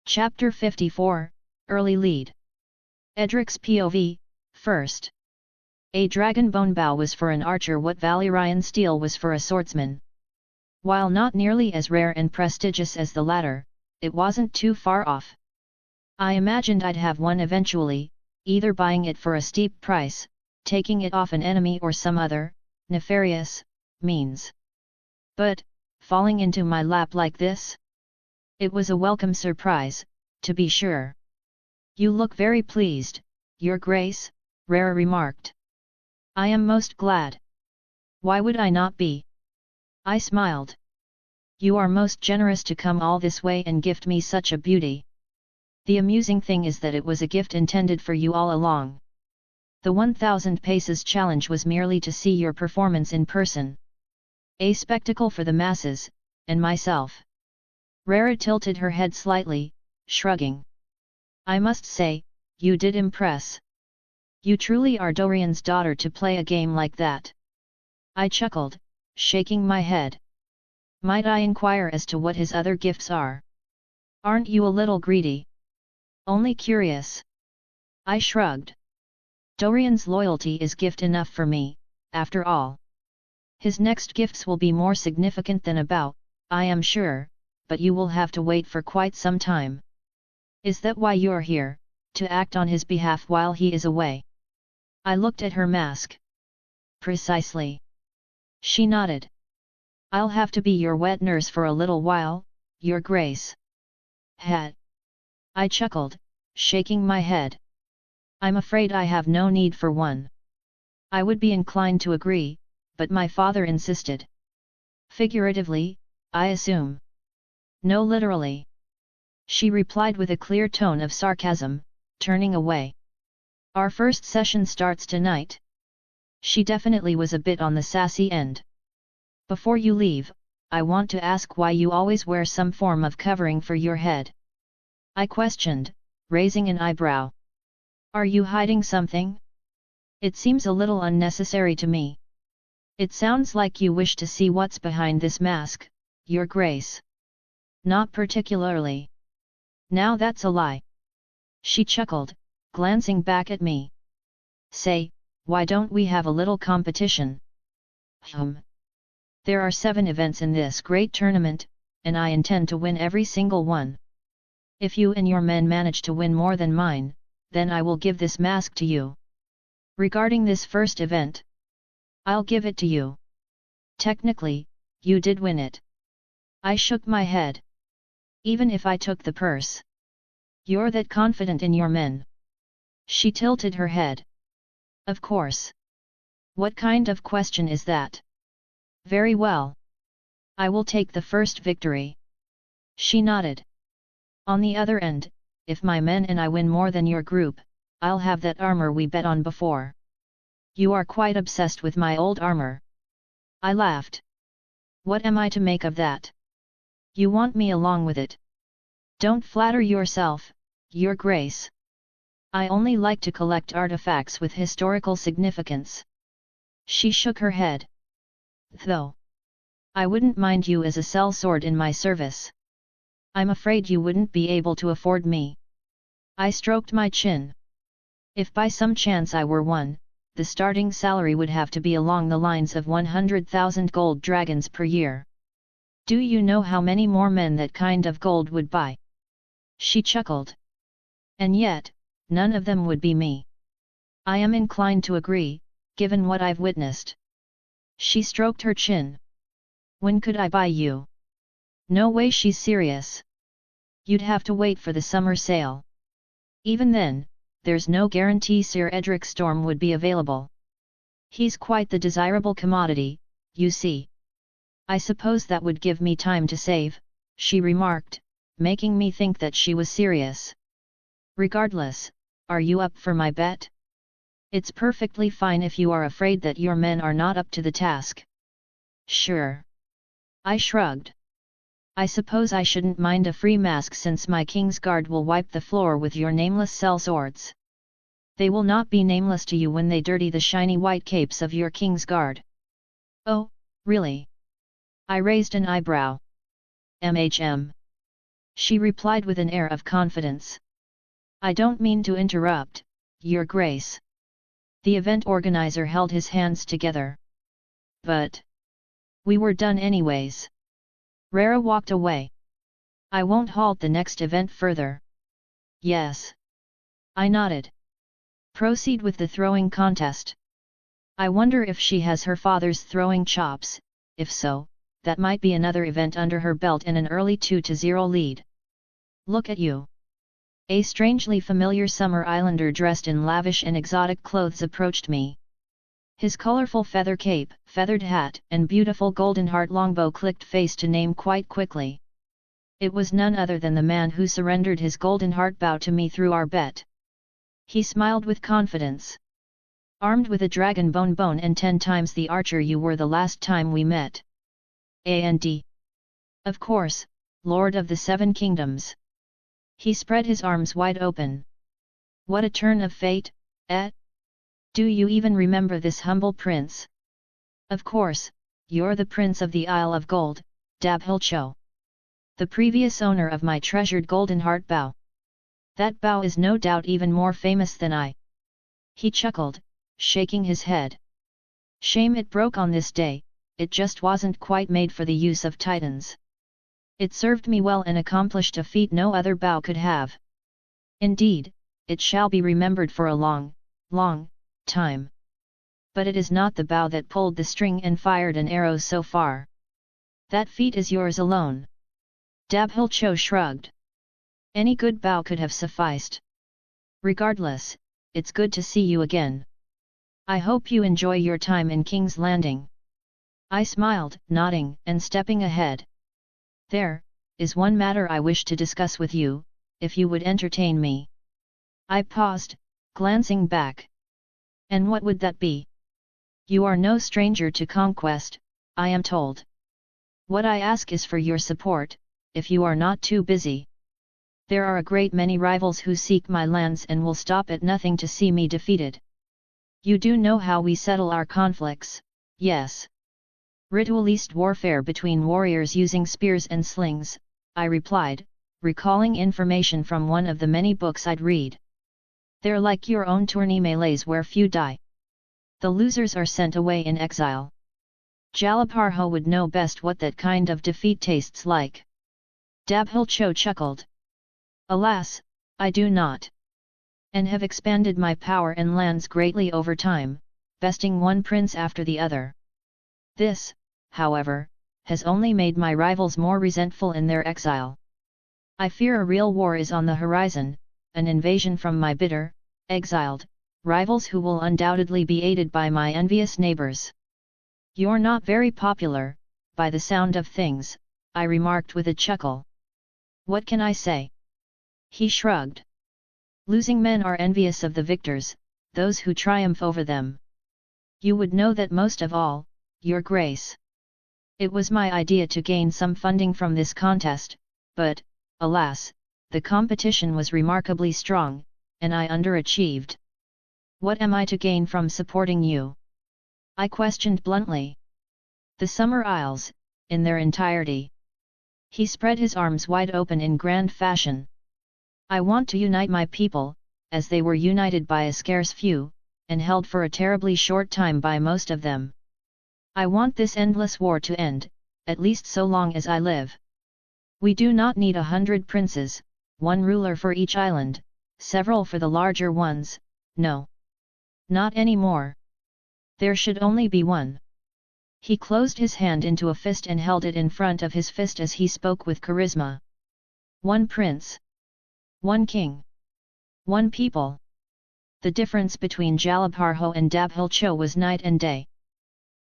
Chapter 54, Early Lead. Edric's POV, first. A dragon bone bow was for an archer what Valyrian steel was for a swordsman. While not nearly as rare and prestigious as the latter, it wasn't too far off. I imagined I'd have one eventually, either buying it for a steep price, taking it off an enemy or some other, nefarious, means. But, falling into my lap like this? It was a welcome surprise, to be sure. "You look very pleased, Your Grace," Rara remarked. "I am most glad. Why would I not be?" I smiled. "You are most generous to come all this way and gift me such a beauty. The amusing thing is that it was a gift intended for you all along. The 1000 paces challenge was merely to see your performance in person. A spectacle for the masses, and myself." Rara tilted her head slightly, shrugging. "I must say, you did impress. You truly are Dorian's daughter to play a game like that." I chuckled, shaking my head. "Might I inquire as to what his other gifts are? Aren't you a little greedy?" "Only curious." I shrugged. "Dorian's loyalty is gift enough for me, after all. His next gifts will be more significant than a bow, I am sure, but you will have to wait for quite some time." "Is that why you're here, to act on his behalf while he is away?" I looked at her mask. "Precisely." She nodded. "I'll have to be your wet nurse for a little while, Your Grace." "Hat." I chuckled, shaking my head. "I'm afraid I have no need for one." I would be inclined to agree, but my father insisted. "Figuratively, I assume." "No, literally," she replied with a clear tone of sarcasm, turning away. "Our first session starts tonight." She definitely was a bit on the sassy end. "Before you leave, I want to ask why you always wear some form of covering for your head?" I questioned, raising an eyebrow. "Are you hiding something? It seems a little unnecessary to me." "It sounds like you wish to see what's behind this mask, Your Grace." "Not particularly." "Now that's a lie." She chuckled, glancing back at me. "Say, why don't we have a little competition?" "There are 7 events in this great tournament, and I intend to win every single one. If you and your men manage to win more than mine, then I will give this mask to you. Regarding this first event, I'll give it to you. Technically, you did win it." I shook my head. "Even if I took the purse? You're that confident in your men?" She tilted her head. "Of course. What kind of question is that?" "Very well. I will take the first victory." She nodded. "On the other end, if my men and I win more than your group, I'll have that armor we bet on before." "You are quite obsessed with my old armor." I laughed. "What am I to make of that? You want me along with it?" "Don't flatter yourself, Your Grace. I only like to collect artifacts with historical significance." She shook her head. "Though, I wouldn't mind you as a sellsword in my service." "I'm afraid you wouldn't be able to afford me." I stroked my chin. "If by some chance I were one, the starting salary would have to be along the lines of 100,000 gold dragons per year. Do you know how many more men that kind of gold would buy?" She chuckled. "And yet, none of them would be me." I am inclined to agree, given what I've witnessed. She stroked her chin. "When could I buy you?" "No way, she's serious. You'd have to wait for the summer sale. Even then, there's no guarantee Sir Edric Storm would be available. He's quite the desirable commodity, you see." "I suppose that would give me time to save," she remarked, making me think that she was serious. "Regardless, are you up for my bet?" "It's perfectly fine if you are afraid that your men are not up to the task." "Sure." I shrugged. "I suppose I shouldn't mind a free mask since my King's Guard will wipe the floor with your nameless sellswords." "They will not be nameless to you when they dirty the shiny white capes of your King's Guard." "Oh, really?" I raised an eyebrow. She replied with an air of confidence. I don't mean to interrupt, Your Grace. The event organizer held his hands together. But we were done anyways. Rara walked away. I won't halt the next event further. Yes. I nodded. Proceed with the throwing contest. I wonder if she has her father's throwing chops. If so, that might be another event under her belt and an early 2-0 lead. Look at you. A strangely familiar summer islander dressed in lavish and exotic clothes approached me. His colorful feather cape, feathered hat, and beautiful golden heart longbow clicked face to name quite quickly. It was none other than the man who surrendered his golden heart bow to me through our bet. He smiled with confidence. Armed with a dragon bone and 10 times the archer you were the last time we met. And of course, Lord of the 7 Kingdoms. He spread his arms wide open. What a turn of fate, eh? Do you even remember this humble prince? Of course, you're the Prince of the Isle of Gold, Dabhilcho. The previous owner of my treasured golden heart bow. That bow is no doubt even more famous than I. He chuckled, shaking his head. Shame it broke on this day, it just wasn't quite made for the use of titans. It served me well and accomplished a feat no other bow could have. Indeed, it shall be remembered for a long, long time. But it is not the bow that pulled the string and fired an arrow so far. That feat is yours alone. Dabhilcho shrugged. Any good bow could have sufficed. Regardless, it's good to see you again. I hope you enjoy your time in King's Landing. I smiled, nodding, and stepping ahead. There is one matter I wish to discuss with you, if you would entertain me. I paused, glancing back. And what would that be? You are no stranger to conquest, I am told. What I ask is for your support, if you are not too busy. There are a great many rivals who seek my lands and will stop at nothing to see me defeated. You do know how we settle our conflicts, yes? Ritualist warfare between warriors using spears and slings, I replied, recalling information from one of the many books I'd read. They're like your own tourney melees where few die. The losers are sent away in exile. Jalaparho would know best what that kind of defeat tastes like. Dabhilcho chuckled. Alas, I do not. And have expanded my power and lands greatly over time, besting one prince after the other. This, however, has only made my rivals more resentful in their exile. I fear a real war is on the horizon, an invasion from my bitter, exiled, rivals who will undoubtedly be aided by my envious neighbors. You're not very popular, by the sound of things, I remarked with a chuckle. What can I say? He shrugged. Losing men are envious of the victors, those who triumph over them. You would know that most of all, Your Grace. It was my idea to gain some funding from this contest, but, alas, the competition was remarkably strong, and I underachieved. What am I to gain from supporting you? I questioned bluntly. The Summer Isles, in their entirety. He spread his arms wide open in grand fashion. I want to unite my people, as they were united by a scarce few, and held for a terribly short time by most of them. I want this endless war to end, at least so long as I live. We do not need 100 princes, one ruler for each island, several for the larger ones, no. Not anymore. There should only be one. He closed his hand into a fist and held it in front of his fist as he spoke with charisma. One prince. One king. One people. The difference between Jalaparho and Dabhilcho was night and day.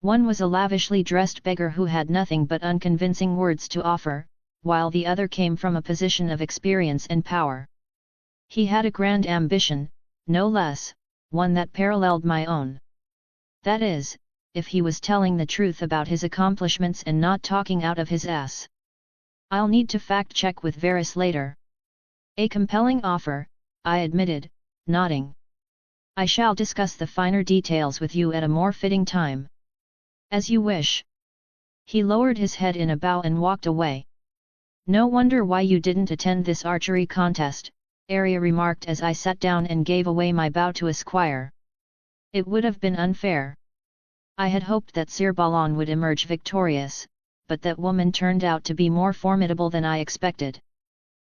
One was a lavishly dressed beggar who had nothing but unconvincing words to offer, while the other came from a position of experience and power. He had a grand ambition, no less, one that paralleled my own. That is, if he was telling the truth about his accomplishments and not talking out of his ass. I'll need to fact-check with Varys later. A compelling offer, I admitted, nodding. I shall discuss the finer details with you at a more fitting time. As you wish. He lowered his head in a bow and walked away. No wonder why you didn't attend this archery contest, Arya remarked as I sat down and gave away my bow to a squire. It would have been unfair. I had hoped that Sir Balon would emerge victorious, but that woman turned out to be more formidable than I expected.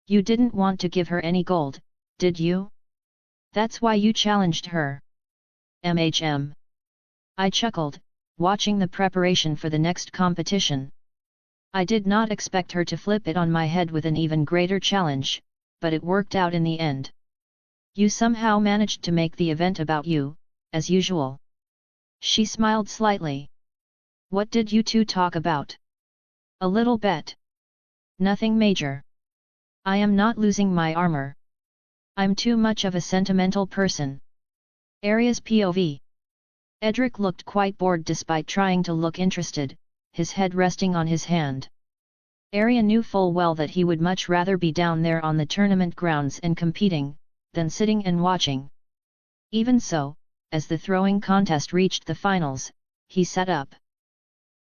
You didn't want to give her any gold, did you? That's why you challenged her. I chuckled, watching the preparation for the next competition. I did not expect her to flip it on my head with an even greater challenge, but it worked out in the end. You somehow managed to make the event about you, as usual. She smiled slightly. What did you two talk about? A little bet. Nothing major. I am not losing my armor. I'm too much of a sentimental person. Arya's POV. Edric looked quite bored despite trying to look interested, his head resting on his hand. Arya knew full well that he would much rather be down there on the tournament grounds and competing, than sitting and watching. Even so, as the throwing contest reached the finals, he sat up.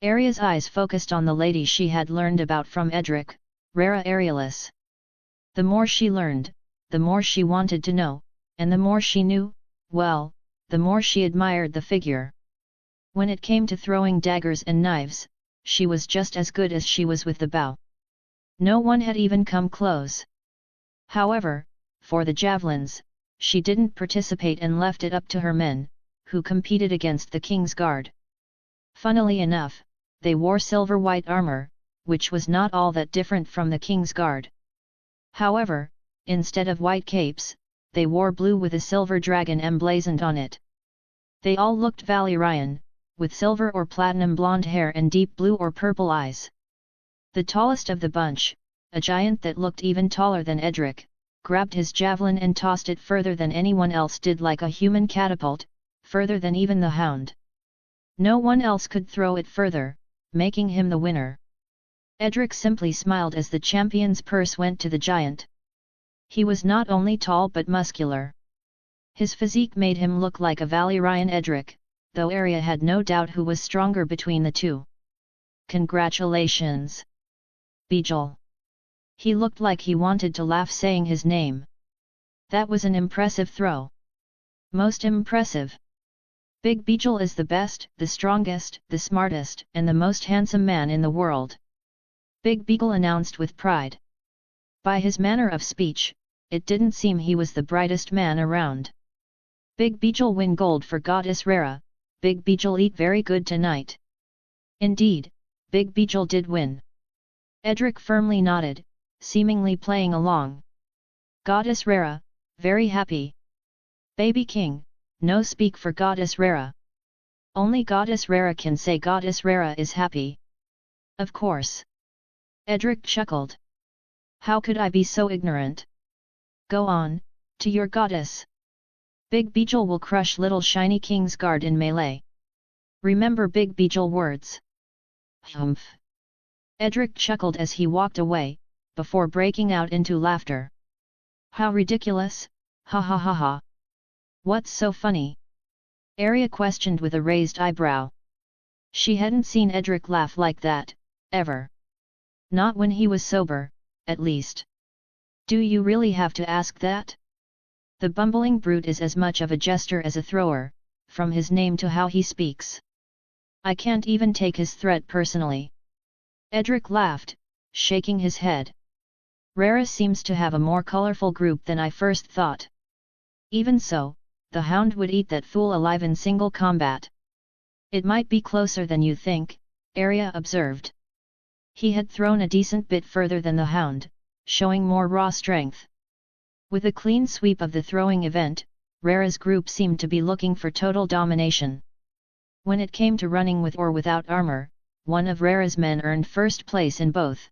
Arya's eyes focused on the lady she had learned about from Edric, Rhaera Aerialis. The more she learned, the more she wanted to know, and the more she knew, well, the more she admired the figure. When it came to throwing daggers and knives, she was just as good as she was with the bow. No one had even come close. However, for the javelins, she didn't participate and left it up to her men, who competed against the King's Guard. Funnily enough, they wore silver-white armor, which was not all that different from the King's Guard. However, instead of white capes, they wore blue with a silver dragon emblazoned on it. They all looked Valyrian, with silver or platinum blonde hair and deep blue or purple eyes. The tallest of the bunch, a giant that looked even taller than Edric, grabbed his javelin and tossed it further than anyone else did, like a human catapult, further than even the hound. No one else could throw it further, making him the winner. Edric simply smiled as the champion's purse went to the giant. He was not only tall but muscular. His physique made him look like a Valyrian Edric, though Arya had no doubt who was stronger between the two. Congratulations! Bijal. He looked like he wanted to laugh saying his name. That was an impressive throw. Most impressive. Big Bijal is the best, the strongest, the smartest, and the most handsome man in the world. Big Bijal announced with pride. By his manner of speech, it didn't seem he was the brightest man around. Big Bijal win gold for Goddess Rhaera, Big Bijal eat very good tonight. Indeed, Big Bijal did win. Edric firmly nodded, seemingly playing along. Goddess Rhaera, very happy. Baby King, no speak for Goddess Rhaera. Only Goddess Rhaera can say Goddess Rhaera is happy. Of course. Edric chuckled. How could I be so ignorant? Go on, to your goddess. Big Bijal will crush little shiny King's Guard in melee. Remember Big Bijal words. Humph. Edric chuckled as he walked away, before breaking out into laughter. How ridiculous, ha ha ha ha. What's so funny? Arya questioned with a raised eyebrow. She hadn't seen Edric laugh like that, ever. Not when he was sober, at least. Do you really have to ask that? The bumbling brute is as much of a jester as a thrower, from his name to how he speaks. I can't even take his threat personally. Edric laughed, shaking his head. Rhaera seems to have a more colorful group than I first thought. Even so, the hound would eat that fool alive in single combat. It might be closer than you think, Arya observed. He had thrown a decent bit further than the hound, showing more raw strength. With a clean sweep of the throwing event, Rhaera's group seemed to be looking for total domination. When it came to running with or without armor, one of Rhaera's men earned first place in both.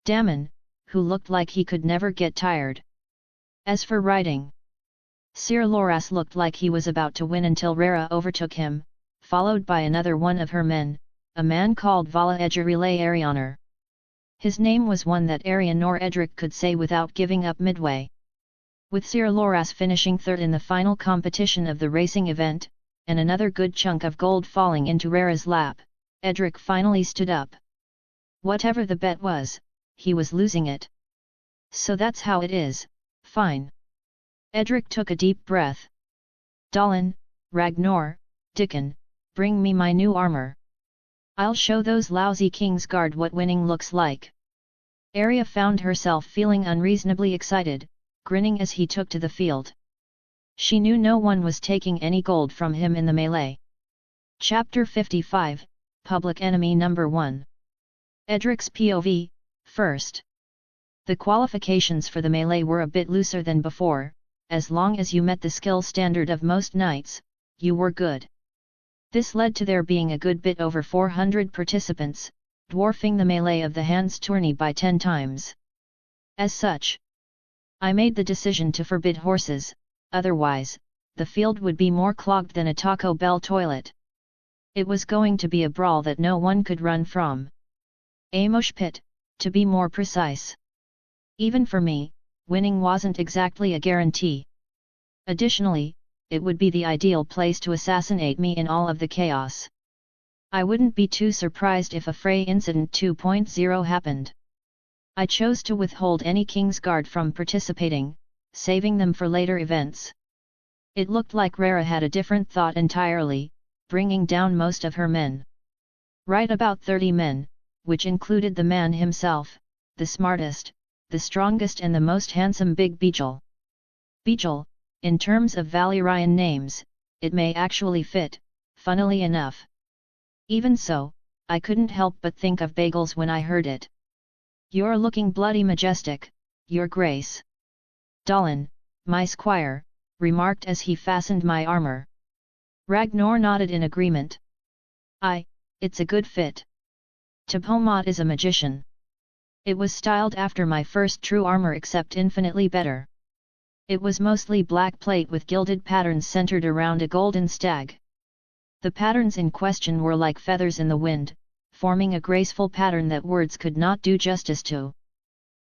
Dammon, who looked like he could never get tired. As for riding, Sir Loras looked like he was about to win until Rhaera overtook him, followed by another one of her men, a man called Vala Egerile Arianer. His name was one that Arya nor Edric could say without giving up midway. With Sir Loras finishing third in the final competition of the racing event, and another good chunk of gold falling into Rhaera's lap, Edric finally stood up. Whatever the bet was, he was losing it. So that's how it is, fine. Edric took a deep breath. Dallin, Ragnar, Dickon, bring me my new armor. I'll show those lousy Kingsguard what winning looks like. Arya found herself feeling unreasonably excited, grinning as he took to the field. She knew no one was taking any gold from him in the melee. Chapter 55, Public Enemy Number 1. Edric's POV, first. The qualifications for the melee were a bit looser than before. As long as you met the skill standard of most knights, you were good. This led to there being a good bit over 400 participants, dwarfing the melee of the hands tourney by 10 times. As such, I made the decision to forbid horses, otherwise, the field would be more clogged than a Taco Bell toilet. It was going to be a brawl that no one could run from. A mosh pit, to be more precise. Even for me, winning wasn't exactly a guarantee. Additionally, it would be the ideal place to assassinate me in all of the chaos. I wouldn't be too surprised if a Frey Incident 2.0 happened. I chose to withhold any Kingsguard from participating, saving them for later events. It looked like Rara had a different thought entirely, bringing down most of her men. Right about 30 men, which included the man himself, the smartest, the strongest and the most handsome big Beejel. Beejel, in terms of Valyrian names, it may actually fit, funnily enough. Even so, I couldn't help but think of bagels when I heard it. You're looking bloody majestic, your grace. Dallin, my squire, remarked as he fastened my armor. Ragnar nodded in agreement. It's a good fit. Tipomot is a magician. It was styled after my first true armor except infinitely better. It was mostly black plate with gilded patterns centered around a golden stag. The patterns in question were like feathers in the wind, forming a graceful pattern that words could not do justice to.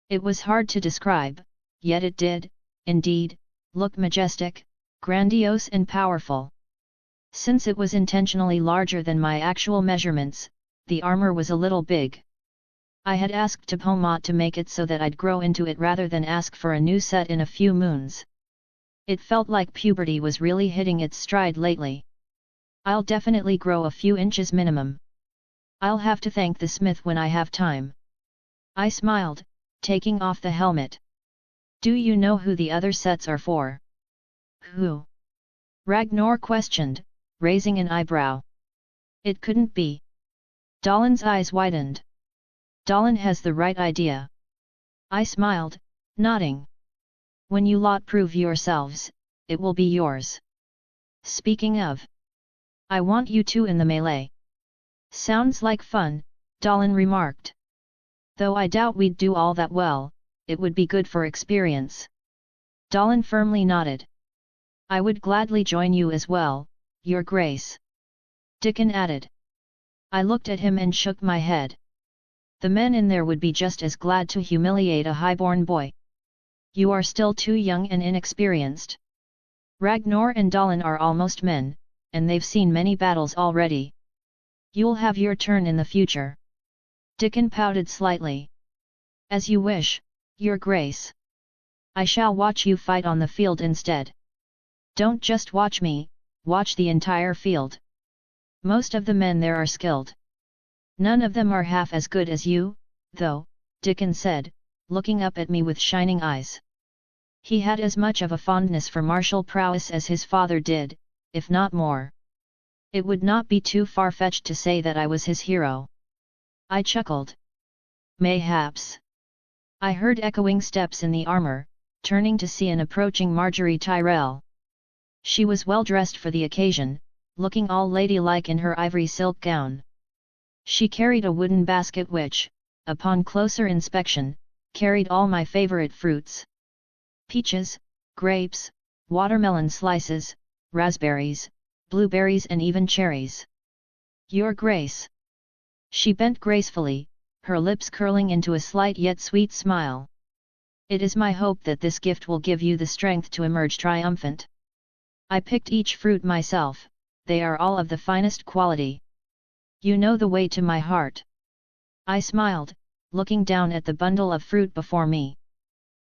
It was hard to describe, yet it did, indeed, look majestic, grandiose and powerful. Since it was intentionally larger than my actual measurements, the armor was a little big. I had asked Tipomot to make it so that I'd grow into it rather than ask for a new set in a few moons. It felt like puberty was really hitting its stride lately. I'll definitely grow a few inches minimum. I'll have to thank the smith when I have time. I smiled, taking off the helmet. Do you know who the other sets are for? Who? Ragnar questioned, raising an eyebrow. It couldn't be. Dallin's eyes widened. Dallin has the right idea. I smiled, nodding. When you lot prove yourselves, it will be yours. Speaking of, I want you two in the melee. Sounds like fun, Dallin remarked. Though I doubt we'd do all that well, it would be good for experience. Dallin firmly nodded. I would gladly join you as well, your grace. Dickon added. I looked at him and shook my head. The men in there would be just as glad to humiliate a highborn boy. You are still too young and inexperienced. Ragnar and Dallin are almost men, and they've seen many battles already. You'll have your turn in the future. Dickon pouted slightly. As you wish, your grace. I shall watch you fight on the field instead. Don't just watch me, watch the entire field. Most of the men there are skilled. None of them are half as good as you, though, Dickon said, looking up at me with shining eyes. He had as much of a fondness for martial prowess as his father did, if not more. It would not be too far-fetched to say that I was his hero. I chuckled. Mayhaps. I heard echoing steps in the armor, turning to see an approaching Marjorie Tyrell. She was well dressed for the occasion, looking all ladylike in her ivory silk gown. She carried a wooden basket which, upon closer inspection, carried all my favorite fruits. Peaches, grapes, watermelon slices, raspberries, blueberries and even cherries. Your Grace. She bent gracefully, her lips curling into a slight yet sweet smile. It is my hope that this gift will give you the strength to emerge triumphant. I picked each fruit myself, they are all of the finest quality. You know the way to my heart. I smiled, looking down at the bundle of fruit before me.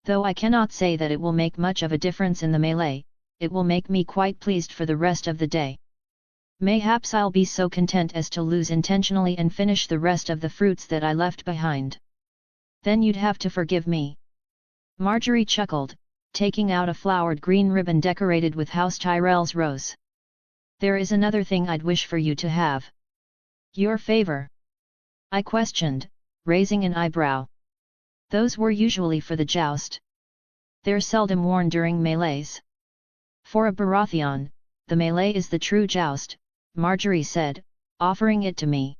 Though I cannot say that it will make much of a difference in the melee, it will make me quite pleased for the rest of the day. Mayhaps I'll be so content as to lose intentionally and finish the rest of the fruits that I left behind. Then you'd have to forgive me. Marjorie chuckled, taking out a flowered green ribbon decorated with House Tyrell's rose. There is another thing I'd wish for you to have. Your favor? I questioned, raising an eyebrow. Those were usually for the joust. They're seldom worn during melees. For a Baratheon, the melee is the true joust, Marjorie said, offering it to me.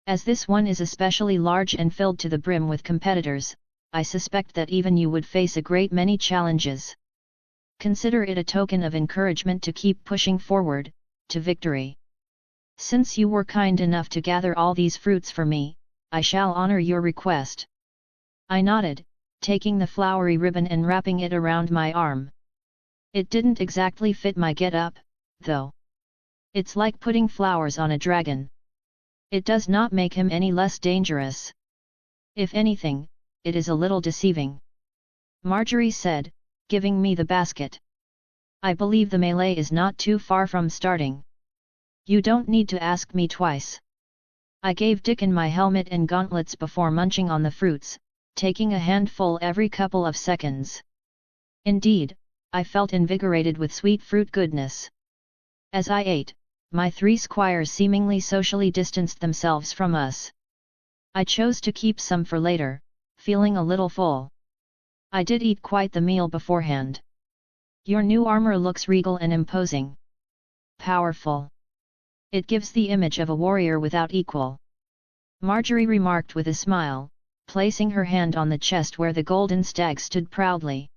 As this one is especially large and filled to the brim with competitors, I suspect that even you would face a great many challenges. Consider it a token of encouragement to keep pushing forward, to victory. Since you were kind enough to gather all these fruits for me, I shall honor your request. I nodded, taking the flowery ribbon and wrapping it around my arm. It didn't exactly fit my get-up, though. It's like putting flowers on a dragon. It does not make him any less dangerous. If anything, it is a little deceiving. Marjorie said, giving me the basket. I believe the melee is not too far from starting. You don't need to ask me twice. I gave Dickon my helmet and gauntlets before munching on the fruits, taking a handful every couple of seconds. Indeed, I felt invigorated with sweet fruit goodness. As I ate, my 3 squires seemingly socially distanced themselves from us. I chose to keep some for later, feeling a little full. I did eat quite the meal beforehand. Your new armor looks regal and imposing. Powerful. It gives the image of a warrior without equal. Marjorie remarked with a smile, placing her hand on the chest where the golden stag stood proudly.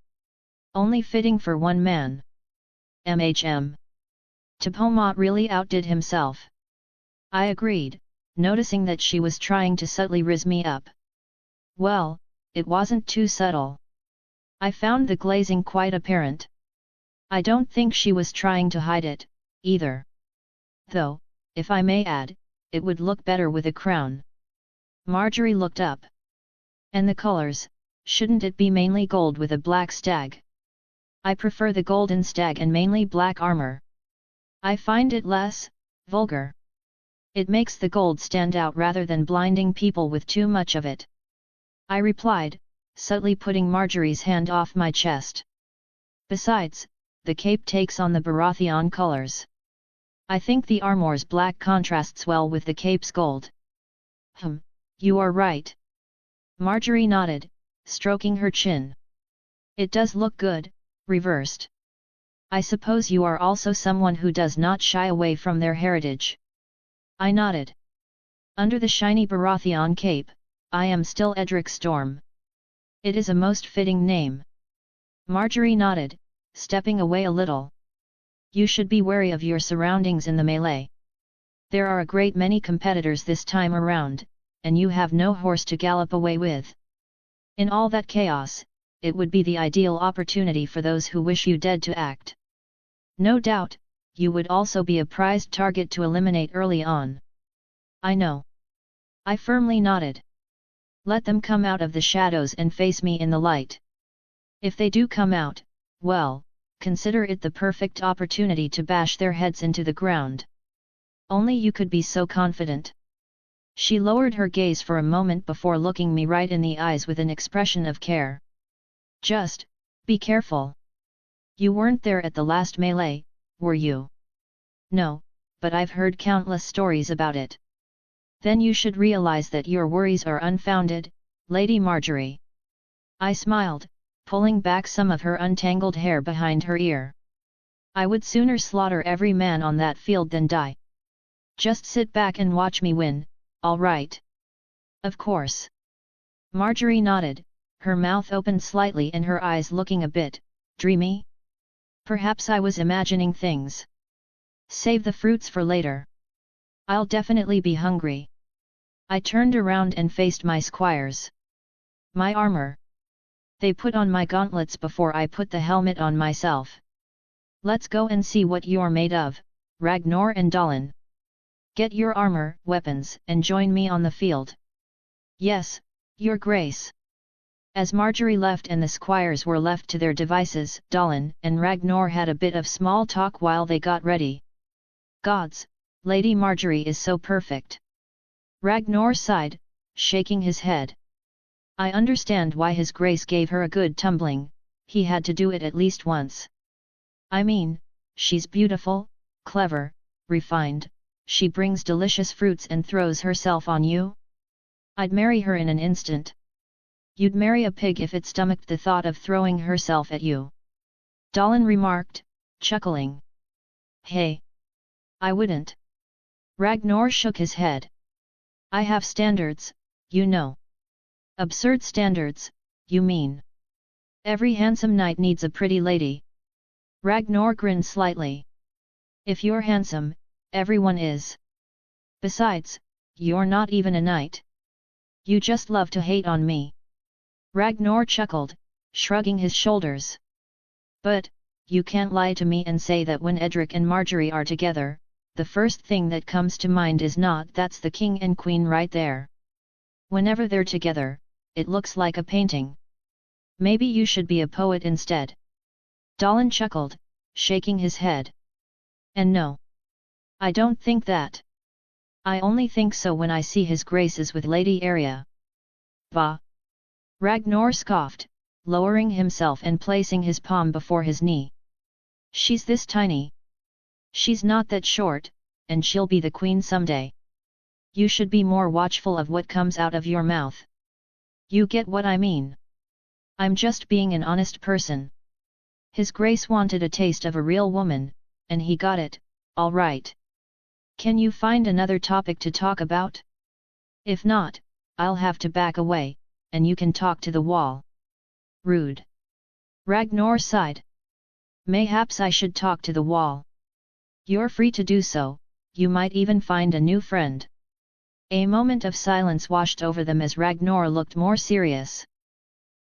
Only fitting for one man. MHM. Tipomot really outdid himself. I agreed, noticing that she was trying to subtly rizz me up. Well, it wasn't too subtle. I found the glazing quite apparent. I don't think she was trying to hide it, either. Though, if I may add, it would look better with a crown. Marjorie looked up. And the colors, shouldn't it be mainly gold with a black stag? I prefer the golden stag and mainly black armor. I find it less vulgar. It makes the gold stand out rather than blinding people with too much of it. I replied, subtly putting Marjorie's hand off my chest. Besides, the cape takes on the Baratheon colors. I think the armor's black contrasts well with the cape's gold. You are right. Marjorie nodded, stroking her chin. It does look good, reversed. I suppose you are also someone who does not shy away from their heritage. I nodded. Under the shiny Baratheon cape, I am still Edric Storm. It is a most fitting name. Marjorie nodded, stepping away a little. You should be wary of your surroundings in the melee. There are a great many competitors this time around, and you have no horse to gallop away with. In all that chaos, it would be the ideal opportunity for those who wish you dead to act. No doubt, you would also be a prized target to eliminate early on. I know. I firmly nodded. Let them come out of the shadows and face me in the light. If they do come out, well, consider it the perfect opportunity to bash their heads into the ground. Only you could be so confident. She lowered her gaze for a moment before looking me right in the eyes with an expression of care. Just, be careful. You weren't there at the last melee, were you? No, but I've heard countless stories about it. Then you should realize that your worries are unfounded, Lady Marjorie. I smiled, pulling back some of her untangled hair behind her ear. I would sooner slaughter every man on that field than die. Just sit back and watch me win, all right? Of course. Marjorie nodded, her mouth opened slightly and her eyes looking a bit dreamy. Perhaps I was imagining things. Save the fruits for later. I'll definitely be hungry. I turned around and faced my squires. My armor. They put on my gauntlets before I put the helmet on myself. Let's go and see what you're made of, Ragnar and Dallin. Get your armor, weapons, and join me on the field. Yes, Your Grace. As Marjorie left and the squires were left to their devices, Dallin and Ragnar had a bit of small talk while they got ready. Gods, Lady Marjorie is so perfect. Ragnar sighed, shaking his head. I understand why His Grace gave her a good tumbling, he had to do it at least once. I mean, she's beautiful, clever, refined, she brings delicious fruits and throws herself on you. I'd marry her in an instant. You'd marry a pig if it stomached the thought of throwing herself at you. Dallin remarked, chuckling. Hey! I wouldn't. Ragnar shook his head. I have standards, you know. Absurd standards, you mean. Every handsome knight needs a pretty lady. Ragnar grinned slightly. If you're handsome, everyone is. Besides, you're not even a knight. You just love to hate on me. Ragnar chuckled, shrugging his shoulders. But, you can't lie to me and say that when Edric and Marjorie are together, the first thing that comes to mind is not that's the king and queen right there. Whenever they're together, it looks like a painting. Maybe you should be a poet instead. Dallin chuckled, shaking his head. And no. I don't think that. I only think so when I see His Graces with Lady Arya. Bah! Ragnar scoffed, lowering himself and placing his palm before his knee. She's this tiny. She's not that short, and she'll be the queen someday. You should be more watchful of what comes out of your mouth. You get what I mean. I'm just being an honest person. His Grace wanted a taste of a real woman, and he got it, all right. Can you find another topic to talk about? If not, I'll have to back away, and you can talk to the wall. Rude. Ragnar sighed. Mayhaps I should talk to the wall. You're free to do so, you might even find a new friend. A moment of silence washed over them as Ragnar looked more serious.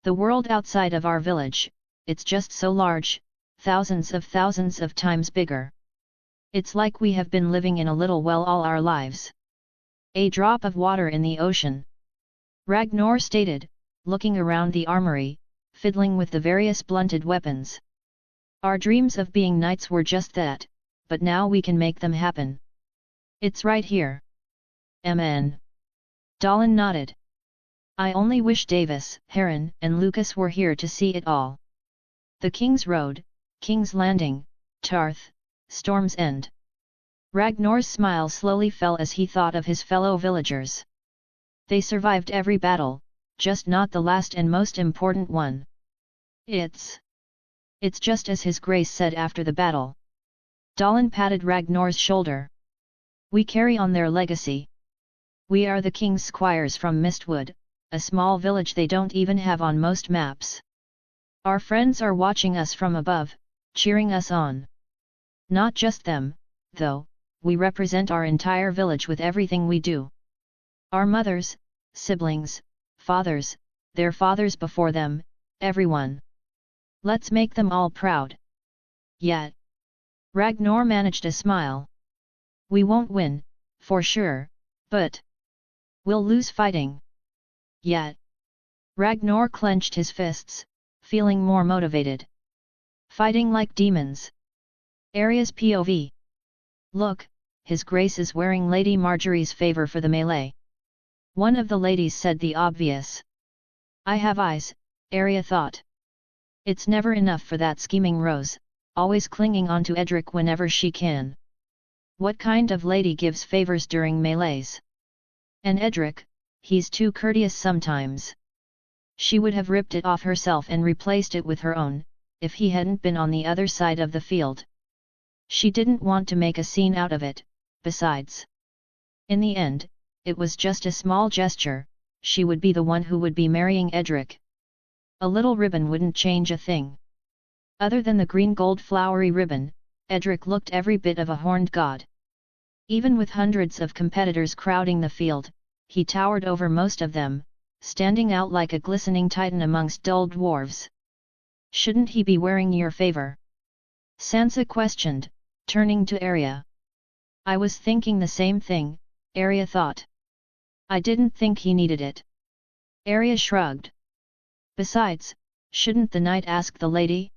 The world outside of our village, it's just so large, thousands of times bigger. It's like we have been living in a little well all our lives. A drop of water in the ocean. Ragnar stated, looking around the armory, fiddling with the various blunted weapons. Our dreams of being knights were just that, but now we can make them happen. It's right here. Amen. Dallin nodded. I only wish Davis, Harem, and Lucas were here to see it all. The King's Road, King's Landing, Tarth, Storm's End. Ragnar's smile slowly fell as he thought of his fellow villagers. They survived every battle, just not the last and most important one. It's just as His Grace said after the battle. Dallin patted Ragnar's shoulder. We carry on their legacy. We are the King's Squires from Mistwood, a small village they don't even have on most maps. Our friends are watching us from above, cheering us on. Not just them, though, we represent our entire village with everything we do. Our mothers, siblings, fathers, their fathers before them, everyone. Let's make them all proud. Yet. Ragnar managed a smile. We won't win, for sure, but we'll lose fighting. Yet. Ragnar clenched his fists, feeling more motivated. Fighting like demons. Arya's POV. Look, His Grace is wearing Lady Marjorie's favor for the melee. One of the ladies said the obvious. I have eyes, Arya thought. It's never enough for that scheming Rose, always clinging on to Edric whenever she can. What kind of lady gives favors during melees? And Edric, he's too courteous sometimes. She would have ripped it off herself and replaced it with her own, if he hadn't been on the other side of the field. She didn't want to make a scene out of it, besides. In the end, it was just a small gesture, she would be the one who would be marrying Edric. A little ribbon wouldn't change a thing. Other than the green gold flowery ribbon, Edric looked every bit of a horned god. Even with hundreds of competitors crowding the field, he towered over most of them, standing out like a glistening titan amongst dull dwarves. Shouldn't he be wearing your favor? Sansa questioned, turning to Arya. I was thinking the same thing, Arya thought. I didn't think he needed it. Arya shrugged. Besides, shouldn't the knight ask the lady?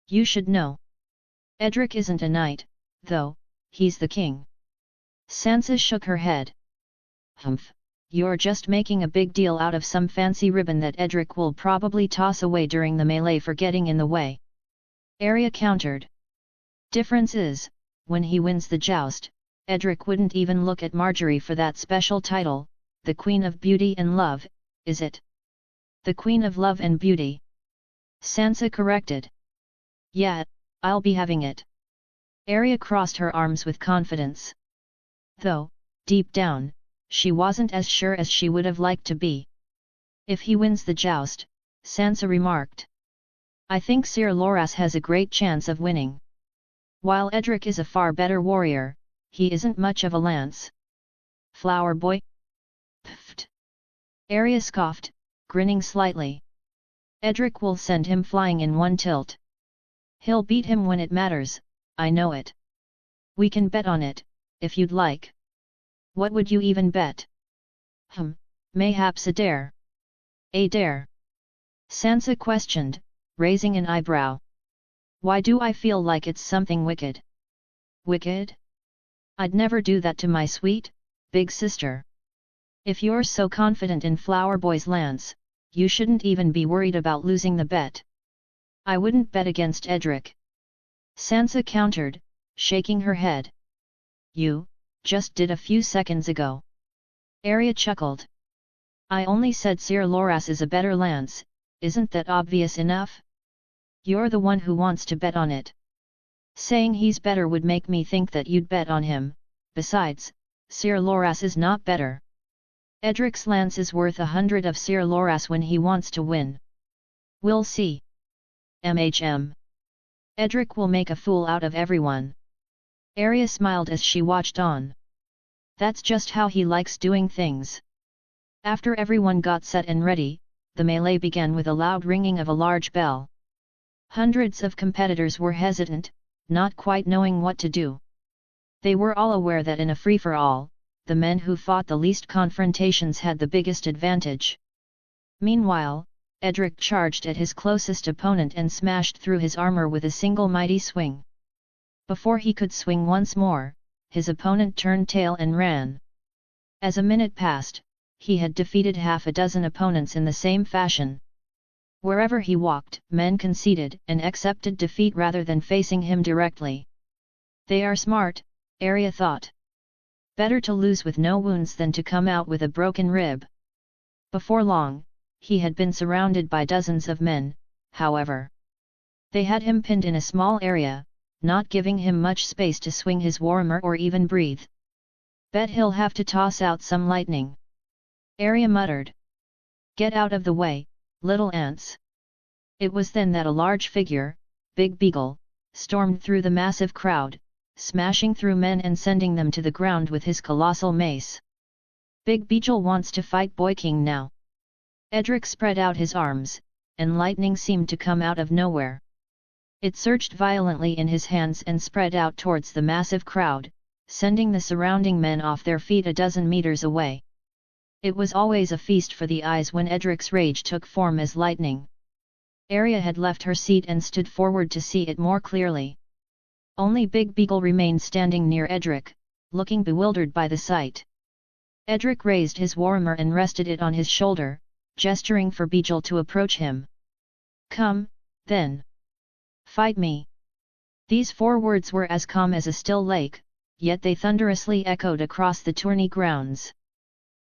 You should know. Edric isn't a knight, though, he's the king. Sansa shook her head. Humph, you're just making a big deal out of some fancy ribbon that Edric will probably toss away during the melee for getting in the way. Arya countered. Difference is, when he wins the joust, Edric wouldn't even look at Marjorie for that special title, the Queen of Beauty and Love, is it? The Queen of Love and Beauty. Sansa corrected. Yeah, I'll be having it. Arya crossed her arms with confidence. Though, deep down, she wasn't as sure as she would have liked to be. If he wins the joust, Sansa remarked. I think Sir Loras has a great chance of winning. While Edric is a far better warrior, he isn't much of a lance. Flower boy? Pfft. Arya scoffed, grinning slightly. Edric will send him flying in one tilt. He'll beat him when it matters, I know it. We can bet on it, if you'd like. What would you even bet? Mayhaps a dare. A dare? Sansa questioned, raising an eyebrow. Why do I feel like it's something wicked? Wicked? I'd never do that to my sweet, big sister. If you're so confident in Flower Boy's lance, you shouldn't even be worried about losing the bet. I wouldn't bet against Edric. Sansa countered, shaking her head. You just did a few seconds ago. Arya chuckled. I only said Sir Loras is a better lance, isn't that obvious enough? You're the one who wants to bet on it. Saying he's better would make me think that you'd bet on him, besides, Sir Loras is not better. Edric's lance is worth 100 of Sir Loras when he wants to win. We'll see. Edric will make a fool out of everyone. Arya smiled as she watched on. That's just how he likes doing things. After everyone got set and ready, the melee began with a loud ringing of a large bell. Hundreds of competitors were hesitant, not quite knowing what to do. They were all aware that in a free-for-all, the men who fought the least confrontations had the biggest advantage. Meanwhile, Edric charged at his closest opponent and smashed through his armor with a single mighty swing. Before he could swing once more, his opponent turned tail and ran. As a minute passed, he had defeated half a dozen opponents in the same fashion. Wherever he walked, men conceded and accepted defeat rather than facing him directly. They are smart, Arya thought. Better to lose with no wounds than to come out with a broken rib. Before long, he had been surrounded by dozens of men, however. They had him pinned in a small area, not giving him much space to swing his warhammer or even breathe. Bet he'll have to toss out some lightning. Arya muttered. Get out of the way, little ants. It was then that a large figure, Big Beagle, stormed through the massive crowd, smashing through men and sending them to the ground with his colossal mace. Big Beagle wants to fight Boy King now. Edric spread out his arms, and lightning seemed to come out of nowhere. It surged violently in his hands and spread out towards the massive crowd, sending the surrounding men off their feet a dozen meters away. It was always a feast for the eyes when Edric's rage took form as lightning. Arya had left her seat and stood forward to see it more clearly. Only Big Beagle remained standing near Edric, looking bewildered by the sight. Edric raised his warhammer and rested it on his shoulder, gesturing for Beagle to approach him. Come, then. Fight me. These 4 words were as calm as a still lake, yet they thunderously echoed across the tourney grounds.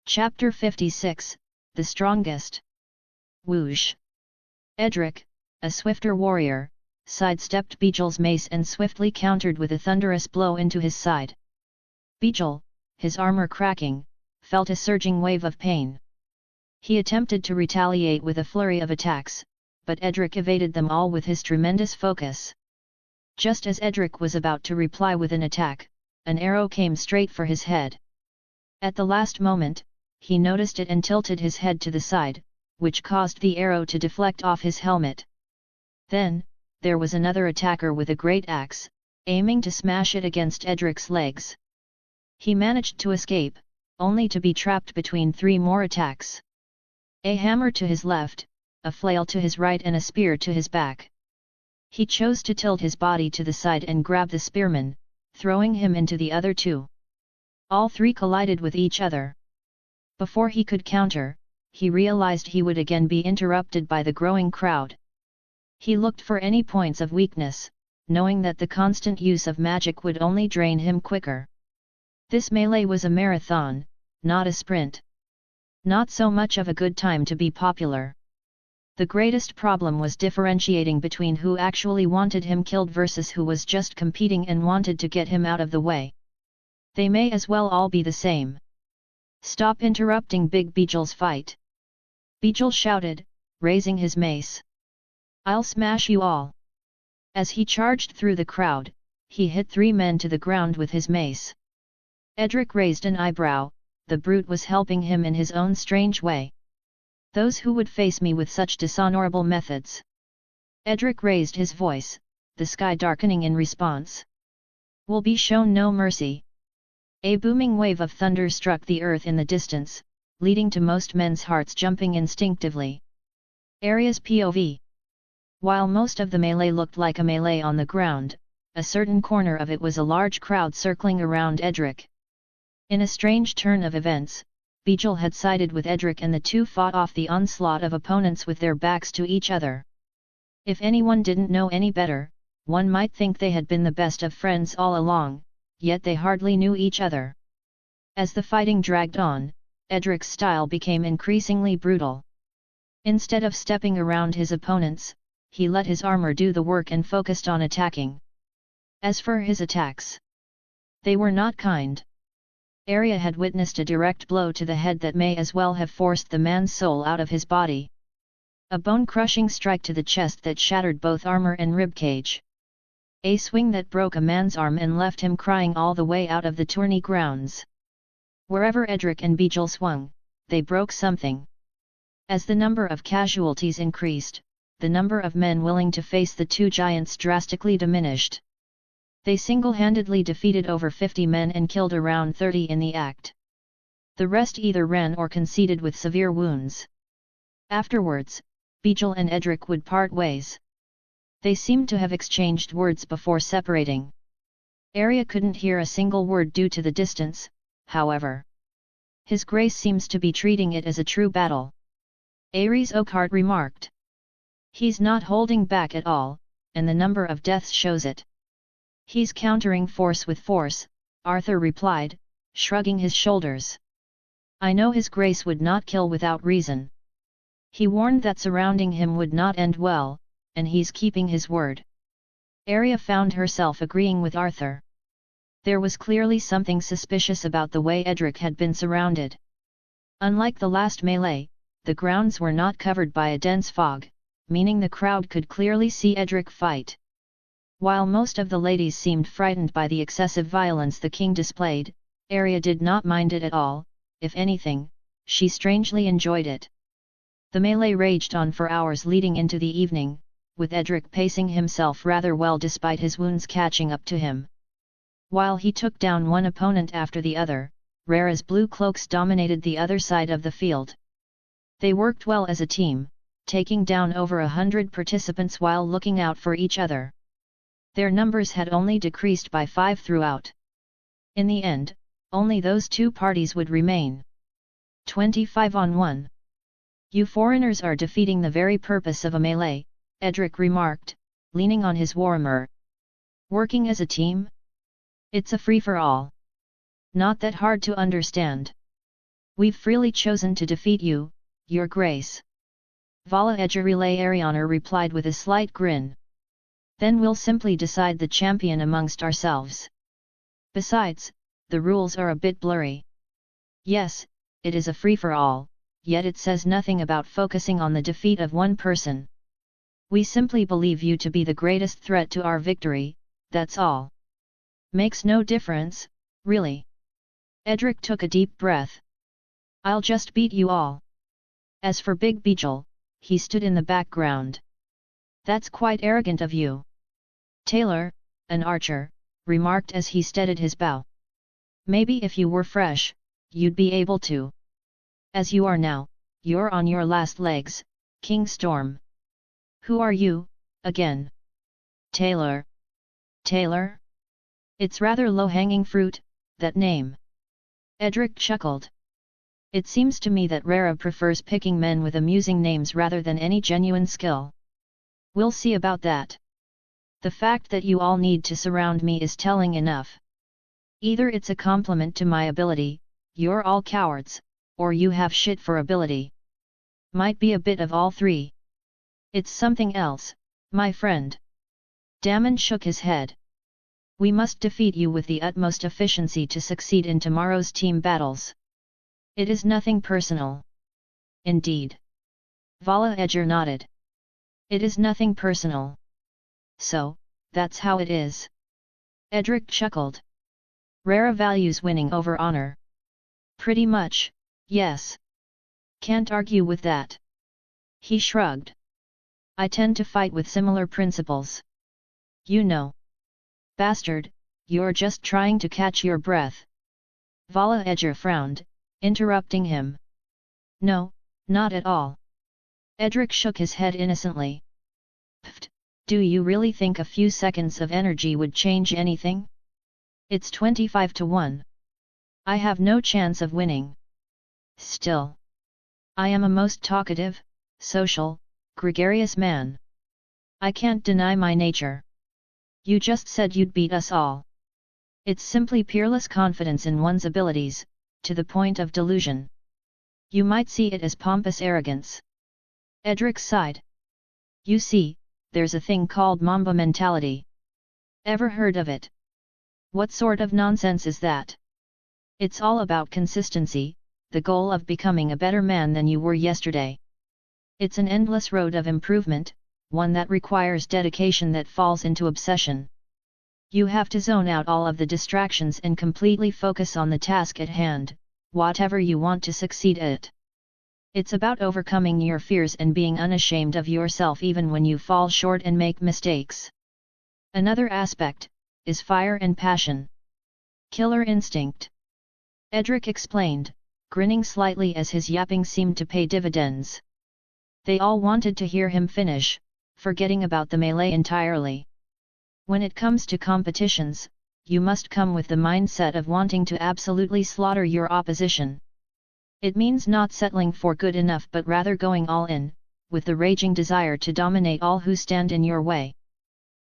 Chapter 56, The Strongest. Whoosh! Edric, a swifter warrior, sidestepped Beagle's mace and swiftly countered with a thunderous blow into his side. Beagle, his armor cracking, felt a surging wave of pain. He attempted to retaliate with a flurry of attacks, but Edric evaded them all with his tremendous focus. Just as Edric was about to reply with an attack, an arrow came straight for his head. At the last moment, he noticed it and tilted his head to the side, which caused the arrow to deflect off his helmet. Then, there was another attacker with a great axe, aiming to smash it against Edric's legs. He managed to escape, only to be trapped between 3 more attacks. A hammer to his left, a flail to his right and a spear to his back. He chose to tilt his body to the side and grab the spearman, throwing him into the other two. All three collided with each other. Before he could counter, he realized he would again be interrupted by the growing crowd. He looked for any points of weakness, knowing that the constant use of magic would only drain him quicker. This melee was a marathon, not a sprint. Not so much of a good time to be popular. The greatest problem was differentiating between who actually wanted him killed versus who was just competing and wanted to get him out of the way. They may as well all be the same. Stop interrupting Big Beejel's fight! Beejel shouted, raising his mace. I'll smash you all! As he charged through the crowd, he hit 3 men to the ground with his mace. Edric raised an eyebrow. The brute was helping him in his own strange way. Those who would face me with such dishonorable methods. Edric raised his voice, the sky darkening in response. Will be shown no mercy. A booming wave of thunder struck the earth in the distance, leading to most men's hearts jumping instinctively. Area's POV. While most of the melee looked like a melee on the ground, a certain corner of it was a large crowd circling around Edric. In a strange turn of events, Beejel had sided with Edric and the two fought off the onslaught of opponents with their backs to each other. If anyone didn't know any better, one might think they had been the best of friends all along, yet they hardly knew each other. As the fighting dragged on, Edric's style became increasingly brutal. Instead of stepping around his opponents, he let his armor do the work and focused on attacking. As for his attacks, they were not kind. Arya had witnessed a direct blow to the head that may as well have forced the man's soul out of his body. A bone-crushing strike to the chest that shattered both armor and ribcage. A swing that broke a man's arm and left him crying all the way out of the tourney grounds. Wherever Edric and Beejel swung, they broke something. As the number of casualties increased, the number of men willing to face the two giants drastically diminished. They single-handedly defeated over 50 men and killed around 30 in the act. The rest either ran or conceded with severe wounds. Afterwards, Beejel and Edric would part ways. They seemed to have exchanged words before separating. Arya couldn't hear a single word due to the distance, however. His Grace seems to be treating it as a true battle. Ares Oakheart remarked. He's not holding back at all, and the number of deaths shows it. He's countering force with force, Arthur replied, shrugging his shoulders. I know His Grace would not kill without reason. He warned that surrounding him would not end well, and he's keeping his word. Arya found herself agreeing with Arthur. There was clearly something suspicious about the way Edric had been surrounded. Unlike the last melee, the grounds were not covered by a dense fog, meaning the crowd could clearly see Edric fight. While most of the ladies seemed frightened by the excessive violence the king displayed, Arya did not mind it at all. If anything, she strangely enjoyed it. The melee raged on for hours leading into the evening, with Edric pacing himself rather well despite his wounds catching up to him. While he took down one opponent after the other, Rara's blue cloaks dominated the other side of the field. They worked well as a team, taking down over 100 participants while looking out for each other. Their numbers had only decreased by 5 throughout. In the end, only those two parties would remain. 25 on 1. You foreigners are defeating the very purpose of a melee, Edric remarked, leaning on his warhammer. Working as a team? It's a free-for-all. Not that hard to understand. We've freely chosen to defeat you, Your Grace. Vala Egerile Ariana replied with a slight grin. Then we'll simply decide the champion amongst ourselves. Besides, the rules are a bit blurry. Yes, it is a free-for-all, yet it says nothing about focusing on the defeat of one person. We simply believe you to be the greatest threat to our victory, that's all. Makes no difference, really. Edric took a deep breath. I'll just beat you all. As for Big Beejel, he stood in the background. That's quite arrogant of you. Taylor, an archer, remarked as he steadied his bow. Maybe if you were fresh, you'd be able to. As you are now, you're on your last legs, King Storm. Who are you, again? Taylor. Taylor? It's rather low-hanging fruit, that name. Edric chuckled. It seems to me that Rara prefers picking men with amusing names rather than any genuine skill. We'll see about that. The fact that you all need to surround me is telling enough. Either it's a compliment to my ability, you're all cowards, or you have shit for ability. Might be a bit of all three. It's something else, my friend. Dammon shook his head. We must defeat you with the utmost efficiency to succeed in tomorrow's team battles. It is nothing personal. Indeed. Vala Edger nodded. It is nothing personal. So, that's how it is. Edric chuckled. Rara values winning over honor. Pretty much, yes. Can't argue with that. He shrugged. I tend to fight with similar principles. You know. Bastard, you're just trying to catch your breath. Vala Edger frowned, interrupting him. No, not at all. Edric shook his head innocently. Pfft, do you really think a few seconds of energy would change anything? It's 25 to 1. I have no chance of winning. Still. I am a most talkative, social, gregarious man. I can't deny my nature. You just said you'd beat us all. It's simply peerless confidence in one's abilities, to the point of delusion. You might see it as pompous arrogance. Edric sighed. You see, there's a thing called Mamba mentality. Ever heard of it? What sort of nonsense is that? It's all about consistency, the goal of becoming a better man than you were yesterday. It's an endless road of improvement, one that requires dedication that falls into obsession. You have to zone out all of the distractions and completely focus on the task at hand, whatever you want to succeed at. It's about overcoming your fears and being unashamed of yourself even when you fall short and make mistakes. Another aspect is fire and passion. Killer instinct. Edric explained, grinning slightly as his yapping seemed to pay dividends. They all wanted to hear him finish, forgetting about the melee entirely. When it comes to competitions, you must come with the mindset of wanting to absolutely slaughter your opposition. It means not settling for good enough but rather going all in, with the raging desire to dominate all who stand in your way.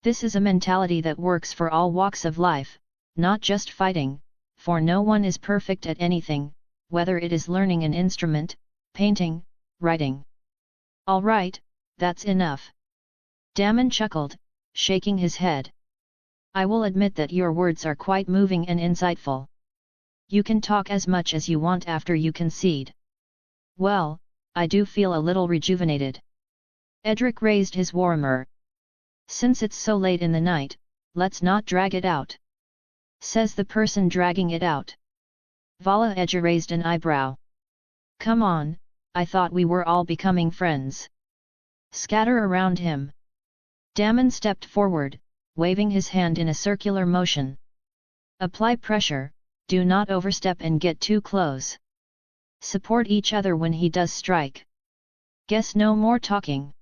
This is a mentality that works for all walks of life, not just fighting, for no one is perfect at anything, whether it is learning an instrument, painting, writing. All right, that's enough. Dammon chuckled, shaking his head. I will admit that your words are quite moving and insightful. You can talk as much as you want after you concede. Well, I do feel a little rejuvenated. Edric raised his warmer. Since it's so late in the night, let's not drag it out. Says the person dragging it out. Vala Edger raised an eyebrow. Come on, I thought we were all becoming friends. Scatter around him. Dammon stepped forward, waving his hand in a circular motion. Apply pressure, do not overstep and get too close. Support each other when he does strike. Guess no more talking.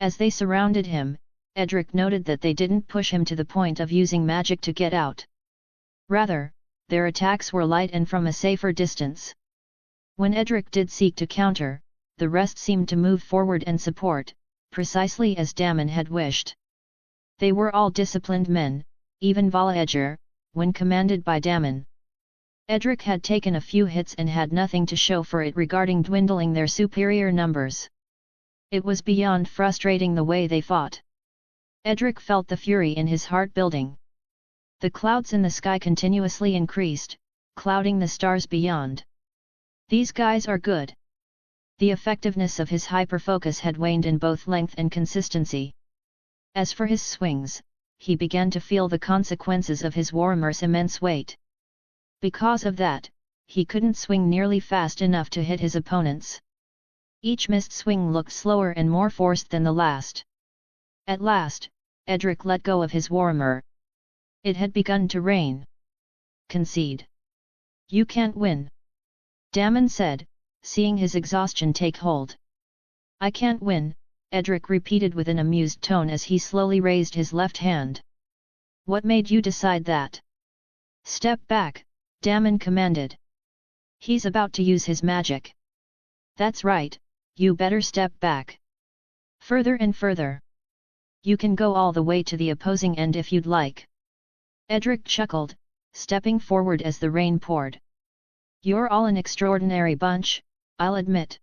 As they surrounded him, Edric noted that they didn't push him to the point of using magic to get out. Rather, their attacks were light and from a safer distance. When Edric did seek to counter, the rest seemed to move forward and support, precisely as Dammon had wished. They were all disciplined men, even Vala Edger, when commanded by Dammon. Edric had taken a few hits and had nothing to show for it regarding dwindling their superior numbers. It was beyond frustrating the way they fought. Edric felt the fury in his heart building. The clouds in the sky continuously increased, clouding the stars beyond. These guys are good. The effectiveness of his hyperfocus had waned in both length and consistency. As for his swings, he began to feel the consequences of his warhammer's immense weight. Because of that, he couldn't swing nearly fast enough to hit his opponents. Each missed swing looked slower and more forced than the last. At last, Edric let go of his warhammer. It had begun to rain. Concede. You can't win. Dammon said, seeing his exhaustion take hold. I can't win, Edric repeated with an amused tone as he slowly raised his left hand. What made you decide that? Step back, Damon commanded. He's about to use his magic. That's right, you better step back. Further and further. You can go all the way to the opposing end if you'd like. Edric chuckled, stepping forward as the rain poured. You're all an extraordinary bunch, I'll admit.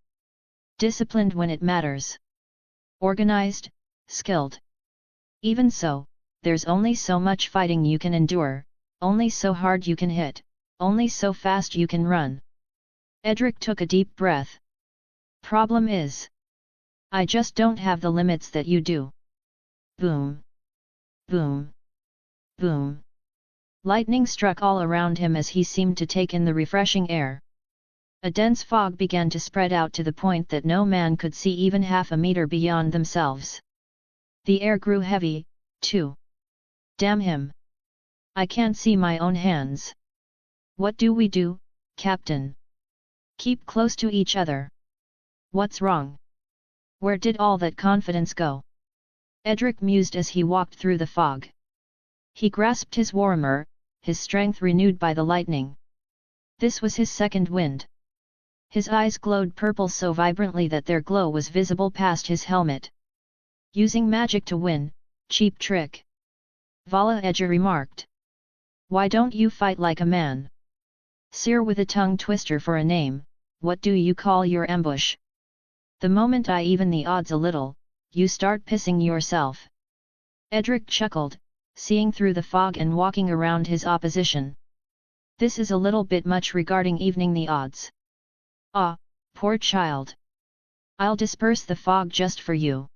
Disciplined when it matters. Organized, skilled. Even so, there's only so much fighting you can endure, only so hard you can hit, only so fast you can run. Edric took a deep breath. Problem is, I just don't have the limits that you do. Boom. Boom. Boom. Lightning struck all around him as he seemed to take in the refreshing air. A dense fog began to spread out to the point that no man could see even half a meter beyond themselves. The air grew heavy, too. Damn him! I can't see my own hands. What do we do, Captain? Keep close to each other. What's wrong? Where did all that confidence go? Edric mused as he walked through the fog. He grasped his warhammer, his strength renewed by the lightning. This was his second wind. His eyes glowed purple so vibrantly that their glow was visible past his helmet. Using magic to win, cheap trick. Vala Edger remarked. Why don't you fight like a man? Seer with a tongue twister for a name, what do you call your ambush? The moment I even the odds a little, you start pissing yourself. Edric chuckled, seeing through the fog and walking around his opposition. This is a little bit much regarding evening the odds. Ah, poor child. I'll disperse the fog just for you.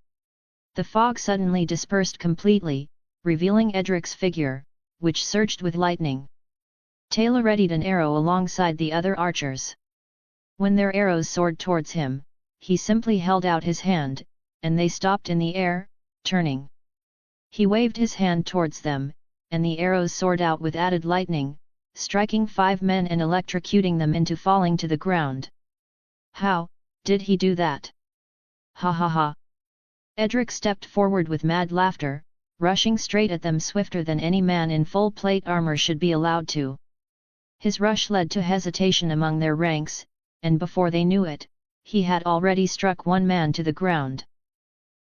The fog suddenly dispersed completely, revealing Edric's figure, which surged with lightning. Taylor readied an arrow alongside the other archers. When their arrows soared towards him, he simply held out his hand, and they stopped in the air, turning. He waved his hand towards them, and the arrows soared out with added lightning, striking 5 men and electrocuting them into falling to the ground. How did he do that? Ha ha ha! Edric stepped forward with mad laughter, rushing straight at them swifter than any man in full plate armor should be allowed to. His rush led to hesitation among their ranks, and before they knew it, he had already struck one man to the ground.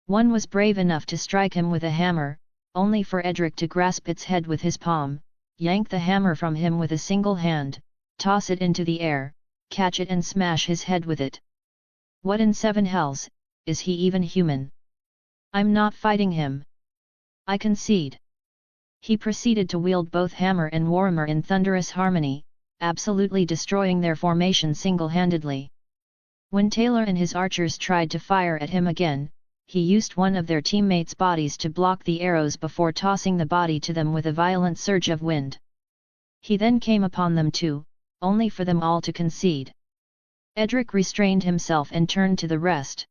One was brave enough to strike him with a hammer, only for Edric to grasp its head with his palm, yank the hammer from him with a single hand, toss it into the air, catch it and smash his head with it. What in 7 hells, is he even human? I'm not fighting him. I concede. He proceeded to wield both hammer and warhammer in thunderous harmony, absolutely destroying their formation single-handedly. When Taylor and his archers tried to fire at him again, he used one of their teammates' bodies to block the arrows before tossing the body to them with a violent surge of wind. He then came upon them too, only for them all to concede. Edric restrained himself and turned to the rest.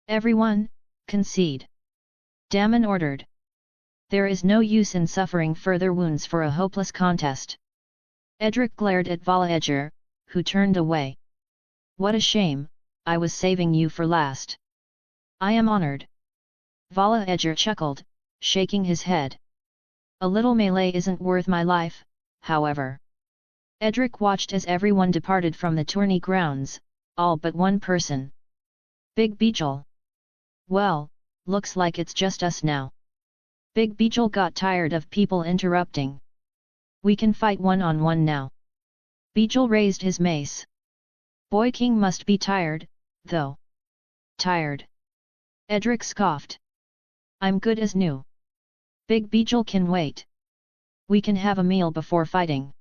Everyone, concede. Damon ordered. There is no use in suffering further wounds for a hopeless contest. Edric glared at Vala Edger, who turned away. What a shame, I was saving you for last. I am honored. Vala Edger chuckled, shaking his head. A little melee isn't worth my life, however. Edric watched as everyone departed from the tourney grounds, all but one person. Big Beetle. Well, looks like it's just us now. Big Beetle got tired of people interrupting. We can fight one-on-one now. Beetle raised his mace. Boy King must be tired, though. Tired. Edric scoffed. I'm good as new. Big Beetle can wait. We can have a meal before fighting.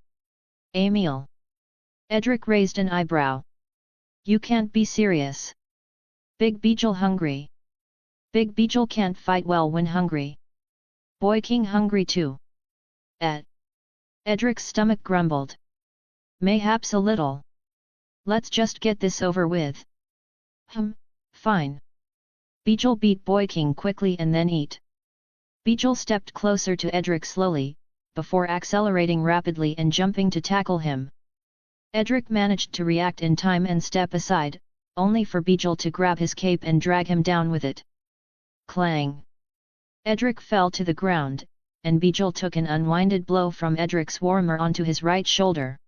A meal? Edric raised an eyebrow. You can't be serious. Big Beetle hungry. Big Beetle can't fight well when hungry. Boy King hungry too. Edric's stomach grumbled. Mayhaps a little. Let's just get this over with. Fine. Beetle beat Boy King quickly and then eat. Beetle stepped closer to Edric slowly, before accelerating rapidly and jumping to tackle him. Edric managed to react in time and step aside, only for Bijal to grab his cape and drag him down with it. Clang! Edric fell to the ground, and Bijal took an unwinded blow from Edric's warmer onto his right shoulder.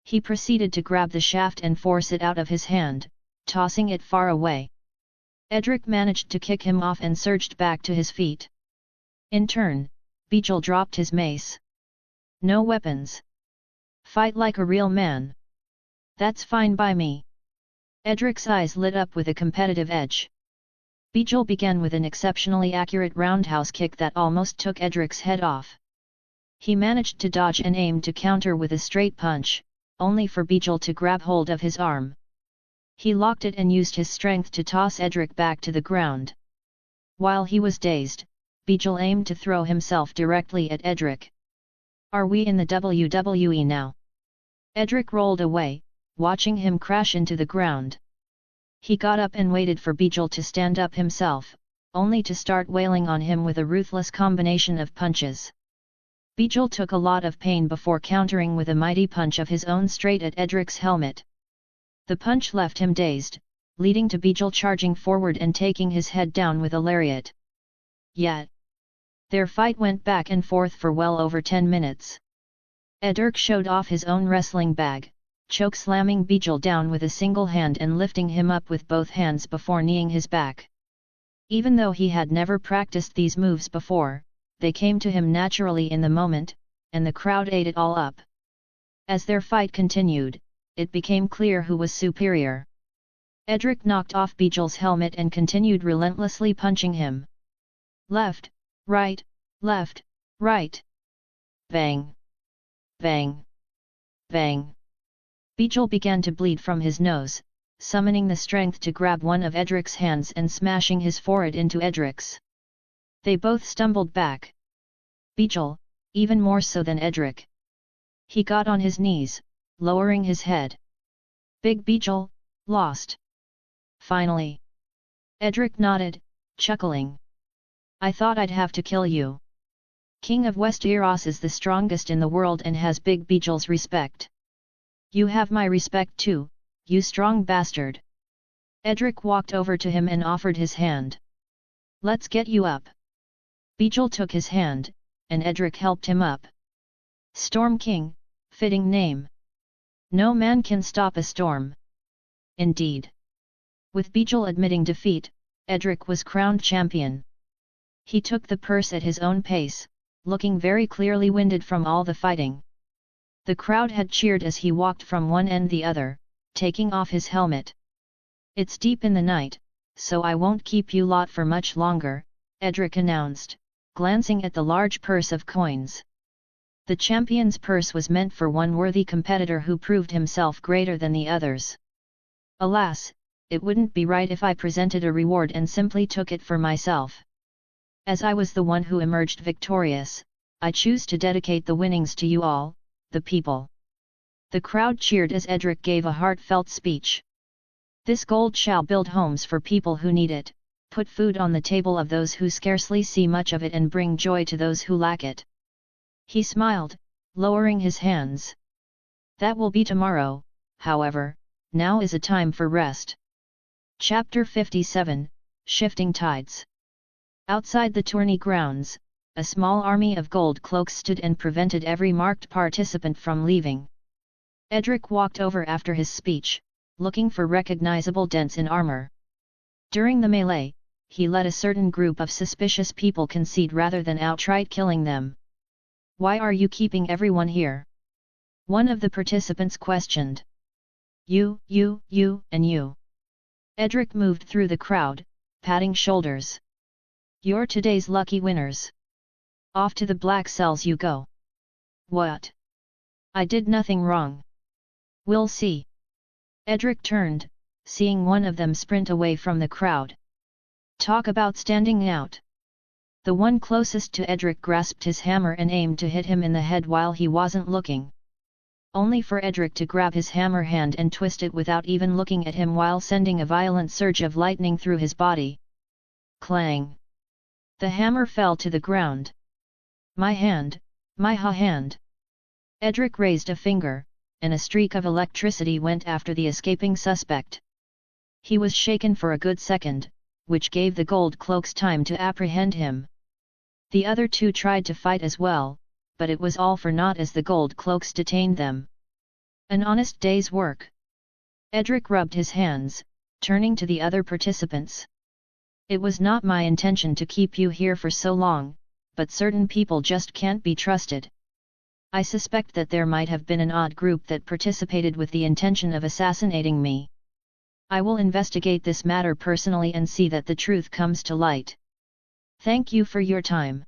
He proceeded to grab the shaft and force it out of his hand, tossing it far away. Edric managed to kick him off and surged back to his feet. In turn, Bijal dropped his mace. No weapons. Fight like a real man. That's fine by me. Edric's eyes lit up with a competitive edge. Bijal began with an exceptionally accurate roundhouse kick that almost took Edric's head off. He managed to dodge and aim to counter with a straight punch, only for Bijal to grab hold of his arm. He locked it and used his strength to toss Edric back to the ground. While he was dazed, Bijal aimed to throw himself directly at Edric. Are we in the WWE now? Edric rolled away, watching him crash into the ground. He got up and waited for Bijal to stand up himself, only to start wailing on him with a ruthless combination of punches. Bijal took a lot of pain before countering with a mighty punch of his own straight at Edric's helmet. The punch left him dazed, leading to Bijal charging forward and taking his head down with a lariat. Yet, their fight went back and forth for well over 10 minutes. Edric showed off his own wrestling bag, choke-slamming Bijal down with a single hand and lifting him up with both hands before kneeing his back. Even though he had never practiced these moves before, they came to him naturally in the moment, and the crowd ate it all up. As their fight continued, it became clear who was superior. Edric knocked off Bijal's helmet and continued relentlessly punching him. Left, right, left, right. Bang! Bang! Bang! Bijal began to bleed from his nose, summoning the strength to grab one of Edric's hands and smashing his forehead into Edric's. They both stumbled back. Bijal, even more so than Edric. He got on his knees, lowering his head. Big Bijal, lost. Finally. Edric nodded, chuckling. I thought I'd have to kill you. King of Westeros is the strongest in the world and has Big Bijal's respect. You have my respect too, you strong bastard. Edric walked over to him and offered his hand. Let's get you up. Bijal took his hand, and Edric helped him up. Storm King, fitting name. No man can stop a storm. Indeed. With Bijal admitting defeat, Edric was crowned champion. He took the purse at his own pace, looking very clearly winded from all the fighting. The crowd had cheered as he walked from one end to the other, taking off his helmet. It's deep in the night, so I won't keep you lot for much longer, Edric announced, glancing at the large purse of coins. The champion's purse was meant for one worthy competitor who proved himself greater than the others. Alas, it wouldn't be right if I presented a reward and simply took it for myself. As I was the one who emerged victorious, I choose to dedicate the winnings to you all, the people. The crowd cheered as Edric gave a heartfelt speech. This gold shall build homes for people who need it, put food on the table of those who scarcely see much of it and bring joy to those who lack it. He smiled, lowering his hands. That will be tomorrow, however, now is a time for rest. Chapter 57, Shifting Tides. Outside the tourney grounds, a small army of gold cloaks stood and prevented every marked participant from leaving. Edric walked over after his speech, looking for recognizable dents in armor. During the melee, he let a certain group of suspicious people concede rather than outright killing them. Why are you keeping everyone here? One of the participants questioned. You, and you. Edric moved through the crowd, patting shoulders. You're today's lucky winners. Off to the black cells you go. What? I did nothing wrong. We'll see. Edric turned, seeing one of them sprint away from the crowd. Talk about standing out. The one closest to Edric grasped his hammer and aimed to hit him in the head while he wasn't looking. Only for Edric to grab his hammer hand and twist it without even looking at him while sending a violent surge of lightning through his body. Clang! The hammer fell to the ground. My hand, my hand! Edric raised a finger, and a streak of electricity went after the escaping suspect. He was shaken for a good second, which gave the gold cloaks time to apprehend him. The other two tried to fight as well, but it was all for naught as the gold cloaks detained them. An honest day's work. Edric rubbed his hands, turning to the other participants. It was not my intention to keep you here for so long, but certain people just can't be trusted. I suspect that there might have been an odd group that participated with the intention of assassinating me. I will investigate this matter personally and see that the truth comes to light. Thank you for your time.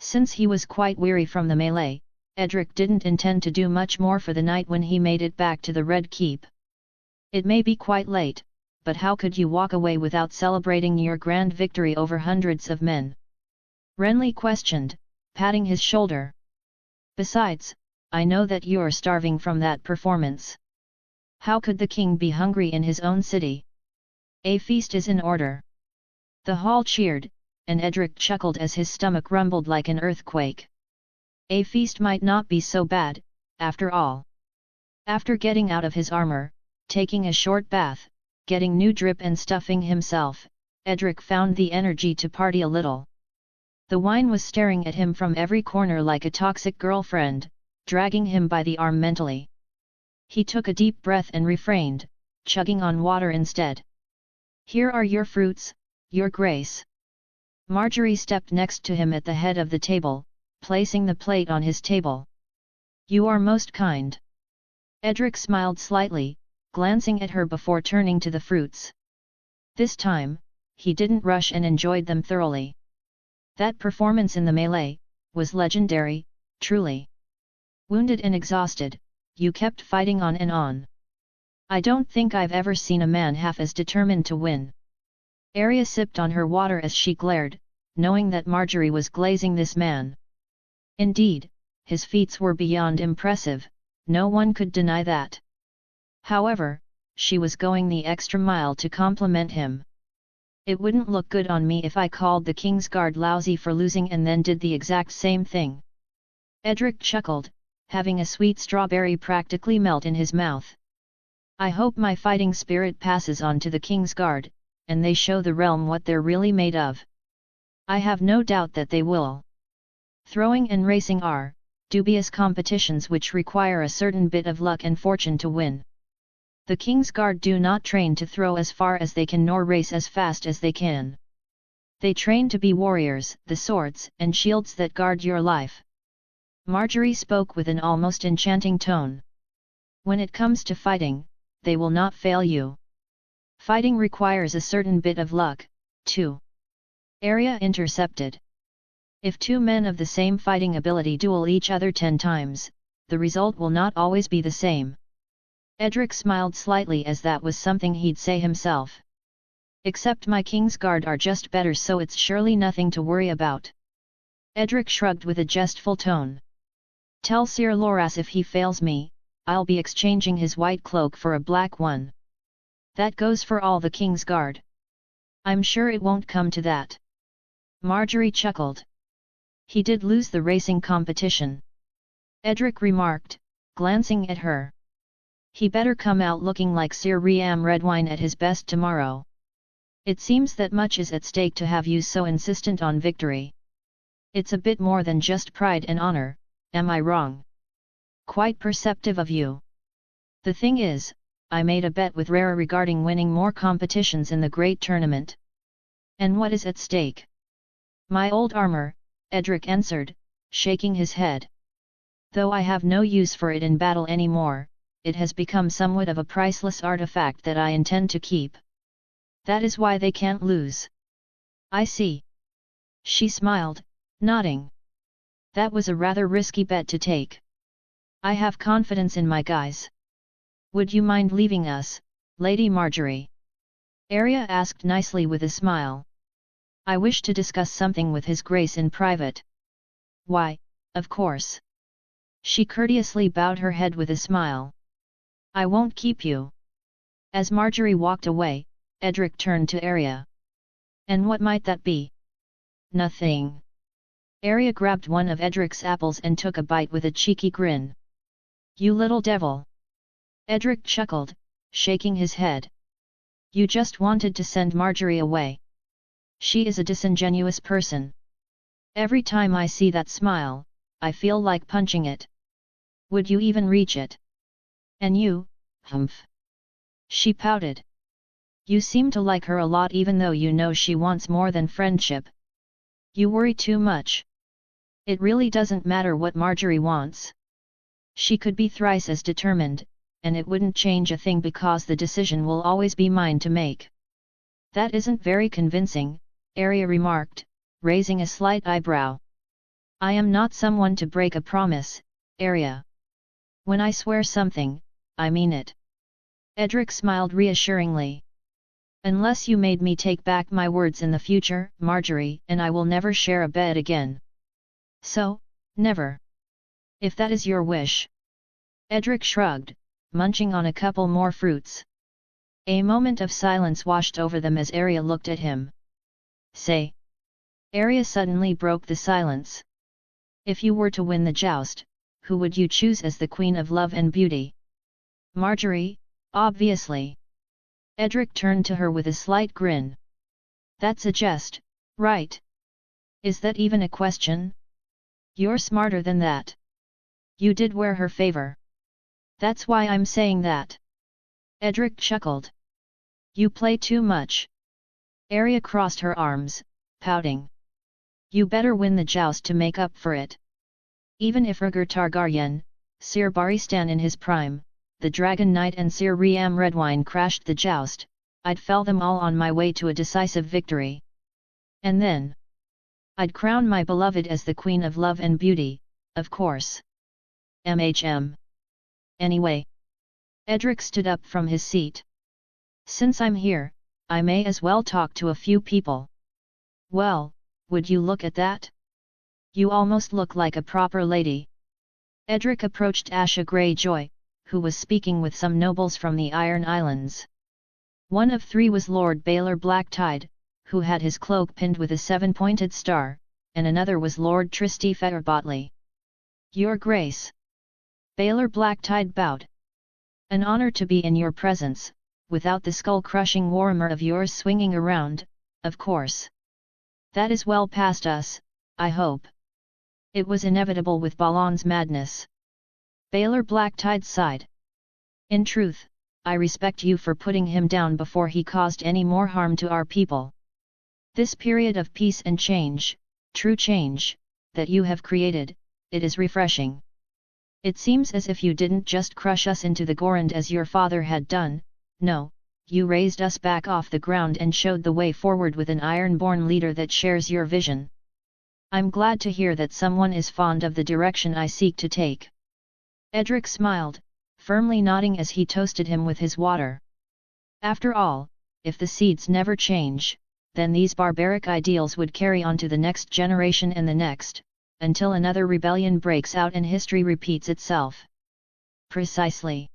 Since he was quite weary from the melee, Edric didn't intend to do much more for the night when he made it back to the Red Keep. It may be quite late, but how could you walk away without celebrating your grand victory over hundreds of men? Renly questioned, patting his shoulder. Besides, I know that you're starving from that performance. How could the king be hungry in his own city? A feast is in order. The hall cheered, and Edric chuckled as his stomach rumbled like an earthquake. A feast might not be so bad, after all. After getting out of his armor, taking a short bath, getting new drip and stuffing himself, Edric found the energy to party a little. The wine was staring at him from every corner like a toxic girlfriend, dragging him by the arm mentally. He took a deep breath and refrained, chugging on water instead. Here are your fruits, your grace. Marjorie stepped next to him at the head of the table, placing the plate on his table. You are most kind. Edric smiled slightly, glancing at her before turning to the fruits. This time, he didn't rush and enjoyed them thoroughly. That performance in the melee was legendary, truly. Wounded and exhausted, you kept fighting on and on. I don't think I've ever seen a man half as determined to win. Arya sipped on her water as she glared, knowing that Marjorie was glazing this man. Indeed, his feats were beyond impressive, no one could deny that. However, she was going the extra mile to compliment him. It wouldn't look good on me if I called the King's Guard lousy for losing and then did the exact same thing. Edric chuckled, having a sweet strawberry practically melt in his mouth. I hope my fighting spirit passes on to the King's Guard, and they show the realm what they're really made of. I have no doubt that they will. Throwing and racing are dubious competitions which require a certain bit of luck and fortune to win. The King's Guard do not train to throw as far as they can nor race as fast as they can. They train to be warriors, the swords and shields that guard your life. Marjorie spoke with an almost enchanting tone. When it comes to fighting, they will not fail you. Fighting requires a certain bit of luck, too. Arya intercepted. If two men of the same fighting ability duel each other 10 times, the result will not always be the same. Edric smiled slightly as that was something he'd say himself. Except my King's Guard are just better, so it's surely nothing to worry about. Edric shrugged with a jestful tone. Tell Sir Loras if he fails me, I'll be exchanging his white cloak for a black one. That goes for all the King's Guard. I'm sure it won't come to that. Marjorie chuckled. He did lose the racing competition. Edric remarked, glancing at her. He better come out looking like Sir Riam Redwine at his best tomorrow. It seems that much is at stake to have you so insistent on victory. It's a bit more than just pride and honor, am I wrong? Quite perceptive of you. The thing is, I made a bet with Rara regarding winning more competitions in the great tournament. And what is at stake? My old armor, Edric answered, shaking his head. Though I have no use for it in battle anymore, it has become somewhat of a priceless artifact that I intend to keep. That is why they can't lose. I see. She smiled, nodding. That was a rather risky bet to take. I have confidence in my guys. Would you mind leaving us, Lady Marjorie? Arya asked nicely with a smile. I wish to discuss something with His Grace in private. Why, of course. She courteously bowed her head with a smile. I won't keep you. As Marjorie walked away, Edric turned to Arya. And what might that be? Nothing. Arya grabbed one of Edric's apples and took a bite with a cheeky grin. You little devil! Edric chuckled, shaking his head. You just wanted to send Marjorie away. She is a disingenuous person. Every time I see that smile, I feel like punching it. Would you even reach it? And you, humph. She pouted. You seem to like her a lot even though you know she wants more than friendship. You worry too much. It really doesn't matter what Marjorie wants. She could be thrice as determined, and it wouldn't change a thing because the decision will always be mine to make. That isn't very convincing, Arya remarked, raising a slight eyebrow. I am not someone to break a promise, Arya. When I swear something, I mean it. Edric smiled reassuringly. Unless you made me take back my words in the future, Marjorie and I will never share a bed again. So, never. If that is your wish. Edric shrugged, munching on a couple more fruits. A moment of silence washed over them as Arya looked at him. Say. Arya suddenly broke the silence. If you were to win the joust, who would you choose as the Queen of Love and Beauty? Marjorie, obviously. Edric turned to her with a slight grin. That's a jest, right? Is that even a question? You're smarter than that. You did wear her favor. That's why I'm saying that. Edric chuckled. You play too much. Arya crossed her arms, pouting. You better win the joust to make up for it. Even if Rhaegar Targaryen, Sir Barristan in his prime, the Dragon Knight and Sir Riam Redwine crashed the joust, I'd fell them all on my way to a decisive victory. And then I'd crown my beloved as the Queen of Love and Beauty, of course. Anyway. Edric stood up from his seat. Since I'm here, I may as well talk to a few people. Well, would you look at that? You almost look like a proper lady. Edric approached Asha Greyjoy, who was speaking with some nobles from the Iron Islands. One of three was Lord Baelor Blacktide, who had his cloak pinned with a 7-pointed star, and another was Lord Tristy Featherbotley. Your Grace. Baelor Blacktide bowed. An honor to be in your presence, without the skull-crushing warhammer of yours swinging around, of course. That is well past us, I hope. It was inevitable with Balan's madness. Baelor Blacktide sighed. In truth, I respect you for putting him down before he caused any more harm to our people. This period of peace and change, true change, that you have created, it is refreshing. It seems as if you didn't just crush us into the ground as your father had done, no, you raised us back off the ground and showed the way forward with an iron-born leader that shares your vision. I'm glad to hear that someone is fond of the direction I seek to take. Edric smiled, firmly nodding as he toasted him with his water. After all, if the seeds never change, then these barbaric ideals would carry on to the next generation and the next, until another rebellion breaks out and history repeats itself. Precisely.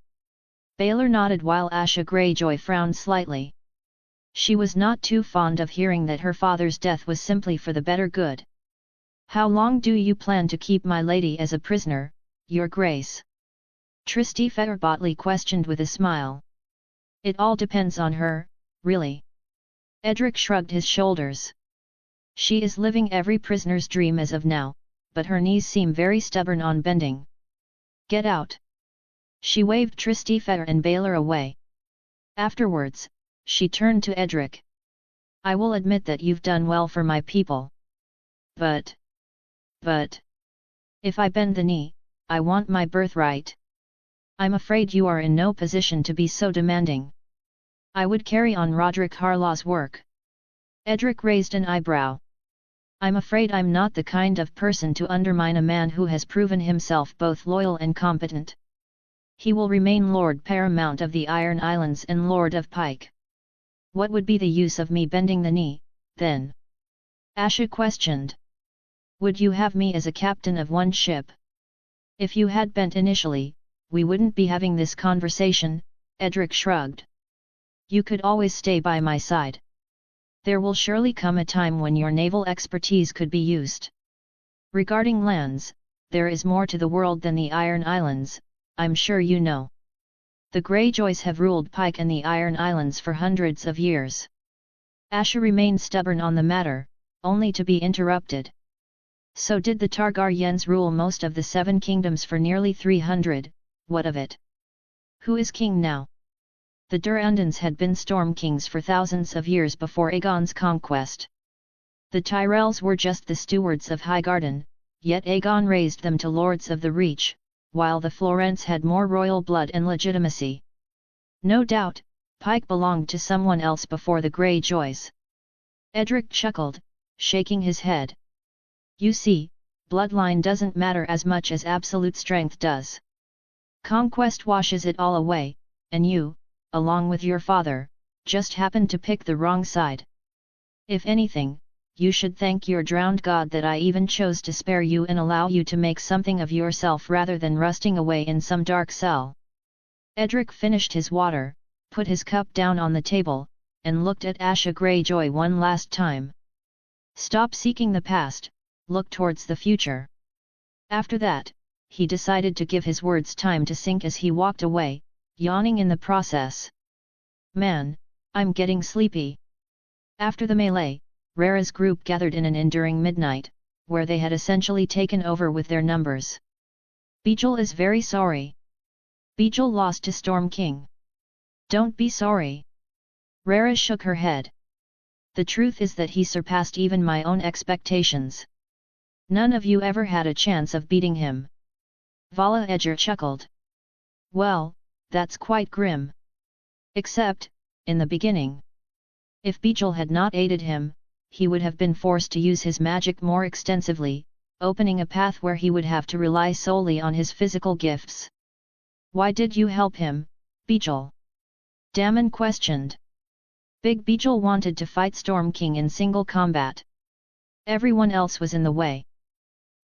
Baelor nodded while Asha Greyjoy frowned slightly. She was not too fond of hearing that her father's death was simply for the better good. How long do you plan to keep my lady as a prisoner, Your Grace? Tristy Featherbotley questioned with a smile. It all depends on her, really. Edric shrugged his shoulders. She is living every prisoner's dream as of now, but her knees seem very stubborn on bending. Get out! She waved Tristy Feather and Baelor away. Afterwards, she turned to Edric. I will admit that you've done well for my people. But, if I bend the knee, I want my birthright. I'm afraid you are in no position to be so demanding. I would carry on Roderick Harlaw's work. Edric raised an eyebrow. I'm afraid I'm not the kind of person to undermine a man who has proven himself both loyal and competent. He will remain Lord Paramount of the Iron Islands and Lord of Pike. What would be the use of me bending the knee, then? Asha questioned. Would you have me as a captain of one ship? If you had bent initially, we wouldn't be having this conversation, Edric shrugged. You could always stay by my side. There will surely come a time when your naval expertise could be used. Regarding lands, there is more to the world than the Iron Islands, I'm sure you know. The Greyjoys have ruled Pike and the Iron Islands for hundreds of years. Asha remained stubborn on the matter, only to be interrupted. So did the Targaryens rule most of the Seven Kingdoms for nearly 300, what of it? Who is king now? The Durandons had been Storm Kings for thousands of years before Aegon's conquest. The Tyrells were just the stewards of Highgarden, yet Aegon raised them to Lords of the Reach, while the Florents had more royal blood and legitimacy. No doubt, Pike belonged to someone else before the Greyjoys. Edric chuckled, shaking his head. You see, bloodline doesn't matter as much as absolute strength does. Conquest washes it all away, and you, along with your father, just happened to pick the wrong side. If anything, you should thank your drowned god that I even chose to spare you and allow you to make something of yourself rather than rusting away in some dark cell. Edric finished his water, put his cup down on the table, and looked at Asha Greyjoy one last time. Stop seeking the past, look towards the future. After that, he decided to give his words time to sink as he walked away, yawning in the process. Man, I'm getting sleepy. After the melee, Rhaera's group gathered in an inn during midnight, where they had essentially taken over with their numbers. Beetle is very sorry. Beetle lost to Storm King. Don't be sorry. Rhaera shook her head. The truth is that he surpassed even my own expectations. None of you ever had a chance of beating him. Vala Edger chuckled. Well, that's quite grim. Except, in the beginning. If Beetle had not aided him, he would have been forced to use his magic more extensively, opening a path where he would have to rely solely on his physical gifts. Why did you help him, Beetle? Daemon questioned. Big Beetle wanted to fight Storm King in single combat. Everyone else was in the way.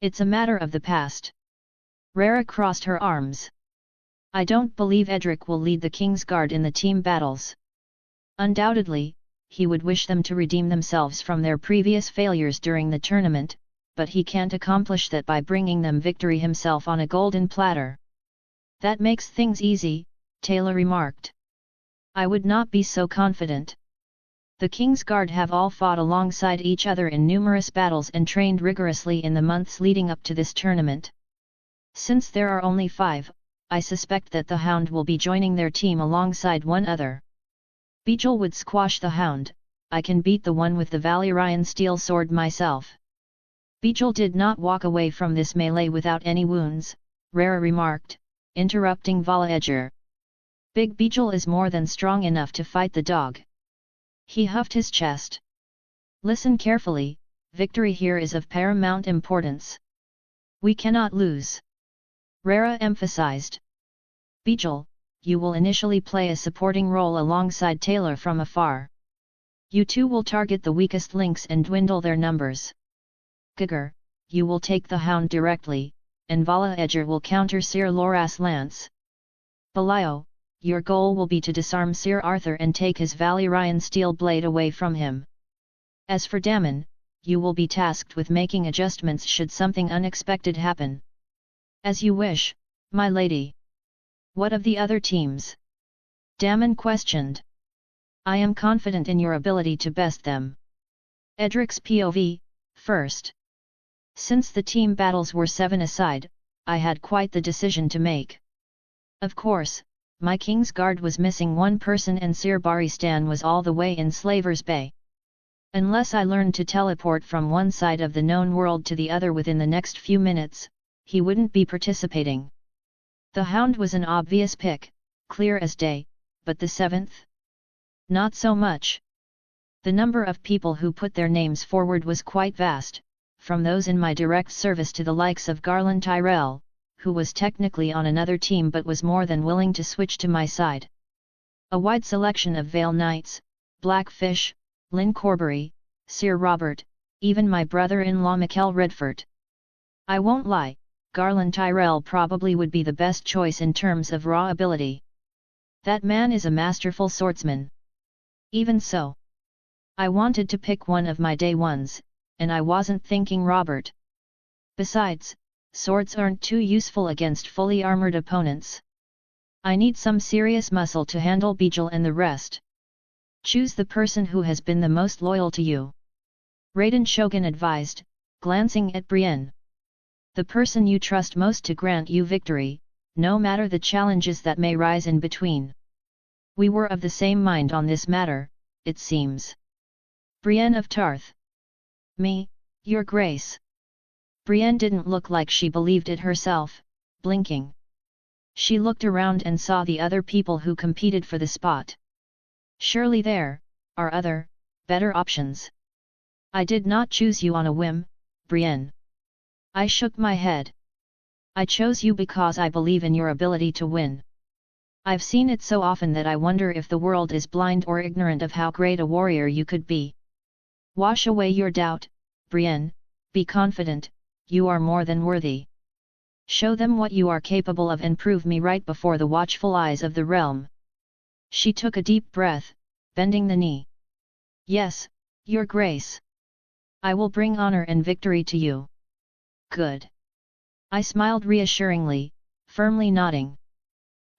It's a matter of the past. Rhaera crossed her arms. I don't believe Edric will lead the King's Guard in the team battles. Undoubtedly, he would wish them to redeem themselves from their previous failures during the tournament, but he can't accomplish that by bringing them victory himself on a golden platter. That makes things easy, Taylor remarked. I would not be so confident. The King's Guard have all fought alongside each other in numerous battles and trained rigorously in the months leading up to this tournament. Since there are only 5, I suspect that the Hound will be joining their team alongside one other. Beetle would squash the Hound, I can beat the one with the Valyrian steel sword myself. Beetle did not walk away from this melee without any wounds, Rhaera remarked, interrupting Vala Edger. Big Beetle is more than strong enough to fight the dog. He huffed his chest. Listen carefully, victory here is of paramount importance. We cannot lose. Rhaera emphasized. Beetle, you will initially play a supporting role alongside Taylor from afar. You two will target the weakest links and dwindle their numbers. Gregor, you will take the Hound directly, and Vala Edger will counter Sir Loras Lance. Belial, your goal will be to disarm Sir Arthur and take his Valyrian steel blade away from him. As for Daemon, you will be tasked with making adjustments should something unexpected happen. As you wish, my lady. What of the other teams? Daemon questioned. I am confident in your ability to best them. Edric's POV, first. Since the team battles were 7-aside, I had quite the decision to make. Of course, my King's Guard was missing one person and Sir Barristan was all the way in Slaver's Bay. Unless I learned to teleport from one side of the known world to the other within the next few minutes, he wouldn't be participating. The Hound was an obvious pick, clear as day, but the 7th? Not so much. The number of people who put their names forward was quite vast, from those in my direct service to the likes of Garland Tyrell, who was technically on another team but was more than willing to switch to my side. A wide selection of Vale Knights, Blackfish, Lynn Corbury, Sir Robert, even my brother-in-law Mikkel Redford. I won't lie, Garland Tyrell probably would be the best choice in terms of raw ability. That man is a masterful swordsman. Even so, I wanted to pick one of my day ones, and I wasn't thinking Robert. Besides, swords aren't too useful against fully armored opponents. I need some serious muscle to handle Bijal and the rest. Choose the person who has been the most loyal to you. Raiden Shogun advised, glancing at Brienne. The person you trust most to grant you victory, no matter the challenges that may rise in between. We were of the same mind on this matter, it seems. Brienne of Tarth. Me, your grace. Brienne didn't look like she believed it herself, blinking. She looked around and saw the other people who competed for the spot. Surely there are other, better options. I did not choose you on a whim, Brienne. I shook my head. I chose you because I believe in your ability to win. I've seen it so often that I wonder if the world is blind or ignorant of how great a warrior you could be. Wash away your doubt, Brienne, be confident, you are more than worthy. Show them what you are capable of and prove me right before the watchful eyes of the realm. She took a deep breath, bending the knee. Yes, your grace. I will bring honor and victory to you. Good. I smiled reassuringly, firmly nodding.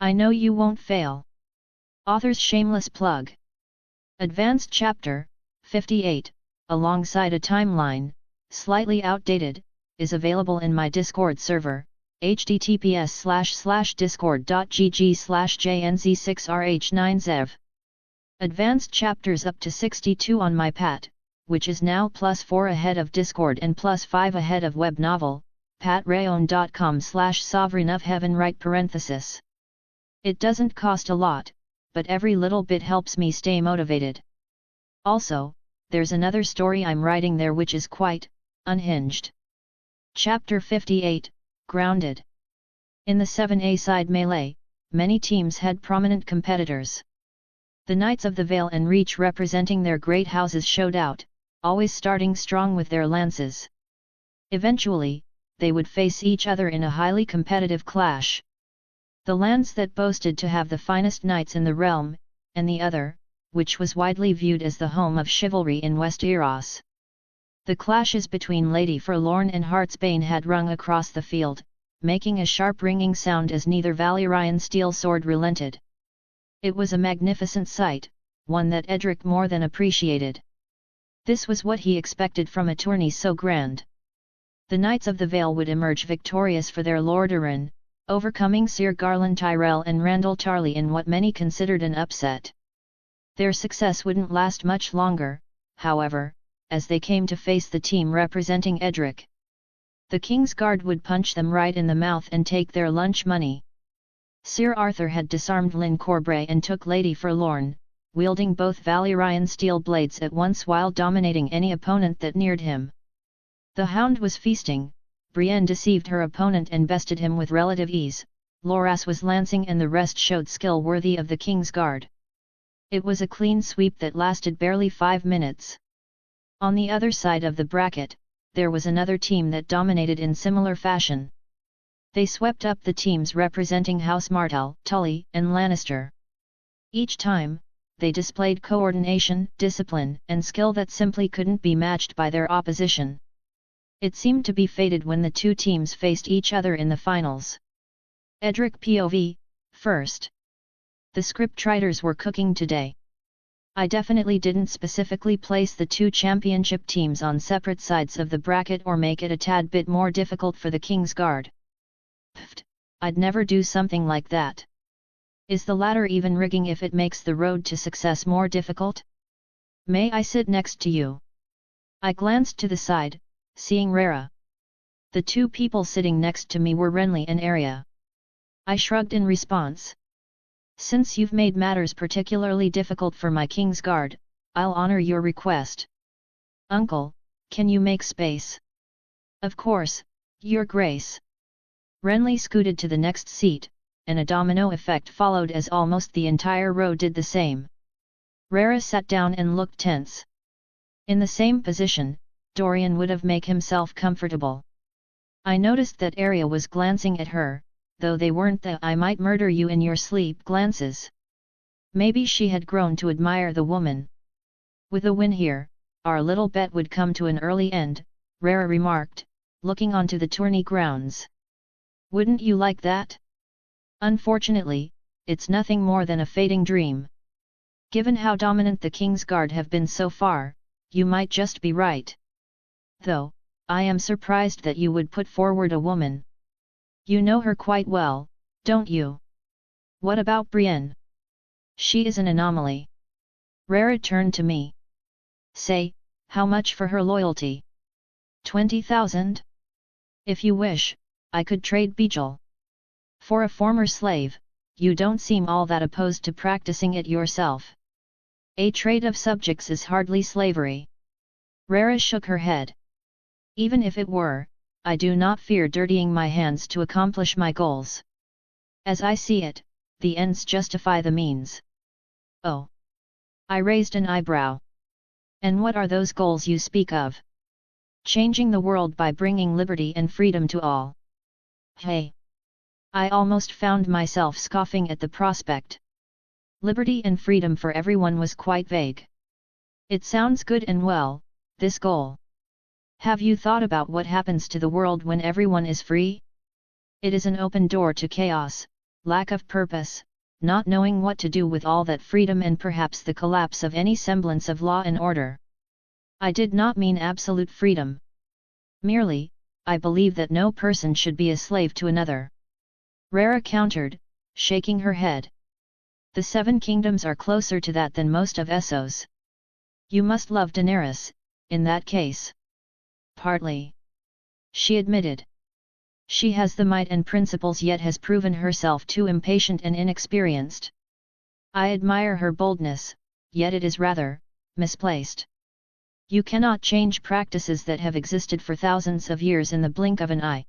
I know you won't fail. Author's shameless plug. Advanced Chapter 58, alongside a timeline, slightly outdated, is available in my Discord server, https://discord.gg/jnz6rh9zev. Advanced chapters up to 62 on my pat, which is now +4 ahead of Discord and +5 ahead of web novel, patreon.com/sovereign-of-heaven. It doesn't cost a lot, but every little bit helps me stay motivated. Also, there's another story I'm writing there which is quite unhinged. Chapter 58, Grounded. In the 7A side melee, many teams had prominent competitors. The Knights of the Vale and Reach representing their great houses showed out, always starting strong with their lances. Eventually, they would face each other in a highly competitive clash. The lands that boasted to have the finest knights in the realm, and the other, which was widely viewed as the home of chivalry in Westeros. The clashes between Lady Forlorn and Heartsbane had rung across the field, making a sharp ringing sound as neither Valyrian steel sword relented. It was a magnificent sight, one that Edric more than appreciated. This was what he expected from a tourney so grand. The Knights of the Vale would emerge victorious for their Lord Arryn, overcoming Sir Garland Tyrell and Randall Tarley in what many considered an upset. Their success wouldn't last much longer, however, as they came to face the team representing Edric. The King's Guard would punch them right in the mouth and take their lunch money. Sir Arthur had disarmed Lyn Corbray and took Lady Forlorn, wielding both Valyrian steel blades at once while dominating any opponent that neared him. The Hound was feasting. Brienne deceived her opponent and bested him with relative ease, Loras was lancing and the rest showed skill worthy of the King's Guard. It was a clean sweep that lasted barely 5 minutes. On the other side of the bracket, there was another team that dominated in similar fashion. They swept up the teams representing House Martell, Tully, and Lannister. Each time, they displayed coordination, discipline, and skill that simply couldn't be matched by their opposition. It seemed to be fated when the two teams faced each other in the finals. Edric POV, first. The scriptwriters were cooking today. I definitely didn't specifically place the two championship teams on separate sides of the bracket or make it a tad bit more difficult for the King's Guard. Pfft, I'd never do something like that. Is the ladder even rigging if it makes the road to success more difficult? May I sit next to you? I glanced to the side, seeing Rhaera. The two people sitting next to me were Renly and Arya. I shrugged in response. Since you've made matters particularly difficult for my King's Guard, I'll honor your request. Uncle, can you make space? Of course, Your Grace. Renly scooted to the next seat, and a domino effect followed as almost the entire row did the same. Rhaera sat down and looked tense. In the same position, Dorian would have made himself comfortable. I noticed that Arya was glancing at her, though they weren't the "I might murder you in your sleep" glances. Maybe she had grown to admire the woman. With a win here, our little bet would come to an early end, Rhaera remarked, looking onto the tourney grounds. Wouldn't you like that? Unfortunately, it's nothing more than a fading dream. Given how dominant the King's Guard have been so far, you might just be right. Though, I am surprised that you would put forward a woman. You know her quite well, don't you? What about Brienne? She is an anomaly. Rara turned to me. Say, how much for her loyalty? 20,000? If you wish, I could trade Bijal. For a former slave, you don't seem all that opposed to practicing it yourself. A trade of subjects is hardly slavery. Rara shook her head. Even if it were, I do not fear dirtying my hands to accomplish my goals. As I see it, the ends justify the means. Oh! I raised an eyebrow. And what are those goals you speak of? Changing the world by bringing liberty and freedom to all. Hey! I almost found myself scoffing at the prospect. Liberty and freedom for everyone was quite vague. It sounds good and well, this goal. Have you thought about what happens to the world when everyone is free? It is an open door to chaos, lack of purpose, not knowing what to do with all that freedom and perhaps the collapse of any semblance of law and order. I did not mean absolute freedom. Merely, I believe that no person should be a slave to another. Rara countered, shaking her head. The Seven Kingdoms are closer to that than most of Essos. You must love Daenerys, in that case. Partly. She admitted. She has the might and principles yet has proven herself too impatient and inexperienced. I admire her boldness, yet it is rather misplaced. You cannot change practices that have existed for thousands of years in the blink of an eye.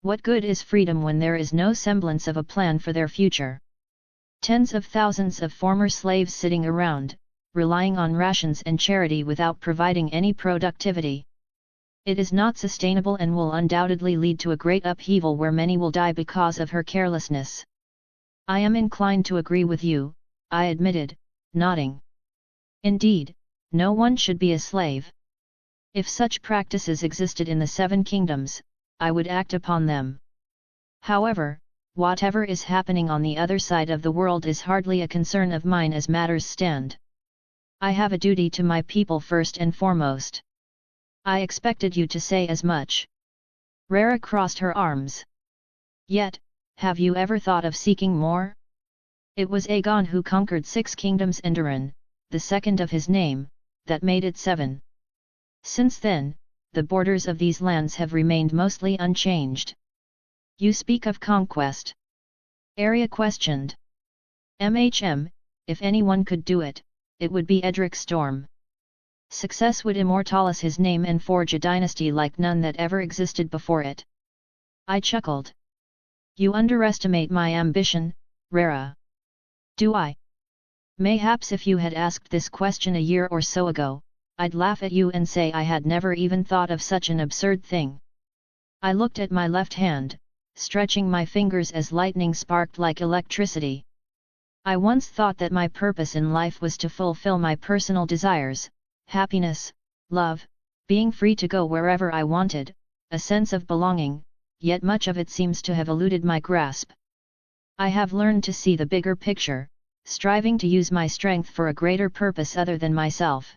What good is freedom when there is no semblance of a plan for their future? Tens of thousands of former slaves sitting around, relying on rations and charity without providing any productivity. It is not sustainable and will undoubtedly lead to a great upheaval where many will die because of her carelessness. I am inclined to agree with you, I admitted, nodding. Indeed, no one should be a slave. If such practices existed in the Seven Kingdoms, I would act upon them. However, whatever is happening on the other side of the world is hardly a concern of mine as matters stand. I have a duty to my people first and foremost. I expected you to say as much. Rara crossed her arms. Yet, have you ever thought of seeking more? It was Aegon who conquered 6 kingdoms and Durin, the second of his name, that made it 7. Since then, the borders of these lands have remained mostly unchanged. You speak of conquest. Arya questioned. If anyone could do it, it would be Edric Storm. Success would immortalize his name and forge a dynasty like none that ever existed before it. I chuckled. You underestimate my ambition, Rara. Do I? Mayhaps if you had asked this question a year or so ago, I'd laugh at you and say I had never even thought of such an absurd thing. I looked at my left hand, stretching my fingers as lightning sparked like electricity. I once thought that my purpose in life was to fulfill my personal desires, happiness, love, being free to go wherever I wanted, a sense of belonging, yet much of it seems to have eluded my grasp. I have learned to see the bigger picture, striving to use my strength for a greater purpose other than myself.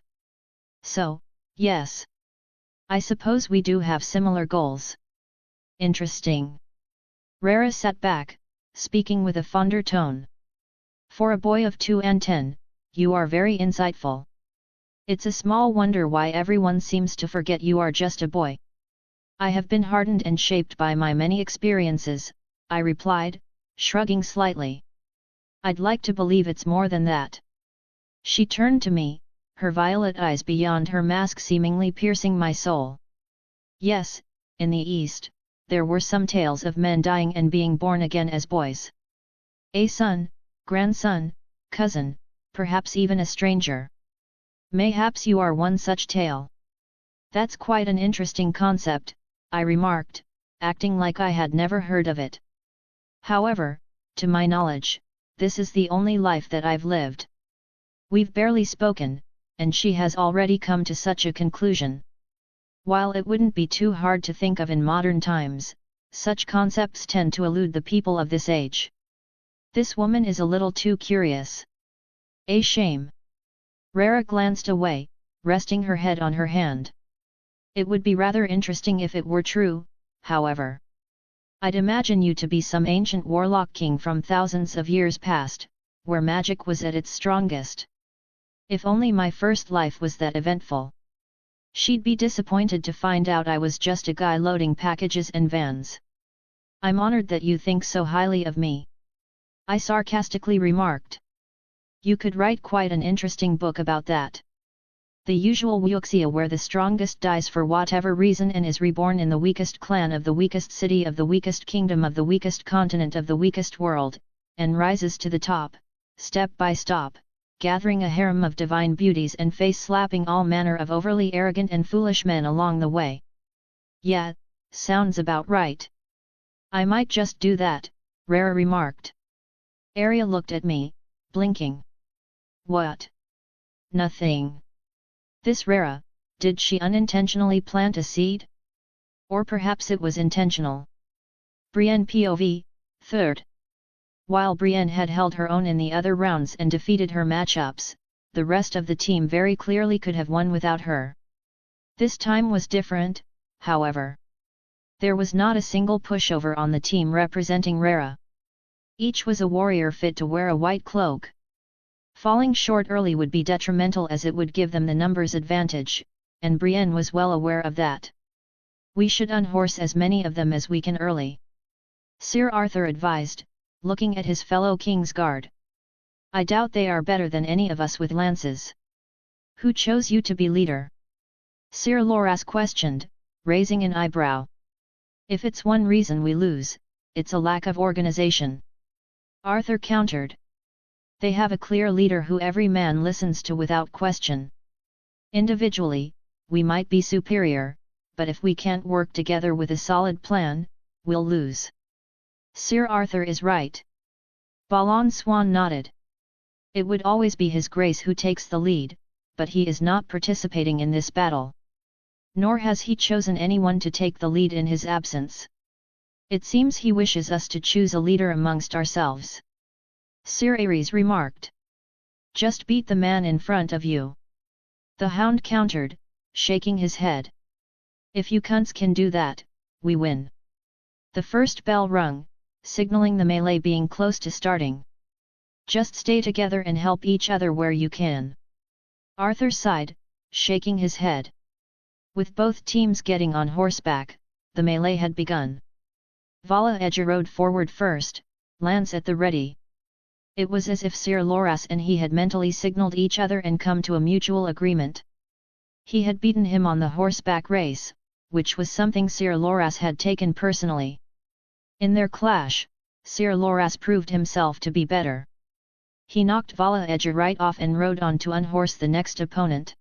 So, yes. I suppose we do have similar goals. Interesting. Rara sat back, speaking with a fonder tone. For a boy of 2 and 10, you are very insightful. It's a small wonder why everyone seems to forget you are just a boy. I have been hardened and shaped by my many experiences, I replied, shrugging slightly. I'd like to believe it's more than that. She turned to me, her violet eyes beyond her mask seemingly piercing my soul. Yes, in the East, there were some tales of men dying and being born again as boys. A son, grandson, cousin, perhaps even a stranger. Mayhaps you are one such tale. That's quite an interesting concept, I remarked, acting like I had never heard of it. However, to my knowledge, this is the only life that I've lived. We've barely spoken, and she has already come to such a conclusion. While it wouldn't be too hard to think of in modern times, such concepts tend to elude the people of this age. This woman is a little too curious. A shame. Rara glanced away, resting her head on her hand. It would be rather interesting if it were true, however. I'd imagine you to be some ancient warlock king from thousands of years past, where magic was at its strongest. If only my first life was that eventful. She'd be disappointed to find out I was just a guy loading packages and vans. I'm honored that you think so highly of me, I sarcastically remarked. You could write quite an interesting book about that. The usual wuxia where the strongest dies for whatever reason and is reborn in the weakest clan of the weakest city of the weakest kingdom of the weakest continent of the weakest world, and rises to the top, step by step, gathering a harem of divine beauties and face-slapping all manner of overly arrogant and foolish men along the way. Yeah, sounds about right. I might just do that, Rara remarked. Arya looked at me, blinking. What? Nothing. This Rara, did she unintentionally plant a seed? Or perhaps it was intentional. Brienne POV, 3rd. While Brienne had held her own in the other rounds and defeated her matchups, the rest of the team very clearly could have won without her. This time was different, however. There was not a single pushover on the team representing Rara. Each was a warrior fit to wear a white cloak. Falling short early would be detrimental as it would give them the numbers advantage, and Brienne was well aware of that. We should unhorse as many of them as we can early, Sir Arthur advised, looking at his fellow King's Guard. I doubt they are better than any of us with lances. Who chose you to be leader? Sir Loras questioned, raising an eyebrow. If it's one reason we lose, it's a lack of organization, Arthur countered. They have a clear leader who every man listens to without question. Individually, we might be superior, but if we can't work together with a solid plan, we'll lose. Sir Arthur is right. Balan Swan nodded. It would always be His Grace who takes the lead, but he is not participating in this battle. Nor has he chosen anyone to take the lead in his absence. It seems he wishes us to choose a leader amongst ourselves, Sir Ares remarked. Just beat the man in front of you, the Hound countered, shaking his head. If you cunts can do that, we win. The first bell rung, signaling the melee being close to starting. Just stay together and help each other where you can, Arthur sighed, shaking his head. With both teams getting on horseback, the melee had begun. Vala Edge rode forward first, lance at the ready. It was as if Sir Loras and he had mentally signalled each other and come to a mutual agreement. He had beaten him on the horseback race, which was something Sir Loras had taken personally. In their clash, Sir Loras proved himself to be better. He knocked Vala Edge right off and rode on to unhorse the next opponent.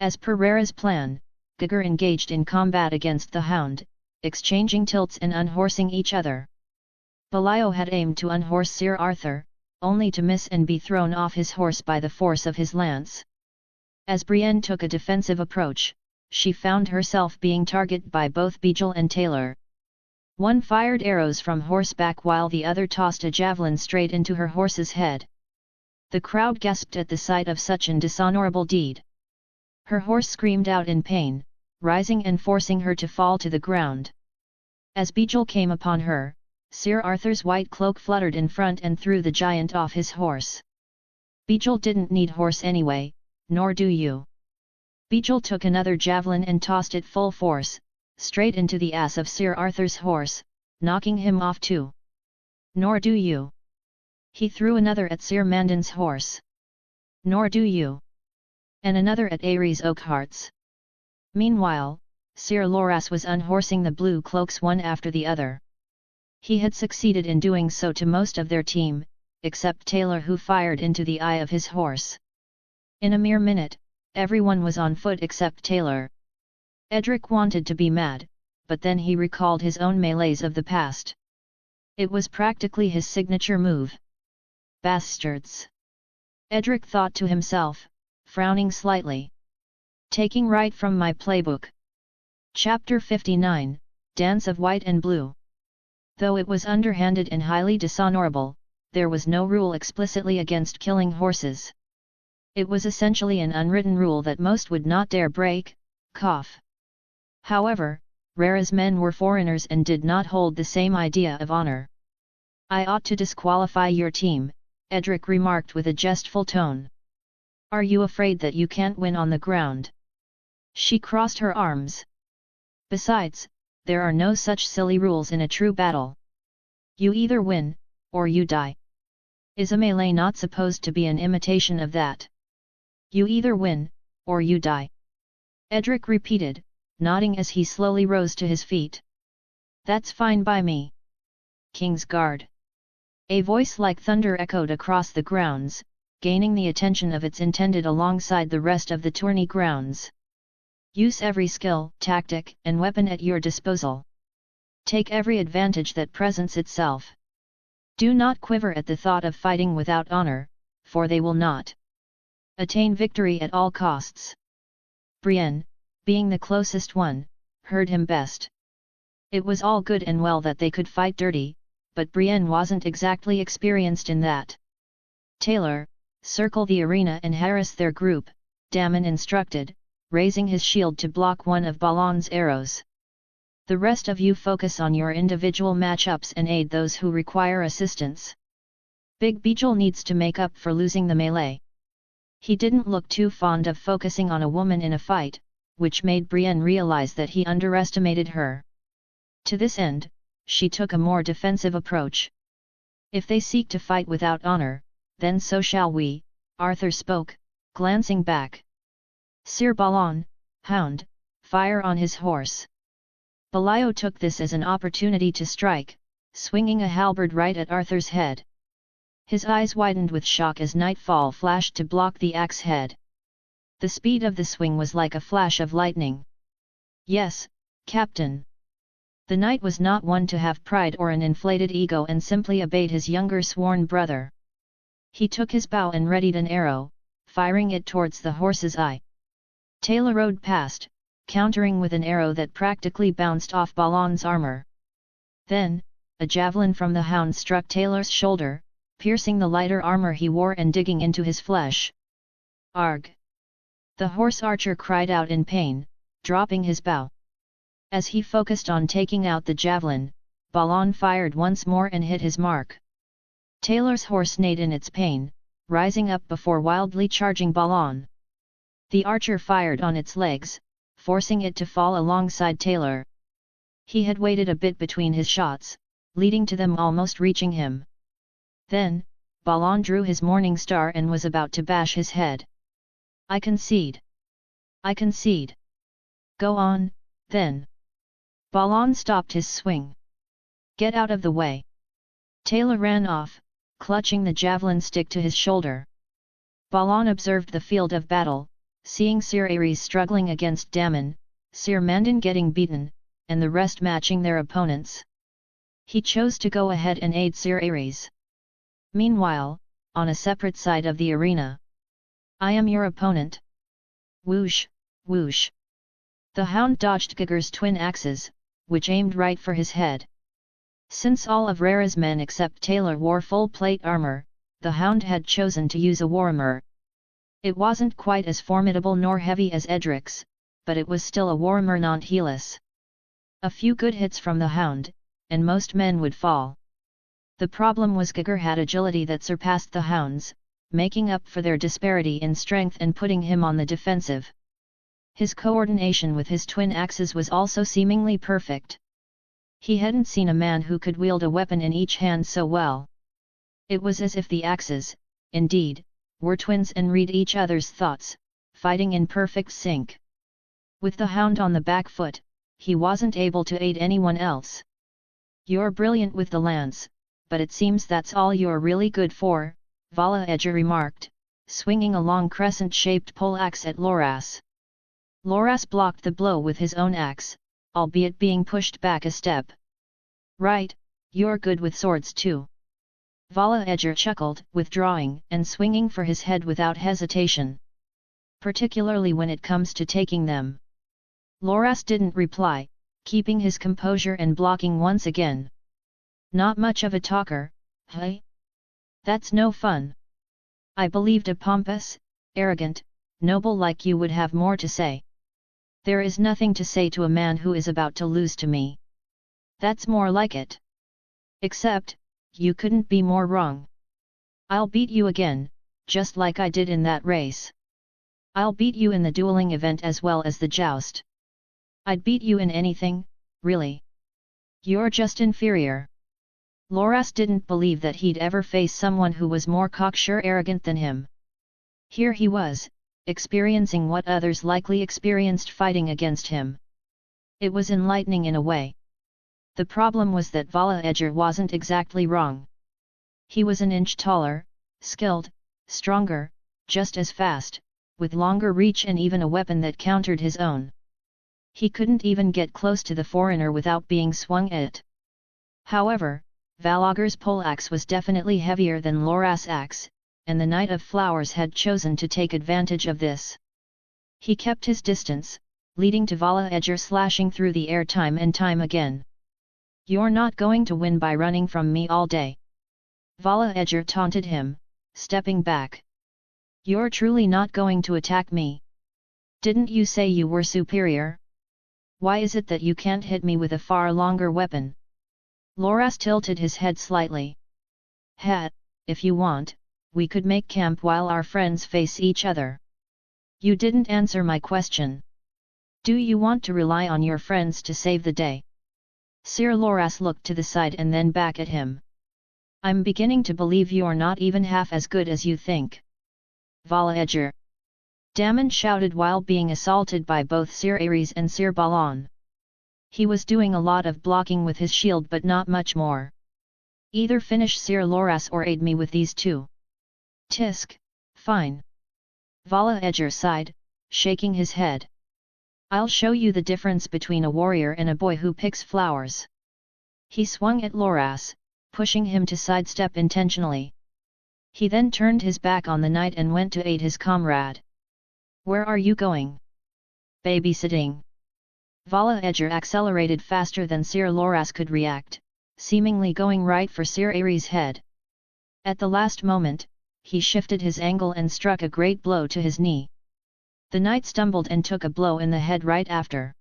As per Rara's plan, Gugger engaged in combat against the Hound, exchanging tilts and unhorsing each other. Belial had aimed to unhorse Sir Arthur, only to miss and be thrown off his horse by the force of his lance. As Brienne took a defensive approach, she found herself being targeted by both Beetle and Taylor. One fired arrows from horseback while the other tossed a javelin straight into her horse's head. The crowd gasped at the sight of such an dishonorable deed. Her horse screamed out in pain, rising and forcing her to fall to the ground. As Beetle came upon her, Sir Arthur's white cloak fluttered in front and threw the giant off his horse. Beetle didn't need horse anyway, nor do you. Beetle took another javelin and tossed it full force, straight into the ass of Sir Arthur's horse, knocking him off too. Nor do you. He threw another at Sir Mandan's horse. Nor do you. And another at Ares Oakheart's. Meanwhile, Sir Loras was unhorsing the blue cloaks one after the other. He had succeeded in doing so to most of their team, except Taylor who fired into the eye of his horse. In a mere minute, everyone was on foot except Taylor. Edric wanted to be mad, but then he recalled his own melees of the past. It was practically his signature move. Bastards! Edric thought to himself, frowning slightly. Taking right from my playbook. Chapter 59, Dance of White and Blue. Though it was underhanded and highly dishonorable, there was no rule explicitly against killing horses. It was essentially an unwritten rule that most would not dare break. However, Rara's men were foreigners and did not hold the same idea of honor. "I ought to disqualify your team," Edric remarked with a jestful tone. "Are you afraid that you can't win on the ground?" She crossed her arms. "Besides, there are no such silly rules in a true battle. You either win, or you die. Is a melee not supposed to be an imitation of that? You either win, or you die," Edric repeated, nodding as he slowly rose to his feet. "That's fine by me. King's Guard." A voice like thunder echoed across the grounds, gaining the attention of its intended alongside the rest of the tourney grounds. "Use every skill, tactic, and weapon at your disposal. Take every advantage that presents itself. Do not quiver at the thought of fighting without honor, for they will not attain victory at all costs." Brienne, being the closest one, heard him best. It was all good and well that they could fight dirty, but Brienne wasn't exactly experienced in that. "Taylor, circle the arena and harass their group," Damon instructed, raising his shield to block one of Balan's arrows. "The rest of you focus on your individual matchups and aid those who require assistance. Big Beetle needs to make up for losing the melee." He didn't look too fond of focusing on a woman in a fight, which made Brienne realize that he underestimated her. To this end, she took a more defensive approach. "If they seek to fight without honor, then so shall we," Arthur spoke, glancing back. "Sir Balan, hound, fire on his horse." Belial took this as an opportunity to strike, swinging a halberd right at Arthur's head. His eyes widened with shock as nightfall flashed to block the axe head. The speed of the swing was like a flash of lightning. "Yes, Captain." The knight was not one to have pride or an inflated ego and simply obeyed his younger sworn brother. He took his bow and readied an arrow, firing it towards the horse's eye. Taylor rode past, countering with an arrow that practically bounced off Balan's armor. Then, a javelin from the hound struck Taylor's shoulder, piercing the lighter armor he wore and digging into his flesh. "Arg!" The horse archer cried out in pain, dropping his bow. As he focused on taking out the javelin, Balan fired once more and hit his mark. Taylor's horse neighed in its pain, rising up before wildly charging Balan. The archer fired on its legs, forcing it to fall alongside Taylor. He had waited a bit between his shots, leading to them almost reaching him. Then, Balan drew his morning star and was about to bash his head. "I concede. I concede. Go on, then." Balan stopped his swing. "Get out of the way." Taylor ran off, clutching the javelin stick to his shoulder. Balan observed the field of battle, seeing Sir Ares struggling against Damon, Sir Mandon getting beaten, and the rest matching their opponents. He chose to go ahead and aid Sir Ares. Meanwhile, on a separate side of the arena, "I am your opponent." Whoosh, whoosh. The hound dodged Gigger's twin axes, which aimed right for his head. Since all of Rara's men except Taylor wore full plate armor, the hound had chosen to use a warhammer. It wasn't quite as formidable nor heavy as Edric's, but it was still a warhammer non-heeless. A few good hits from the hound, and most men would fall. The problem was Gigger had agility that surpassed the hound's, making up for their disparity in strength and putting him on the defensive. His coordination with his twin axes was also seemingly perfect. He hadn't seen a man who could wield a weapon in each hand so well. It was as if the axes, indeed, were twins and read each other's thoughts, fighting in perfect sync. With the hound on the back foot, he wasn't able to aid anyone else. "You're brilliant with the lance, but it seems that's all you're really good for," Vala Edger remarked, swinging a long crescent-shaped poleaxe at Loras. Loras blocked the blow with his own axe, albeit being pushed back a step. "Right, you're good with swords too." Vala Edger chuckled, withdrawing and swinging for his head without hesitation. "Particularly when it comes to taking them." Loras didn't reply, keeping his composure and blocking once again. "Not much of a talker, hey?" That's no fun. I believed a pompous, arrogant, noble like you would have more to say. There is nothing to say to a man who is about to lose to me. That's more like it. Except, you couldn't be more wrong. I'll beat you again, just like I did in that race. I'll beat you in the dueling event as well as the joust. I'd beat you in anything, really. You're just inferior. Loras didn't believe that he'd ever face someone who was more cocksure arrogant than him. Here he was, experiencing what others likely experienced fighting against him. It was enlightening in a way. The problem was that Vala Edger wasn't exactly wrong. He was an inch taller, skilled, stronger, just as fast, with longer reach and even a weapon that countered his own. He couldn't even get close to the foreigner without being swung at it. However, Valagar's poleaxe was definitely heavier than Loras' axe, and the Knight of Flowers had chosen to take advantage of this. He kept his distance, leading to Vala Edger slashing through the air time and time again. You're not going to win by running from me all day. Vala Edger taunted him, stepping back. You're truly not going to attack me. Didn't you say you were superior? Why is it that you can't hit me with a far longer weapon? Loras tilted his head slightly. If you want, we could make camp while our friends face each other. You didn't answer my question. Do you want to rely on your friends to save the day? Sir Loras looked to the side and then back at him. I'm beginning to believe you're not even half as good as you think. Vala Edger. Damon shouted while being assaulted by both Sir Ares and Sir Balan. He was doing a lot of blocking with his shield but not much more. Either finish Sir Loras or aid me with these two. Tisk, fine. Vala Edger sighed, shaking his head. I'll show you the difference between a warrior and a boy who picks flowers. He swung at Loras, pushing him to sidestep intentionally. He then turned his back on the knight and went to aid his comrade. Where are you going? Babysitting. Vala Edger accelerated faster than Sir Loras could react, seemingly going right for Sir Ares' head. At the last moment, he shifted his angle and struck a great blow to his knee. The knight stumbled and took a blow in the head right after.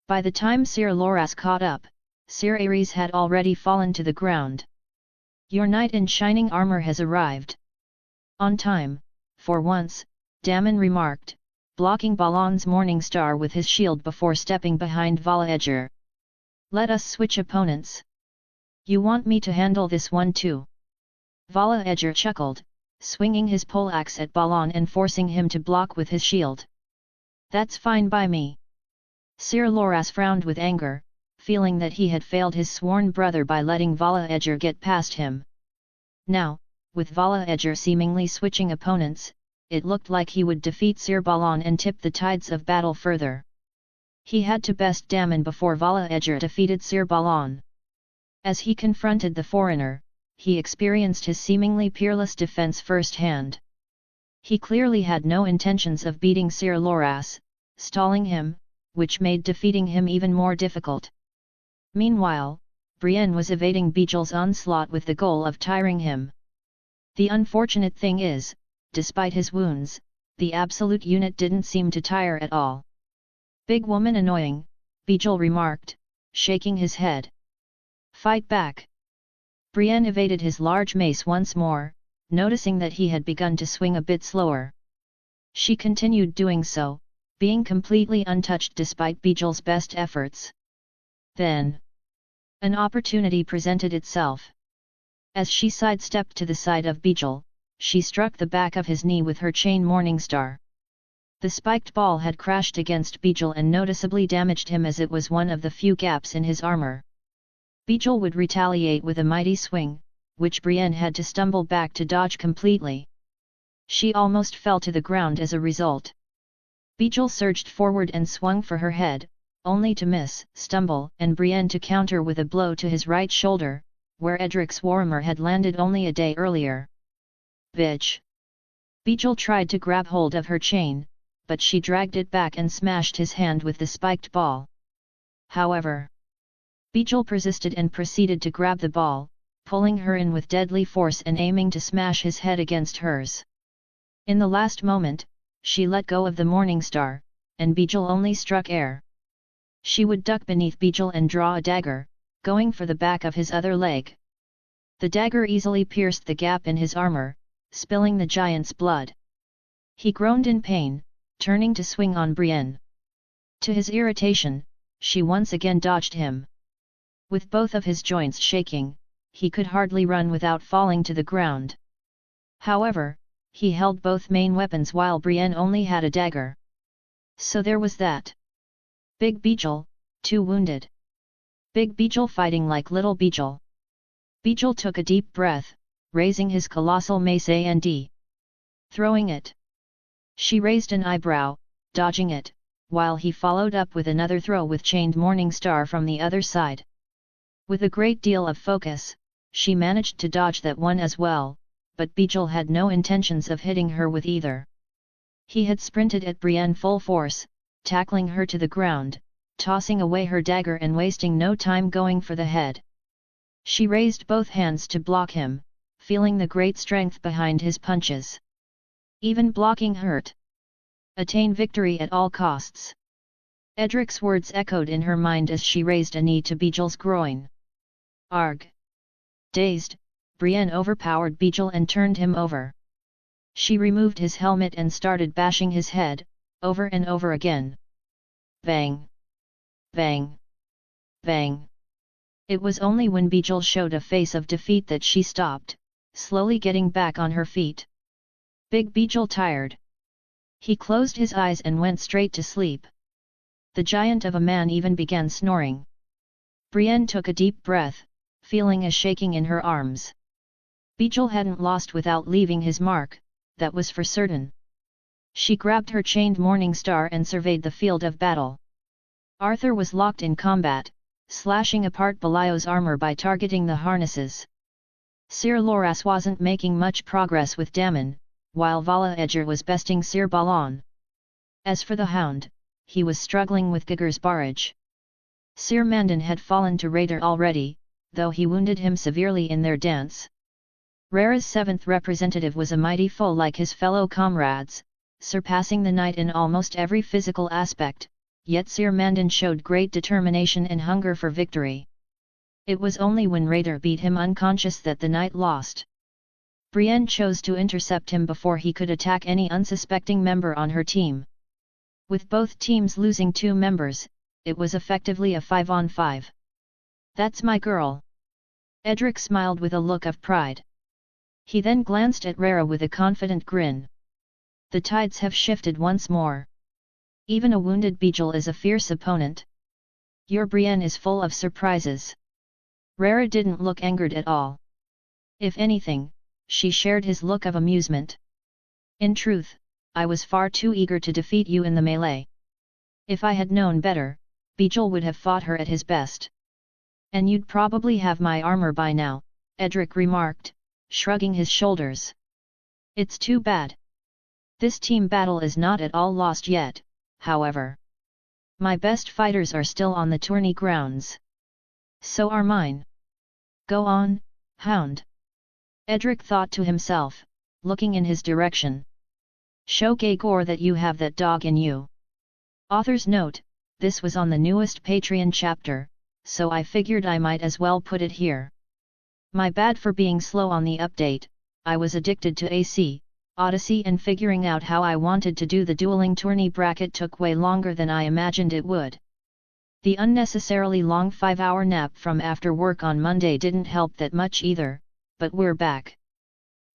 By the time Sir Loras caught up, Sir Ares had already fallen to the ground. Your knight in shining armor has arrived. On time, for once, Damon remarked, blocking Balan's morning star with his shield before stepping behind Vala Edger. Let us switch opponents. You want me to handle this one too? Vala Edger chuckled, swinging his poleaxe at Balan and forcing him to block with his shield. That's fine by me. Sir Loras frowned with anger, feeling that he had failed his sworn brother by letting Vala Edger get past him. Now, with Vala Edger seemingly switching opponents, it looked like he would defeat Sir Balan and tip the tides of battle further. He had to best Damon before Vala Edger defeated Sir Balan. As he confronted the foreigner, he experienced his seemingly peerless defense firsthand. He clearly had no intentions of beating Sir Loras, stalling him, which made defeating him even more difficult. Meanwhile, Brienne was evading Beegel's onslaught with the goal of tiring him. The unfortunate thing is, despite his wounds, the absolute unit didn't seem to tire at all. Big woman annoying, Beegel remarked, shaking his head. Fight back. Brienne evaded his large mace once more, noticing that he had begun to swing a bit slower. She continued doing so, being completely untouched despite Beegel's best efforts. Then, an opportunity presented itself. As she sidestepped to the side of Beegel, she struck the back of his knee with her chain Morningstar. The spiked ball had crashed against Beegel and noticeably damaged him as it was one of the few gaps in his armor. Beegel would retaliate with a mighty swing, which Brienne had to stumble back to dodge completely. She almost fell to the ground as a result. Beegel surged forward and swung for her head, only to miss, stumble, and Brienne to counter with a blow to his right shoulder, where Edric's warhammer had landed only a day earlier. Bitch! Beegel tried to grab hold of her chain, but she dragged it back and smashed his hand with the spiked ball. However, Beegel persisted and proceeded to grab the ball, pulling her in with deadly force and aiming to smash his head against hers. In the last moment, she let go of the Morning Star, and Bijal only struck air. She would duck beneath Bijal and draw a dagger, going for the back of his other leg. The dagger easily pierced the gap in his armor, spilling the giant's blood. He groaned in pain, turning to swing on Brienne. To his irritation, she once again dodged him. With both of his joints shaking, he could hardly run without falling to the ground. However, he held both main weapons while Brienne only had a dagger. So there was that. Big Bijal, too wounded. Big Bijal fighting like little Bijal. Bijal took a deep breath, raising his colossal mace and throwing it. She raised an eyebrow, dodging it, while he followed up with another throw with chained Morning Star from the other side. With a great deal of focus, she managed to dodge that one as well, but Bijal had no intentions of hitting her with either. He had sprinted at Brienne full force, tackling her to the ground, tossing away her dagger and wasting no time going for the head. She raised both hands to block him, feeling the great strength behind his punches. Even blocking hurt. Attain victory at all costs. Edric's words echoed in her mind as she raised a knee to Bijal's groin. Arg! Dazed, Brienne overpowered Bijal and turned him over. She removed his helmet and started bashing his head, over and over again. Bang! Bang! Bang! It was only when Bijal showed a face of defeat that she stopped, slowly getting back on her feet. Big Bijal tired. He closed his eyes and went straight to sleep. The giant of a man even began snoring. Brienne took a deep breath, feeling a shaking in her arms. Bijal hadn't lost without leaving his mark, that was for certain. She grabbed her chained Morning Star and surveyed the field of battle. Arthur was locked in combat, slashing apart Belial's armor by targeting the harnesses. Sir Loras wasn't making much progress with Dammon, while Vala Edger was besting Sir Balan. As for the Hound, he was struggling with Gigur's barrage. Sir Mandan had fallen to Raider already, though he wounded him severely in their dance. Rara's seventh representative was a mighty foe like his fellow comrades, surpassing the knight in almost every physical aspect, yet Sir Mandan showed great determination and hunger for victory. It was only when Raider beat him unconscious that the knight lost. Brienne chose to intercept him before he could attack any unsuspecting member on her team. With both teams losing 2 members, it was effectively a 5-on-5. That's my girl. Edric smiled with a look of pride. He then glanced at Rara with a confident grin. The tides have shifted once more. Even a wounded Bijal is a fierce opponent. Your Brienne is full of surprises. Rara didn't look angered at all. If anything, she shared his look of amusement. In truth, I was far too eager to defeat you in the melee. If I had known better, Bijal would have fought her at his best. And you'd probably have my armor by now, Edric remarked, shrugging his shoulders. It's too bad. This team battle is not at all lost yet, however. My best fighters are still on the tourney grounds. So are mine. Go on, Hound. Edric thought to himself, looking in his direction. Show Gregor that you have that dog in you. Author's note, this was on the newest Patreon chapter, so I figured I might as well put it here. My bad for being slow on the update, I was addicted to AC, Odyssey and figuring out how I wanted to do the dueling tourney bracket took way longer than I imagined it would. The unnecessarily long 5-hour nap from after work on Monday didn't help that much either, but we're back.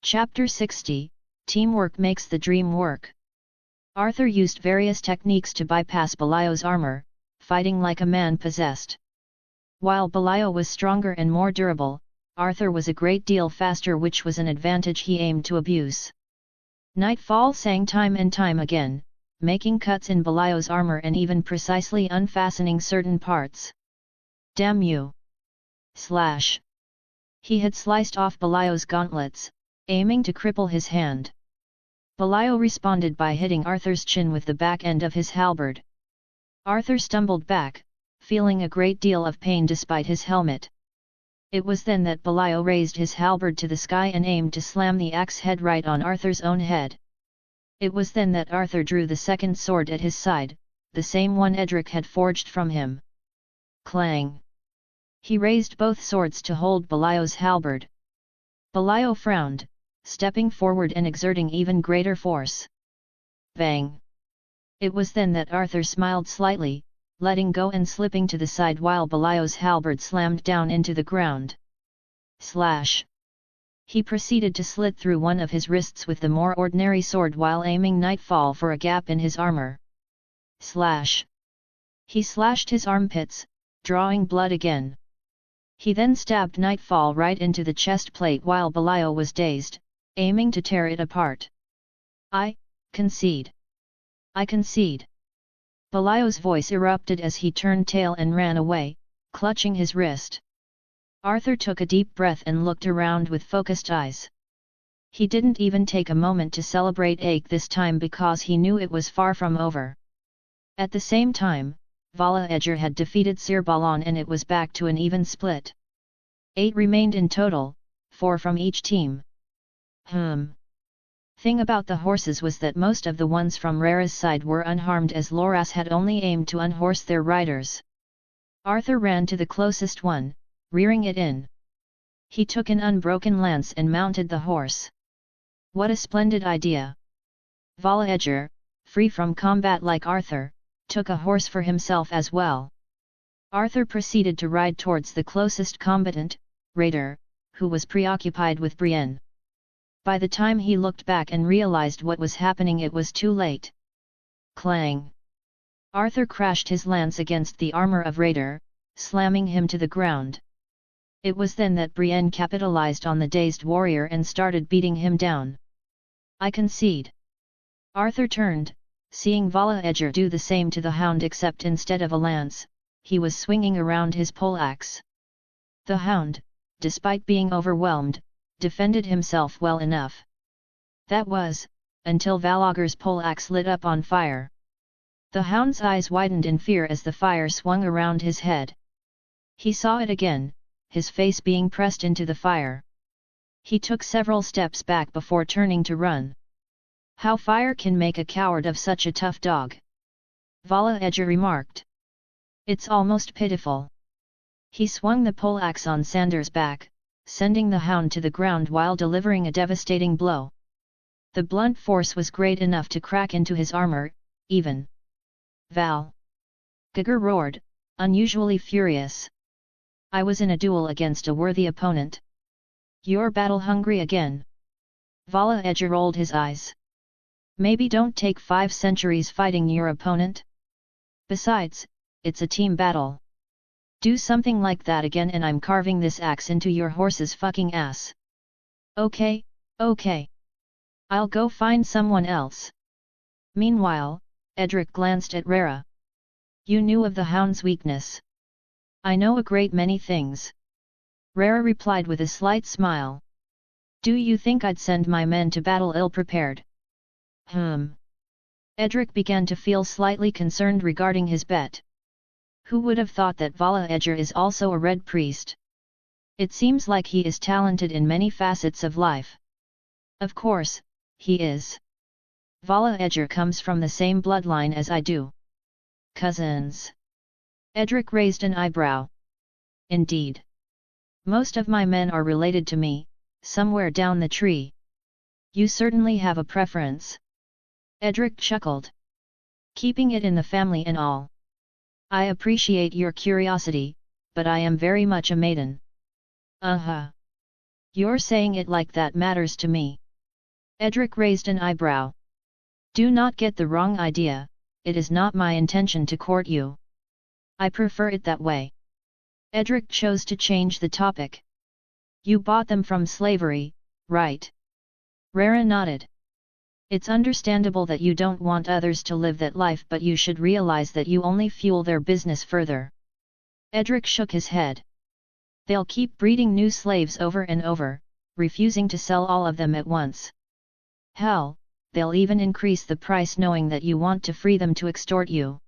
Chapter 60, Teamwork Makes the Dream Work. Arthur used various techniques to bypass Belial's armor, fighting like a man possessed. While Belial was stronger and more durable, Arthur was a great deal faster, which was an advantage he aimed to abuse. Nightfall sang time and time again, making cuts in Belial's armor and even precisely unfastening certain parts. Damn you! Slash! He had sliced off Belial's gauntlets, aiming to cripple his hand. Belial responded by hitting Arthur's chin with the back end of his halberd. Arthur stumbled back, feeling a great deal of pain despite his helmet. It was then that Belial raised his halberd to the sky and aimed to slam the axe head right on Arthur's own head. It was then that Arthur drew the second sword at his side, the same one Edric had forged from him. Clang! He raised both swords to hold Belial's halberd. Belial frowned, stepping forward and exerting even greater force. Bang! It was then that Arthur smiled slightly, letting go and slipping to the side while Belial's halberd slammed down into the ground. Slash! He proceeded to slit through one of his wrists with the more ordinary sword while aiming Nightfall for a gap in his armor. Slash! He slashed his armpits, drawing blood again. He then stabbed Nightfall right into the chest plate while Belial was dazed, aiming to tear it apart. I concede. I concede. Belial's voice erupted as he turned tail and ran away, clutching his wrist. Arthur took a deep breath and looked around with focused eyes. He didn't even take a moment to celebrate Ache this time because he knew it was far from over. At the same time, Vala Edger had defeated Sir Balan and it was back to an even split. 8 remained in total, 4 from each team. Thing about the horses was that most of the ones from Rara's side were unharmed as Loras had only aimed to unhorse their riders. Arthur ran to the closest one, rearing it in. He took an unbroken lance and mounted the horse. What a splendid idea! Vala Edger, free from combat like Arthur, took a horse for himself as well. Arthur proceeded to ride towards the closest combatant, Raider, who was preoccupied with Brienne. By the time he looked back and realized what was happening, it was too late. Clang! Arthur crashed his lance against the armor of Raider, slamming him to the ground. It was then that Brienne capitalized on the dazed warrior and started beating him down. I concede. Arthur turned, seeing Vala Edger do the same to the hound, except instead of a lance, he was swinging around his poleaxe. The hound, despite being overwhelmed, defended himself well enough. That was, until Valogger's poleaxe lit up on fire. The hound's eyes widened in fear as the fire swung around his head. He saw it again, his face being pressed into the fire. He took several steps back before turning to run. How fire can make a coward of such a tough dog! Vala Edger remarked. It's almost pitiful. He swung the poleaxe on Sandor's back, sending the hound to the ground while delivering a devastating blow. The blunt force was great enough to crack into his armor, even. Val! Gugger roared, unusually furious. I was in a duel against a worthy opponent. You're battle-hungry again. Vala Edger rolled his eyes. Maybe don't take 5 centuries fighting your opponent? Besides, it's a team battle. Do something like that again and I'm carving this axe into your horse's fucking ass. Okay, okay. I'll go find someone else. Meanwhile, Edric glanced at Rara. You knew of the hound's weakness. I know a great many things. Rara replied with a slight smile. Do you think I'd send my men to battle ill-prepared? Edric began to feel slightly concerned regarding his bet. Who would have thought that Vala Edger is also a red priest? It seems like he is talented in many facets of life. Of course, he is. Vala Edger comes from the same bloodline as I do. Cousins. Edric raised an eyebrow. Indeed. Most of my men are related to me, somewhere down the tree. You certainly have a preference. Edric chuckled. Keeping it in the family and all. I appreciate your curiosity, but I am very much a maiden. You're saying it like that matters to me. Edric raised an eyebrow. Do not get the wrong idea, it is not my intention to court you. I prefer it that way. Edric chose to change the topic. You bought them from slavery, right? Rara nodded. It's understandable that you don't want others to live that life, but you should realize that you only fuel their business further. Edric shook his head. They'll keep breeding new slaves over and over, refusing to sell all of them at once. Hell, they'll even increase the price knowing that you want to free them to extort you.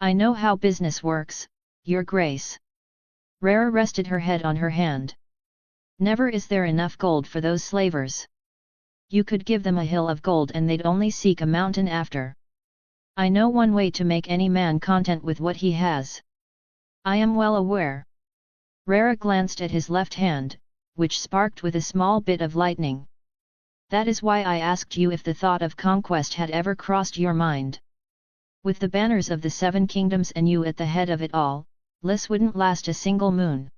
I know how business works, Your Grace. Rara rested her head on her hand. Never is there enough gold for those slavers. You could give them a hill of gold and they'd only seek a mountain after. I know one way to make any man content with what he has. I am well aware. Rara glanced at his left hand, which sparked with a small bit of lightning. That is why I asked you if the thought of conquest had ever crossed your mind. With the banners of the 7 kingdoms and you at the head of it all, Liss wouldn't last a single moon.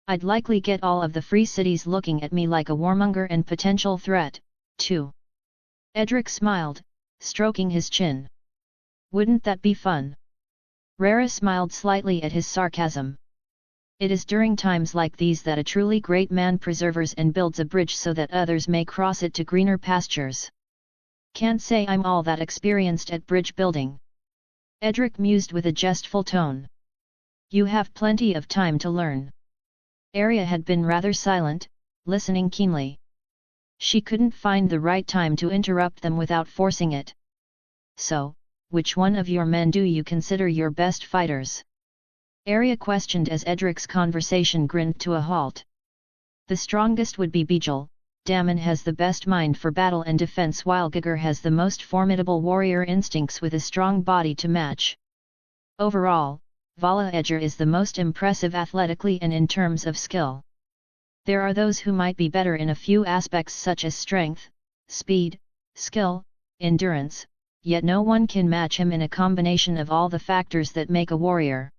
I'd likely get all of the free cities looking at me like a warmonger and potential threat, too. Edric smiled, stroking his chin. Wouldn't that be fun? Rara smiled slightly at his sarcasm. It is during times like these that a truly great man perseveres and builds a bridge so that others may cross it to greener pastures. Can't say I'm all that experienced at bridge building. Edric mused with a jestful tone. You have plenty of time to learn. Arya had been rather silent, listening keenly. She couldn't find the right time to interrupt them without forcing it. So, which one of your men do you consider your best fighters? Arya questioned as Edric's conversation grinned to a halt. The strongest would be Bijal. Dammon has the best mind for battle and defense while Giger has the most formidable warrior instincts with a strong body to match. Overall, Vala Edger is the most impressive athletically and in terms of skill. There are those who might be better in a few aspects such as strength, speed, skill, endurance, yet no one can match him in a combination of all the factors that make a warrior.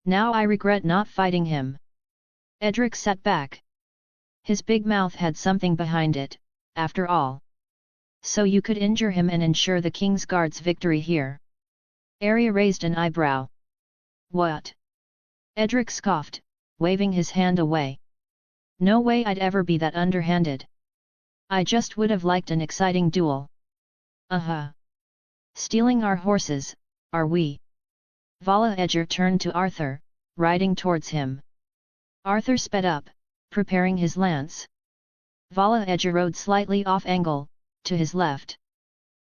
Now I regret not fighting him. Edric sat back. His big mouth had something behind it, after all. So you could injure him and ensure the King's Guard's victory here. Arya raised an eyebrow. What? Edric scoffed, waving his hand away. No way I'd ever be that underhanded. I just would have liked an exciting duel. Stealing our horses, are we? Vala Edger turned to Arthur, riding towards him. Arthur sped up, preparing his lance. Vala Edger rode slightly off-angle, to his left.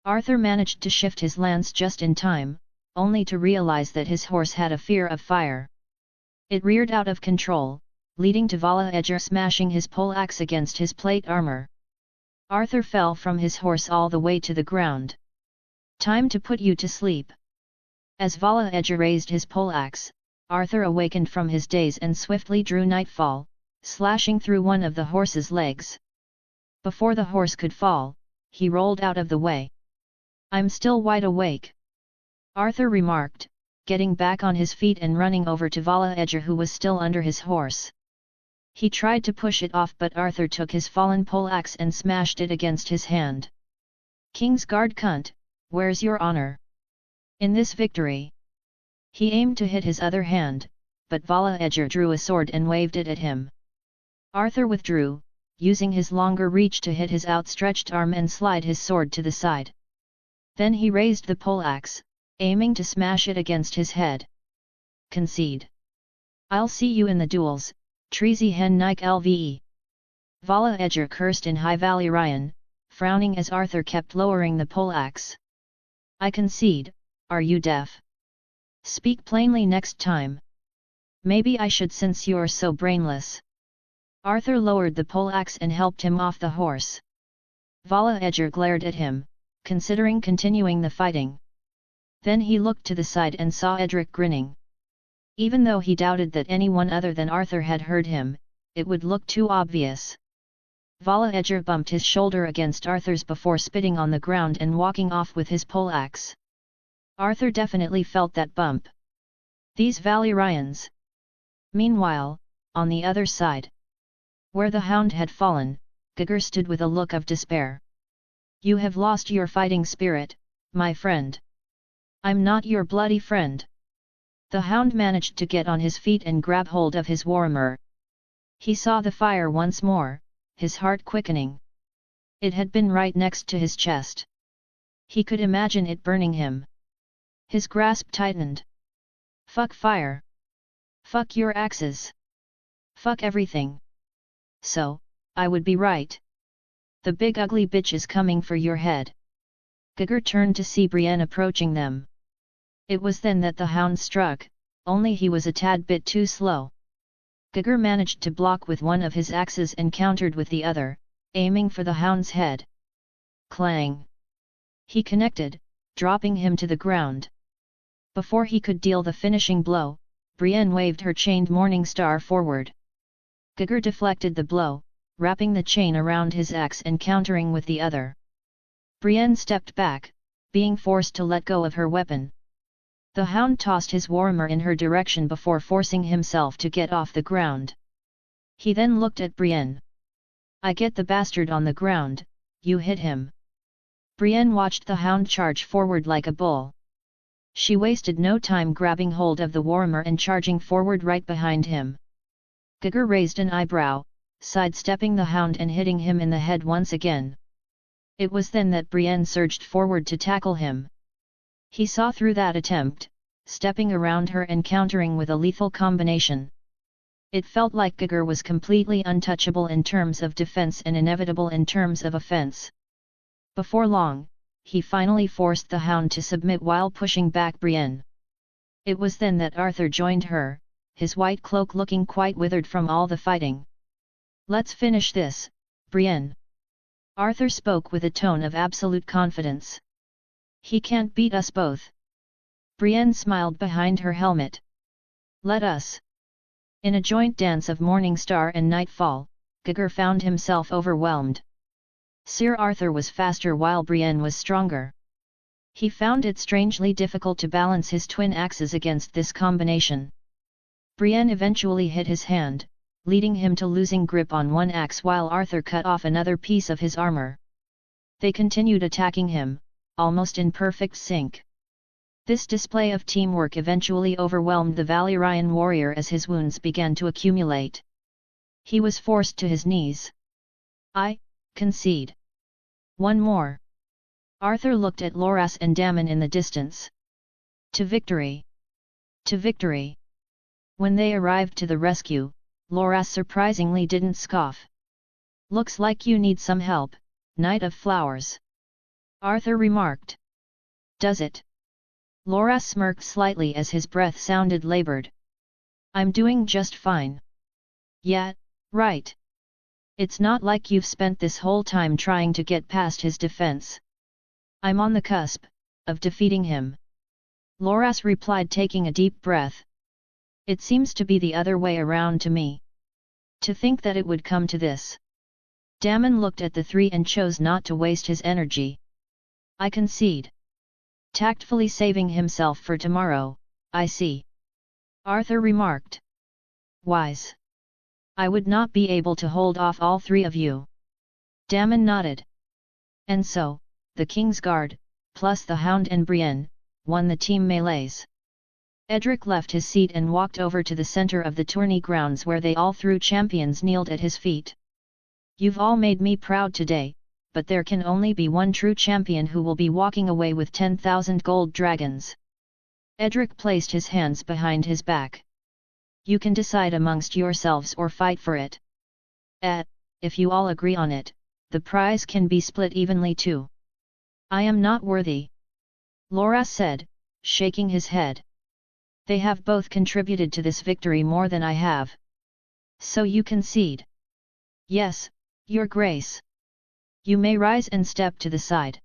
Arthur managed to shift his lance just in time, only to realize that his horse had a fear of fire. It reared out of control, leading to Vala Edger smashing his poleaxe against his plate armor. Arthur fell from his horse all the way to the ground. Time to put you to sleep. As Vala Edger raised his poleaxe, Arthur awakened from his daze and swiftly drew Nightfall, slashing through one of the horse's legs. Before the horse could fall, he rolled out of the way. I'm still wide awake, Arthur remarked, getting back on his feet and running over to Vala Edger who was still under his horse. He tried to push it off but Arthur took his fallen poleaxe and smashed it against his hand. King's Guard cunt, where's your honor? In this victory. He aimed to hit his other hand, but Vala Edger drew a sword and waved it at him. Arthur withdrew, using his longer reach to hit his outstretched arm and slide his sword to the side. Then he raised the poleaxe, aiming to smash it against his head. Concede. I'll see you in the duels, Treasy hen Nike Lve. Vala Edger cursed in High Valyrian, frowning as Arthur kept lowering the poleaxe. I concede, are you deaf? Speak plainly next time. Maybe I should since you're so brainless. Arthur lowered the poleaxe and helped him off the horse. Vala Edger glared at him, considering continuing the fighting. Then he looked to the side and saw Edric grinning. Even though he doubted that anyone other than Arthur had heard him, it would look too obvious. Vala Edger bumped his shoulder against Arthur's before spitting on the ground and walking off with his poleaxe. Arthur definitely felt that bump. These Valyrians. Meanwhile, on the other side, where the hound had fallen, Giger stood with a look of despair. You have lost your fighting spirit, my friend. I'm not your bloody friend. The hound managed to get on his feet and grab hold of his warhammer. He saw the fire once more, his heart quickening. It had been right next to his chest. He could imagine it burning him. His grasp tightened. Fuck fire. Fuck your axes. Fuck everything. So, I would be right. The big ugly bitch is coming for your head. Giger turned to see Brienne approaching them. It was then that the hound struck, only he was a tad bit too slow. Gugger managed to block with one of his axes and countered with the other, aiming for the hound's head. Clang! He connected, dropping him to the ground. Before he could deal the finishing blow, Brienne waved her chained morning star forward. Gugger deflected the blow, wrapping the chain around his axe and countering with the other. Brienne stepped back, being forced to let go of her weapon. The hound tossed his warhammer in her direction before forcing himself to get off the ground. He then looked at Brienne. "I get the bastard on the ground, you hit him." Brienne watched the hound charge forward like a bull. She wasted no time grabbing hold of the warhammer and charging forward right behind him. Gugger raised an eyebrow, sidestepping the hound and hitting him in the head once again. It was then that Brienne surged forward to tackle him. He saw through that attempt, stepping around her and countering with a lethal combination. It felt like Gugger was completely untouchable in terms of defense and inevitable in terms of offense. Before long, he finally forced the hound to submit while pushing back Brienne. It was then that Arthur joined her, his white cloak looking quite withered from all the fighting. "Let's finish this, Brienne." Arthur spoke with a tone of absolute confidence. "He can't beat us both." Brienne smiled behind her helmet. "Let us." In a joint dance of Morning Star and Nightfall, Gugger found himself overwhelmed. Sir Arthur was faster while Brienne was stronger. He found it strangely difficult to balance his twin axes against this combination. Brienne eventually hit his hand, leading him to losing grip on one axe while Arthur cut off another piece of his armor. They continued attacking him, almost in perfect sync. This display of teamwork eventually overwhelmed the Valyrian warrior as his wounds began to accumulate. He was forced to his knees. "I concede. One more." Arthur looked at Loras and Dammon in the distance. "To victory! To victory!" When they arrived to the rescue, Loras surprisingly didn't scoff. "Looks like you need some help, Knight of Flowers," Arthur remarked. "Does it?" Loras smirked slightly as his breath sounded labored. "I'm doing just fine." "Yeah, right. It's not like you've spent this whole time trying to get past his defense." "I'm on the cusp of defeating him," Loras replied, taking a deep breath. "It seems to be the other way around to me. To think that it would come to this." Dammon looked at the three and chose not to waste his energy. "I concede." Tactfully saving himself for tomorrow, "I see," Arthur remarked. "Wise. I would not be able to hold off all three of you." Dammon nodded. And so, the King's Guard, plus the Hound and Brienne, won the team melees. Edric left his seat and walked over to the center of the tourney grounds where they all three champions kneeled at his feet. "You've all made me proud today, but there can only be one true champion who will be walking away with 10,000 gold dragons." Edric placed his hands behind his back. "You can decide amongst yourselves or fight for it. If you all agree on it, the prize can be split evenly too." "I am not worthy," Loras said, shaking his head. "They have both contributed to this victory more than I have." "So you concede?" "Yes, Your Grace. You may rise and step to the side.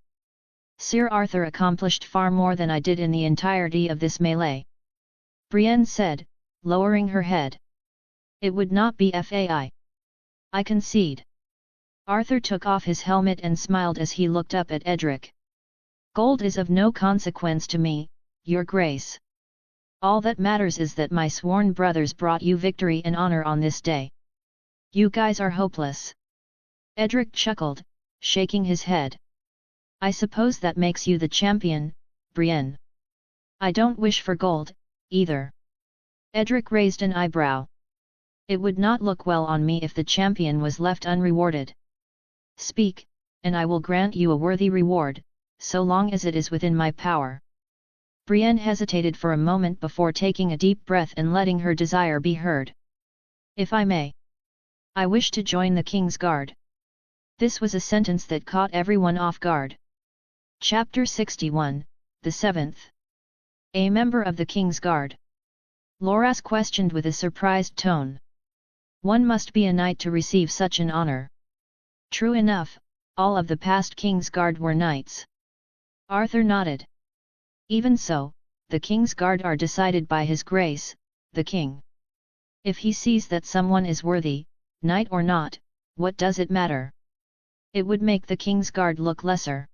Sir Arthur accomplished far more than I did in the entirety of this melee," Brienne said, lowering her head. "It would not be FAI. I concede." Arthur took off his helmet and smiled as he looked up at Edric. "Gold is of no consequence to me, Your Grace. All that matters is that my sworn brothers brought you victory and honor on this day. You guys are hopeless." Edric chuckled, shaking his head. "I suppose that makes you the champion, Brienne." "I don't wish for gold, either." Edric raised an eyebrow. "It would not look well on me if the champion was left unrewarded." "Speak, and I will grant you a worthy reward, so long as it is within my power." Brienne hesitated for a moment before taking a deep breath and letting her desire be heard. "If I may. I wish to join the King's Guard." This was a sentence that caught everyone off guard. Chapter 61, The Seventh. "A member of the King's Guard?" Loras questioned with a surprised tone. One must be a knight to receive such an honor. True enough, all of the past King's Guard were knights. Arthur nodded. Even so, the King's Guard are decided by His Grace, the King. If he sees that someone is worthy, knight or not, what does it matter? It would make the King's Guard look lesser.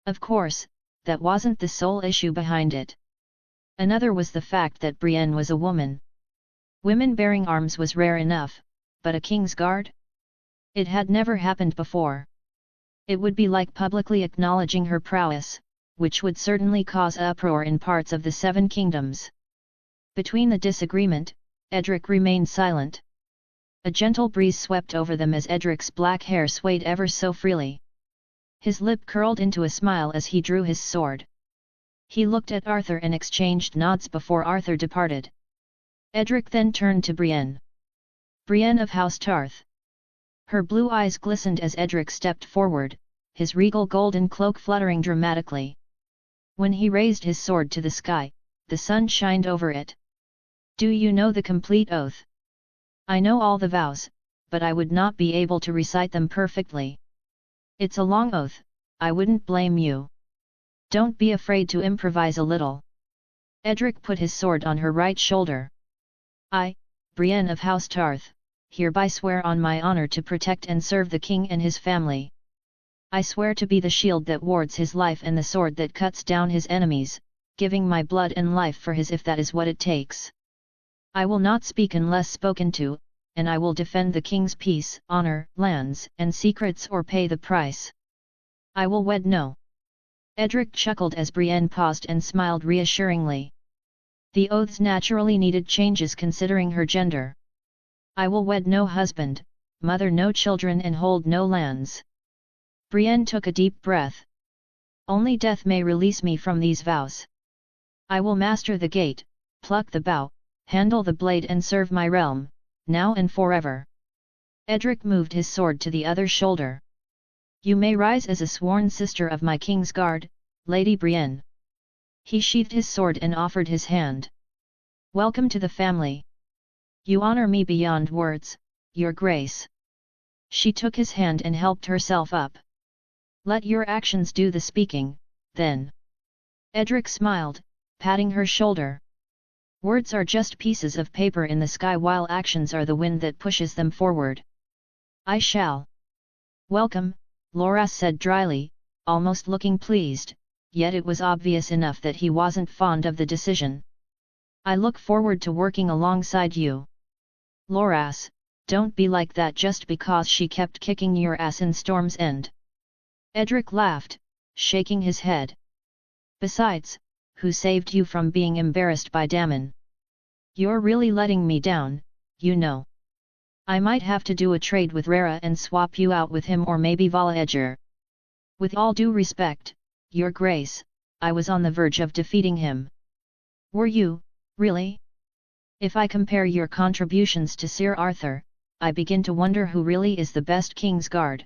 Of course, that wasn't the sole issue behind it. Another was the fact that Brienne was a woman. Women bearing arms was rare enough, but a King's Guard? It had never happened before. It would be like publicly acknowledging her prowess, which would certainly cause uproar in parts of the Seven Kingdoms. Between the disagreement, Edric remained silent. A gentle breeze swept over them as Edric's black hair swayed ever so freely. His lip curled into a smile as he drew his sword. He looked at Arthur and exchanged nods before Arthur departed. Edric then turned to Brienne. Brienne of House Tarth. Her blue eyes glistened as Edric stepped forward, his regal golden cloak fluttering dramatically. When he raised his sword to the sky, the sun shined over it. Do you know the complete oath? I know all the vows, but I would not be able to recite them perfectly. It's a long oath, I wouldn't blame you. Don't be afraid to improvise a little. Edric put his sword on her right shoulder. I, Brienne of House Tarth, hereby swear on my honor to protect and serve the king and his family. I swear to be the shield that wards his life and the sword that cuts down his enemies, giving my blood and life for his if that is what it takes. I will not speak unless spoken to, and I will defend the king's peace, honor, lands, and secrets or pay the price. I will wed no. Edric chuckled as Brienne paused and smiled reassuringly. The oaths naturally needed changes considering her gender. I will wed no husband, mother no children and hold no lands. Brienne took a deep breath. Only death may release me from these vows. I will master the gate, pluck the bow, handle the blade and serve my realm, now and forever. Edric moved his sword to the other shoulder. You may rise as a sworn sister of my King's Guard, Lady Brienne. He sheathed his sword and offered his hand. Welcome to the family. You honor me beyond words, Your Grace. She took his hand and helped herself up. Let your actions do the speaking, then. Edric smiled, patting her shoulder. Words are just pieces of paper in the sky while actions are the wind that pushes them forward. I shall. Welcome, Loras said dryly, almost looking pleased, yet it was obvious enough that he wasn't fond of the decision. I look forward to working alongside you. Loras, don't be like that just because she kept kicking your ass in Storm's End. Edric laughed, shaking his head. Besides, who saved you from being embarrassed by Dammon? You're really letting me down, you know. I might have to do a trade with Rara and swap you out with him or maybe Vala Edger. With all due respect, Your Grace, I was on the verge of defeating him. Were you, really? If I compare your contributions to Sir Arthur, I begin to wonder who really is the best King's Guard.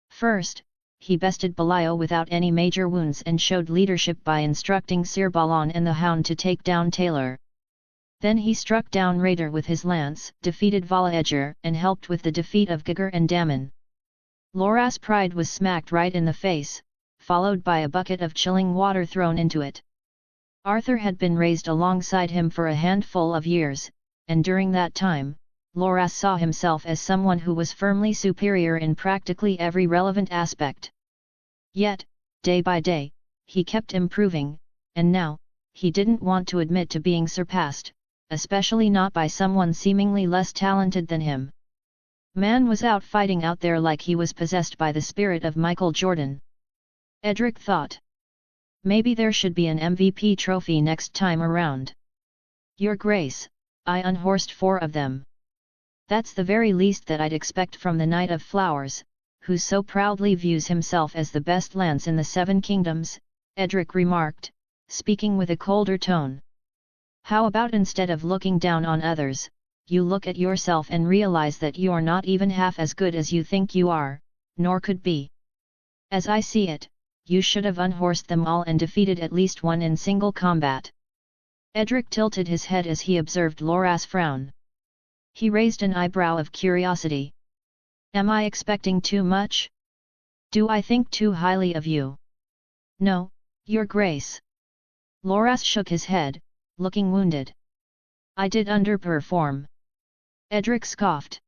First, he bested Belial without any major wounds and showed leadership by instructing Sir Balon and the Hound to take down Taylor. Then he struck down Raider with his lance, defeated Vala Edger and helped with the defeat of Giger and Dammon. Loras' pride was smacked right in the face, followed by a bucket of chilling water thrown into it. Arthur had been raised alongside him for a handful of years, and during that time, Loras saw himself as someone who was firmly superior in practically every relevant aspect. Yet, day by day, he kept improving, and now, he didn't want to admit to being surpassed, especially not by someone seemingly less talented than him. Man was out fighting out there like he was possessed by the spirit of Michael Jordan. Edric thought. Maybe there should be an MVP trophy next time around. Your Grace, I unhorsed 4 of them. That's the very least that I'd expect from the Knight of Flowers, who so proudly views himself as the best lance in the 7 kingdoms, Edric remarked, speaking with a colder tone. How about instead of looking down on others, you look at yourself and realize that you're not even half as good as you think you are, nor could be. As I see it, you should have unhorsed them all and defeated at least one in single combat. Edric tilted his head as he observed Loras frown. He raised an eyebrow of curiosity. Am I expecting too much? Do I think too highly of you? No, Your Grace. Loras shook his head, looking wounded. I did underperform. Edric scoffed.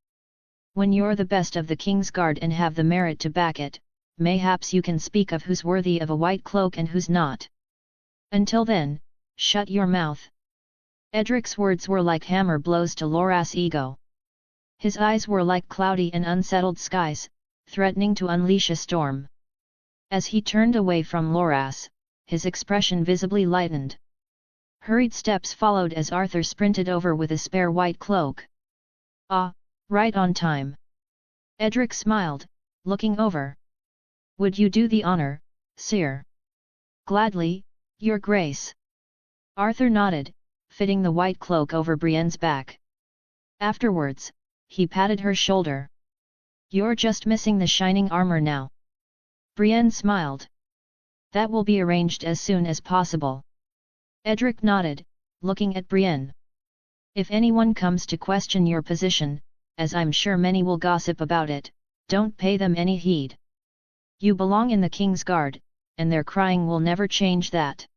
When you're the best of the King's Guard and have the merit to back it, mayhaps you can speak of who's worthy of a white cloak and who's not. Until then, shut your mouth. Edric's words were like hammer blows to Loras' ego. His eyes were like cloudy and unsettled skies, threatening to unleash a storm. As he turned away from Loras, his expression visibly lightened. Hurried steps followed as Arthur sprinted over with a spare white cloak. Ah, right on time. Edric smiled, looking over. Would you do the honor, Sire? Gladly, Your Grace. Arthur nodded, fitting the white cloak over Brienne's back. Afterwards, he patted her shoulder. You're just missing the shining armor now. Brienne smiled. That will be arranged as soon as possible. Edric nodded, looking at Brienne. If anyone comes to question your position, as I'm sure many will gossip about it, don't pay them any heed. You belong in the King's Guard, and their crying will never change that.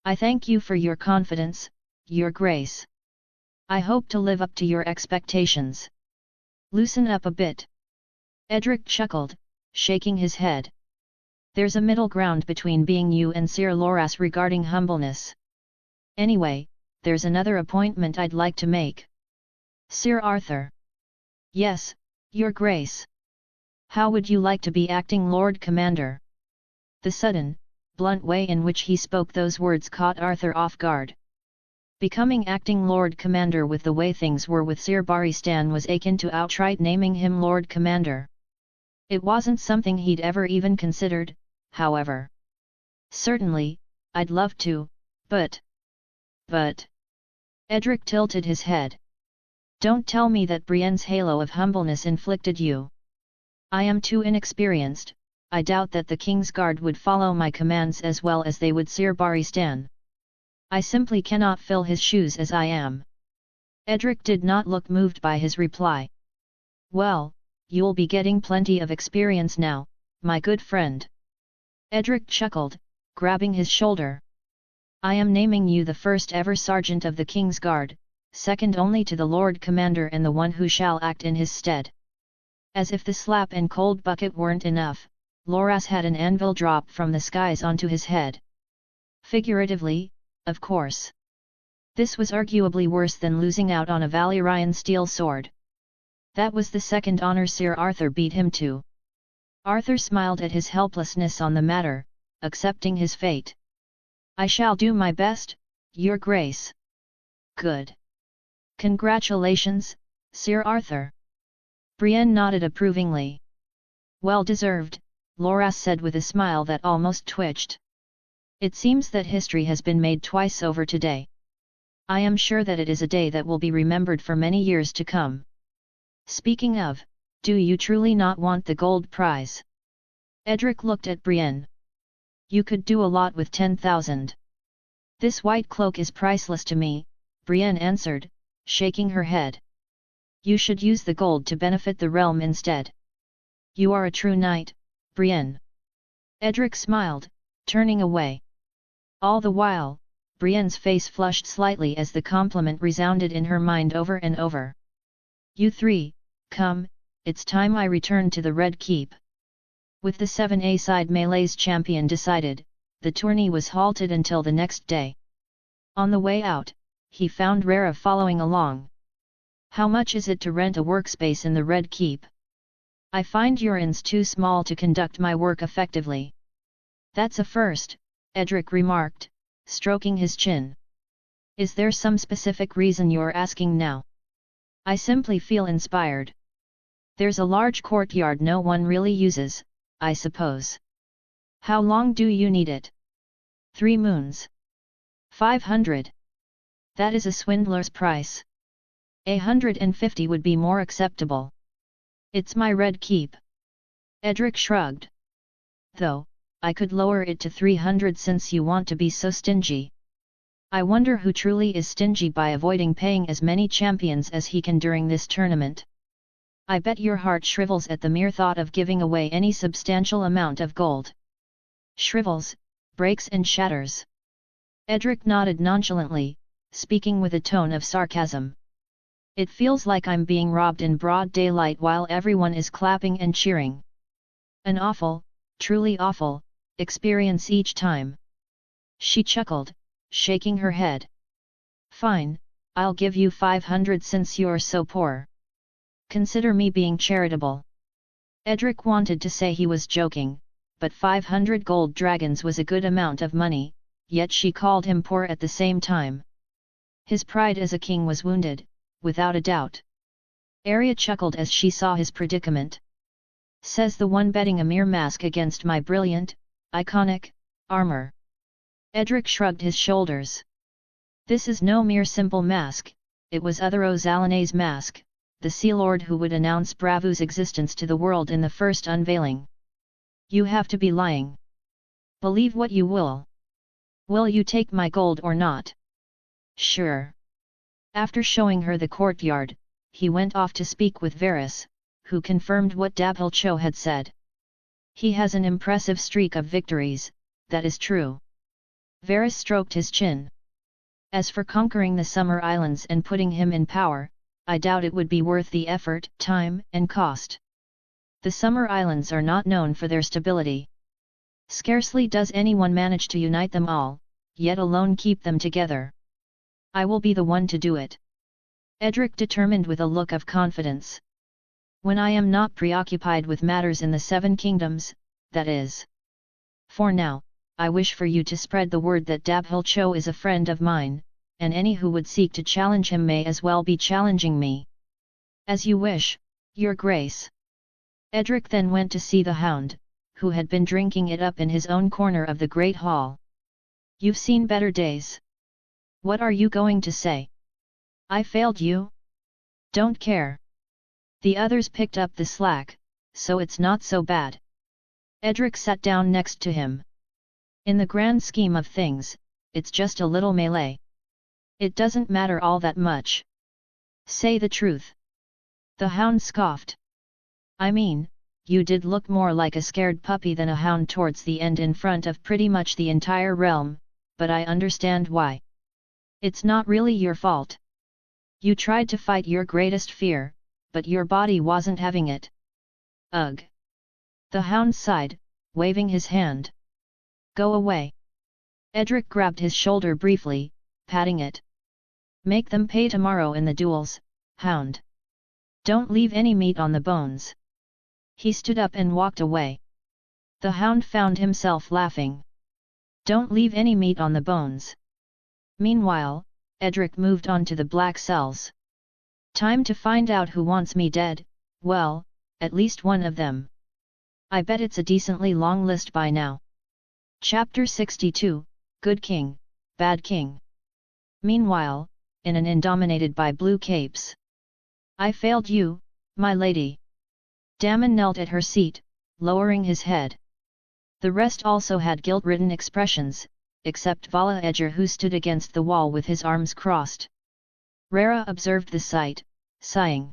I thank you for your confidence, Your Grace. I hope to live up to your expectations. Loosen up a bit. Edric chuckled, shaking his head. There's a middle ground between being you and Sir Loras regarding humbleness. Anyway, there's another appointment I'd like to make. Sir Arthur. Yes, Your Grace. How would you like to be acting Lord Commander? The sudden, blunt way in which he spoke those words caught Arthur off guard. Becoming acting Lord Commander with the way things were with Sir Barristan was akin to outright naming him Lord Commander. It wasn't something he'd ever even considered, however. Certainly, I'd love to, but... Edric tilted his head. Don't tell me that Brienne's halo of humbleness inflicted you. I am too inexperienced. I doubt that the King's Guard would follow my commands as well as they would Sir Barristan. I simply cannot fill his shoes as I am. Edric did not look moved by his reply. Well, you'll be getting plenty of experience now, my good friend. Edric chuckled, grabbing his shoulder. I am naming you the first ever Sergeant of the King's Guard, second only to the Lord Commander and the one who shall act in his stead. As if the slap and cold bucket weren't enough, Loras had an anvil drop from the skies onto his head. Figuratively, of course. This was arguably worse than losing out on a Valyrian steel sword. That was the second honor Sir Arthur beat him to. Arthur smiled at his helplessness on the matter, accepting his fate. I shall do my best, Your Grace. Good. Congratulations, Sir Arthur. Brienne nodded approvingly. Well deserved, Loras said with a smile that almost twitched. It seems that history has been made twice over today. I am sure that it is a day that will be remembered for many years to come. Speaking of, do you truly not want the gold prize? Edric looked at Brienne. You could do a lot with 10,000. This white cloak is priceless to me, Brienne answered, shaking her head. You should use the gold to benefit the realm instead. You are a true knight, Brienne. Edric smiled, turning away. All the while, Brienne's face flushed slightly as the compliment resounded in her mind over and over. You three, come, it's time I return to the Red Keep. With the 7A side melee's champion decided, the tourney was halted until the next day. On the way out, he found Rara following along. How much is it to rent a workspace in the Red Keep? I find your inns too small to conduct my work effectively. That's a first, Edric remarked, stroking his chin. Is there some specific reason you're asking now? I simply feel inspired. There's a large courtyard no one really uses, I suppose. How long do you need it? 3 moons. 500. That is a swindler's price. 150 would be more acceptable. It's my Red Keep. Edric shrugged. Though, I could lower it to 300 since you want to be so stingy. I wonder who truly is stingy by avoiding paying as many champions as he can during this tournament. I bet your heart shrivels at the mere thought of giving away any substantial amount of gold. Shrivels, breaks and shatters. Edric nodded nonchalantly, speaking with a tone of sarcasm. It feels like I'm being robbed in broad daylight while everyone is clapping and cheering. An awful, truly awful, experience each time. She chuckled, shaking her head. Fine, I'll give you 500 since you're so poor. Consider me being charitable. Edric wanted to say he was joking, but 500 gold dragons was a good amount of money, yet she called him poor at the same time. His pride as a king was wounded, without a doubt. Arya chuckled as she saw his predicament. Says the one betting a mere mask against my brilliant, iconic, armor. Edric shrugged his shoulders. This is no mere simple mask, it was Uthero Zalane's mask, the Sea Lord who would announce Bravu's existence to the world in the first unveiling. You have to be lying. Believe what you will. Will you take my gold or not? Sure. After showing her the courtyard, he went off to speak with Varys, who confirmed what Dabhil Cho had said. He has an impressive streak of victories, that is true. Varys stroked his chin. As for conquering the Summer Islands and putting him in power, I doubt it would be worth the effort, time, and cost. The Summer Islands are not known for their stability. Scarcely does anyone manage to unite them all, yet alone keep them together. I will be the one to do it. Edric determined with a look of confidence. When I am not preoccupied with matters in the Seven Kingdoms, that is. For now, I wish for you to spread the word that Dabhil Cho is a friend of mine, and any who would seek to challenge him may as well be challenging me. As you wish, Your Grace. Edric then went to see the Hound, who had been drinking it up in his own corner of the Great Hall. You've seen better days. What are you going to say? I failed you? Don't care. The others picked up the slack, so it's not so bad. Edric sat down next to him. In the grand scheme of things, it's just a little melee. It doesn't matter all that much. Say the truth. The Hound scoffed. I mean, you did look more like a scared puppy than a hound towards the end in front of pretty much the entire realm, but I understand why. It's not really your fault. You tried to fight your greatest fear, but your body wasn't having it. Ugh. The Hound sighed, waving his hand. Go away. Edric grabbed his shoulder briefly, patting it. Make them pay tomorrow in the duels, Hound. Don't leave any meat on the bones. He stood up and walked away. The Hound found himself laughing. Don't leave any meat on the bones. Meanwhile, Edric moved on to the black cells. Time to find out who wants me dead, well, at least one of them. I bet it's a decently long list by now. Chapter 62, Good King, Bad King. Meanwhile, in an inn dominated by blue capes. I failed you, my lady. Dammon knelt at her seat, lowering his head. The rest also had guilt-ridden expressions, except Vala Edger, who stood against the wall with his arms crossed. Rara observed the sight, sighing.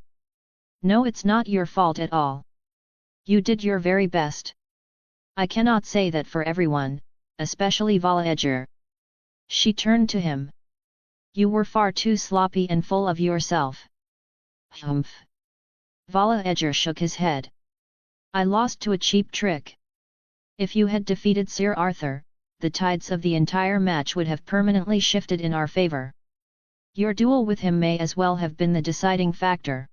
No, it's not your fault at all. You did your very best. I cannot say that for everyone, especially Vala Edger. She turned to him. You were far too sloppy and full of yourself. Humph. Vala Edger shook his head. I lost to a cheap trick. If you had defeated Sir Arthur, the tides of the entire match would have permanently shifted in our favor. Your duel with him may as well have been the deciding factor.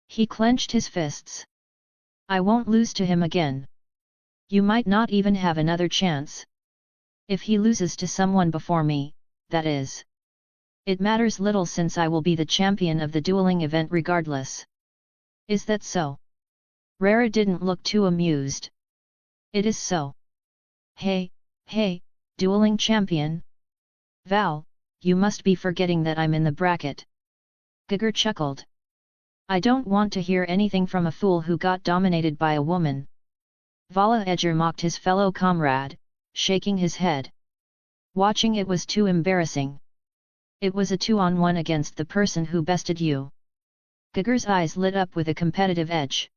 He clenched his fists. I won't lose to him again. You might not even have another chance. If he loses to someone before me, that is. It matters little since I will be the champion of the dueling event regardless. Is that so? Rara didn't look too amused. It is so. Hey, dueling champion? Val, you must be forgetting that I'm in the bracket. Gugger chuckled. I don't want to hear anything from a fool who got dominated by a woman. Vala Edger mocked his fellow comrade, shaking his head. Watching it was too embarrassing. It was a 2-on-1 against the person who bested you. Gugur's eyes lit up with a competitive edge.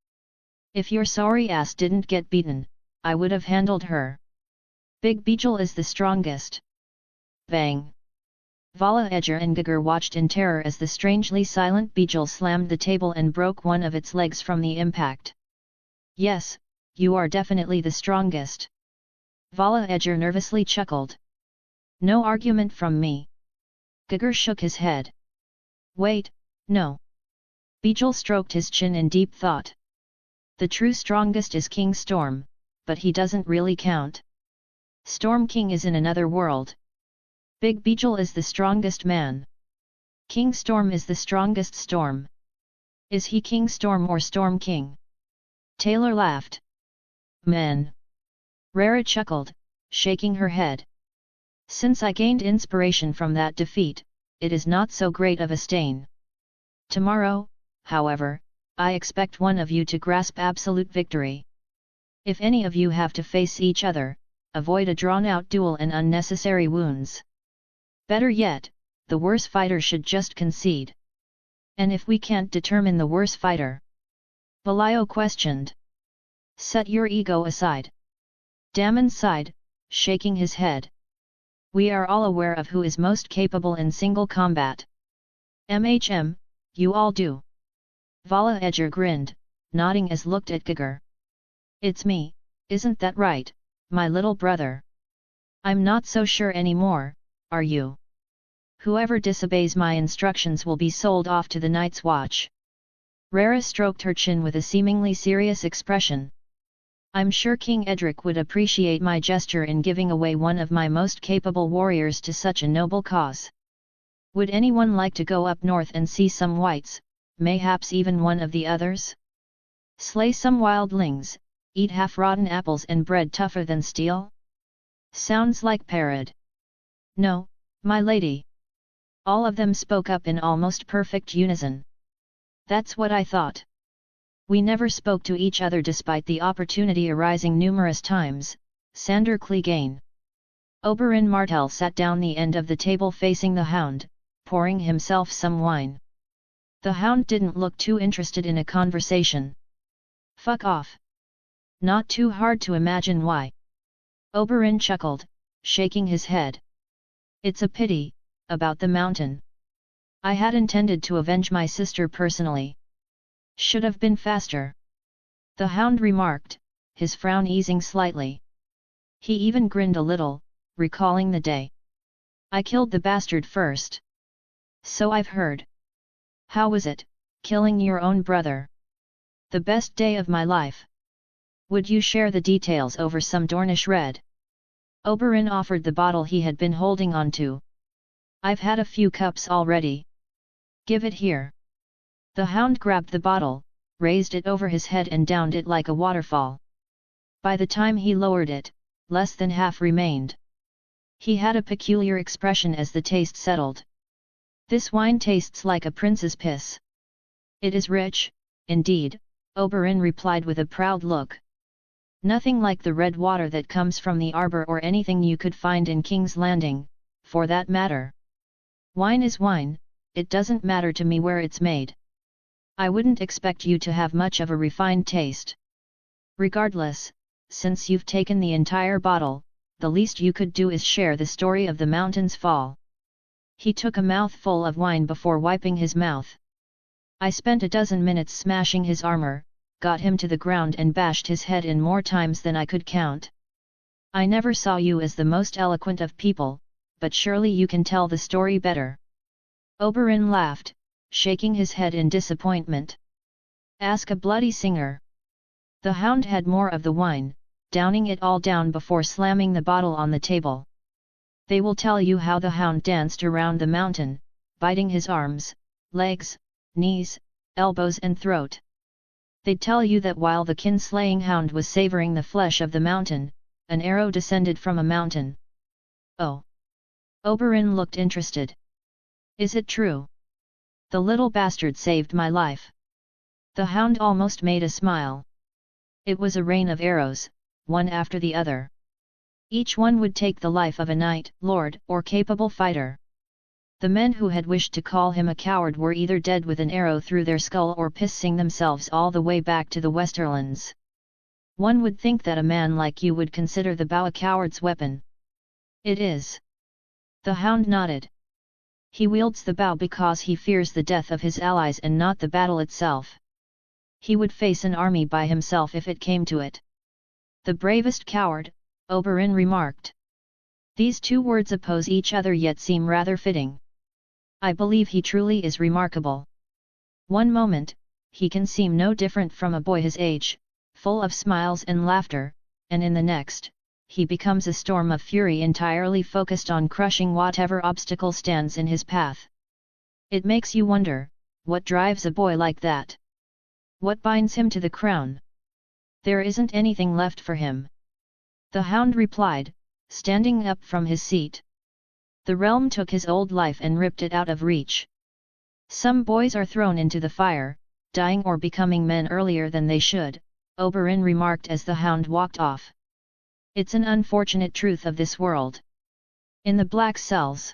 If your sorry ass didn't get beaten, I would have handled her. Big Bijal is the strongest. Bang! Vala Edgar and Gugur watched in terror as the strangely silent Bijal slammed the table and broke one of its legs from the impact. Yes, you are definitely the strongest. Vala Edgar nervously chuckled. No argument from me. Gugur shook his head. Wait, no. Bijal stroked his chin in deep thought. The true strongest is King Storm, but he doesn't really count. Storm King is in another world. Big Bijal is the strongest man. King Storm is the strongest storm. Is he King Storm or Storm King? Taylor laughed. Men. Rara chuckled, shaking her head. Since I gained inspiration from that defeat, it is not so great of a stain. Tomorrow, however, I expect one of you to grasp absolute victory. If any of you have to face each other, avoid a drawn-out duel and unnecessary wounds. Better yet, the worse fighter should just concede. And if we can't determine the worse fighter? Valio questioned. Set your ego aside. Damon sighed, shaking his head. We are all aware of who is most capable in single combat. You all do. Vala Edgar grinned, nodding as looked at Gugur. It's me, isn't that right, my little brother? I'm not so sure anymore, are you? Whoever disobeys my instructions will be sold off to the Night's Watch. Rara stroked her chin with a seemingly serious expression. I'm sure King Edric would appreciate my gesture in giving away one of my most capable warriors to such a noble cause. Would anyone like to go up north and see some whites, mayhaps even one of the others? Slay some wildlings, eat half-rotten apples and bread tougher than steel? Sounds like parade. No, my lady. All of them spoke up in almost perfect unison. That's what I thought. We never spoke to each other despite the opportunity arising numerous times, Sander Clegane. Oberyn Martell sat down the end of the table facing the Hound, pouring himself some wine. The Hound didn't look too interested in a conversation. Fuck off. Not too hard to imagine why. Oberyn chuckled, shaking his head. It's a pity, about the mountain. I had intended to avenge my sister personally. Should have been faster. The Hound remarked, his frown easing slightly. He even grinned a little, recalling the day. I killed the bastard first. So I've heard. How was it, killing your own brother? The best day of my life. Would you share the details over some Dornish red? Oberyn offered the bottle he had been holding on to. I've had a few cups already. Give it here. The Hound grabbed the bottle, raised it over his head and downed it like a waterfall. By the time he lowered it, less than half remained. He had a peculiar expression as the taste settled. This wine tastes like a prince's piss. It is rich, indeed, Oberyn replied with a proud look. Nothing like the red water that comes from the arbor or anything you could find in King's Landing, for that matter. Wine is wine, it doesn't matter to me where it's made. I wouldn't expect you to have much of a refined taste. Regardless, since you've taken the entire bottle, the least you could do is share the story of the mountain's fall. He took a mouthful of wine before wiping his mouth. I spent a dozen minutes smashing his armor, got him to the ground and bashed his head in more times than I could count. I never saw you as the most eloquent of people, but surely you can tell the story better. Oberyn laughed, shaking his head in disappointment. Ask a bloody singer. The Hound had more of the wine, downing it all down before slamming the bottle on the table. They will tell you how the Hound danced around the mountain, biting his arms, legs, knees, elbows and throat. They'd tell you that while the kin-slaying Hound was savoring the flesh of the mountain, an arrow descended from a mountain. Oh! Oberyn looked interested. Is it true? The little bastard saved my life. The Hound almost made a smile. It was a rain of arrows, one after the other. Each one would take the life of a knight, lord, or capable fighter. The men who had wished to call him a coward were either dead with an arrow through their skull or pissing themselves all the way back to the Westerlands. One would think that a man like you would consider the bow a coward's weapon. It is. The hound nodded. He wields the bow because he fears the death of his allies and not the battle itself. He would face an army by himself if it came to it. The bravest coward, Oberyn remarked. These two words oppose each other yet seem rather fitting. I believe he truly is remarkable. One moment, he can seem no different from a boy his age, full of smiles and laughter, and in the next, he becomes a storm of fury entirely focused on crushing whatever obstacle stands in his path. It makes you wonder, what drives a boy like that? What binds him to the crown? There isn't anything left for him. The hound replied, standing up from his seat. The realm took his old life and ripped it out of reach. Some boys are thrown into the fire, dying or becoming men earlier than they should, Oberyn remarked as the hound walked off. It's an unfortunate truth of this world. In the black cells.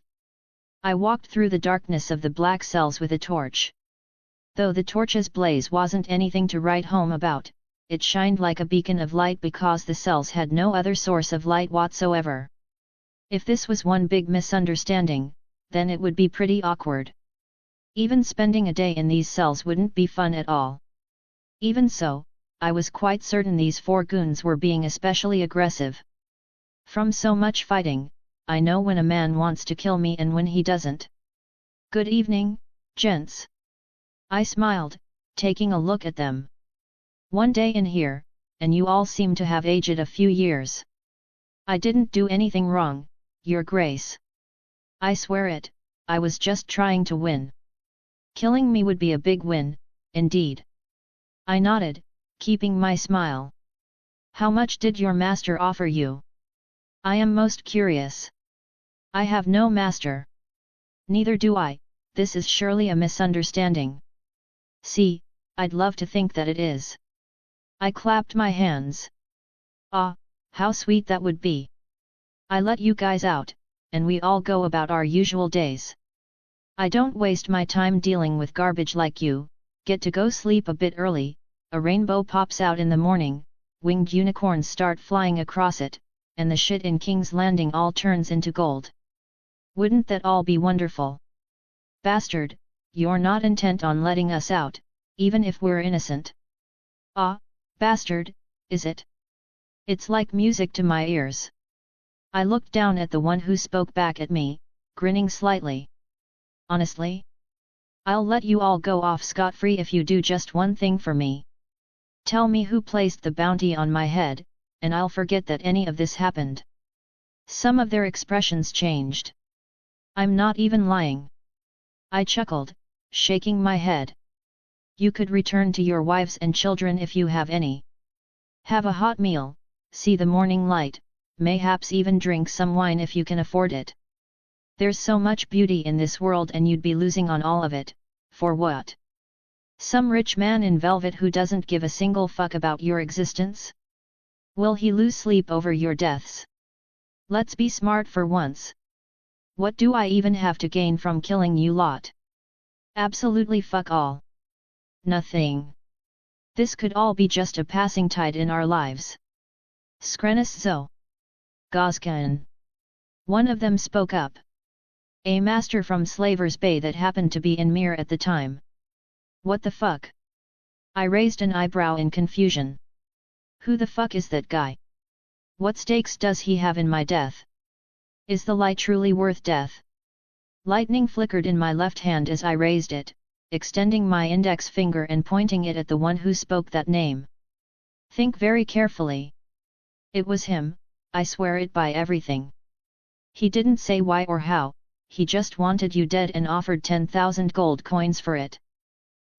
I walked through the darkness of the black cells with a torch. Though the torch's blaze wasn't anything to write home about, it shined like a beacon of light because the cells had no other source of light whatsoever. If this was one big misunderstanding, then it would be pretty awkward. Even spending a day in these cells wouldn't be fun at all. Even so, I was quite certain these four goons were being especially aggressive. From so much fighting, I know when a man wants to kill me and when he doesn't. Good evening, gents. I smiled, taking a look at them. One day in here, and you all seem to have aged a few years. I didn't do anything wrong, Your Grace. I swear it, I was just trying to win. Killing me would be a big win, indeed. I nodded, keeping my smile. How much did your master offer you? I am most curious. I have no master. Neither do I, this is surely a misunderstanding. See, I'd love to think that it is. I clapped my hands. Ah, how sweet that would be. I let you guys out, and we all go about our usual days. I don't waste my time dealing with garbage like you, get to go sleep a bit early, a rainbow pops out in the morning, winged unicorns start flying across it, and the shit in King's Landing all turns into gold. Wouldn't that all be wonderful? Bastard, you're not intent on letting us out, even if we're innocent. Ah, bastard, is it? It's like music to my ears. I looked down at the one who spoke back at me, grinning slightly. Honestly? I'll let you all go off scot-free if you do just one thing for me. Tell me who placed the bounty on my head, and I'll forget that any of this happened. Some of their expressions changed. I'm not even lying. I chuckled, shaking my head. You could return to your wives and children if you have any. Have a hot meal, see the morning light, mayhaps even drink some wine if you can afford it. There's so much beauty in this world and you'd be losing on all of it, for what? Some rich man in velvet who doesn't give a single fuck about your existence? Will he lose sleep over your deaths? Let's be smart for once. What do I even have to gain from killing you lot? Absolutely fuck all. Nothing. This could all be just a passing tide in our lives. Skrenis zo. Gozkan. One of them spoke up. A master from Slaver's Bay that happened to be in Mir at the time. What the fuck? I raised an eyebrow in confusion. Who the fuck is that guy? What stakes does he have in my death? Is the light truly worth death? Lightning flickered in my left hand as I raised it, extending my index finger and pointing it at the one who spoke that name. Think very carefully. It was him, I swear it by everything. He didn't say why or how, he just wanted you dead and offered 10,000 gold coins for it.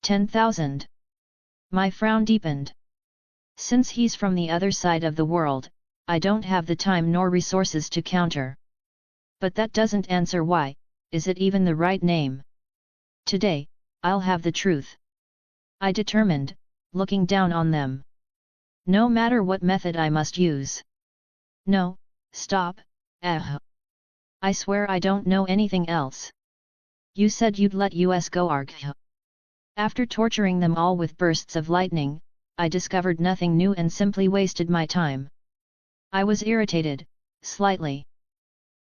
10,000. My frown deepened. Since he's from the other side of the world, I don't have the time nor resources to counter. But that doesn't answer why, is it even the right name? Today, I'll have the truth. I determined, looking down on them. No matter what method I must use. No, stop, I swear I don't know anything else. You said you'd let us go, Arg. After torturing them all with bursts of lightning, I discovered nothing new and simply wasted my time. I was irritated, slightly.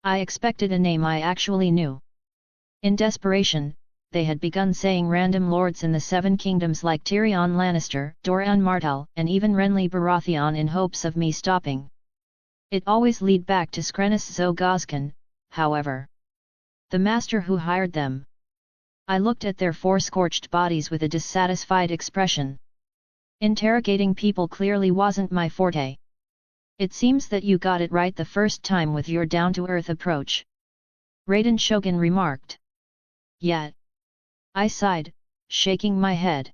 I expected a name I actually knew. In desperation, they had begun saying random lords in the Seven Kingdoms like Tyrion Lannister, Doran Martell, and even Renly Baratheon in hopes of me stopping. It always lead back to Skrenis Zogoskin, however. The master who hired them. I looked at their four scorched bodies with a dissatisfied expression. Interrogating people clearly wasn't my forte. It seems that you got it right the first time with your down-to-earth approach. Raiden Shogun remarked. Yet. I sighed, shaking my head.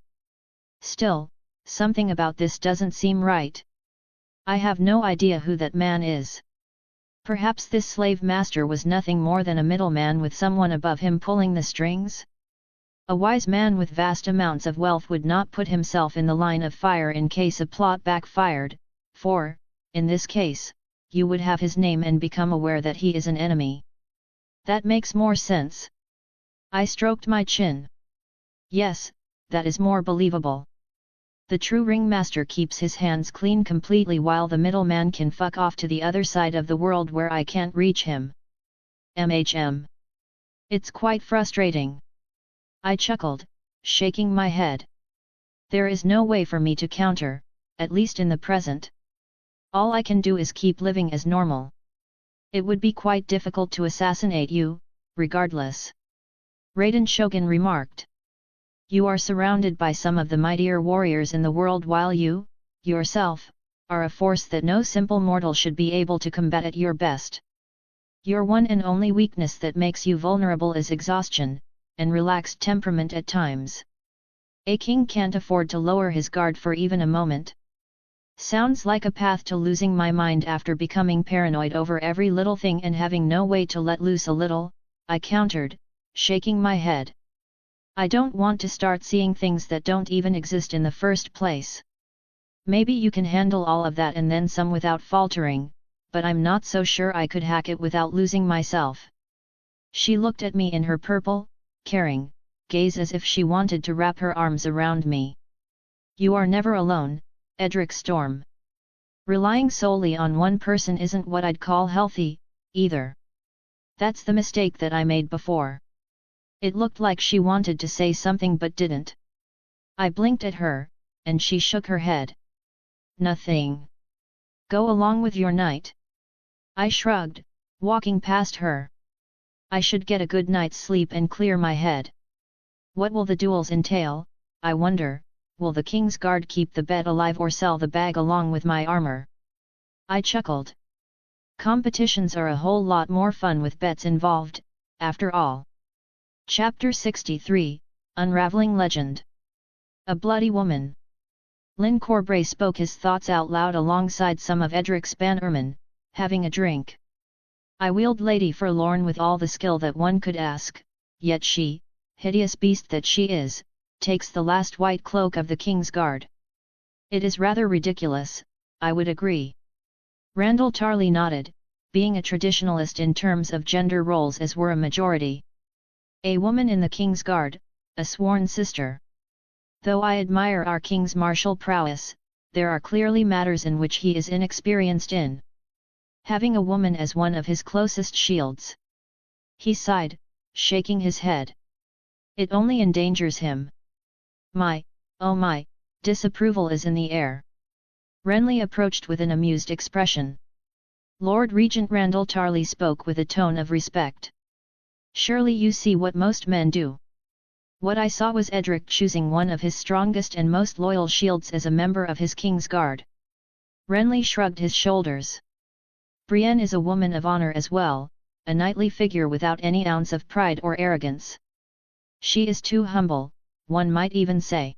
Still, something about this doesn't seem right. I have no idea who that man is. Perhaps this slave master was nothing more than a middleman with someone above him pulling the strings? A wise man with vast amounts of wealth would not put himself in the line of fire in case a plot backfired, for, in this case, you would have his name and become aware that he is an enemy. That makes more sense. I stroked my chin. Yes, that is more believable. The true ringmaster keeps his hands clean completely while the middleman can fuck off to the other side of the world where I can't reach him. It's quite frustrating. I chuckled, shaking my head. There is no way for me to counter, at least in the present. All I can do is keep living as normal. It would be quite difficult to assassinate you, regardless. Raiden Shogun remarked. You are surrounded by some of the mightier warriors in the world while you, yourself, are a force that no simple mortal should be able to combat at your best. Your one and only weakness that makes you vulnerable is exhaustion, and relaxed temperament at times. A king can't afford to lower his guard for even a moment. Sounds like a path to losing my mind after becoming paranoid over every little thing and having no way to let loose a little, I countered, shaking my head. I don't want to start seeing things that don't even exist in the first place. Maybe you can handle all of that and then some without faltering, but I'm not so sure I could hack it without losing myself. She looked at me in her purple, caring gaze as if she wanted to wrap her arms around me. You are never alone, Edric Storm. Relying solely on one person isn't what I'd call healthy, either. That's the mistake that I made before. It looked like she wanted to say something but didn't. I blinked at her, and she shook her head. Nothing. Go along with your night. I shrugged, walking past her. I should get a good night's sleep and clear my head. What will the duels entail, I wonder? Will the King's Guard keep the bed alive or sell the bag along with my armor? I chuckled. Competitions are a whole lot more fun with bets involved, after all. Chapter 63, Unraveling Legend. A Bloody Woman. Lin Corbray spoke his thoughts out loud alongside some of Edric's bannermen, having a drink. I wheeled Lady Forlorn with all the skill that one could ask, yet she, hideous beast that she is, takes the last white cloak of the King's Guard. It is rather ridiculous, I would agree. Randall Tarley nodded, being a traditionalist in terms of gender roles as were a majority. A woman in the King's Guard, a sworn sister. Though I admire our King's martial prowess, there are clearly matters in which he is inexperienced in. Having a woman as one of his closest shields. He sighed, shaking his head. It only endangers him. Oh my, disapproval is in the air. Renly approached with an amused expression. Lord Regent Randall Tarley spoke with a tone of respect. Surely you see what most men do. What I saw was Edric choosing one of his strongest and most loyal shields as a member of his King's Guard. Renly shrugged his shoulders. Brienne is a woman of honor as well, a knightly figure without any ounce of pride or arrogance. She is too humble, one might even say.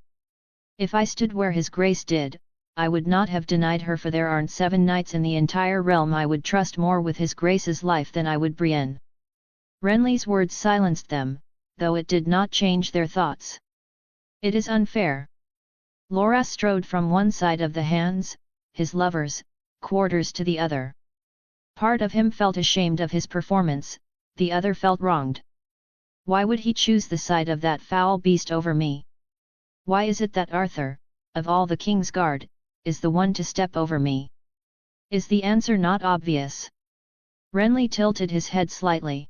If I stood where his grace did, I would not have denied her, for there aren't 7 knights in the entire realm I would trust more with his grace's life than I would Brienne. Renly's words silenced them, though it did not change their thoughts. It is unfair. Loras strode from one side of the hands, his lovers, quarters to the other. Part of him felt ashamed of his performance, the other felt wronged. Why would he choose the sight of that foul beast over me? Why is it that Arthur, of all the King's Guard, is the one to step over me? Is the answer not obvious? Renly tilted his head slightly.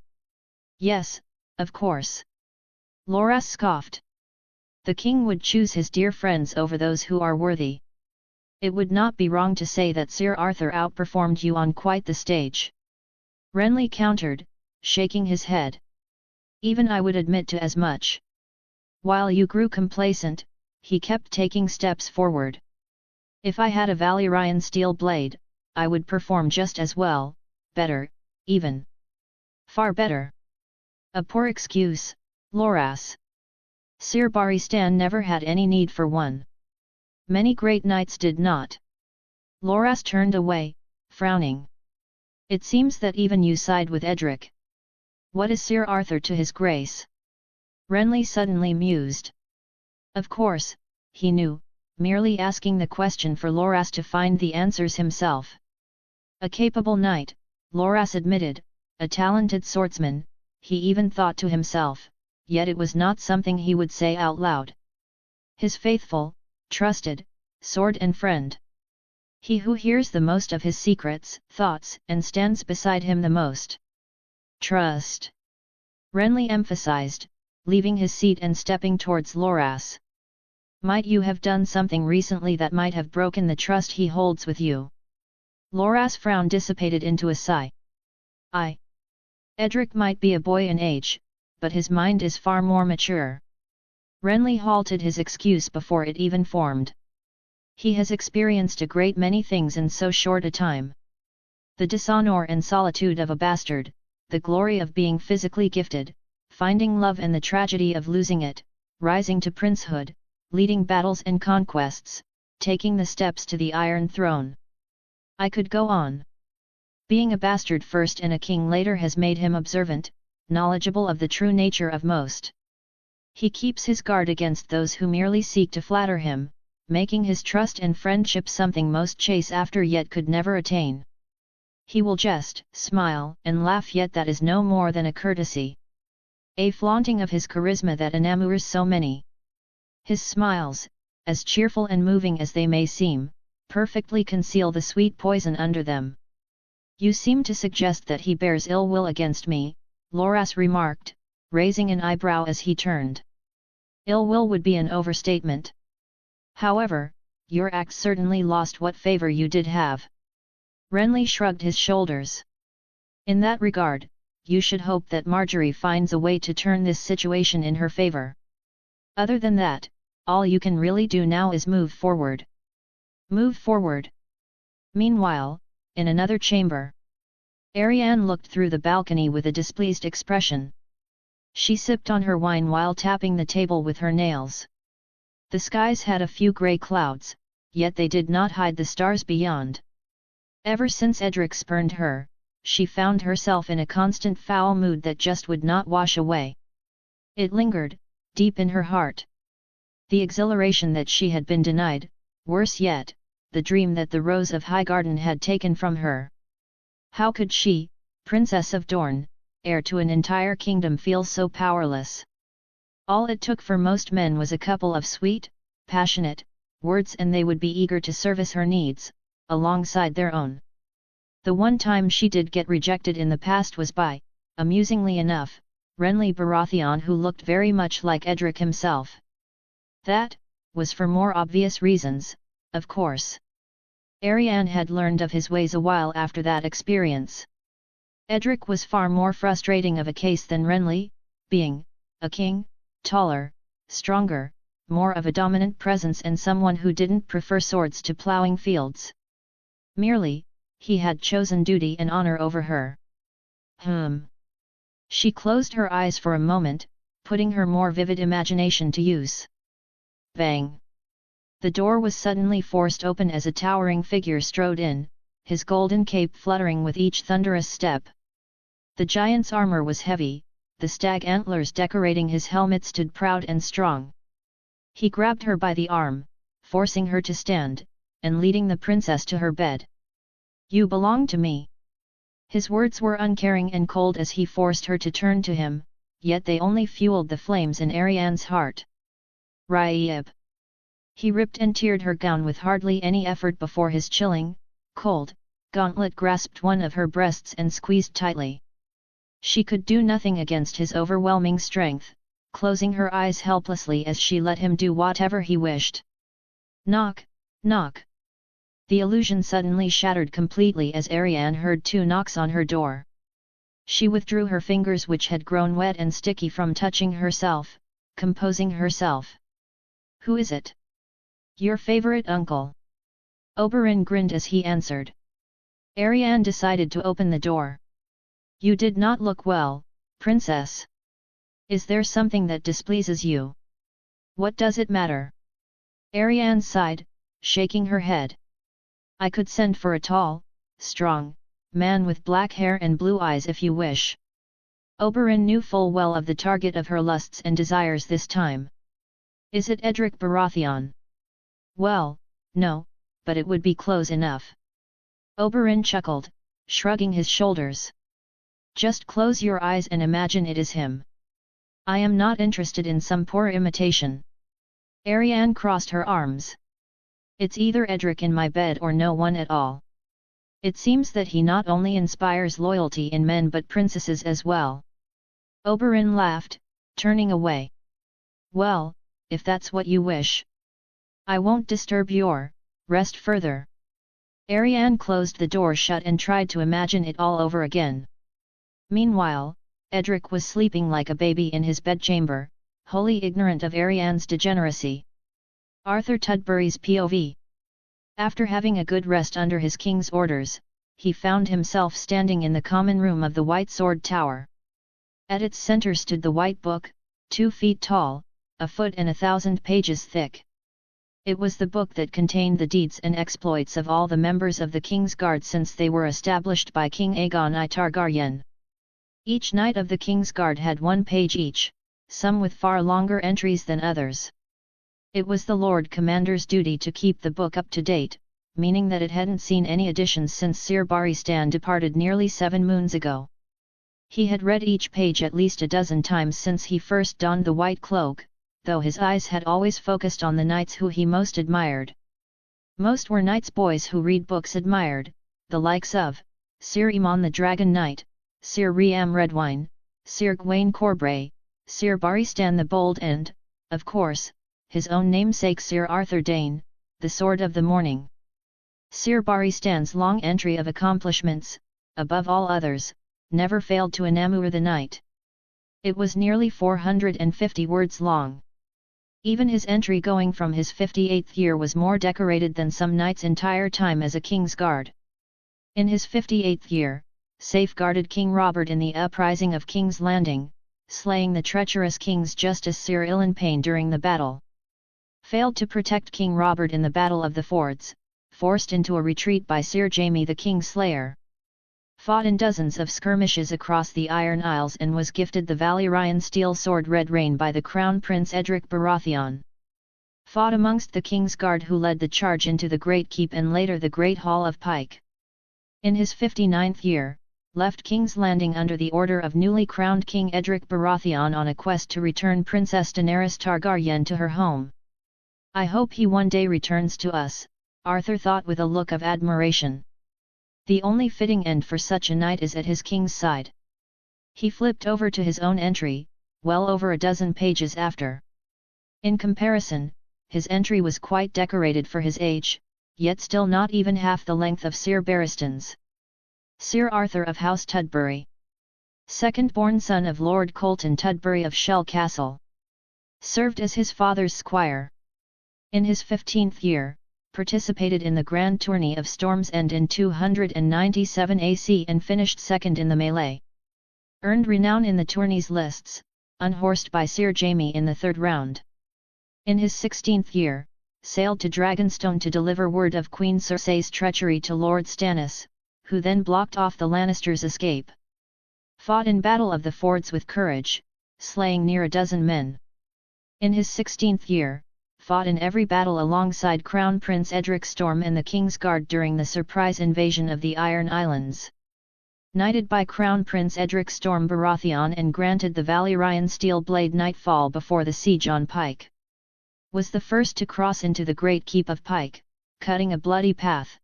Yes, of course. Loras scoffed. The king would choose his dear friends over those who are worthy. It would not be wrong to say that Sir Arthur outperformed you on quite the stage. Renly countered, shaking his head. Even I would admit to as much. While you grew complacent, he kept taking steps forward. If I had a Valyrian steel blade, I would perform just as well, better, even. Far better. A poor excuse, Loras. Sir Barristan never had any need for one. Many great knights did not. Loras turned away, frowning. It seems that even you side with Edric. What is Sir Arthur to his grace? Renly suddenly mused. Of course, he knew, merely asking the question for Loras to find the answers himself. A capable knight, Loras admitted, a talented swordsman, he even thought to himself, yet it was not something he would say out loud. His faithful, trusted, sword and friend. He who hears the most of his secrets, thoughts, and stands beside him the most. Trust. Renly emphasized, leaving his seat and stepping towards Loras. Might you have done something recently that might have broken the trust he holds with you? Loras' frown dissipated into a sigh. Edric might be a boy in age, but his mind is far more mature. Renly halted his excuse before it even formed. He has experienced a great many things in so short a time. The dishonor and solitude of a bastard, the glory of being physically gifted, finding love and the tragedy of losing it, rising to princehood, leading battles and conquests, taking the steps to the Iron Throne. I could go on. Being a bastard first and a king later has made him observant, knowledgeable of the true nature of most. He keeps his guard against those who merely seek to flatter him, making his trust and friendship something most chase after yet could never attain. He will jest, smile, and laugh, yet that is no more than a courtesy. A flaunting of his charisma that enamors so many. His smiles, as cheerful and moving as they may seem, perfectly conceal the sweet poison under them. You seem to suggest that he bears ill will against me, Loras remarked, raising an eyebrow as he turned. Ill will would be an overstatement. However, your acts certainly lost what favor you did have. Renly shrugged his shoulders. In that regard, you should hope that Marjorie finds a way to turn this situation in her favor. Other than that, all you can really do now is move forward. Move forward. Meanwhile, in another chamber, Ariane looked through the balcony with a displeased expression. She sipped on her wine while tapping the table with her nails. The skies had a few grey clouds, yet they did not hide the stars beyond. Ever since Edric spurned her, she found herself in a constant foul mood that just would not wash away. It lingered, deep in her heart. The exhilaration that she had been denied, worse yet, the dream that the Rose of Highgarden had taken from her. How could she, Princess of Dorne, heir to an entire kingdom, feel so powerless? All it took for most men was a couple of sweet, passionate words and they would be eager to service her needs, alongside their own. The one time she did get rejected in the past was by, amusingly enough, Renly Baratheon, who looked very much like Edric himself. That was for more obvious reasons, of course. Ariane had learned of his ways a while after that experience. Edric was far more frustrating of a case than Renly, being a king, taller, stronger, more of a dominant presence and someone who didn't prefer swords to plowing fields. Merely, he had chosen duty and honor over her. She closed her eyes for a moment, putting her more vivid imagination to use. Bang! The door was suddenly forced open as a towering figure strode in, his golden cape fluttering with each thunderous step. The giant's armor was heavy, the stag antlers decorating his helmet stood proud and strong. He grabbed her by the arm, forcing her to stand, and leading the princess to her bed. You belong to me. His words were uncaring and cold as he forced her to turn to him, yet they only fueled the flames in Ariane's heart. Raib! He ripped and teared her gown with hardly any effort before his chilling, cold, gauntlet grasped one of her breasts and squeezed tightly. She could do nothing against his overwhelming strength, closing her eyes helplessly as she let him do whatever he wished. Knock, knock. The illusion suddenly shattered completely as Ariane heard 2 knocks on her door. She withdrew her fingers, which had grown wet and sticky from touching herself, composing herself. Who is it? Your favorite uncle. Oberyn grinned as he answered. Ariane decided to open the door. You did not look well, princess. Is there something that displeases you? What does it matter? Ariane sighed, shaking her head. I could send for a tall, strong, man with black hair and blue eyes if you wish. Oberyn knew full well of the target of her lusts and desires this time. Is it Edric Baratheon? Well, no, but it would be close enough. Oberyn chuckled, shrugging his shoulders. Just close your eyes and imagine it is him. I am not interested in some poor imitation. Ariane crossed her arms. It's either Edric in my bed or no one at all. It seems that he not only inspires loyalty in men but princesses as well. Oberyn laughed, turning away. Well, if that's what you wish. I won't disturb your rest further. Ariane closed the door shut and tried to imagine it all over again. Meanwhile, Edric was sleeping like a baby in his bedchamber, wholly ignorant of Ariane's degeneracy. Arthur Tudbury's POV. After having a good rest under his king's orders, he found himself standing in the common room of the White Sword Tower. At its center stood the White Book, 2 feet tall, a foot and 1,000 pages thick. It was the book that contained the deeds and exploits of all the members of the King's Guard since they were established by King Aegon I Targaryen. Each knight of the King's Guard had 1 page each, some with far longer entries than others. It was the Lord Commander's duty to keep the book up to date, meaning that it hadn't seen any additions since Sir Barristan departed nearly 7 moons ago. He had read each page at least a dozen times since he first donned the white cloak, though his eyes had always focused on the knights who he most admired. Most were knights boys who read books admired, the likes of Sir Aemon the Dragon Knight, Sir Riam Redwine, Sir Gawain Corbray, Sir Barristan the Bold and, of course, his own namesake Sir Arthur Dane, the Sword of the Morning. Sir Barristan's long entry of accomplishments, above all others, never failed to enamor the knight. It was nearly 450 words long. Even his entry going from his 58th year was more decorated than some knights' entire time as a king's guard. In his 58th year, safeguarded King Robert in the uprising of King's Landing, slaying the treacherous King's Justice Sir Ilan Payne during the battle. Failed to protect King Robert in the Battle of the Fords, forced into a retreat by Sir Jaime the Kingslayer. Fought in dozens of skirmishes across the Iron Isles and was gifted the Valyrian steel sword Red Rain by the Crown Prince Edric Baratheon. Fought amongst the King's Guard who led the charge into the Great Keep and later the Great Hall of Pike. In his 59th year, left King's Landing under the order of newly crowned King Edric Baratheon on a quest to return Princess Daenerys Targaryen to her home. I hope he one day returns to us, Arthur thought with a look of admiration. The only fitting end for such a knight is at his king's side. He flipped over to his own entry, well over a dozen pages after. In comparison, his entry was quite decorated for his age, yet still not even half the length of Sir Barristan's. Sir Arthur of House Tudbury. Second-born son of Lord Colton Tudbury of Shell Castle. Served as his father's squire. In his 15th year, participated in the Grand Tourney of Storm's End in 297 AC and finished second in the melee. Earned renown in the tourney's lists, unhorsed by Sir Jaime in the 3rd round. In his 16th year, sailed to Dragonstone to deliver word of Queen Cersei's treachery to Lord Stannis, who then blocked off the Lannisters' escape. Fought in Battle of the Fords with courage, slaying near a dozen men. In his 16th year, fought in every battle alongside Crown Prince Edric Storm and the King's Guard during the surprise invasion of the Iron Islands. Knighted by Crown Prince Edric Storm Baratheon and granted the Valyrian steel blade Nightfall before the siege on Pike. Was the first to cross into the great keep of Pike, cutting a bloody path.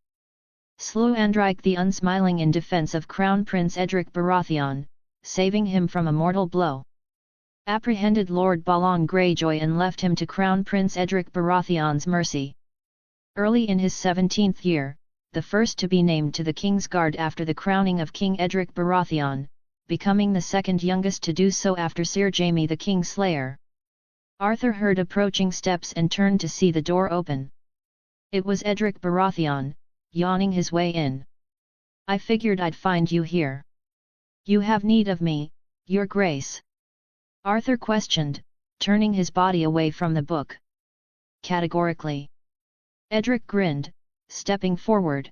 Slew Andrike the Unsmiling in defence of Crown Prince Edric Baratheon, saving him from a mortal blow. Apprehended Lord Balon Greyjoy and left him to Crown Prince Edric Baratheon's mercy. Early in his 17th year, the first to be named to the King's Guard after the crowning of King Edric Baratheon, becoming the second youngest to do so after Sir Jaime the Kingslayer. Arthur heard approaching steps and turned to see the door open. It was Edric Baratheon, yawning his way in. "I figured I'd find you here. You have need of me, Your Grace?" Arthur questioned, turning his body away from the book. "Categorically." Edric grinned, stepping forward.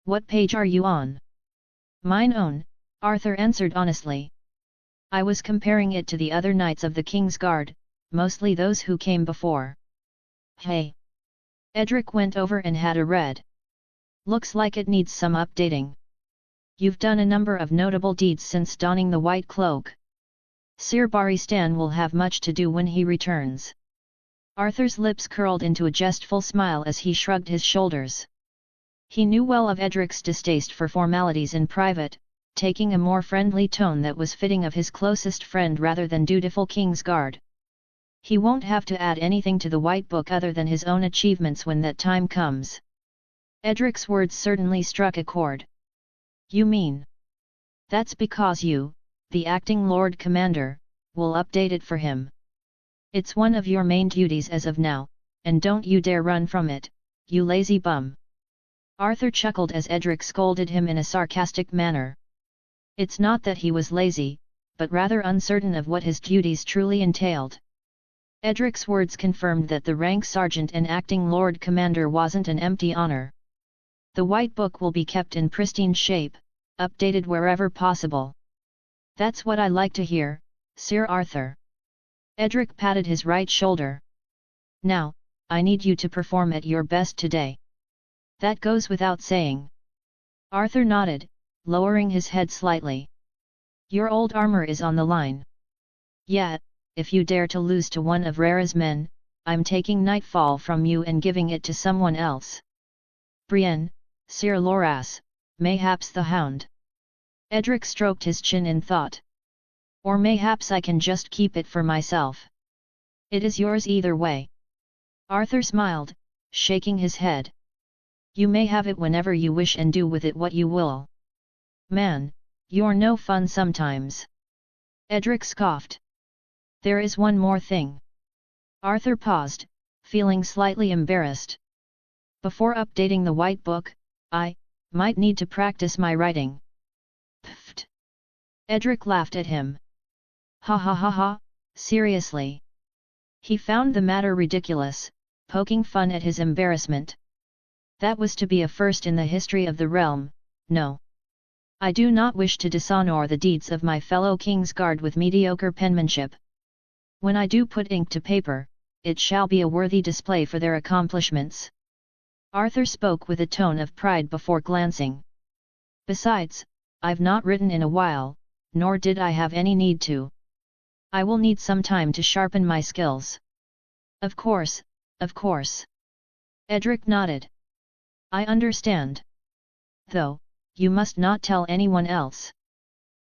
"What page are you on?" "Mine own," Arthur answered honestly. "I was comparing it to the other knights of the King's Guard, mostly those who came before." "Hey!" Edric went over and had a read. "Looks like it needs some updating. You've done a number of notable deeds since donning the white cloak. Sir Barristan will have much to do when he returns." Arthur's lips curled into a jestful smile as he shrugged his shoulders. He knew well of Edric's distaste for formalities in private, taking a more friendly tone that was fitting of his closest friend rather than dutiful King's Guard. He won't have to add anything to the White Book other than his own achievements when that time comes. Edric's words certainly struck a chord. "You mean? That's because you, the acting Lord Commander, will update it for him. It's one of your main duties as of now, and don't you dare run from it, you lazy bum." Arthur chuckled as Edric scolded him in a sarcastic manner. It's not that he was lazy, but rather uncertain of what his duties truly entailed. Edric's words confirmed that the rank sergeant and acting Lord Commander wasn't an empty honor. "The White Book will be kept in pristine shape, updated wherever possible." "That's what I like to hear, Sir Arthur." Edric patted his right shoulder. "Now, I need you to perform at your best today." "That goes without saying." Arthur nodded, lowering his head slightly. "Your old armor is on the line. Yet, if you dare to lose to one of Rara's men, I'm taking Nightfall from you and giving it to someone else. Brienne, Sir Loras, mayhaps the Hound." Edric stroked his chin in thought. "Or mayhaps I can just keep it for myself." "It is yours either way." Arthur smiled, shaking his head. "You may have it whenever you wish and do with it what you will." "Man, you're no fun sometimes." Edric scoffed. "There is one more thing." Arthur paused, feeling slightly embarrassed. "Before updating the White Book, I might need to practice my writing." "Pfft!" Edric laughed at him. "Ha ha ha ha, seriously?" He found the matter ridiculous, poking fun at his embarrassment. That was to be a first in the history of the realm. "No. I do not wish to dishonor the deeds of my fellow King's Guard with mediocre penmanship. When I do put ink to paper, it shall be a worthy display for their accomplishments." Arthur spoke with a tone of pride before glancing. "Besides, I've not written in a while, nor did I have any need to. I will need some time to sharpen my skills." Of course, of course." Edric nodded. "I understand. Though, you must not tell anyone else."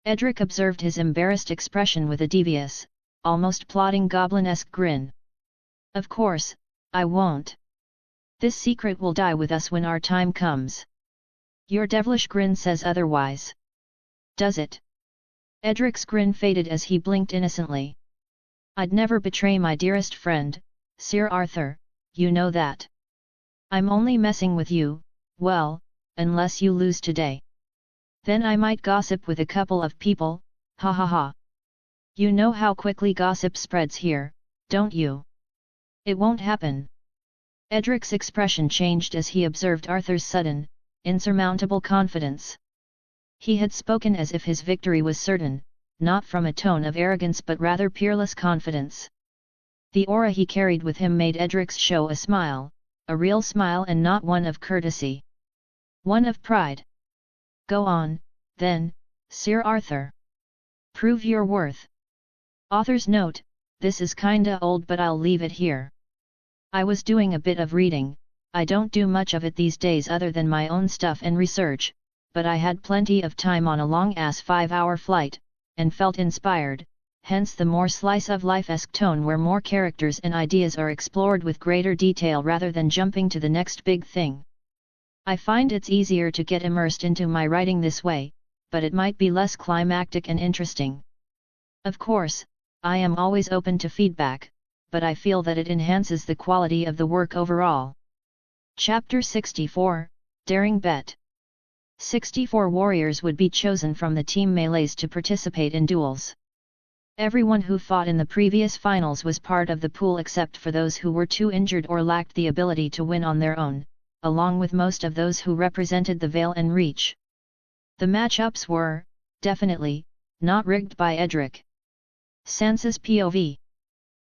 Edric observed his embarrassed expression with a devious, almost plotting goblin-esque grin. "Of course, I won't. This secret will die with us when our time comes." "Your devilish grin says otherwise." "Does it?" Edric's grin faded as he blinked innocently. "I'd never betray my dearest friend, Sir Arthur, you know that. I'm only messing with you, well, unless you lose today. Then I might gossip with a couple of people, ha ha ha. You know how quickly gossip spreads here, don't you?" "It won't happen." Edric's expression changed as he observed Arthur's sudden, insurmountable confidence. He had spoken as if his victory was certain, not from a tone of arrogance but rather peerless confidence. The aura he carried with him made Edric's show a smile, a real smile and not one of courtesy. One of pride. "Go on, then, Sir Arthur. Prove your worth. Author's note, this is kinda old but I'll leave it here. I was doing a bit of reading, I don't do much of it these days other than my own stuff and research, but I had plenty of time on a long-ass 5-hour flight, and felt inspired, hence the more slice-of-life-esque tone where more characters and ideas are explored with greater detail rather than jumping to the next big thing. I find it's easier to get immersed into my writing this way, but it might be less climactic and interesting. Of course, I am always open to feedback, but I feel that it enhances the quality of the work overall. Chapter 64, Daring Bet. 64 warriors would be chosen from the team melees to participate in duels. Everyone who fought in the previous finals was part of the pool except for those who were too injured or lacked the ability to win on their own, along with most of those who represented the Vale and Reach. The matchups were, definitely, not rigged by Edric. Sansa's POV.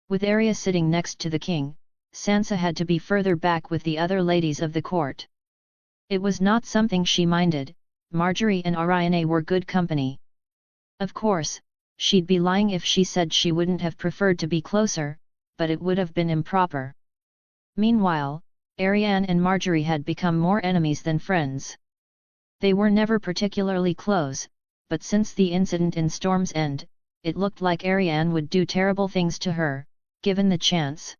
With Arya sitting next to the king, Sansa had to be further back with the other ladies of the court. It was not something she minded, Marjorie and Ariane were good company. Of course, she'd be lying if she said she wouldn't have preferred to be closer, but it would have been improper. Meanwhile, Ariane and Marjorie had become more enemies than friends. They were never particularly close, but since the incident in Storm's End, it looked like Ariane would do terrible things to her, given the chance.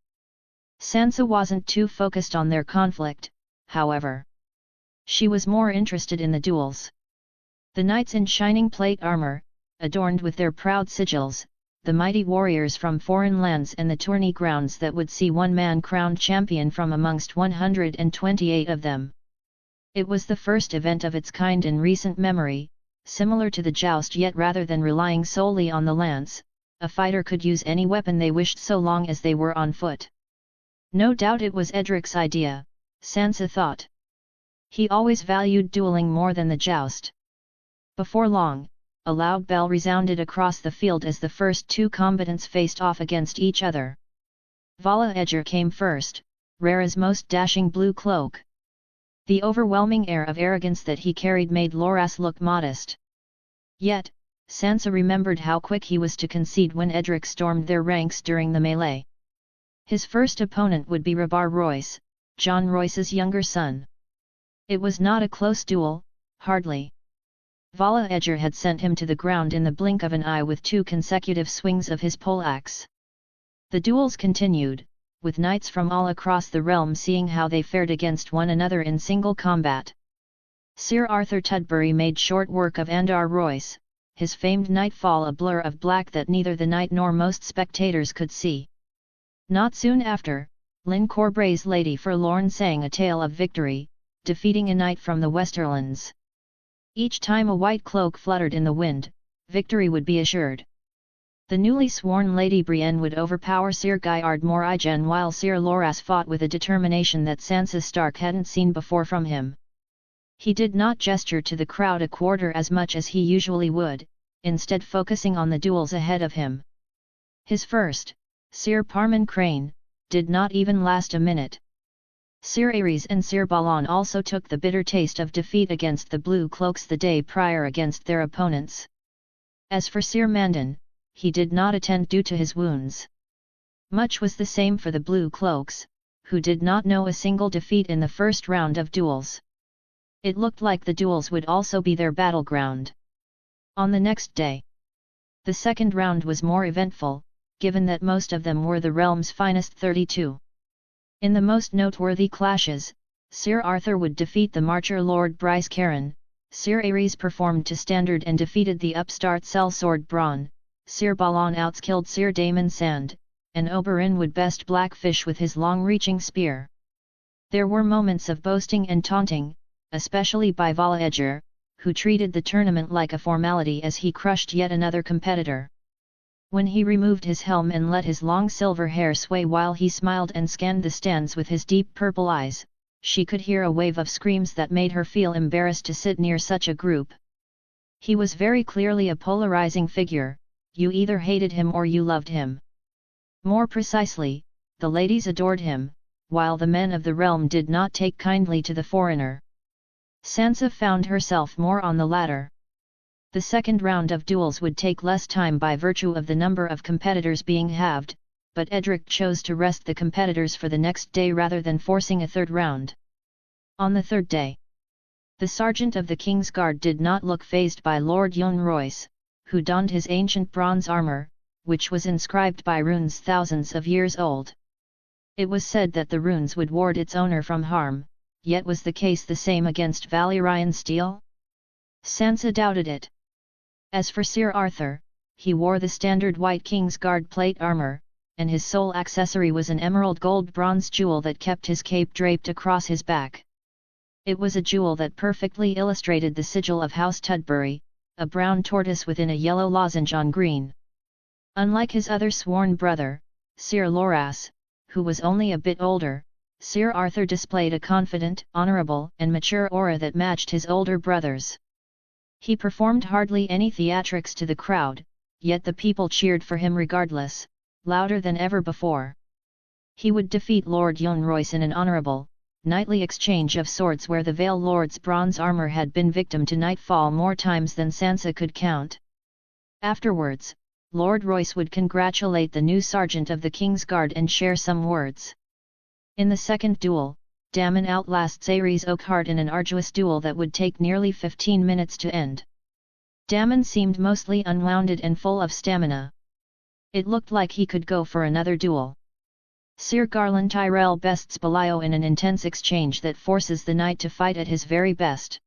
Sansa wasn't too focused on their conflict, however. She was more interested in the duels. The knights in shining plate armor, adorned with their proud sigils, the mighty warriors from foreign lands and the tourney grounds that would see one man crowned champion from amongst 128 of them. It was the first event of its kind in recent memory, similar to the joust, yet rather than relying solely on the lance, a fighter could use any weapon they wished so long as they were on foot. No doubt it was Edric's idea, Sansa thought. He always valued dueling more than the joust. Before long, a loud bell resounded across the field as the first two combatants faced off against each other. Vala Edger came first, Rhaegar's most dashing blue cloak. The overwhelming air of arrogance that he carried made Loras look modest. Yet, Sansa remembered how quick he was to concede when Edric stormed their ranks during the melee. His first opponent would be Rabar Royce, John Royce's younger son. It was not a close duel, hardly. Vala Edger had sent him to the ground in the blink of an eye with 2 consecutive swings of his poleaxe. The duels continued, with knights from all across the realm seeing how they fared against one another in single combat. Sir Arthur Tudbury made short work of Andar Royce, his famed nightfall a blur of black that neither the knight nor most spectators could see. Not soon after, Lyn Corbray's Lady Forlorn sang a tale of victory, defeating a knight from the Westerlands. Each time a white cloak fluttered in the wind, victory would be assured. The newly sworn Lady Brienne would overpower Sir Gyard Morigen while Sir Loras fought with a determination that Sansa Stark hadn't seen before from him. He did not gesture to the crowd a quarter as much as he usually would, instead focusing on the duels ahead of him. His first, Sir Parman Crane, did not even last a minute. Sir Aerys and Sir Balon also took the bitter taste of defeat against the Blue Cloaks the day prior against their opponents. As for Sir Mandan, he did not attend due to his wounds. Much was the same for the Blue Cloaks, who did not know a single defeat in the first round of duels. It looked like the duels would also be their battleground. On the next day, the second round was more eventful, given that most of them were the realm's finest 32. In the most noteworthy clashes, Sir Arthur would defeat the Marcher Lord Bryce Caron, Sir Aerys performed to standard and defeated the upstart sellsword Bronn, Sir Balon outskilled Sir Daemon Sand, and Oberyn would best Blackfish with his long-reaching spear. There were moments of boasting and taunting, especially by Vala Edger, who treated the tournament like a formality as he crushed yet another competitor. When he removed his helm and let his long silver hair sway while he smiled and scanned the stands with his deep purple eyes, she could hear a wave of screams that made her feel embarrassed to sit near such a group. He was very clearly a polarizing figure, you either hated him or you loved him. More precisely, the ladies adored him, while the men of the realm did not take kindly to the foreigner. Sansa found herself more on the latter. The second round of duels would take less time by virtue of the number of competitors being halved, but Edric chose to rest the competitors for the next day rather than forcing a third round. On the third day, the sergeant of the King's Guard did not look fazed by Lord Yon Royce, who donned his ancient bronze armor, which was inscribed by runes thousands of years old. It was said that the runes would ward its owner from harm, yet was the case the same against Valyrian steel? Sansa doubted it. As for Sir Arthur, he wore the standard white King's Guard plate armor, and his sole accessory was an emerald gold bronze jewel that kept his cape draped across his back. It was a jewel that perfectly illustrated the sigil of House Tudbury, a brown tortoise within a yellow lozenge on green. Unlike his other sworn brother, Sir Loras, who was only a bit older, Sir Arthur displayed a confident, honourable and mature aura that matched his older brother's. He performed hardly any theatrics to the crowd, yet the people cheered for him regardless, louder than ever before. He would defeat Lord Yon Royce in an honourable, knightly exchange of swords where the Vale Lord's bronze armour had been victim to nightfall more times than Sansa could count. Afterwards, Lord Royce would congratulate the new sergeant of the King's Guard and share some words. In the second duel, Dammon outlasts Aerys Oakhart in an arduous duel that would take nearly 15 minutes to end. Dammon seemed mostly unwounded and full of stamina. It looked like he could go for another duel. Sir Garland Tyrell bests Belial in an intense exchange that forces the knight to fight at his very best.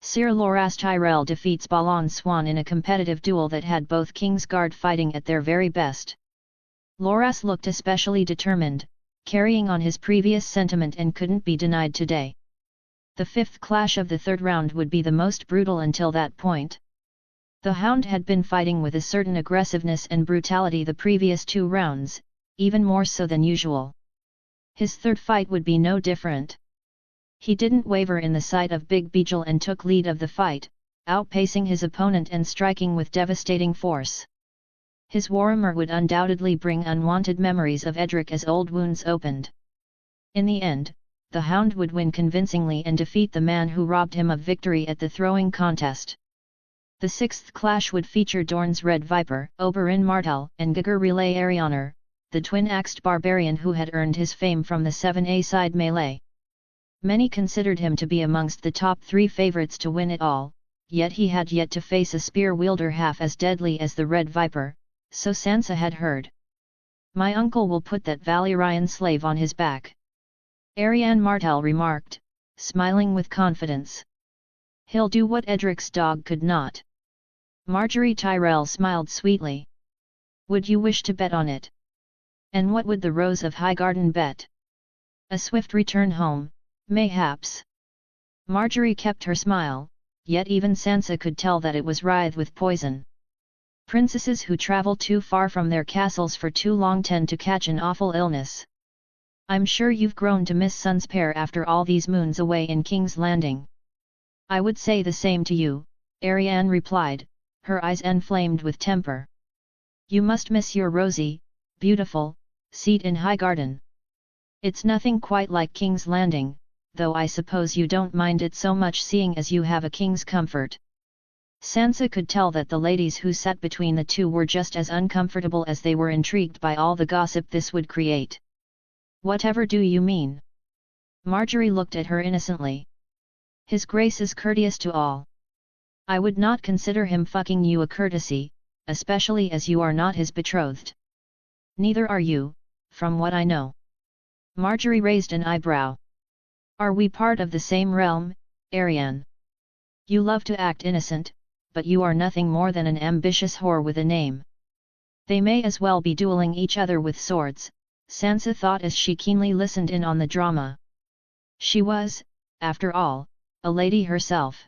Sir Loras Tyrell defeats Balon Swan in a competitive duel that had both King's Guard fighting at their very best. Loras looked especially determined, carrying on his previous sentiment and couldn't be denied today. The fifth clash of the third round would be the most brutal until that point. The Hound had been fighting with a certain aggressiveness and brutality the previous 2 rounds, even more so than usual. His third fight would be no different. He didn't waver in the sight of Big Beetle and took lead of the fight, outpacing his opponent and striking with devastating force. His warhammer would undoubtedly bring unwanted memories of Edric as old wounds opened. In the end, the Hound would win convincingly and defeat the man who robbed him of victory at the throwing contest. The sixth clash would feature Dorne's Red Viper, Oberyn Martell, and Gregor Relay Arianer, the twin-axed barbarian who had earned his fame from the 7A-side melee. Many considered him to be amongst the top 3 favourites to win it all, yet he had yet to face a spear-wielder half as deadly as the Red Viper, so Sansa had heard. "My uncle will put that Valyrian slave on his back," Arianne Martell remarked, smiling with confidence. "He'll do what Edric's dog could not." Marjorie Tyrell smiled sweetly. "Would you wish to bet on it? And what would the Rose of Highgarden bet? A swift return home, mayhaps." Marjorie kept her smile, yet even Sansa could tell that it was writhed with poison. Princesses who travel too far from their castles for too long tend to catch an awful illness. "I'm sure you've grown to miss Sunspear after all these moons away in King's Landing." "I would say the same to you," Arianne replied, her eyes enflamed with temper. "You must miss your rosy, beautiful, seat in Highgarden. It's nothing quite like King's Landing, though I suppose you don't mind it so much seeing as you have a king's comfort." Sansa could tell that the ladies who sat between the two were just as uncomfortable as they were intrigued by all the gossip this would create. "Whatever do you mean?" Marjorie looked at her innocently. "His Grace is courteous to all. I would not consider him fucking you a courtesy, especially as you are not his betrothed." "Neither are you, from what I know." Marjorie raised an eyebrow. "Are we part of the same realm, Arianne? You love to act innocent, but you are nothing more than an ambitious whore with a name." "They may as well be dueling each other with swords," Sansa thought as she keenly listened in on the drama. She was, after all, a lady herself.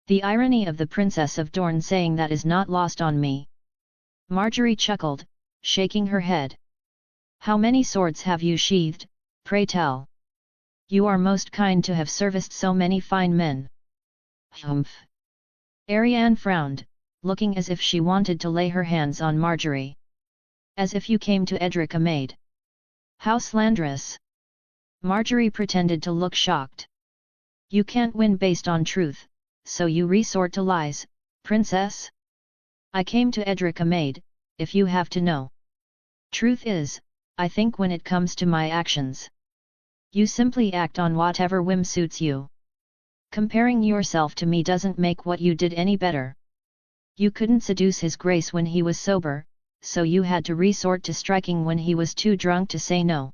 The irony of the Princess of Dorne saying that is not lost on me. Marjorie chuckled, shaking her head. "How many swords have you sheathed, pray tell? You are most kind to have serviced so many fine men." "Humph." Arianne frowned, looking as if she wanted to lay her hands on Marjorie. "As if you came to Edric a maid. How slanderous." Marjorie pretended to look shocked. "You can't win based on truth, so you resort to lies, Princess? I came to Edric a maid, if you have to know. Truth is, I think when it comes to my actions, you simply act on whatever whim suits you. Comparing yourself to me doesn't make what you did any better. You couldn't seduce his grace when he was sober, so you had to resort to striking when he was too drunk to say no.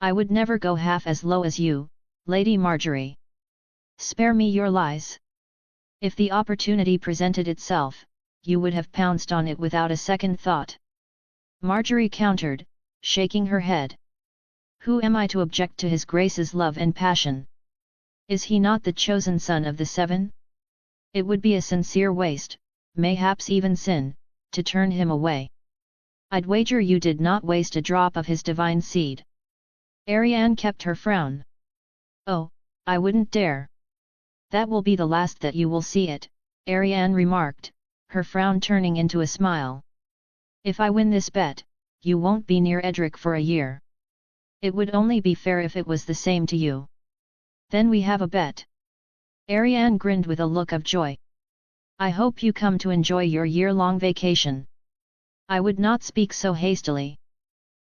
I would never go half as low as you, Lady Marjorie. Spare me your lies. If the opportunity presented itself, you would have pounced on it without a second thought. Marjorie countered, shaking her head. Who am I to object to his grace's love and passion? Is he not the chosen son of the seven? It would be a sincere waste, mayhaps even sin, to turn him away. I'd wager you did not waste a drop of his divine seed. Ariane kept her frown. Oh, I wouldn't dare. That will be the last that you will see it, Ariane remarked, her frown turning into a smile. If I win this bet, you won't be near Edric for a year. It would only be fair if it was the same to you. Then we have a bet. Ariane grinned with a look of joy. I hope you come to enjoy your year-long vacation. I would not speak so hastily.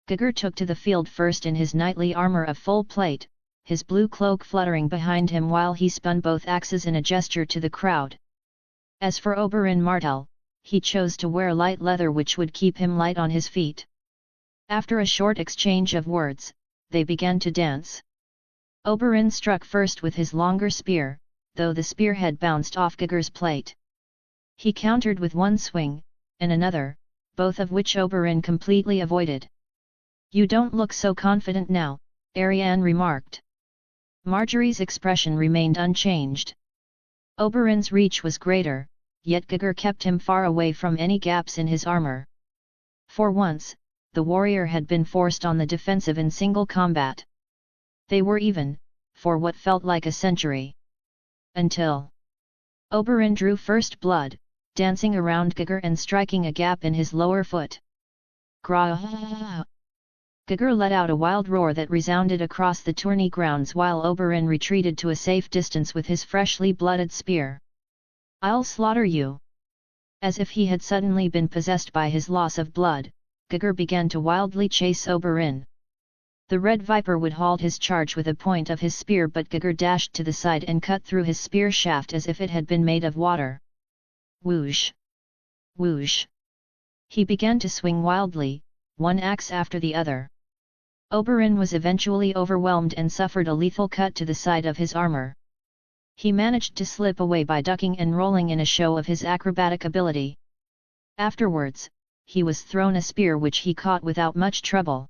Gugger took to the field first in his knightly armor of full plate, his blue cloak fluttering behind him while he spun both axes in a gesture to the crowd. As for Oberyn Martell, he chose to wear light leather which would keep him light on his feet. After a short exchange of words, they began to dance. Oberyn struck first with his longer spear, though the spearhead bounced off Gugger's plate. He countered with one swing, and another, both of which Oberyn completely avoided. You don't look so confident now, Ariane remarked. Marjorie's expression remained unchanged. Oberyn's reach was greater, yet Gugger kept him far away from any gaps in his armor. For once, the warrior had been forced on the defensive in single combat. They were even, for what felt like a century. Until Oberyn drew first blood, dancing around Gugger and striking a gap in his lower foot. Grah! Gugger let out a wild roar that resounded across the tourney grounds while Oberyn retreated to a safe distance with his freshly blooded spear. I'll slaughter you! As if he had suddenly been possessed by his loss of blood, Gugger began to wildly chase Oberyn. The Red Viper would halt his charge with a point of his spear, but Gugger dashed to the side and cut through his spear shaft as if it had been made of water. Whoosh! Whoosh! He began to swing wildly, one axe after the other. Oberyn was eventually overwhelmed and suffered a lethal cut to the side of his armor. He managed to slip away by ducking and rolling in a show of his acrobatic ability. Afterwards, he was thrown a spear which he caught without much trouble.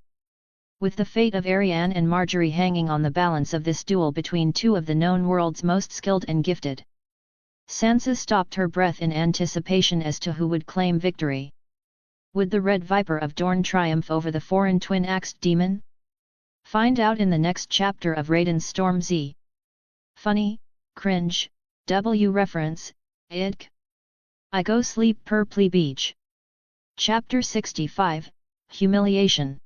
With the fate of Ariane and Marjorie hanging on the balance of this duel between two of the known world's most skilled and gifted, Sansa stopped her breath in anticipation as to who would claim victory. Would the Red Viper of Dorne triumph over the foreign twin-axed demon? Find out in the next chapter of Raiden Storm Z. Funny, cringe, W reference, idk. I go sleep per plebege. Chapter 65, Humiliation.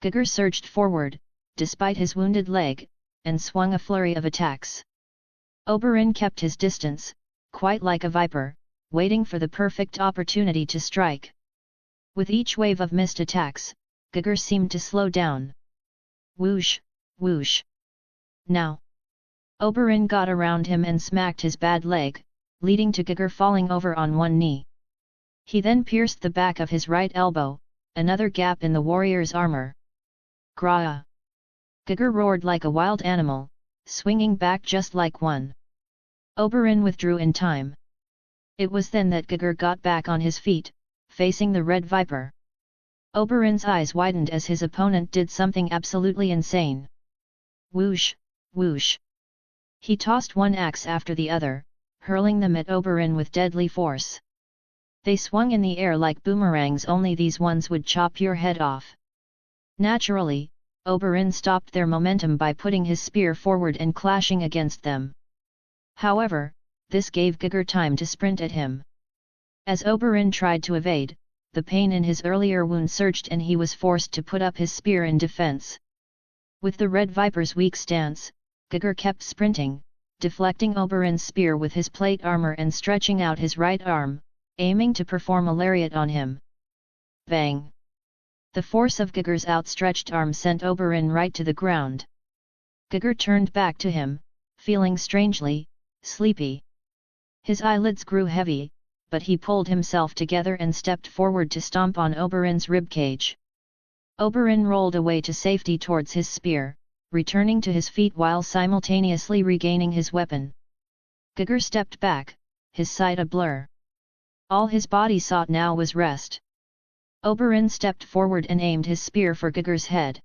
Gugger surged forward, despite his wounded leg, and swung a flurry of attacks. Oberyn kept his distance, quite like a viper, waiting for the perfect opportunity to strike. With each wave of missed attacks, Gugger seemed to slow down. Whoosh, whoosh. Now! Oberyn got around him and smacked his bad leg, leading to Gugger falling over on one knee. He then pierced the back of his right elbow, another gap in the warrior's armor. Grah! Gugger roared like a wild animal, swinging back just like one. Oberyn withdrew in time. It was then that Gugger got back on his feet, facing the Red Viper. Oberyn's eyes widened as his opponent did something absolutely insane. Whoosh, whoosh. He tossed one axe after the other, hurling them at Oberyn with deadly force. They swung in the air like boomerangs, only these ones would chop your head off. Naturally, Oberyn stopped their momentum by putting his spear forward and clashing against them. However, this gave Gugger time to sprint at him. As Oberyn tried to evade, the pain in his earlier wound surged and he was forced to put up his spear in defense. With the Red Viper's weak stance, Gugger kept sprinting, deflecting Oberyn's spear with his plate armor and stretching out his right arm, aiming to perform a lariat on him. Bang! The force of Gigur's outstretched arm sent Oberyn right to the ground. Gigur turned back to him, feeling strangely sleepy. His eyelids grew heavy, but he pulled himself together and stepped forward to stomp on Oberyn's ribcage. Oberyn rolled away to safety towards his spear, returning to his feet while simultaneously regaining his weapon. Gigur stepped back, his sight a blur. All his body sought now was rest. Oberyn stepped forward and aimed his spear for Gigur's head.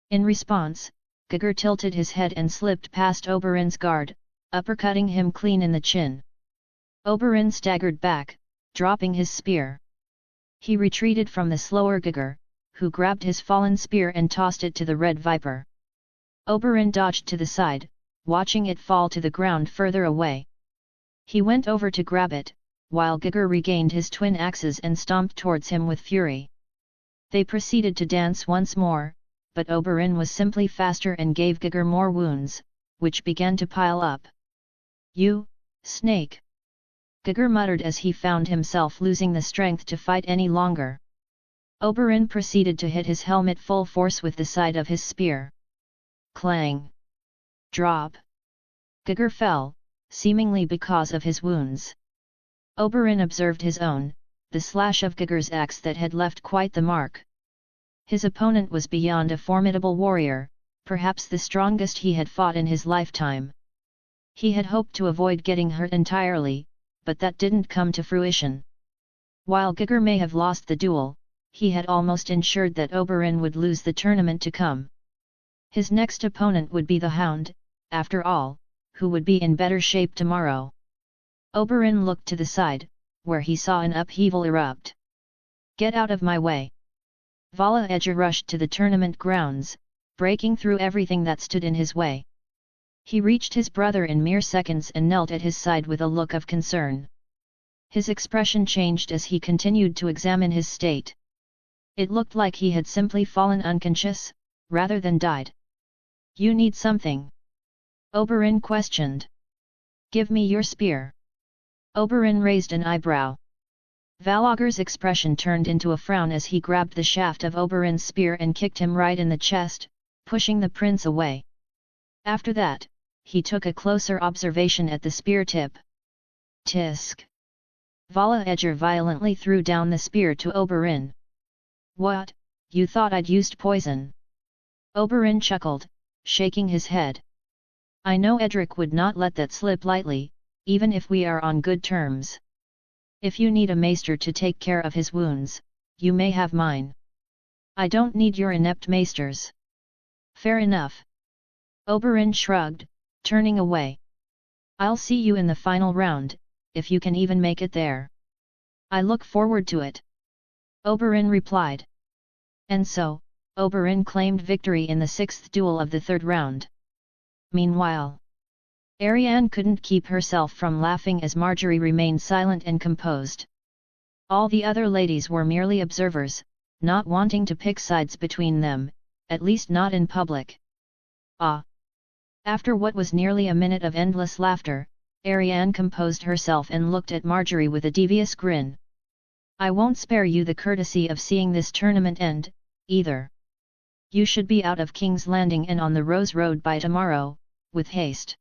In response, Gigur tilted his head and slipped past Oberyn's guard, uppercutting him clean in the chin. Oberyn staggered back, dropping his spear. He retreated from the slower Gigur, who grabbed his fallen spear and tossed it to the Red Viper. Oberyn dodged to the side, watching it fall to the ground further away. He went over to grab it, while Gigur regained his twin axes and stomped towards him with fury. They proceeded to dance once more, but Oberyn was simply faster and gave Gigur more wounds, which began to pile up. "You, snake!" Gigur muttered as he found himself losing the strength to fight any longer. Oberyn proceeded to hit his helmet full force with the side of his spear. Clang! Drop! Gigur fell, seemingly because of his wounds. Oberyn observed his own, the slash of Gigur's axe that had left quite the mark. His opponent was beyond a formidable warrior, perhaps the strongest he had fought in his lifetime. He had hoped to avoid getting hurt entirely, but that didn't come to fruition. While Gigur may have lost the duel, he had almost ensured that Oberyn would lose the tournament to come. His next opponent would be the Hound, after all, who would be in better shape tomorrow. Oberyn looked to the side, where he saw an upheaval erupt. "Get out of my way!" Vala Edger rushed to the tournament grounds, breaking through everything that stood in his way. He reached his brother in mere seconds and knelt at his side with a look of concern. His expression changed as he continued to examine his state. It looked like he had simply fallen unconscious, rather than died. "You need something?" Oberyn questioned. "Give me your spear." Oberyn raised an eyebrow. Valogur's expression turned into a frown as he grabbed the shaft of Oberyn's spear and kicked him right in the chest, pushing the prince away. After that, he took a closer observation at the spear tip. Tisk! Vala Edger violently threw down the spear to Oberyn. "What, you thought I'd used poison?" Oberyn chuckled, shaking his head. "I know Edric would not let that slip lightly, even if we are on good terms. If you need a maester to take care of his wounds, you may have mine. I don't need your inept maesters." "Fair enough." Oberyn shrugged, turning away. "I'll see you in the final round, if you can even make it there." "I look forward to it," Oberyn replied. And so, Oberyn claimed victory in the sixth duel of the third round. Meanwhile, Arianne couldn't keep herself from laughing as Marjorie remained silent and composed. All the other ladies were merely observers, not wanting to pick sides between them, at least not in public. After what was nearly a minute of endless laughter, Arianne composed herself and looked at Marjorie with a devious grin. "I won't spare you the courtesy of seeing this tournament end, either. You should be out of King's Landing and on the Rose Road by tomorrow, with haste."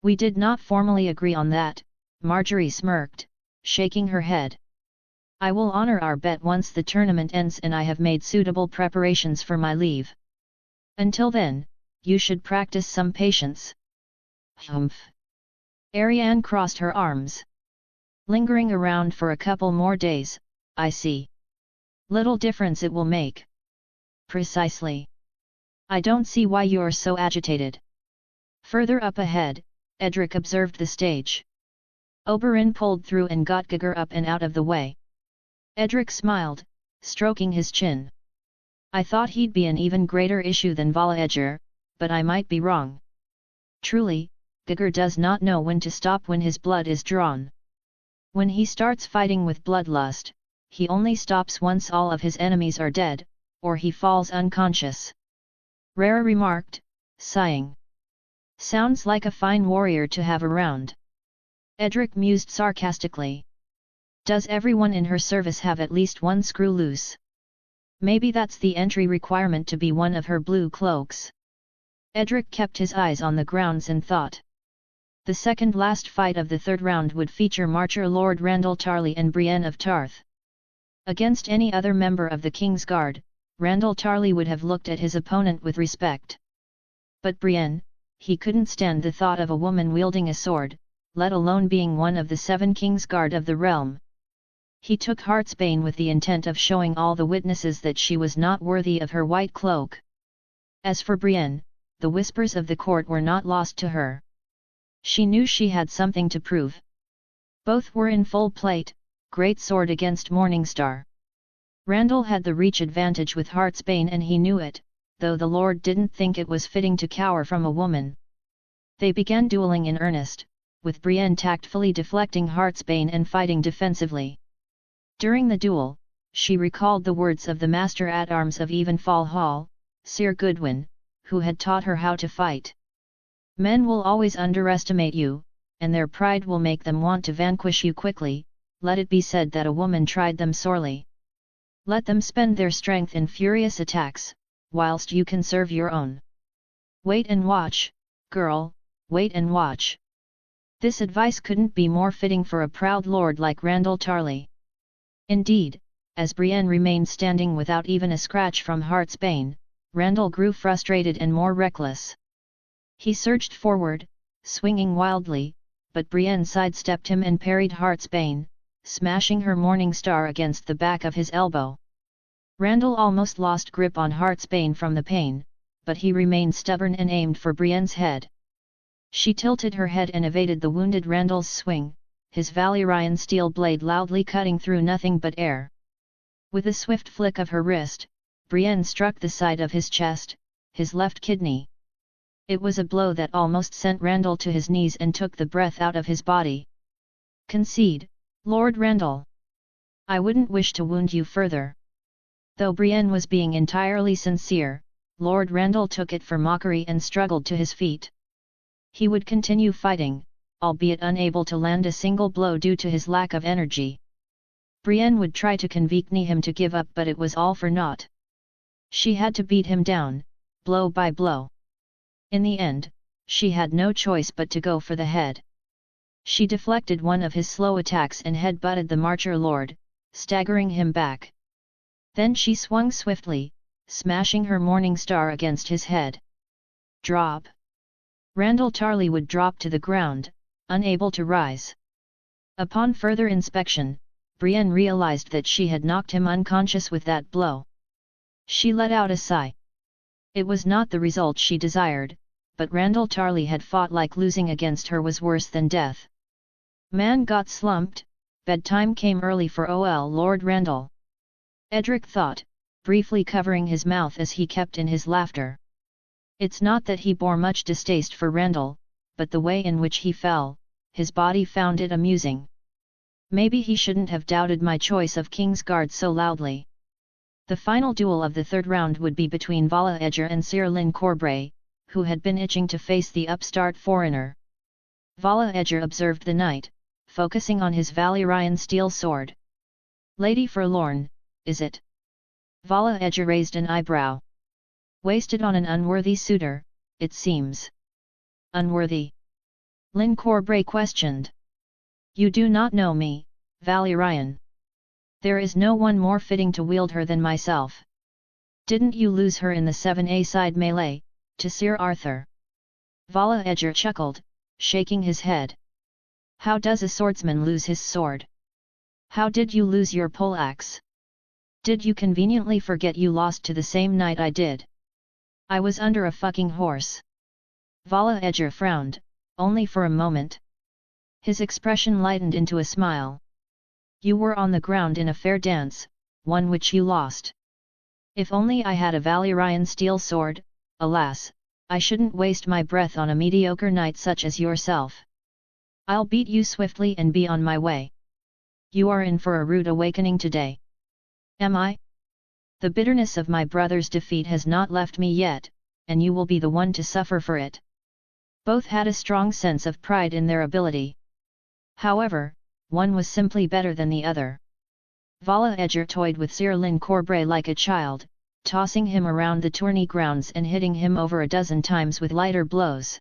"We did not formally agree on that," Marjorie smirked, shaking her head. "I will honor our bet once the tournament ends and I have made suitable preparations for my leave. Until then, you should practice some patience." "Humph." Arianne crossed her arms. "Lingering around for a couple more days, I see. Little difference it will make." "Precisely. I don't see why you're so agitated." Further up ahead, Edric observed the stage. Oberyn pulled through and got Gigur up and out of the way. Edric smiled, stroking his chin. "I thought he'd be an even greater issue than Vala Edger, but I might be wrong. Truly, Gigur does not know when to stop when his blood is drawn. When he starts fighting with bloodlust, he only stops once all of his enemies are dead, or he falls unconscious." Rara remarked, sighing. Sounds like a fine warrior to have around. Edric mused sarcastically. Does everyone in her service have at least one screw loose? Maybe that's the entry requirement to be one of her blue cloaks. Edric kept his eyes on the grounds and thought. The second last fight of the third round would feature Marcher Lord Randall Tarley and Brienne of Tarth. Against any other member of the King's Guard, Randall Tarley would have looked at his opponent with respect. But Brienne, he couldn't stand the thought of a woman wielding a sword, let alone being one of the 7 King's Guard of the realm. He took Heartsbane with the intent of showing all the witnesses that she was not worthy of her white cloak. As for Brienne, the whispers of the court were not lost to her. She knew she had something to prove. Both were in full plate, great sword against Morningstar. Randall had the reach advantage with Heartsbane and he knew it, though the Lord didn't think it was fitting to cower from a woman. They began dueling in earnest, with Brienne tactfully deflecting Heartsbane and fighting defensively. During the duel, she recalled the words of the Master-at-Arms of Evenfall Hall, Sir Goodwin, who had taught her how to fight. Men will always underestimate you, and their pride will make them want to vanquish you quickly. Let it be said that a woman tried them sorely. Let them spend their strength in furious attacks, whilst you conserve your own. Wait and watch, girl, wait and watch. This advice couldn't be more fitting for a proud lord like Randall Tarley. Indeed, as Brienne remained standing without even a scratch from Heartsbane, Randall grew frustrated and more reckless. He surged forward, swinging wildly, but Brienne sidestepped him and parried Heartsbane, smashing her Morningstar against the back of his elbow. Randall almost lost grip on Heartsbane from the pain, but he remained stubborn and aimed for Brienne's head. She tilted her head and evaded the wounded Randall's swing, his Valyrian steel blade loudly cutting through nothing but air. With a swift flick of her wrist, Brienne struck the side of his chest, his left kidney. It was a blow that almost sent Randall to his knees and took the breath out of his body. Concede, Lord Randall. I wouldn't wish to wound you further. Though Brienne was being entirely sincere, Lord Randall took it for mockery and struggled to his feet. He would continue fighting, albeit unable to land a single blow due to his lack of energy. Brienne would try to convince him to give up, but it was all for naught. She had to beat him down, blow by blow. In the end, she had no choice but to go for the head. She deflected one of his slow attacks and head-butted the Marcher Lord, staggering him back. Then she swung swiftly, smashing her Morningstar against his head. Drop. Randall Tarley would drop to the ground, unable to rise. Upon further inspection, Brienne realized that she had knocked him unconscious with that blow. She let out a sigh. It was not the result she desired, but Randall Tarley had fought like losing against her was worse than death. Man got slumped, bedtime came early for ol Lord Randall. Edric thought, briefly covering his mouth as he kept in his laughter. It's not that he bore much distaste for Randall, but the way in which he fell, his body found it amusing. Maybe he shouldn't have doubted my choice of King's Guard so loudly. The final duel of the third round would be between Vala Edger and Sir Lyn Corbray, who had been itching to face the upstart foreigner. Vala Edger observed the knight, focusing on his Valyrian steel sword. Lady Forlorn, is it? Vala Edger raised an eyebrow. Wasted on an unworthy suitor, it seems. Unworthy? Lyn Corbray questioned. You do not know me, Valyrian. There is no one more fitting to wield her than myself. Didn't you lose her in the 7A-side melee, to Sir Arthur? Vala Edger chuckled, shaking his head. How does a swordsman lose his sword? How did you lose your poleaxe? Did you conveniently forget you lost to the same knight I did? I was under a fucking horse. Vala Edger frowned, only for a moment. His expression lightened into a smile. You were on the ground in a fair dance, one which you lost. If only I had a Valyrian steel sword, alas, I shouldn't waste my breath on a mediocre knight such as yourself. I'll beat you swiftly and be on my way. You are in for a rude awakening today. Am I? The bitterness of my brother's defeat has not left me yet, and you will be the one to suffer for it. Both had a strong sense of pride in their ability. However, one was simply better than the other. Vala Edger toyed with Sir Lin Corbray like a child, tossing him around the tourney grounds and hitting him over a dozen times with lighter blows.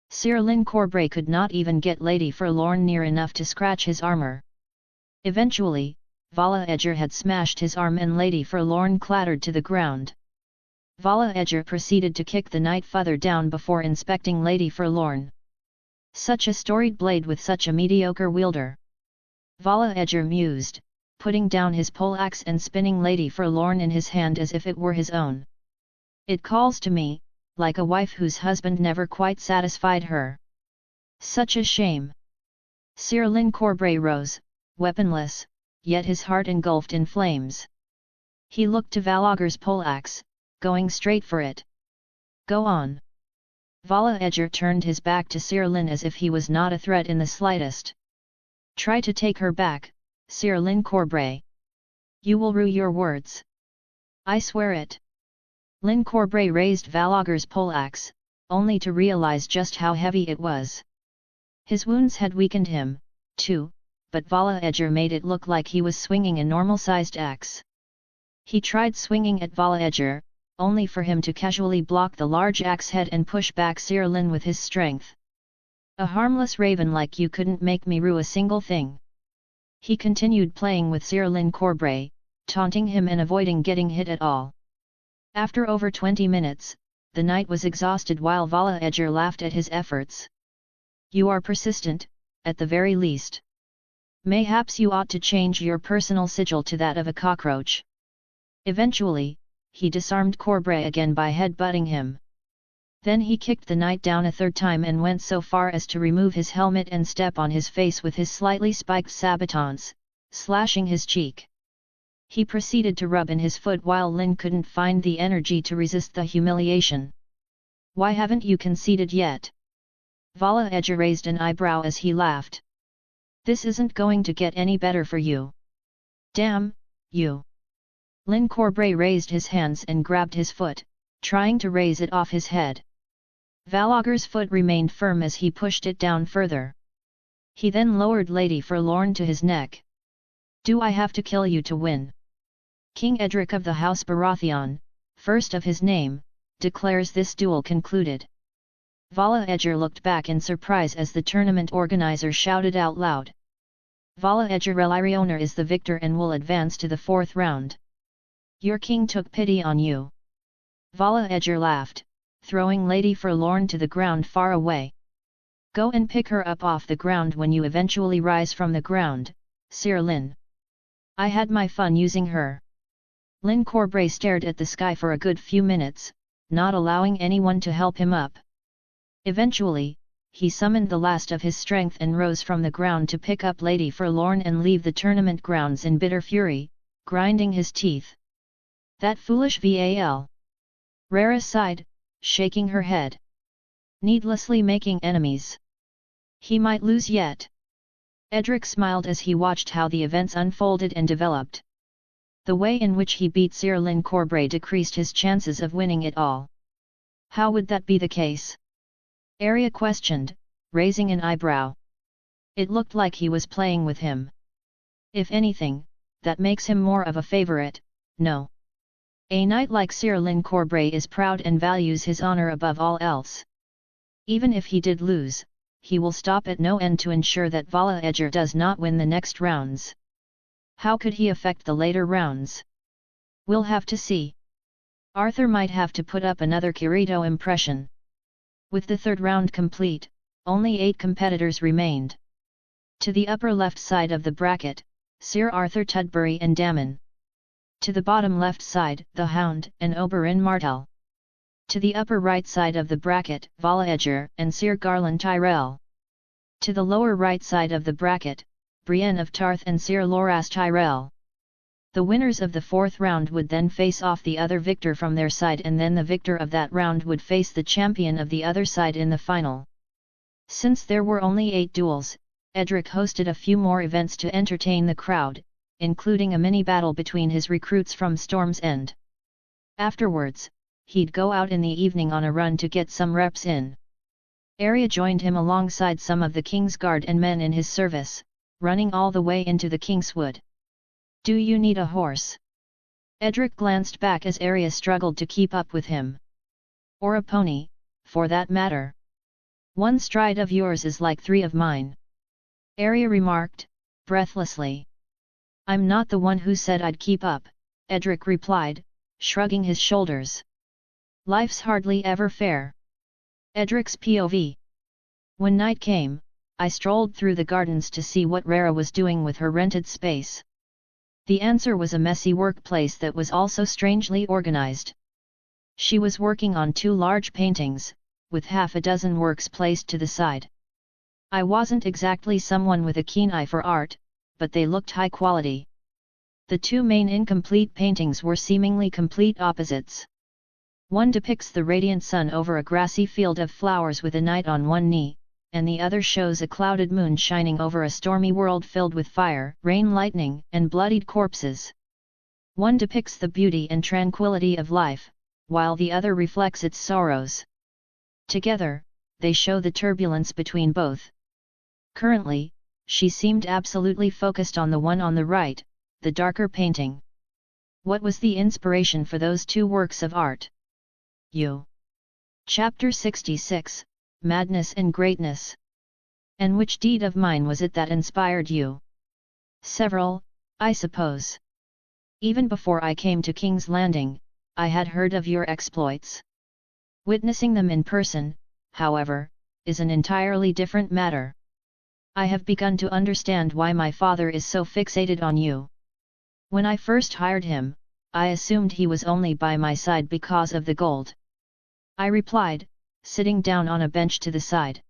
Sir Lin Corbray could not even get Lady Forlorn near enough to scratch his armor. Eventually, Vala Edger had smashed his arm and Lady Forlorn clattered to the ground. Vala Edger proceeded to kick the knight further down before inspecting Lady Forlorn. Such a storied blade with such a mediocre wielder. Vala Edger mused, putting down his poleaxe and spinning Lady Forlorn in his hand as if it were his own. It calls to me, like a wife whose husband never quite satisfied her. Such a shame. Sir Lin Corbray rose, weaponless, yet his heart engulfed in flames. He looked to Valogger's poleaxe, going straight for it. Go on. Vala Edger turned his back to Sir Lin as if he was not a threat in the slightest. Try to take her back, Sir Lin Corbray. You will rue your words. I swear it. Lin Corbray raised Valogger's poleaxe, only to realize just how heavy it was. His wounds had weakened him, too, but Vala Edger made it look like he was swinging a normal-sized axe. He tried swinging at Vala Edger, only for him to casually block the large axe head and push back Sir Lin with his strength. A harmless raven like you couldn't make me rue a single thing. He continued playing with Sir Lin Corbray, taunting him and avoiding getting hit at all. After over 20 minutes, the knight was exhausted while Vala Edger laughed at his efforts. You are persistent, at the very least. Mayhaps you ought to change your personal sigil to that of a cockroach. Eventually, he disarmed Corbray again by headbutting him. Then he kicked the knight down a third time and went so far as to remove his helmet and step on his face with his slightly spiked sabatons, slashing his cheek. He proceeded to rub in his foot while Lin couldn't find the energy to resist the humiliation. Why haven't you conceded yet? Vala Edger raised an eyebrow as he laughed. This isn't going to get any better for you. Damn, you! Lin Corbray raised his hands and grabbed his foot, trying to raise it off his head. Valogger's foot remained firm as he pushed it down further. He then lowered Lady Forlorn to his neck. Do I have to kill you to win? King Edric of the House Baratheon, first of his name, declares this duel concluded. Vala Edger looked back in surprise as the tournament organizer shouted out loud. Vala Edger Relirioner is the victor and will advance to the fourth round. Your king took pity on you. Vala Edger laughed, throwing Lady Forlorn to the ground far away. Go and pick her up off the ground when you eventually rise from the ground, Sir Lin. I had my fun using her. Lin Corbray stared at the sky for a good few minutes, not allowing anyone to help him up. Eventually, he summoned the last of his strength and rose from the ground to pick up Lady Forlorn and leave the tournament grounds in bitter fury, grinding his teeth. That foolish Val. Rara sighed, shaking her head. Needlessly making enemies. He might lose yet. Edric smiled as he watched how the events unfolded and developed. The way in which he beat Sir Lin Corbray decreased his chances of winning it all. How would that be the case? Arya questioned, raising an eyebrow. It looked like he was playing with him. If anything, that makes him more of a favorite, no. A knight like Sir Lin Corbray is proud and values his honor above all else. Even if he did lose, he will stop at no end to ensure that Vala Edger does not win the next rounds. How could he affect the later rounds? We'll have to see. Arthur might have to put up another Kirito impression. With the third round complete, only 8 competitors remained. To the upper left side of the bracket, Sir Arthur Tudbury and Damon. To the bottom left side, the Hound and Oberyn Martell. To the upper right side of the bracket, Vala Edger and Sir Garland Tyrell. To the lower right side of the bracket, Brienne of Tarth and Sir Loras Tyrell. The winners of the fourth round would then face off the other victor from their side, and then the victor of that round would face the champion of the other side in the final. Since there were only 8 duels, Edric hosted a few more events to entertain the crowd, including a mini-battle between his recruits from Storm's End. Afterwards, he'd go out in the evening on a run to get some reps in. Arya joined him alongside some of the king's guard and men in his service, running all the way into the king's wood. "Do you need a horse?" Edric glanced back as Arya struggled to keep up with him. "Or a pony, for that matter. One stride of yours is like 3 of mine," Arya remarked, breathlessly. "I'm not the one who said I'd keep up," Edric replied, shrugging his shoulders. "Life's hardly ever fair." Edric's POV. When night came, I strolled through the gardens to see what Rara was doing with her rented space. The answer was a messy workplace that was also strangely organized. She was working on 2 large paintings, with half a dozen works placed to the side. I wasn't exactly someone with a keen eye for art, but they looked high quality. The 2 main incomplete paintings were seemingly complete opposites. One depicts the radiant sun over a grassy field of flowers with a knight on one knee, and the other shows a clouded moon shining over a stormy world filled with fire, rain, lightning, and bloodied corpses. One depicts the beauty and tranquility of life, while the other reflects its sorrows. Together, they show the turbulence between both. Currently, she seemed absolutely focused on the one on the right, the darker painting. What was the inspiration for those 2 works of art? Chapter 66, Madness and Greatness. "And which deed of mine was it that inspired you?" "Several, I suppose. Even before I came to King's Landing, I had heard of your exploits. Witnessing them in person, however, is an entirely different matter. I have begun to understand why my father is so fixated on you. When I first hired him, I assumed he was only by my side because of the gold," I replied, sitting down on a bench to the side.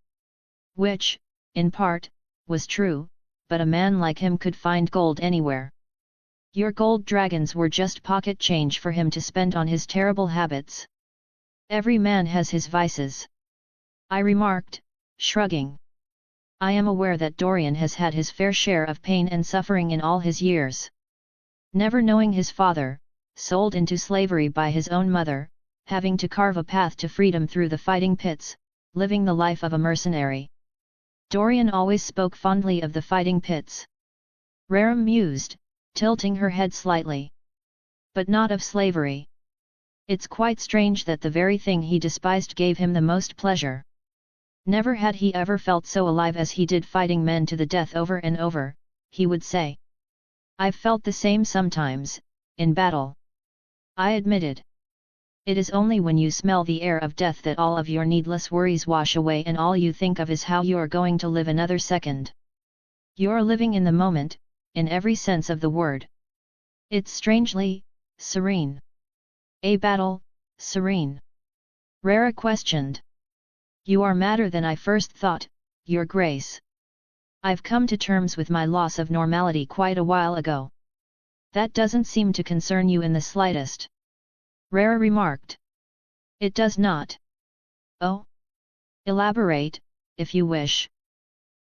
Which, in part, was true, but a man like him could find gold anywhere. Your gold dragons were just pocket change for him to spend on his terrible habits. Every man has his vices, I remarked, shrugging. I am aware that Dorian has had his fair share of pain and suffering in all his years. Never knowing his father, sold into slavery by his own mother, having to carve a path to freedom through the fighting pits, living the life of a mercenary. Dorian always spoke fondly of the fighting pits. Rara mused, tilting her head slightly. But not of slavery. It's quite strange that the very thing he despised gave him the most pleasure. Never had he ever felt so alive as he did fighting men to the death over and over, he would say. I've felt the same sometimes, in battle, I admitted. It is only when you smell the air of death that all of your needless worries wash away and all you think of is how you're going to live another second. You're living in the moment, in every sense of the word. It's strangely serene. A battle, serene? Rara questioned. You are madder than I first thought, Your Grace. I've come to terms with my loss of normality quite a while ago. That doesn't seem to concern you in the slightest. Rara remarked. It does not. Oh? Elaborate, if you wish.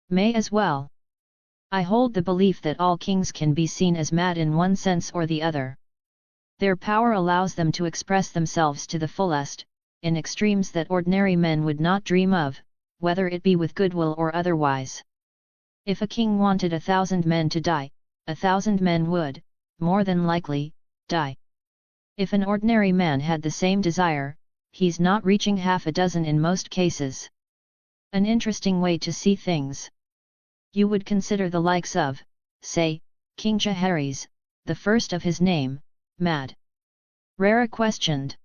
May as well. I hold the belief that all kings can be seen as mad in one sense or the other. Their power allows them to express themselves to the fullest, in extremes that ordinary men would not dream of, whether it be with goodwill or otherwise. If a king wanted 1,000 men to die, 1,000 men would, more than likely, die. If an ordinary man had the same desire, he's not reaching half a dozen in most cases. An interesting way to see things. You would consider the likes of, say, King Jaehaerys, the first of his name, mad? Rara questioned.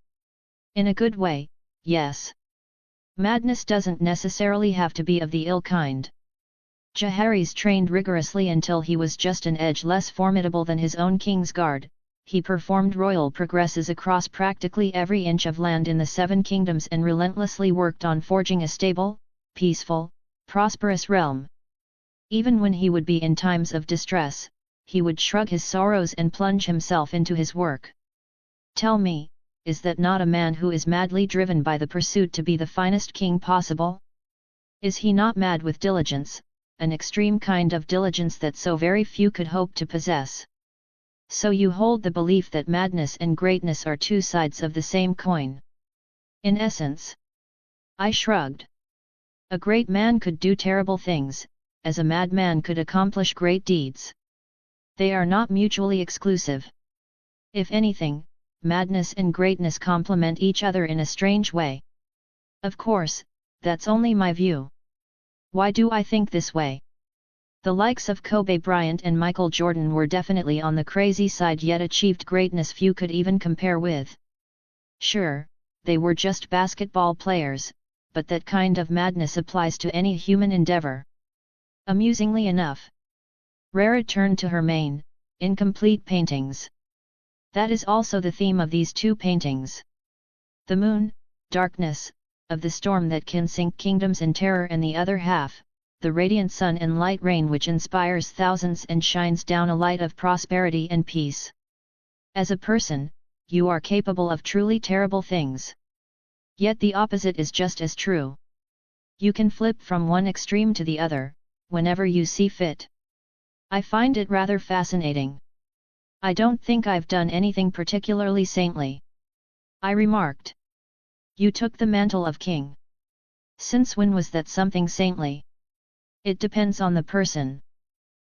In a good way, yes. Madness doesn't necessarily have to be of the ill kind. Jaehaerys trained rigorously until he was just an edge less formidable than his own king's guard. He performed royal progresses across practically every inch of land in the 7 kingdoms and relentlessly worked on forging a stable, peaceful, prosperous realm. Even when he would be in times of distress, he would shrug his sorrows and plunge himself into his work. Tell me, is that not a man who is madly driven by the pursuit to be the finest king possible? Is he not mad with diligence, an extreme kind of diligence that so very few could hope to possess? So you hold the belief that madness and greatness are 2 sides of the same coin? In essence. I shrugged. A great man could do terrible things, as a madman could accomplish great deeds. They are not mutually exclusive. If anything, madness and greatness complement each other in a strange way. Of course, that's only my view. Why do I think this way? The likes of Kobe Bryant and Michael Jordan were definitely on the crazy side, yet achieved greatness few could even compare with. Sure, they were just basketball players, but that kind of madness applies to any human endeavor. Amusingly enough, Rara turned to her main, incomplete paintings. That is also the theme of these two paintings. The moon, darkness, of the storm that can sink kingdoms in terror, and the other half, the radiant sun and light rain which inspires thousands and shines down a light of prosperity and peace. As a person, you are capable of truly terrible things. Yet the opposite is just as true. You can flip from one extreme to the other, whenever you see fit. I find it rather fascinating. I don't think I've done anything particularly saintly, I remarked. You took the mantle of king. Since when was that something saintly? It depends on the person.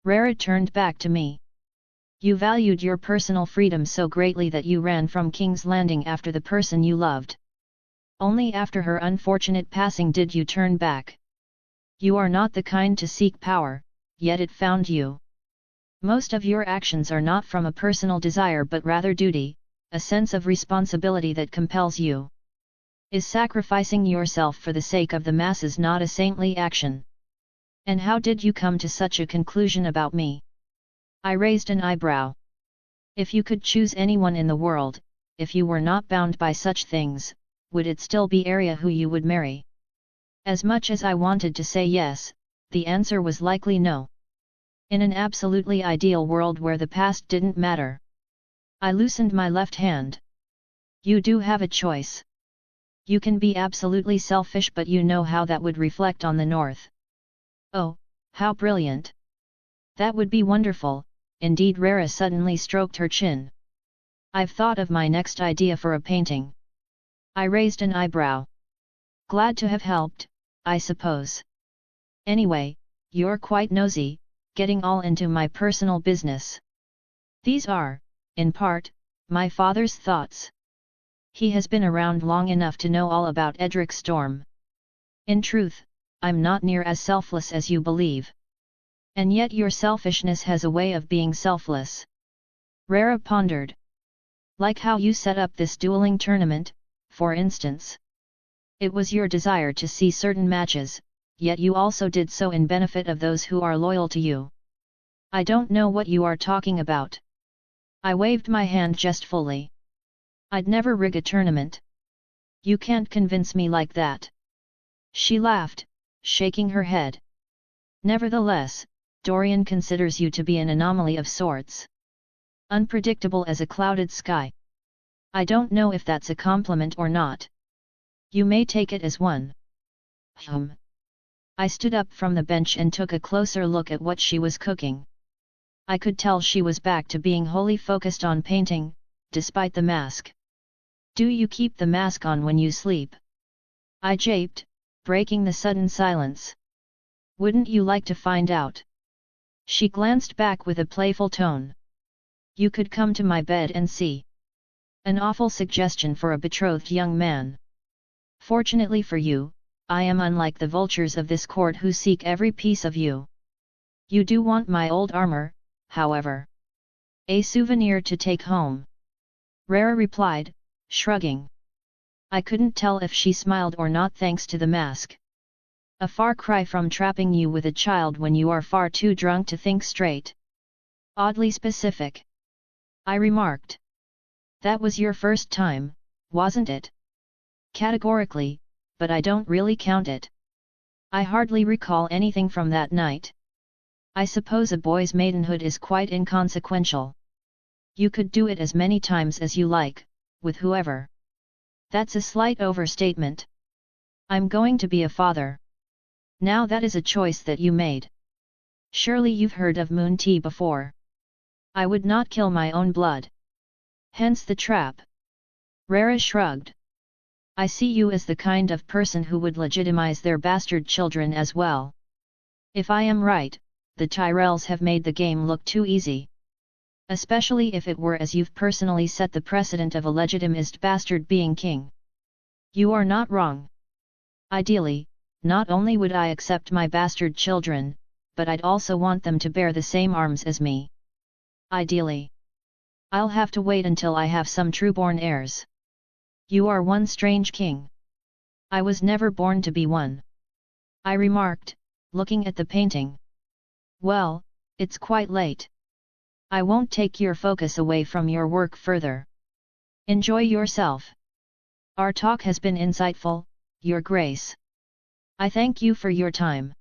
Rara turned back to me. You valued your personal freedom so greatly that you ran from King's Landing after the person you loved. Only after her unfortunate passing did you turn back. You are not the kind to seek power, yet it found you. Most of your actions are not from a personal desire but rather duty, a sense of responsibility that compels you. Is sacrificing yourself for the sake of the masses not a saintly action? And how did you come to such a conclusion about me? I raised an eyebrow. If you could choose anyone in the world, if you were not bound by such things, would it still be Arya who you would marry? As much as I wanted to say yes, the answer was likely no. In an absolutely ideal world where the past didn't matter. I loosened my left hand. You do have a choice. You can be absolutely selfish, but you know how that would reflect on the North. Oh, how brilliant! That would be wonderful. Indeed, Rara suddenly stroked her chin. I've thought of my next idea for a painting. I raised an eyebrow. Glad to have helped, I suppose. Anyway, you're quite nosy, getting all into my personal business. These are, in part, my father's thoughts. He has been around long enough to know all about Edric Storm. In truth, I'm not near as selfless as you believe. And yet your selfishness has a way of being selfless. Rara pondered. Like how you set up this dueling tournament, for instance. It was your desire to see certain matches, yet you also did so in benefit of those who are loyal to you. I don't know what you are talking about. I waved my hand jestfully. I'd never rig a tournament. You can't convince me like that. She laughed, shaking her head. Nevertheless, Dorian considers you to be an anomaly of sorts. Unpredictable as a clouded sky. I don't know if that's a compliment or not. You may take it as one. I stood up from the bench and took a closer look at what she was cooking. I could tell she was back to being wholly focused on painting, despite the mask. Do you keep the mask on when you sleep? I japed, breaking the sudden silence. Wouldn't you like to find out? She glanced back with a playful tone. You could come to my bed and see. An awful suggestion for a betrothed young man. Fortunately for you, I am unlike the vultures of this court who seek every piece of you. You do want my old armor, however. A souvenir to take home. Rara replied, shrugging. I couldn't tell if she smiled or not thanks to the mask. A far cry from trapping you with a child when you are far too drunk to think straight. Oddly specific. I remarked. That was your first time, wasn't it? Categorically, but I don't really count it. I hardly recall anything from that night. I suppose a boy's maidenhood is quite inconsequential. You could do it as many times as you like, with whoever. That's a slight overstatement. I'm going to be a father. Now that is a choice that you made. Surely you've heard of moon tea before. I would not kill my own blood. Hence the trap. Rara shrugged. I see you as the kind of person who would legitimize their bastard children as well. If I am right, the Tyrells have made the game look too easy. Especially if it were as you've personally set the precedent of a legitimized bastard being king. You are not wrong. Ideally, not only would I accept my bastard children, but I'd also want them to bear the same arms as me. Ideally. I'll have to wait until I have some true-born heirs. You are one strange king. I was never born to be one. I remarked, looking at the painting. Well, it's quite late. I won't take your focus away from your work further. Enjoy yourself. Our talk has been insightful, Your Grace. I thank you for your time.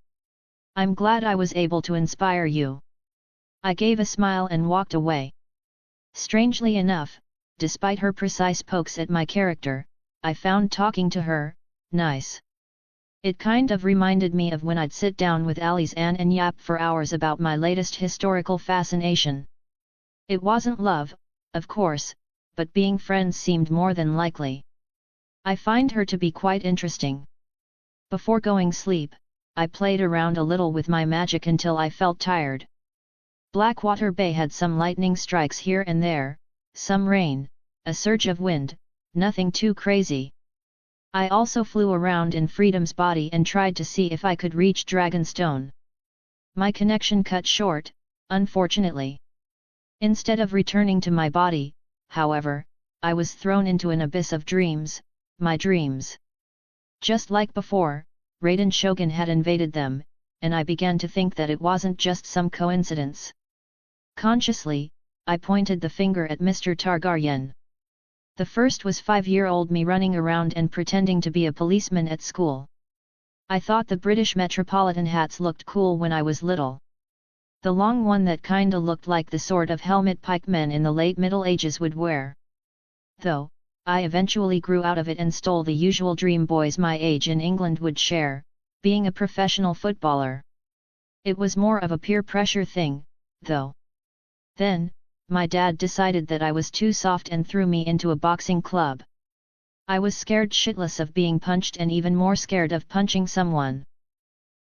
I'm glad I was able to inspire you. I gave a smile and walked away. Strangely enough, despite her precise pokes at my character, I found talking to her nice. It kind of reminded me of when I'd sit down with Ali's Anne and yap for hours about my latest historical fascination. It wasn't love, of course, but being friends seemed more than likely. I find her to be quite interesting. Before going sleep, I played around a little with my magic until I felt tired. Blackwater Bay had some lightning strikes here and there, some rain, a surge of wind, nothing too crazy. I also flew around in Freedom's body and tried to see if I could reach Dragonstone. My connection cut short, unfortunately. Instead of returning to my body, however, I was thrown into an abyss of dreams, my dreams. Just like before, Raiden Shogun had invaded them, and I began to think that it wasn't just some coincidence. Consciously, I pointed the finger at Mr. Targaryen. The first was 5-year-old me running around and pretending to be a policeman at school. I thought the British Metropolitan hats looked cool when I was little. The long one that kinda looked like the sort of helmet pikemen in the late Middle Ages would wear. Though, I eventually grew out of it and stole the usual dream boys my age in England would share, being a professional footballer. It was more of a peer pressure thing, though. Then, my dad decided that I was too soft and threw me into a boxing club. I was scared shitless of being punched and even more scared of punching someone.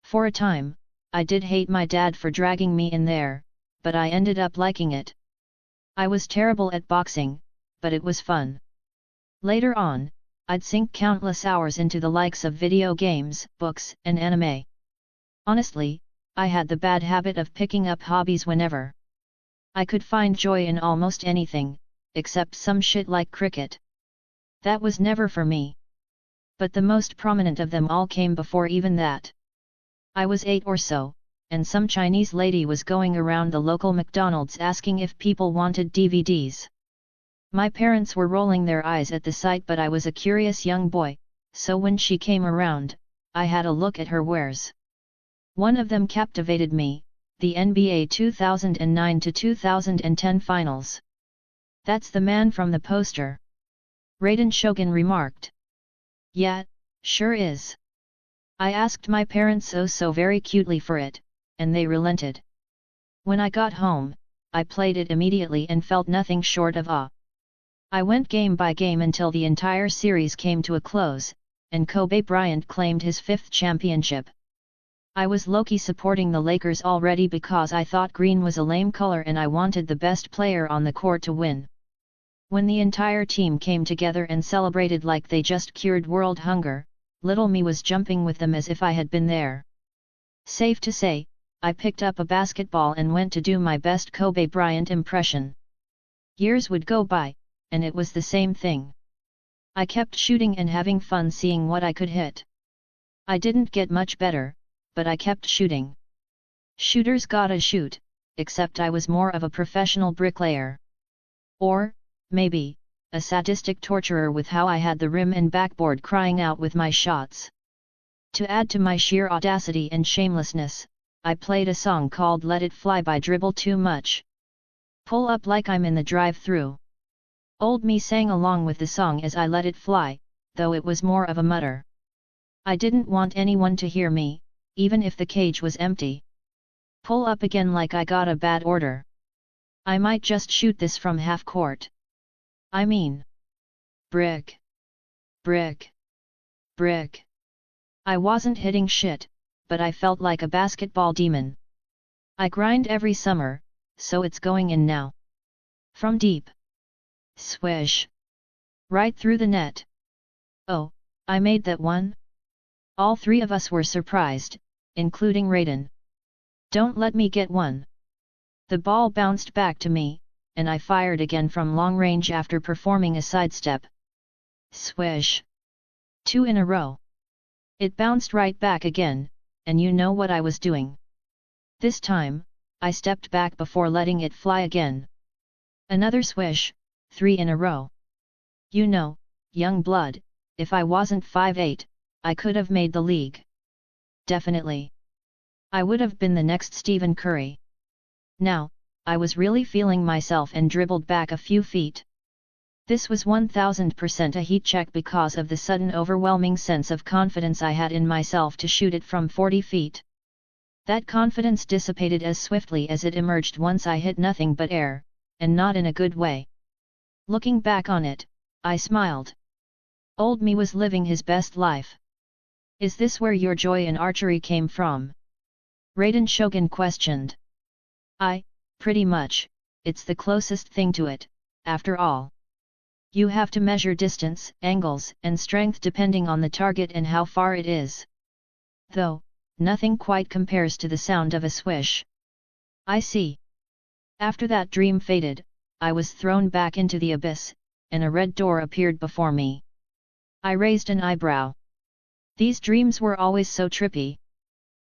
For a time, I did hate my dad for dragging me in there, but I ended up liking it. I was terrible at boxing, but it was fun. Later on, I'd sink countless hours into the likes of video games, books, and anime. Honestly, I had the bad habit of picking up hobbies whenever. I could find joy in almost anything, except some shit like cricket. That was never for me. But the most prominent of them all came before even that. I was 8 or so, and some Chinese lady was going around the local McDonald's asking if people wanted DVDs. My parents were rolling their eyes at the sight, but I was a curious young boy, so when she came around, I had a look at her wares. One of them captivated me, the NBA 2009 to 2010 Finals. That's the man from the poster. Raiden Shogun remarked. Yeah, sure is. I asked my parents so very cutely for it, and they relented. When I got home, I played it immediately and felt nothing short of awe. I went game by game until the entire series came to a close, and Kobe Bryant claimed his 5th championship. I was low-key supporting the Lakers already because I thought green was a lame color and I wanted the best player on the court to win. When the entire team came together and celebrated like they just cured world hunger, little me was jumping with them as if I had been there. Safe to say, I picked up a basketball and went to do my best Kobe Bryant impression. Years would go by, and it was the same thing. I kept shooting and having fun seeing what I could hit. I didn't get much better, but I kept shooting. Shooters gotta shoot, except I was more of a professional bricklayer. Or, maybe, a sadistic torturer with how I had the rim and backboard crying out with my shots. To add to my sheer audacity and shamelessness, I played a song called Let It Fly by Dribble Too Much. Pull up like I'm in the drive-thru. Old me sang along with the song as I let it fly, though it was more of a mutter. I didn't want anyone to hear me, even if the cage was empty. Pull up again like I got a bad order. I might just shoot this from half court. I mean, brick. Brick. Brick. I wasn't hitting shit, but I felt like a basketball demon. I grind every summer, so it's going in now. From deep. Swish. Right through the net. Oh, I made that one? All three of us were surprised, including Raiden. Don't let me get one. The ball bounced back to me, and I fired again from long range after performing a sidestep. Swish. 2 in a row. It bounced right back again, and you know what I was doing. This time, I stepped back before letting it fly again. Another swish, 3 in a row. You know, young blood, if I wasn't 5'8", I could have made the league. Definitely. I would have been the next Stephen Curry. Now, I was really feeling myself and dribbled back a few feet. This was 1000% a heat check because of the sudden overwhelming sense of confidence I had in myself to shoot it from 40 feet. That confidence dissipated as swiftly as it emerged once I hit nothing but air, and not in a good way. Looking back on it, I smiled. Old me was living his best life. Is this where your joy in archery came from? Raiden Shogun questioned. Pretty much, it's the closest thing to it, after all. You have to measure distance, angles, and strength depending on the target and how far it is. Though, nothing quite compares to the sound of a swish. I see. After that dream faded, I was thrown back into the abyss, and a red door appeared before me. I raised an eyebrow. These dreams were always so trippy.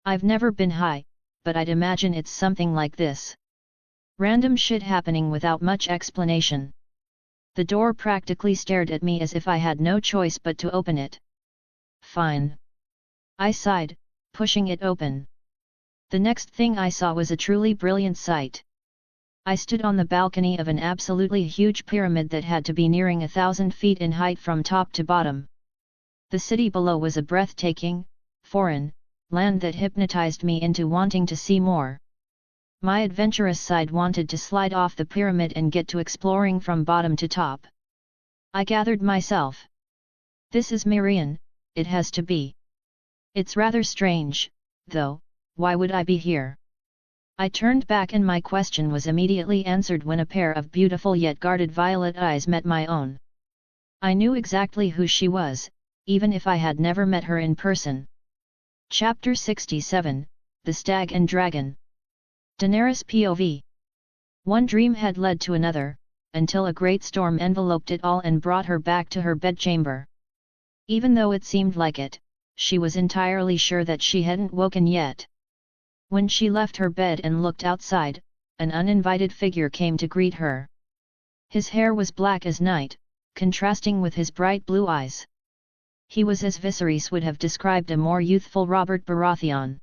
I've never been high, but I'd imagine it's something like this. Random shit happening without much explanation. The door practically stared at me as if I had no choice but to open it. Fine. I sighed, pushing it open. The next thing I saw was a truly brilliant sight. I stood on the balcony of an absolutely huge pyramid that had to be nearing 1,000 feet in height from top to bottom. The city below was a breathtaking, foreign, land that hypnotized me into wanting to see more. My adventurous side wanted to slide off the pyramid and get to exploring from bottom to top. I gathered myself. This is Mirian, it has to be. It's rather strange, though, why would I be here? I turned back and my question was immediately answered when a pair of beautiful yet guarded violet eyes met my own. I knew exactly who she was, even if I had never met her in person. Chapter 67, The Stag and Dragon. Daenerys POV. One dream had led to another, until a great storm enveloped it all and brought her back to her bedchamber. Even though it seemed like it, she was entirely sure that she hadn't woken yet. When she left her bed and looked outside, an uninvited figure came to greet her. His hair was black as night, contrasting with his bright blue eyes. He was as Viserys would have described a more youthful Robert Baratheon.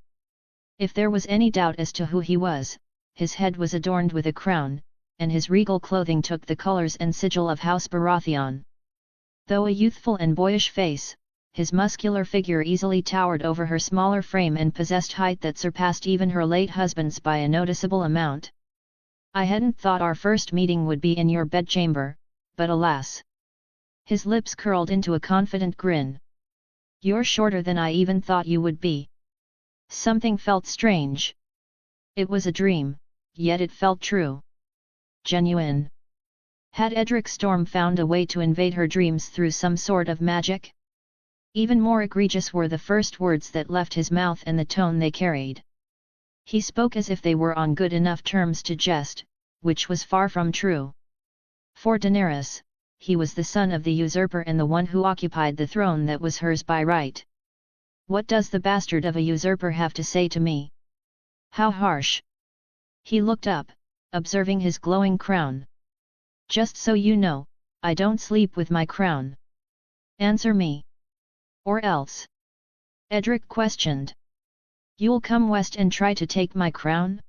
If there was any doubt as to who he was, his head was adorned with a crown, and his regal clothing took the colors and sigil of House Baratheon. Though a youthful and boyish face, his muscular figure easily towered over her smaller frame and possessed height that surpassed even her late husband's by a noticeable amount. I hadn't thought our first meeting would be in your bedchamber, but alas. His lips curled into a confident grin. You're shorter than I even thought you would be. Something felt strange. It was a dream, yet it felt true. Genuine. Had Edric Storm found a way to invade her dreams through some sort of magic? Even more egregious were the first words that left his mouth and the tone they carried. He spoke as if they were on good enough terms to jest, which was far from true. For Daenerys, he was the son of the usurper and the one who occupied the throne that was hers by right. What does the bastard of a usurper have to say to me? How harsh! He looked up, observing his glowing crown. Just so you know, I don't sleep with my crown. Answer me. Or else. Edric questioned. You'll come west and try to take my crown?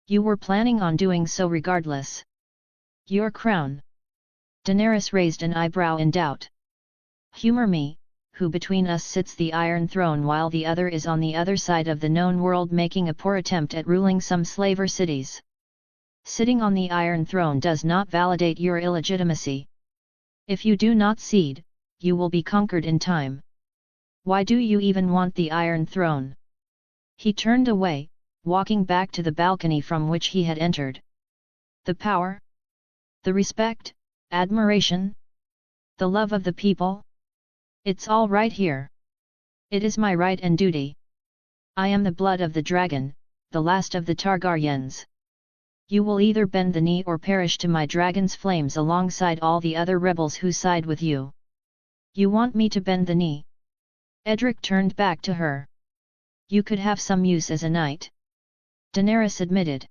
You were planning on doing so regardless. Your crown. Daenerys raised an eyebrow in doubt. Humor me, who between us sits the Iron Throne while the other is on the other side of the known world making a poor attempt at ruling some slaver cities. Sitting on the Iron Throne does not validate your illegitimacy. If you do not cede, you will be conquered in time. Why do you even want the Iron Throne? He turned away, walking back to the balcony from which he had entered. The power? The respect, admiration? The love of the people? It's all right here. It is my right and duty. I am the blood of the dragon, the last of the Targaryens. You will either bend the knee or perish to my dragon's flames alongside all the other rebels who side with you. You want me to bend the knee? Edric turned back to her. You could have some use as a knight. Daenerys admitted.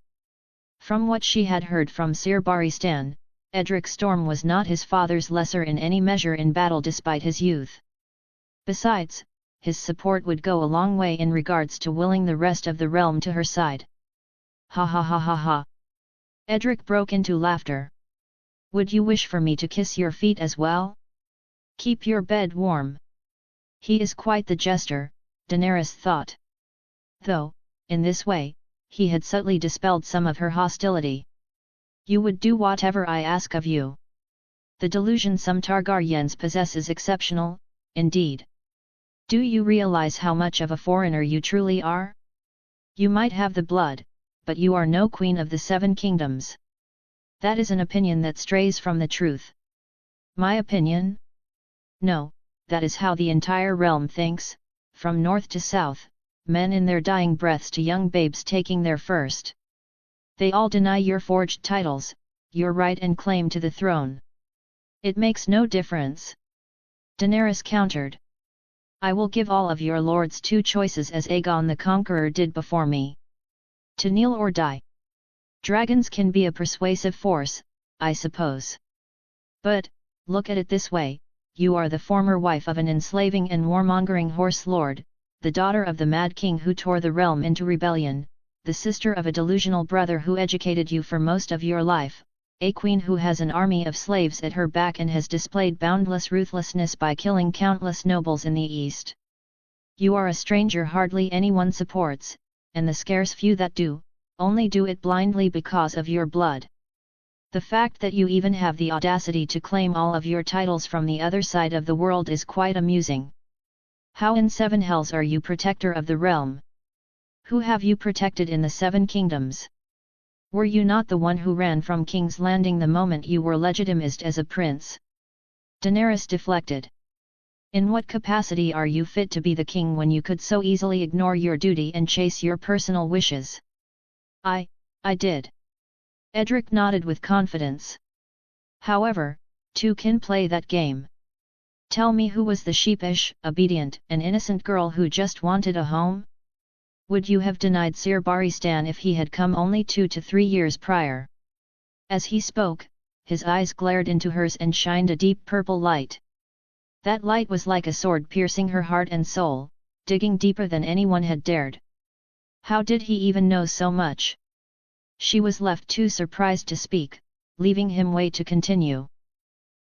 From what she had heard from Ser Barristan, Edric Storm was not his father's lesser in any measure in battle despite his youth. Besides, his support would go a long way in regards to willing the rest of the realm to her side. Ha ha ha ha ha. Edric broke into laughter. Would you wish for me to kiss your feet as well? Keep your bed warm. He is quite the jester, Daenerys thought. Though, in this way, he had subtly dispelled some of her hostility. You would do whatever I ask of you. The delusion some Targaryens possess is exceptional, indeed. Do you realize how much of a foreigner you truly are? You might have the blood, but you are no queen of the Seven Kingdoms. That is an opinion that strays from the truth. My opinion? No, that is how the entire realm thinks, from north to south, men in their dying breaths to young babes taking their first. They all deny your forged titles, your right and claim to the throne. It makes no difference. Daenerys countered. I will give all of your lords two choices as Aegon the Conqueror did before me. To kneel or die. Dragons can be a persuasive force, I suppose. But, look at it this way, you are the former wife of an enslaving and warmongering horse lord, the daughter of the Mad King who tore the realm into rebellion, the sister of a delusional brother who educated you for most of your life, a queen who has an army of slaves at her back and has displayed boundless ruthlessness by killing countless nobles in the east. You are a stranger hardly anyone supports, and the scarce few that do, only do it blindly because of your blood. The fact that you even have the audacity to claim all of your titles from the other side of the world is quite amusing. How in seven hells are you protector of the realm? Who have you protected in the Seven Kingdoms? Were you not the one who ran from King's Landing the moment you were legitimized as a prince? Daenerys deflected. In what capacity are you fit to be the king when you could so easily ignore your duty and chase your personal wishes? I did. Edric nodded with confidence. However, two can play that game. Tell me who was the sheepish, obedient, and innocent girl who just wanted a home? Would you have denied Ser Barristan if he had come only 2 to 3 years prior? As he spoke, his eyes glared into hers and shined a deep purple light. That light was like a sword piercing her heart and soul, digging deeper than anyone had dared. How did he even know so much? She was left too surprised to speak, leaving him way to continue.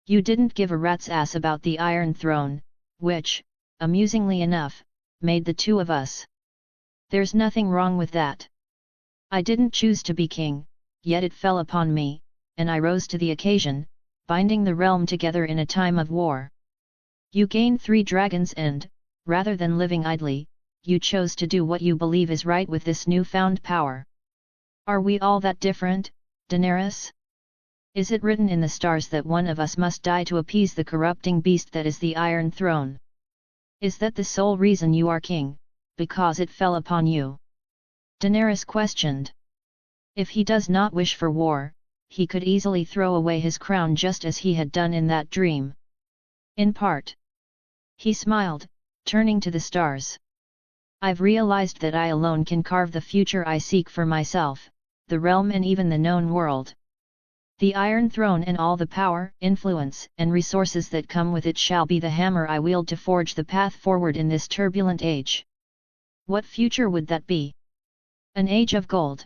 You didn't give a rat's ass about the Iron Throne, which, amusingly enough, made the two of us. There's nothing wrong with that. I didn't choose to be king, yet it fell upon me, and I rose to the occasion, binding the realm together in a time of war. You gained 3 dragons and, rather than living idly, you chose to do what you believe is right with this newfound power. Are we all that different, Daenerys? Is it written in the stars that one of us must die to appease the corrupting beast that is the Iron Throne? Is that the sole reason you are king, because it fell upon you? Daenerys questioned. If he does not wish for war, he could easily throw away his crown just as he had done in that dream. In part. He smiled, turning to the stars. I've realized that I alone can carve the future I seek for myself, the realm and even the known world. The Iron Throne and all the power, influence, and resources that come with it shall be the hammer I wield to forge the path forward in this turbulent age. What future would that be? An age of gold.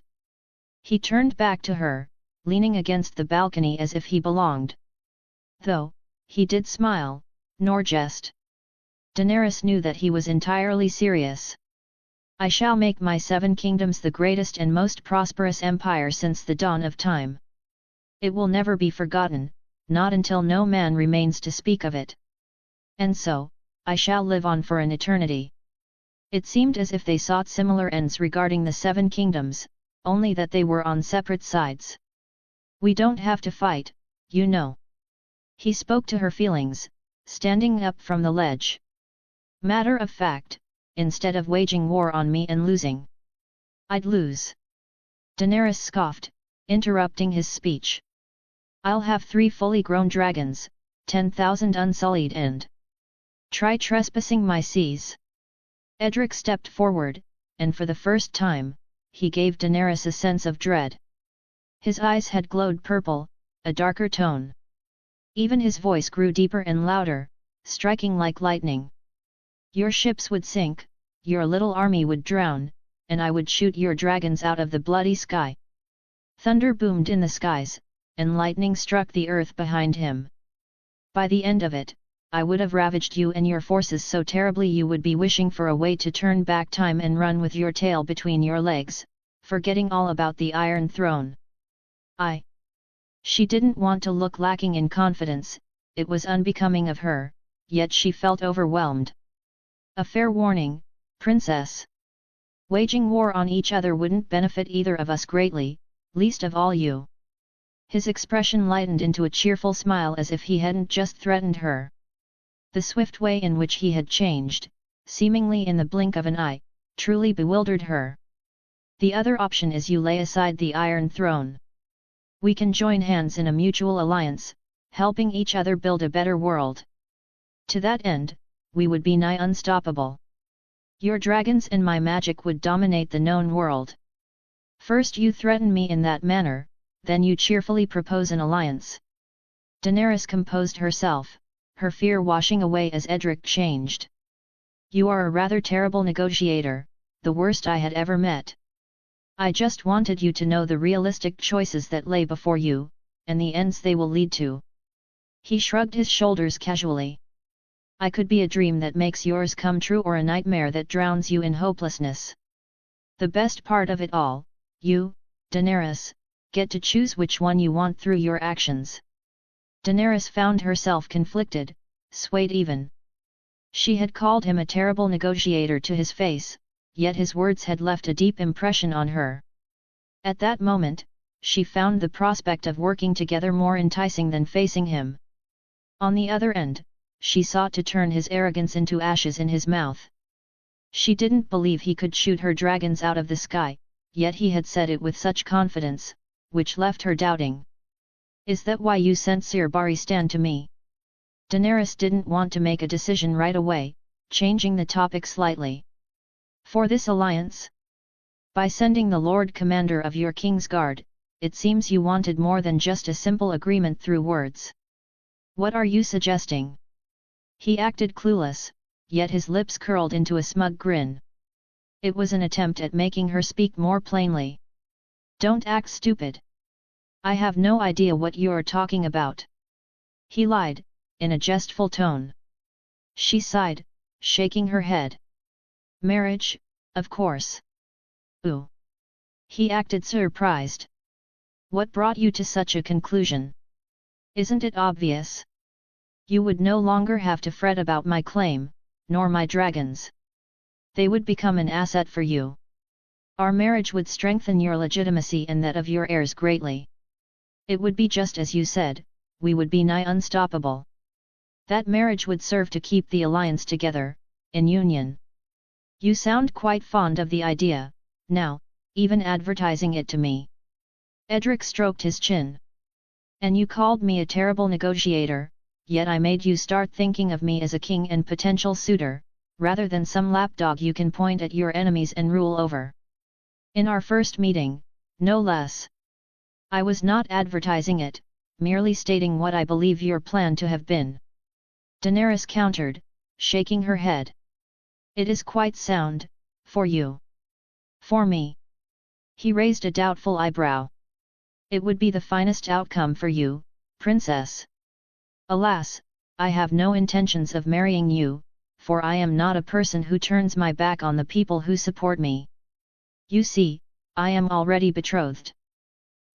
He turned back to her, leaning against the balcony as if he belonged. Though, he did smile, nor jest. Daenerys knew that he was entirely serious. I shall make my 7 kingdoms the greatest and most prosperous empire since the dawn of time. It will never be forgotten, not until no man remains to speak of it. And so, I shall live on for an eternity." It seemed as if they sought similar ends regarding the 7 kingdoms, only that they were on separate sides. "We don't have to fight, you know." He spoke to her feelings, standing up from the ledge. "Matter of fact, instead of waging war on me and losing, I'd lose." Daenerys scoffed, interrupting his speech. "I'll have 3 fully grown dragons, 10,000 unsullied and try trespassing my seas." Edric stepped forward, and for the first time, he gave Daenerys a sense of dread. His eyes had glowed purple, a darker tone. Even his voice grew deeper and louder, striking like lightning. "Your ships would sink, your little army would drown, and I would shoot your dragons out of the bloody sky." Thunder boomed in the skies, and lightning struck the earth behind him. "By the end of it, I would have ravaged you and your forces so terribly you would be wishing for a way to turn back time and run with your tail between your legs, forgetting all about the Iron Throne." She didn't want to look lacking in confidence, it was unbecoming of her, yet she felt overwhelmed. "A fair warning, Princess. Waging war on each other wouldn't benefit either of us greatly, least of all you." His expression lightened into a cheerful smile as if he hadn't just threatened her. The swift way in which he had changed, seemingly in the blink of an eye, truly bewildered her. "The other option is you lay aside the Iron Throne. We can join hands in a mutual alliance, helping each other build a better world. To that end, we would be nigh unstoppable. Your dragons and my magic would dominate the known world. First you threaten me in that manner, then you cheerfully propose an alliance." Daenerys composed herself, her fear washing away as Edric changed. "You are a rather terrible negotiator, the worst I had ever met. I just wanted you to know the realistic choices that lay before you, and the ends they will lead to." He shrugged his shoulders casually. "I could be a dream that makes yours come true or a nightmare that drowns you in hopelessness. The best part of it all, you, Daenerys, get to choose which one you want through your actions." Daenerys found herself conflicted, swayed even. She had called him a terrible negotiator to his face, yet his words had left a deep impression on her. At that moment, she found the prospect of working together more enticing than facing him. On the other end, she sought to turn his arrogance into ashes in his mouth. She didn't believe he could shoot her dragons out of the sky, yet he had said it with such confidence, which left her doubting. "Is that why you sent Sir Barristan to me?" Daenerys didn't want to make a decision right away, changing the topic slightly. "For this alliance? By sending the Lord Commander of your King's Guard, it seems you wanted more than just a simple agreement through words. What are you suggesting?" He acted clueless, yet his lips curled into a smug grin. It was an attempt at making her speak more plainly. "Don't act stupid. I have no idea what you're talking about." He lied, in a jestful tone. She sighed, shaking her head. "Marriage, of course." "Ooh." He acted surprised. "What brought you to such a conclusion? Isn't it obvious? You would no longer have to fret about my claim, nor my dragons. They would become an asset for you. Our marriage would strengthen your legitimacy and that of your heirs greatly. It would be just as you said, we would be nigh unstoppable. That marriage would serve to keep the alliance together, in union. You sound quite fond of the idea, now, even advertising it to me." Edric stroked his chin. "And you called me a terrible negotiator, yet I made you start thinking of me as a king and potential suitor, rather than some lapdog you can point at your enemies and rule over. In our first meeting, no less. I was not advertising it, merely stating what I believe your plan to have been." Daenerys countered, shaking her head. "It is quite sound, for you. For me?" He raised a doubtful eyebrow. "It would be the finest outcome for you, Princess. Alas, I have no intentions of marrying you, for I am not a person who turns my back on the people who support me. You see, I am already betrothed.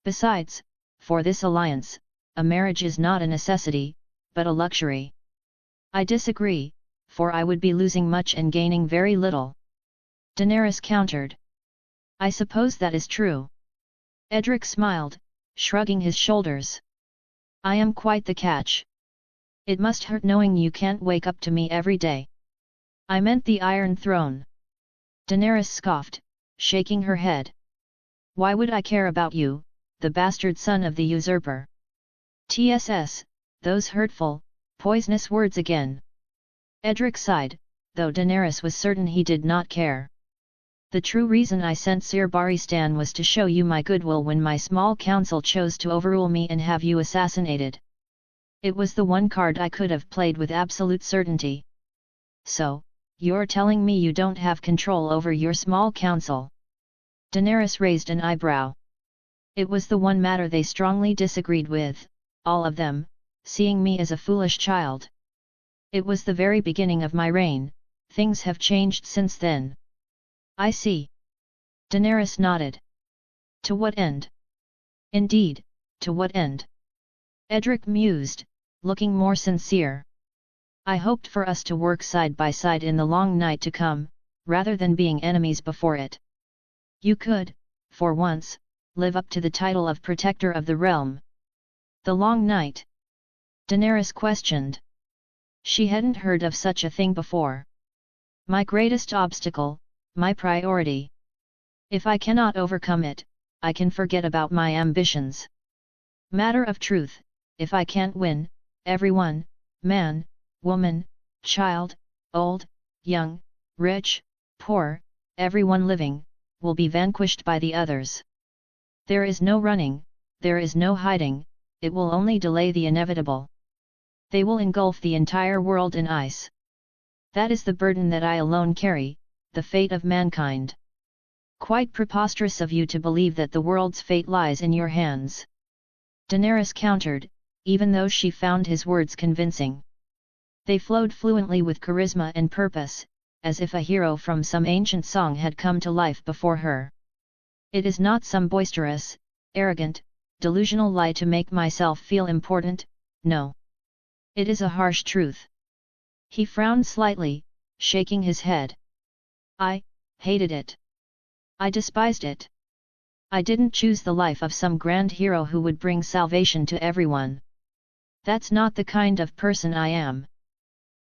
Besides, for this alliance, a marriage is not a necessity, but a luxury." "I disagree," for I would be losing much and gaining very little. Daenerys countered. I suppose that is true. Edric smiled, shrugging his shoulders. I am quite the catch. It must hurt knowing you can't wake up to me every day. I meant the Iron Throne. Daenerys scoffed, shaking her head. Why would I care about you, the bastard son of the usurper? TSS, those hurtful, poisonous words again. Edric sighed, though Daenerys was certain he did not care. The true reason I sent Ser Barristan was to show you my goodwill when my small council chose to overrule me and have you assassinated. It was the one card I could have played with absolute certainty. So, you're telling me you don't have control over your small council? Daenerys raised an eyebrow. It was the one matter they strongly disagreed with, all of them, seeing me as a foolish child. It was the very beginning of my reign, things have changed since then. I see. Daenerys nodded. To what end? Indeed, to what end? Edric mused, looking more sincere. I hoped for us to work side by side in the long night to come, rather than being enemies before it. You could, for once, live up to the title of Protector of the Realm. The long night? Daenerys questioned. She hadn't heard of such a thing before. My greatest obstacle, my priority. If I cannot overcome it, I can forget about my ambitions. Matter of truth, if I can't win, everyone, man, woman, child, old, young, rich, poor, everyone living, will be vanquished by the others. There is no running, there is no hiding, it will only delay the inevitable. They will engulf the entire world in ice. That is the burden that I alone carry, the fate of mankind. Quite preposterous of you to believe that the world's fate lies in your hands. Daenerys countered, even though she found his words convincing. They flowed fluently with charisma and purpose, as if a hero from some ancient song had come to life before her. It is not some boisterous, arrogant, delusional lie to make myself feel important, no. It is a harsh truth. He frowned slightly, shaking his head. I hated it. I despised it. I didn't choose the life of some grand hero who would bring salvation to everyone. That's not the kind of person I am.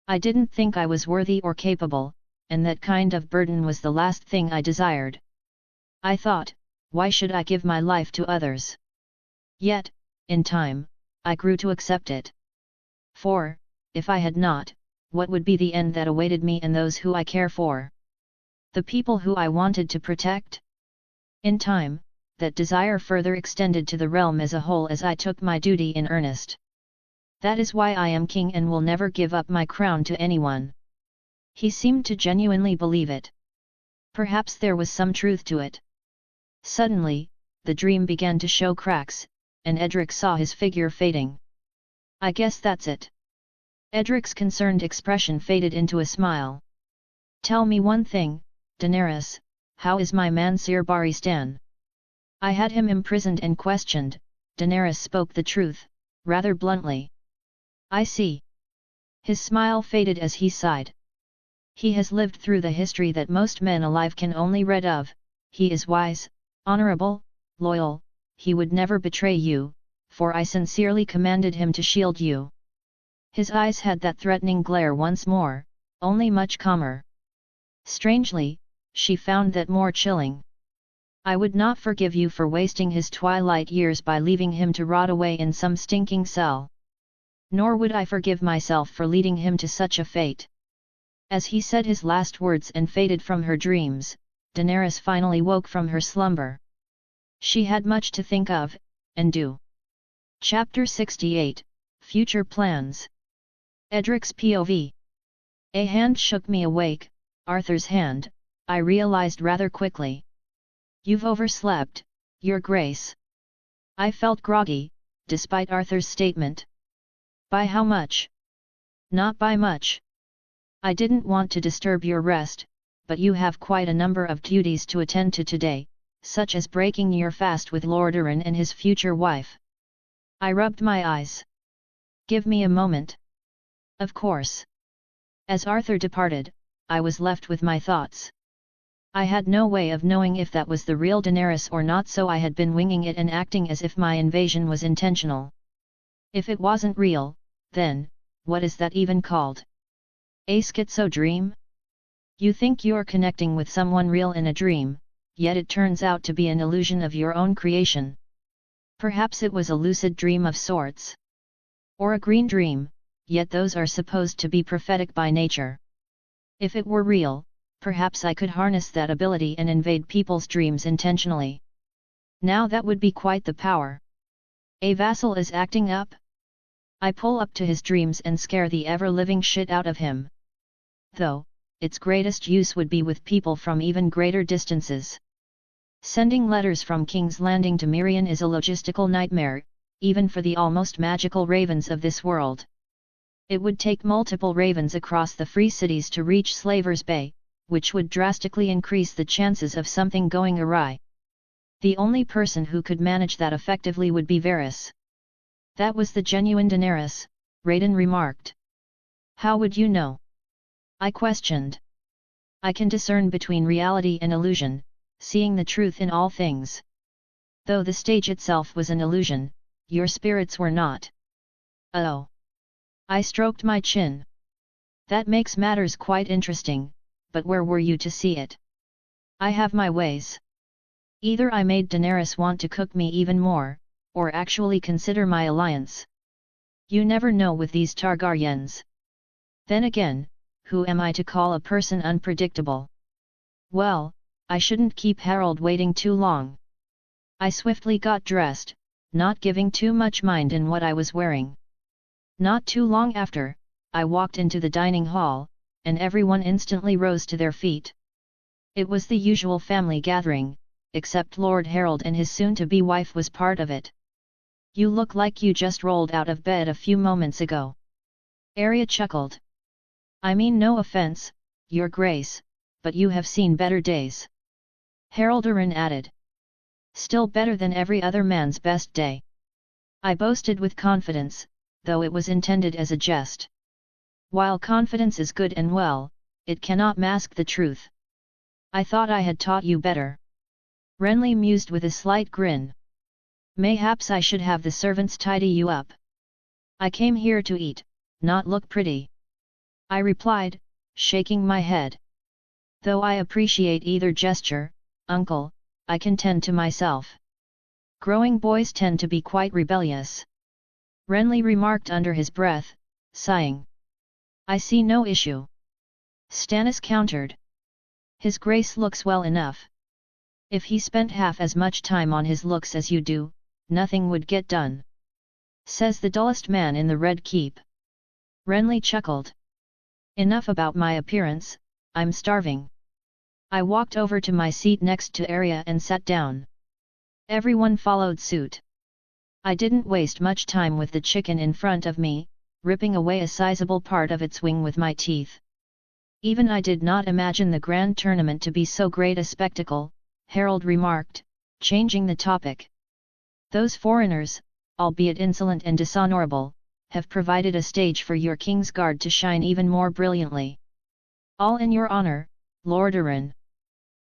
I didn't think I was worthy or capable, and that kind of burden was the last thing I desired. I thought, why should I give my life to others? Yet, in time, I grew to accept it. For, if I had not, what would be the end that awaited me and those who I care for? The people who I wanted to protect? In time, that desire further extended to the realm as a whole as I took my duty in earnest. That is why I am king and will never give up my crown to anyone. He seemed to genuinely believe it. Perhaps there was some truth to it. Suddenly, the dream began to show cracks, and Edric saw his figure fading. I guess that's it. Edric's concerned expression faded into a smile. Tell me one thing, Daenerys, how is my man Ser Barristan? I had him imprisoned and questioned. Daenerys spoke the truth, rather bluntly. I see. His smile faded as he sighed. He has lived through the history that most men alive can only read of. He is wise, honorable, loyal, he would never betray you, for I sincerely commanded him to shield you. His eyes had that threatening glare once more, only much calmer. Strangely, she found that more chilling. I would not forgive you for wasting his twilight years by leaving him to rot away in some stinking cell. Nor would I forgive myself for leading him to such a fate. As he said his last words and faded from her dreams, Daenerys finally woke from her slumber. She had much to think of, and do. Chapter 68, Future Plans. Edric's POV. A hand shook me awake, Arthur's hand, I realized rather quickly. You've overslept, Your Grace. I felt groggy, despite Arthur's statement. By how much? Not by much. I didn't want to disturb your rest, but you have quite a number of duties to attend to today, such as breaking your fast with Lord Arryn and his future wife. I rubbed my eyes. Give me a moment. Of course. As Arthur departed, I was left with my thoughts. I had no way of knowing if that was the real Daenerys or not, so I had been winging it and acting as if my invasion was intentional. If it wasn't real, then, what is that even called? A schizo dream? You think you're connecting with someone real in a dream, yet it turns out to be an illusion of your own creation. Perhaps it was a lucid dream of sorts. Or a green dream, yet those are supposed to be prophetic by nature. If it were real, perhaps I could harness that ability and invade people's dreams intentionally. Now that would be quite the power. A vassal is acting up? I pull up to his dreams and scare the ever-living shit out of him. Though, its greatest use would be with people from even greater distances. Sending letters from King's Landing to Mirian is a logistical nightmare, even for the almost magical ravens of this world. It would take multiple ravens across the free cities to reach Slaver's Bay, which would drastically increase the chances of something going awry. The only person who could manage that effectively would be Varys. That was the genuine Daenerys, Raiden remarked. How would you know? I questioned. I can discern between reality and illusion, seeing the truth in all things. Though the stage itself was an illusion, your spirits were not. Oh. I stroked my chin. That makes matters quite interesting, but where were you to see it? I have my ways. Either I made Daenerys want to cook me even more, or actually consider my alliance. You never know with these Targaryens. Then again, who am I to call a person unpredictable? Well, I shouldn't keep Harold waiting too long. I swiftly got dressed, not giving too much mind in what I was wearing. Not too long after, I walked into the dining hall, and everyone instantly rose to their feet. It was the usual family gathering, except Lord Harold and his soon-to-be wife was part of it. You look like you just rolled out of bed a few moments ago. Arya chuckled. I mean no offense, Your Grace, but you have seen better days. Harold Arryn added. Still better than every other man's best day. I boasted with confidence, though it was intended as a jest. While confidence is good and well, it cannot mask the truth. I thought I had taught you better. Renly mused with a slight grin. Mayhaps I should have the servants tidy you up. I came here to eat, not look pretty. I replied, shaking my head. Though I appreciate either gesture, uncle, I can tend to myself. Growing boys tend to be quite rebellious. Renly remarked under his breath, sighing. I see no issue. Stannis countered. His Grace looks well enough. If he spent half as much time on his looks as you do, nothing would get done. Says the dullest man in the Red Keep. Renly chuckled. Enough about my appearance, I'm starving. I walked over to my seat next to Arya and sat down. Everyone followed suit. I didn't waste much time with the chicken in front of me, ripping away a sizable part of its wing with my teeth. Even I did not imagine the grand tournament to be so great a spectacle, Harold remarked, changing the topic. Those foreigners, albeit insolent and dishonorable, have provided a stage for your King's Guard to shine even more brilliantly. All in your honor, Lord Arryn.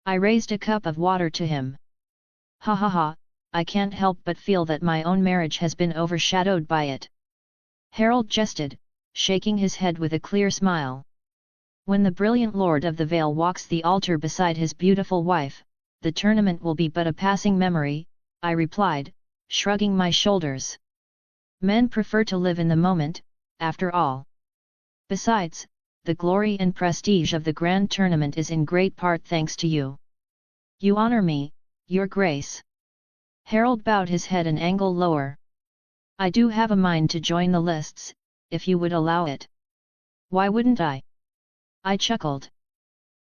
I raised a cup of water to him. Ha ha ha, I can't help but feel that my own marriage has been overshadowed by it. Harold jested, shaking his head with a clear smile. When the brilliant Lord of the Vale walks the altar beside his beautiful wife, the tournament will be but a passing memory, I replied, shrugging my shoulders. Men prefer to live in the moment, after all. Besides, the glory and prestige of the grand tournament is in great part thanks to you. You honor me, Your Grace. Harold bowed his head an angle lower. I do have a mind to join the lists, if you would allow it. Why wouldn't I? I chuckled.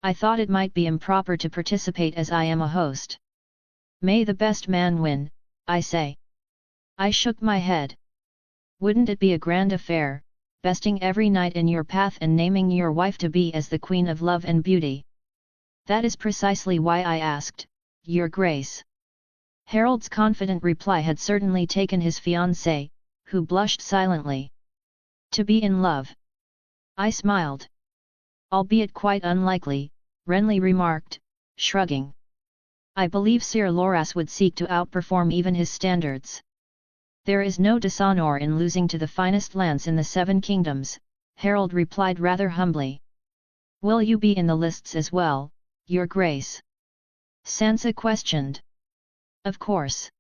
I thought it might be improper to participate as I am a host. May the best man win, I say. I shook my head. Wouldn't it be a grand affair, besting every knight in your path and naming your wife to be as the Queen of Love and Beauty? That is precisely why I asked, Your Grace. Harold's confident reply had certainly taken his fiancée, who blushed silently. To be in love. I smiled. Albeit quite unlikely, Renly remarked, shrugging. I believe Sir Loras would seek to outperform even his standards. There is no dishonor in losing to the finest lance in the Seven Kingdoms, Harold replied rather humbly. Will you be in the lists as well, Your Grace? Sansa questioned. Of course.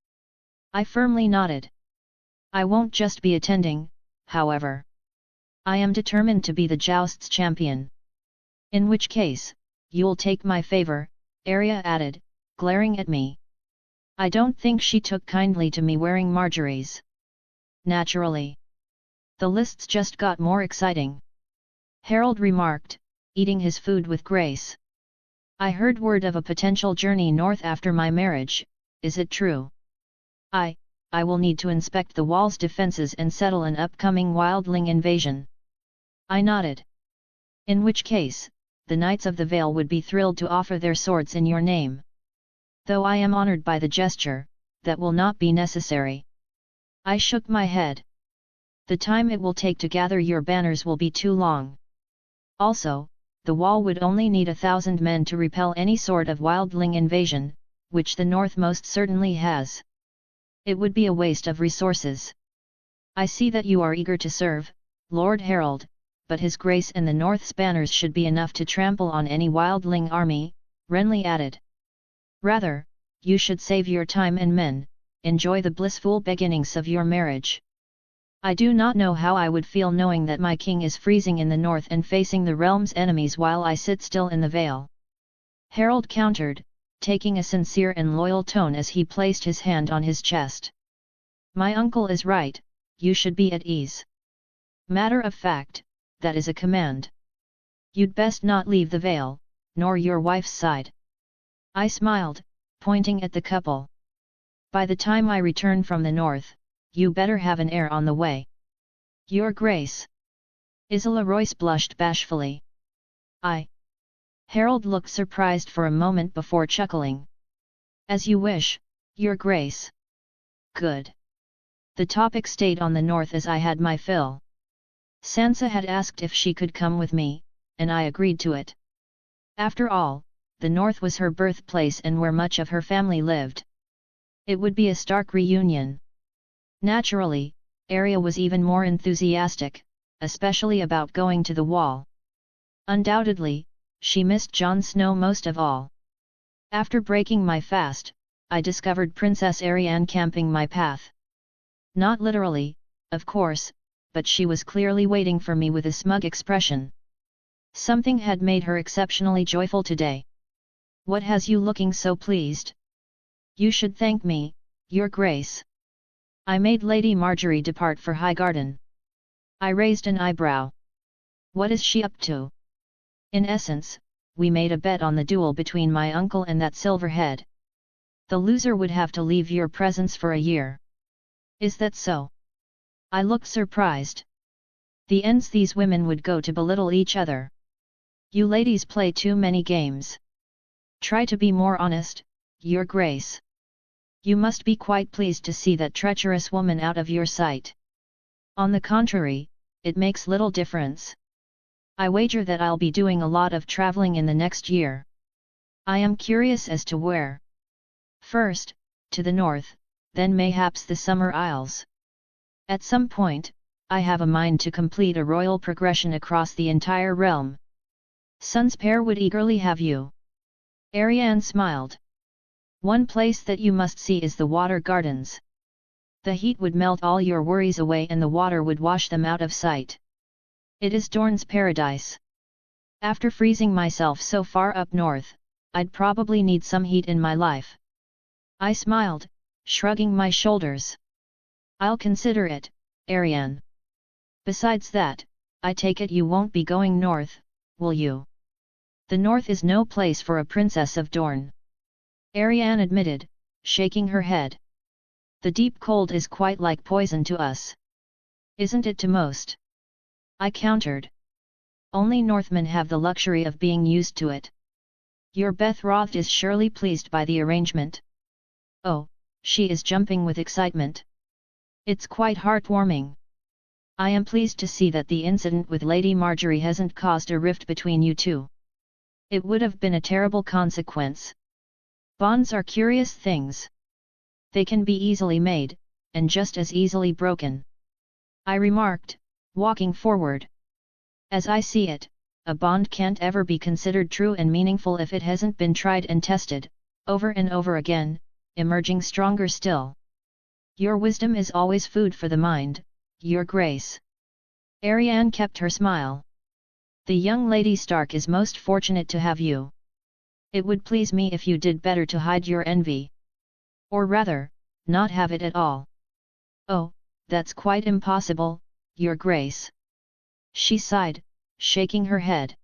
I firmly nodded. I won't just be attending, however. I am determined to be the joust's champion. In which case, you'll take my favor, Arya added, glaring at me. I don't think she took kindly to me wearing Marjorie's. Naturally. The lists just got more exciting. Harold remarked, eating his food with grace. I heard word of a potential journey north after my marriage, is it true? I will need to inspect the wall's defenses and settle an upcoming wildling invasion. I nodded. In which case, the Knights of the Vale would be thrilled to offer their swords in your name. Though I am honored by the gesture, that will not be necessary. I shook my head. The time it will take to gather your banners will be too long. Also, the wall would only need 1,000 men to repel any sort of wildling invasion, which the North most certainly has. It would be a waste of resources. I see that you are eager to serve, Lord Harold, but His Grace and the North's banners should be enough to trample on any wildling army, Renly added. Rather, you should save your time and men, enjoy the blissful beginnings of your marriage. I do not know how I would feel knowing that my king is freezing in the north and facing the realm's enemies while I sit still in the Vale. Harold countered, taking a sincere and loyal tone as he placed his hand on his chest. My uncle is right, you should be at ease. Matter of fact, that is a command. You'd best not leave the Vale, nor your wife's side. I smiled, pointing at the couple. By the time I return from the north, you better have an heir on the way. Your Grace. Isla Royce blushed bashfully. Harold looked surprised for a moment before chuckling. As you wish, Your Grace. Good. The topic stayed on the north as I had my fill. Sansa had asked if she could come with me, and I agreed to it. After all, the north was her birthplace and where much of her family lived. It would be a stark reunion. Naturally, Arya was even more enthusiastic, especially about going to the wall. Undoubtedly, she missed Jon Snow most of all. After breaking my fast, I discovered Princess Arianne camping my path. Not literally, of course, but she was clearly waiting for me with a smug expression. Something had made her exceptionally joyful today. What has you looking so pleased? You should thank me, Your Grace. I made Lady Marjorie depart for Highgarden. I raised an eyebrow. What is she up to? In essence, we made a bet on the duel between my uncle and that Silverhead. The loser would have to leave your presence for a year. Is that so? I looked surprised. The ends these women would go to belittle each other. You ladies play too many games. Try to be more honest, Your Grace. You must be quite pleased to see that treacherous woman out of your sight. On the contrary, it makes little difference. I wager that I'll be doing a lot of traveling in the next year. I am curious as to where. First, to the north, then mayhaps the Summer Isles. At some point, I have a mind to complete a royal progression across the entire realm. Sons pair would eagerly have you. Arianne smiled. One place that you must see is the water gardens. The heat would melt all your worries away and the water would wash them out of sight. It is Dorne's paradise. After freezing myself so far up north, I'd probably need some heat in my life. I smiled, shrugging my shoulders. I'll consider it, Arianne. Besides that, I take it you won't be going north, will you? The north is no place for a princess of Dorne. Arianne admitted, shaking her head. The deep cold is quite like poison to us. Isn't it to most? I countered. Only Northmen have the luxury of being used to it. Your betrothed is surely pleased by the arrangement. Oh, she is jumping with excitement. It's quite heartwarming. I am pleased to see that the incident with Lady Marjorie hasn't caused a rift between you two. It would have been a terrible consequence. Bonds are curious things. They can be easily made, and just as easily broken. I remarked, walking forward. As I see it, a bond can't ever be considered true and meaningful if it hasn't been tried and tested, over and over again, emerging stronger still. Your wisdom is always food for the mind, Your Grace. Ariane kept her smile. The young Lady Stark is most fortunate to have you. It would please me if you did better to hide your envy. Or rather, not have it at all. Oh, that's quite impossible, Your Grace. She sighed, shaking her head.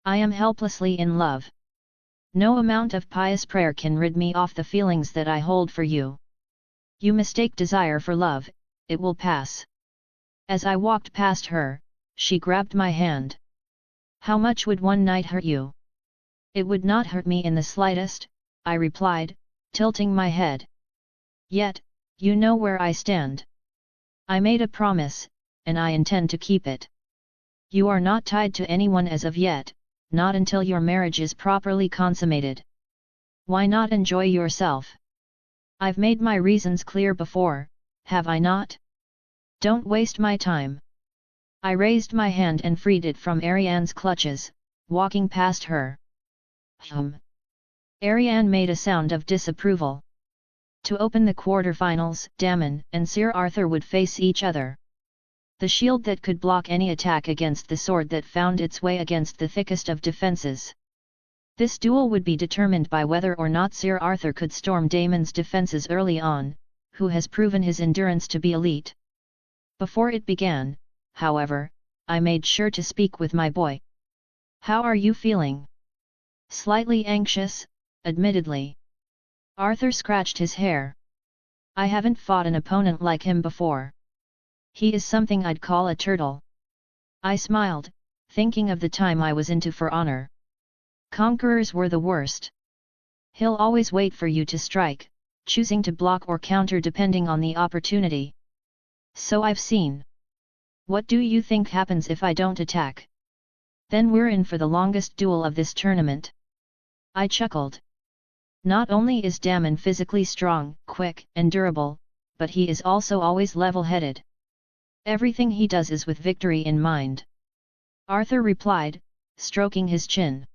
I am helplessly in love. No amount of pious prayer can rid me of the feelings that I hold for you. You mistake desire for love, it will pass. As I walked past her, she grabbed my hand. How much would one night hurt you? It would not hurt me in the slightest, I replied, tilting my head. Yet, you know where I stand. I made a promise, and I intend to keep it. You are not tied to anyone as of yet, not until your marriage is properly consummated. Why not enjoy yourself? I've made my reasons clear before, have I not? Don't waste my time. I raised my hand and freed it from Ariane's clutches, walking past her. Ariane made a sound of disapproval. To open the quarterfinals, Daemon and Sir Arthur would face each other. The shield that could block any attack against the sword that found its way against the thickest of defenses. This duel would be determined by whether or not Sir Arthur could storm Daemon's defenses early on, who has proven his endurance to be elite. Before it began, however, I made sure to speak with my boy. How are you feeling? Slightly anxious, admittedly. Arthur scratched his hair. I haven't fought an opponent like him before. He is something I'd call a turtle. I smiled, thinking of the time I was into For Honor. Conquerors were the worst. He'll always wait for you to strike, choosing to block or counter depending on the opportunity. So I've seen. What do you think happens if I don't attack? Then we're in for the longest duel of this tournament. I chuckled. Not only is Daemon physically strong, quick, and durable, but he is also always level-headed. Everything he does is with victory in mind. Arthur replied, stroking his chin.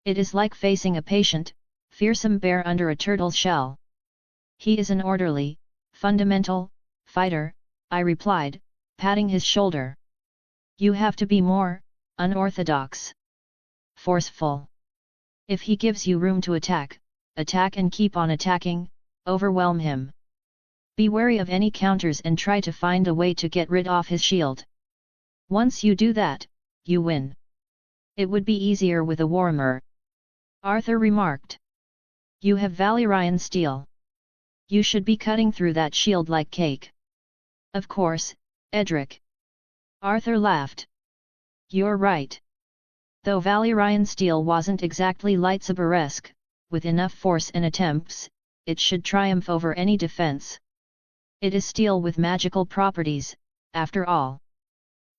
It is like facing a patient, fearsome bear under a turtle's shell. He is an orderly, fundamental, fighter, I replied, patting his shoulder. You have to be more unorthodox. Forceful. If he gives you room to attack, attack and keep on attacking, overwhelm him. Be wary of any counters and try to find a way to get rid of his shield. Once you do that, you win. It would be easier with a warmer. Arthur remarked. You have Valyrian steel. You should be cutting through that shield like cake. Of course, Edric. Arthur laughed. You're right. Though Valyrian steel wasn't exactly lightsaberesque, with enough force and attempts, it should triumph over any defense. It is steel with magical properties, after all.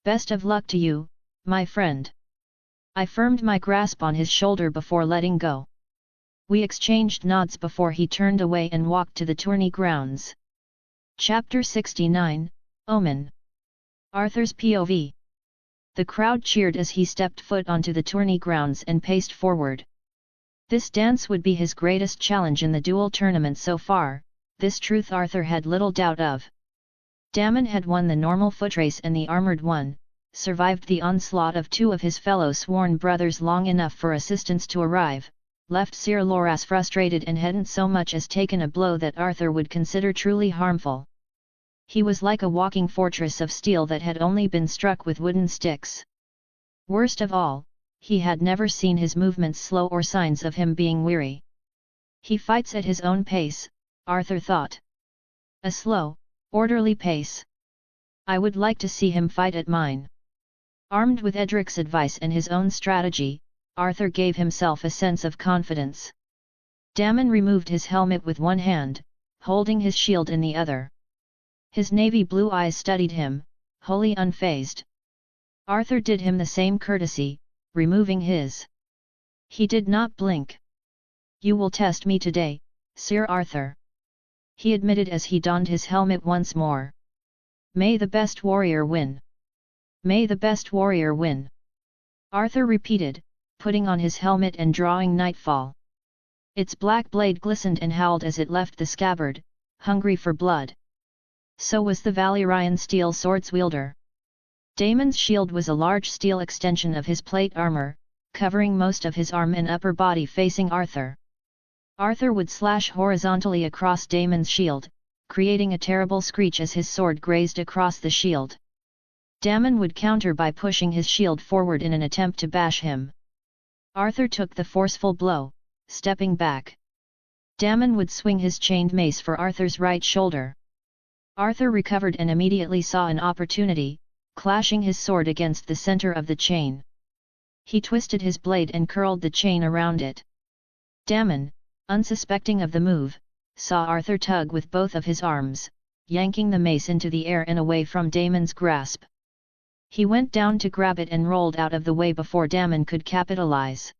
Best of luck to you, my friend. I firmed my grasp on his shoulder before letting go. We exchanged nods before he turned away and walked to the tourney grounds. Chapter 69, Omen. Arthur's POV. The crowd cheered as he stepped foot onto the tourney grounds and paced forward. This dance would be his greatest challenge in the duel tournament so far, this truth Arthur had little doubt of. Daemon had won the normal footrace and the armoured one, survived the onslaught of two of his fellow sworn brothers long enough for assistance to arrive, left Sir Loras frustrated and hadn't so much as taken a blow that Arthur would consider truly harmful. He was like a walking fortress of steel that had only been struck with wooden sticks. Worst of all, he had never seen his movements slow or signs of him being weary. He fights at his own pace, Arthur thought. A slow, orderly pace. I would like to see him fight at mine. Armed with Edric's advice and his own strategy, Arthur gave himself a sense of confidence. Daemon removed his helmet with one hand, holding his shield in the other. His navy blue eyes studied him, wholly unfazed. Arthur did him the same courtesy, removing his. He did not blink. "You will test me today, Sir Arthur," he admitted as he donned his helmet once more. "May the best warrior win. May the best warrior win," Arthur repeated, putting on his helmet and drawing Nightfall. Its black blade glistened and howled as it left the scabbard, hungry for blood. So was the Valyrian steel sword's wielder. Daemon's shield was a large steel extension of his plate armor, covering most of his arm and upper body facing Arthur. Arthur would slash horizontally across Daemon's shield, creating a terrible screech as his sword grazed across the shield. Daemon would counter by pushing his shield forward in an attempt to bash him. Arthur took the forceful blow, stepping back. Daemon would swing his chained mace for Arthur's right shoulder. Arthur recovered and immediately saw an opportunity, clashing his sword against the center of the chain. He twisted his blade and curled the chain around it. Daemon, unsuspecting of the move, saw Arthur tug with both of his arms, yanking the mace into the air and away from Daemon's grasp. He went down to grab it and rolled out of the way before Daemon could capitalize.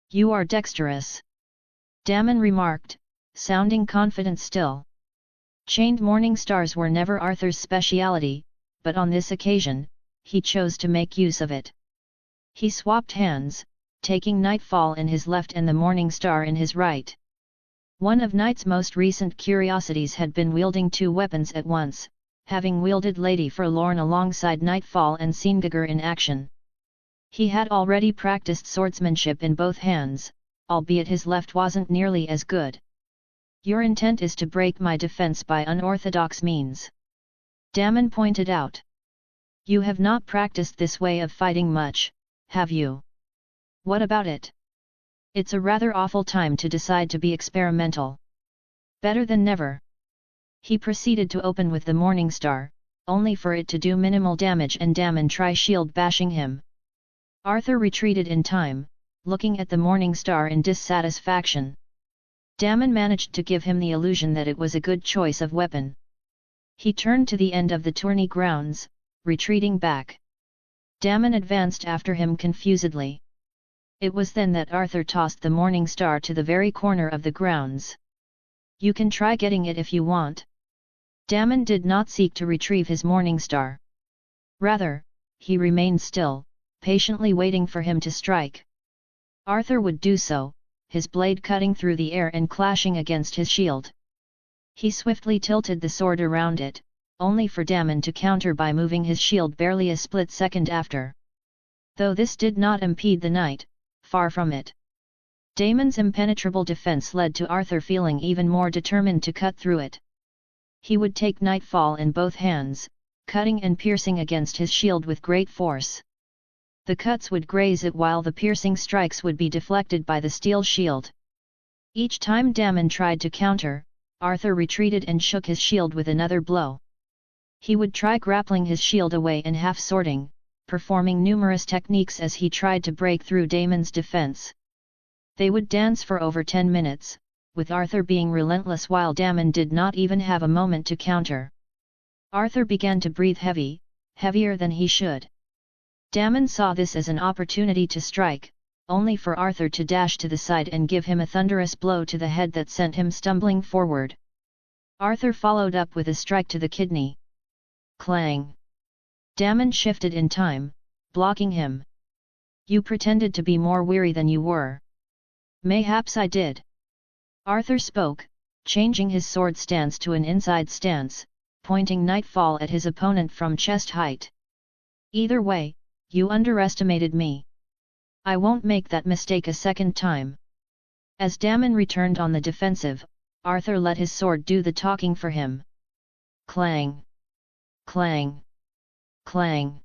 "You are dexterous," Daemon remarked, sounding confident still. Chained morning stars were never Arthur's speciality, but on this occasion, he chose to make use of it. He swapped hands, taking Nightfall in his left and the morning star in his right. One of Night's most recent curiosities had been wielding two weapons at once, having wielded Lady Forlorn alongside Nightfall and Singagur in action. He had already practiced swordsmanship in both hands, albeit his left wasn't nearly as good. "Your intent is to break my defense by unorthodox means," Daemon pointed out. "You have not practiced this way of fighting much, have you? What about it? It's a rather awful time to decide to be experimental. Better than never." He proceeded to open with the Morning Star, only for it to do minimal damage and Daemon try shield bashing him. Arthur retreated in time, looking at the Morning Star in dissatisfaction. Daemon managed to give him the illusion that it was a good choice of weapon. He turned to the end of the tourney grounds, retreating back. Daemon advanced after him confusedly. It was then that Arthur tossed the Morning Star to the very corner of the grounds. "You can try getting it if you want." Daemon did not seek to retrieve his Morning Star. Rather, he remained still, patiently waiting for him to strike. Arthur would do so, his blade cutting through the air and clashing against his shield. He swiftly tilted the sword around it, only for Daemon to counter by moving his shield barely a split second after. Though this did not impede the knight, far from it. Daemon's impenetrable defense led to Arthur feeling even more determined to cut through it. He would take Nightfall in both hands, cutting and piercing against his shield with great force. The cuts would graze it while the piercing strikes would be deflected by the steel shield. Each time Daemon tried to counter, Arthur retreated and shook his shield with another blow. He would try grappling his shield away and half-sorting, performing numerous techniques as he tried to break through Daemon's defense. They would dance for over 10 minutes, with Arthur being relentless while Daemon did not even have a moment to counter. Arthur began to breathe heavy, heavier than he should. Daemon saw this as an opportunity to strike, only for Arthur to dash to the side and give him a thunderous blow to the head that sent him stumbling forward. Arthur followed up with a strike to the kidney. Clang! Daemon shifted in time, blocking him. "You pretended to be more weary than you were." "Mayhaps I did." Arthur spoke, changing his sword stance to an inside stance, pointing Nightfall at his opponent from chest height. "Either way, you underestimated me. I won't make that mistake a second time." As Daemon returned on the defensive, Arthur let his sword do the talking for him. Clang! Clang! Clang!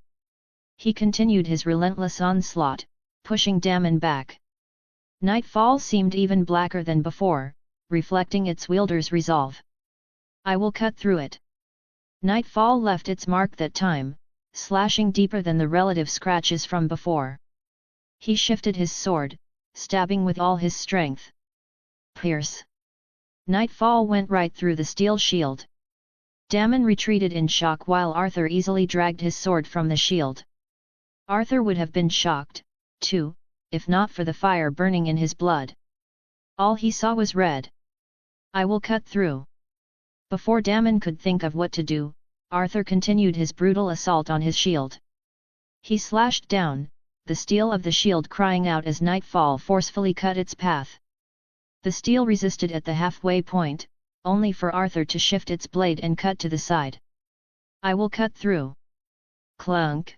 He continued his relentless onslaught, pushing Daemon back. Nightfall seemed even blacker than before, reflecting its wielder's resolve. "I will cut through it." Nightfall left its mark that time, slashing deeper than the relative scratches from before. He shifted his sword, stabbing with all his strength. Pierce! Nightfall went right through the steel shield. Dammon retreated in shock while Arthur easily dragged his sword from the shield. Arthur would have been shocked, too, if not for the fire burning in his blood. All he saw was red. "I will cut through." Before Dammon could think of what to do, Arthur continued his brutal assault on his shield. He slashed down, the steel of the shield crying out as nightfall forcefully cut its path. The steel resisted at the halfway point, only for Arthur to shift its blade and cut to the side. "I will cut through." Clunk!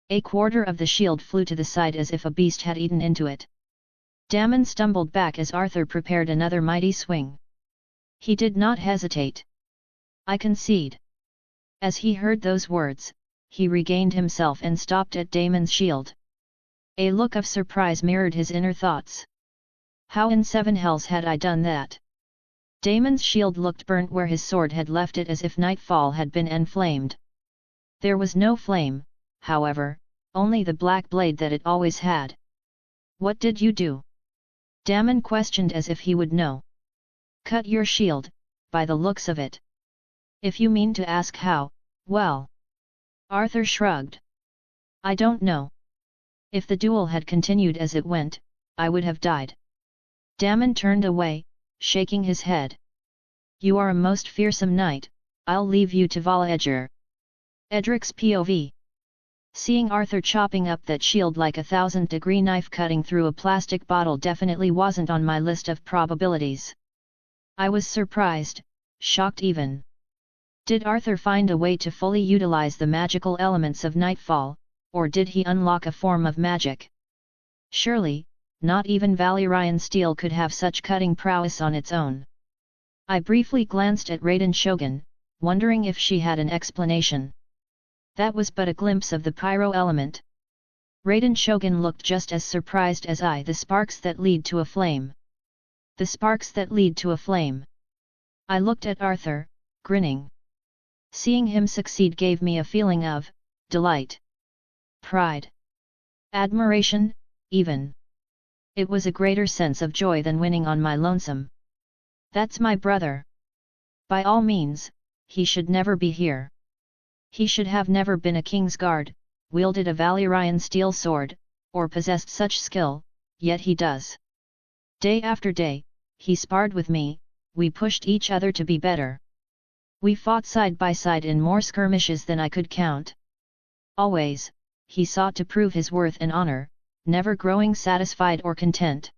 A quarter of the shield flew to the side as if a beast had eaten into it. Dammon stumbled back as Arthur prepared another mighty swing. He did not hesitate. "I concede." As he heard those words, he regained himself and stopped at Dammon's shield. A look of surprise mirrored his inner thoughts. How in seven hells had I done that? Dammon's shield looked burnt where his sword had left it, as if nightfall had been enflamed. There was no flame, however, only the black blade that it always had. "What did you do?" Dammon questioned as if he would know. "Cut your shield, by the looks of it." "If you mean to ask how, well..." Arthur shrugged. "I don't know. If the duel had continued as it went, I would have died." Dammon turned away, shaking his head. "You are a most fearsome knight, I'll leave you to Vala-Edger." Edric's POV. Seeing Arthur chopping up that shield like a 1000-degree knife cutting through a plastic bottle definitely wasn't on my list of probabilities. I was surprised, shocked even. Did Arthur find a way to fully utilize the magical elements of Nightfall, or did he unlock a form of magic? Surely, not even Valyrian steel could have such cutting prowess on its own. I briefly glanced at Raiden Shogun, wondering if she had an explanation. That was but a glimpse of the pyro element. Raiden Shogun looked just as surprised as I. "The sparks that lead to a flame. The sparks that lead to a flame." I looked at Arthur, grinning. Seeing him succeed gave me a feeling of delight, pride, admiration, even. It was a greater sense of joy than winning on my lonesome. "That's my brother. By all means, he should never be here. He should have never been a king's guard, wielded a Valyrian steel sword, or possessed such skill, yet he does. Day after day, he sparred with me, we pushed each other to be better. We fought side by side in more skirmishes than I could count. Always, he sought to prove his worth and honor, never growing satisfied or content.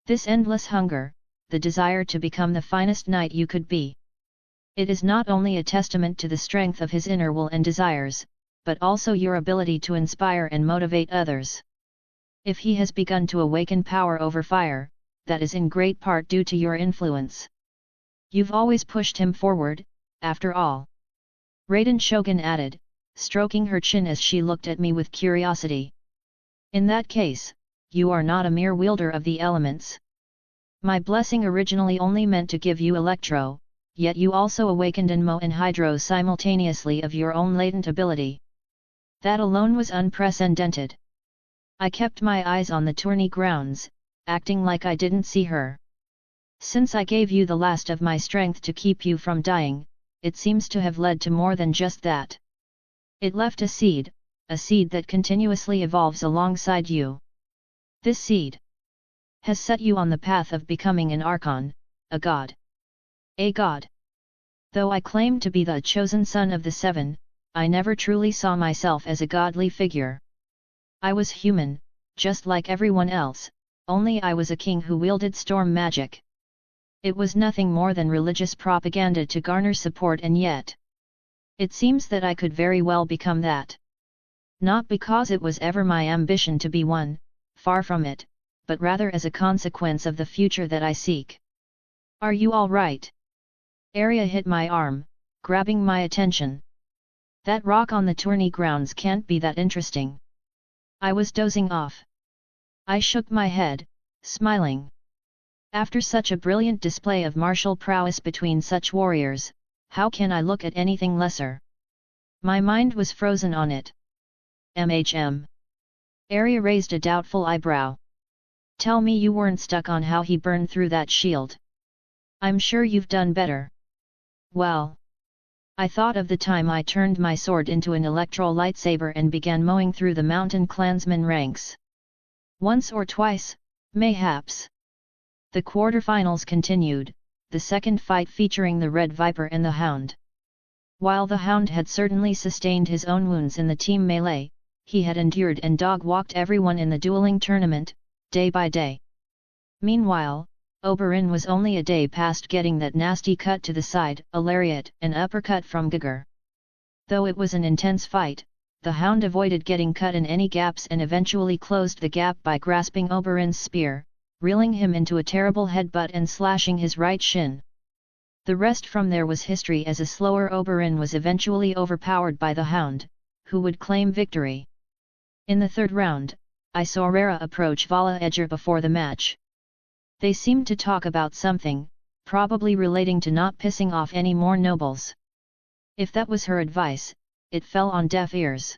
This endless hunger, the desire to become the finest knight you could be. It is not only a testament to the strength of his inner will and desires, but also your ability to inspire and motivate others. If he has begun to awaken power over fire, that is in great part due to your influence. You've always pushed him forward, after all." Raiden Shogun added, stroking her chin as she looked at me with curiosity. "In that case, you are not a mere wielder of the elements. My blessing originally only meant to give you electro, yet you also awakened Enmo and Hydro simultaneously of your own latent ability. That alone was unprecedented." I kept my eyes on the tourney grounds, acting like I didn't see her. "Since I gave you the last of my strength to keep you from dying, it seems to have led to more than just that. It left a seed that continuously evolves alongside you. This seed has set you on the path of becoming an Archon, a god. A god. Though I claim to be the chosen son of the Seven, I never truly saw myself as a godly figure. I was human, just like everyone else, only I was a king who wielded storm magic. It was nothing more than religious propaganda to garner support, and yet it seems that I could very well become that. Not because it was ever my ambition to be one, far from it, but rather as a consequence of the future that I seek. Are you all right?" Arya hit my arm, grabbing my attention. "That rock on the tourney grounds can't be that interesting." I was dozing off. I shook my head, smiling. After such a brilliant display of martial prowess between such warriors, how can I look at anything lesser? My mind was frozen on it. "MHM." Arya raised a doubtful eyebrow. "Tell me you weren't stuck on how he burned through that shield. I'm sure you've done better." "Well, I thought of the time I turned my sword into an electro lightsaber and began mowing through the mountain clansmen ranks. Once or twice, mayhaps. The quarterfinals continued, the second fight featuring the Red Viper and the Hound. While the Hound had certainly sustained his own wounds in the team melee, he had endured and dog-walked everyone in the dueling tournament, day by day. Meanwhile, Oberyn was only a day past getting that nasty cut to the side, a lariat, and uppercut from Gregor. Though it was an intense fight, the Hound avoided getting cut in any gaps and eventually closed the gap by grasping Oberyn's spear, reeling him into a terrible headbutt and slashing his right shin. The rest from there was history, as a slower Oberyn was eventually overpowered by the Hound, who would claim victory. In the third round, I saw Rhaera approach Vala Edger before the match. They seemed to talk about something, probably relating to not pissing off any more nobles. If that was her advice, it fell on deaf ears.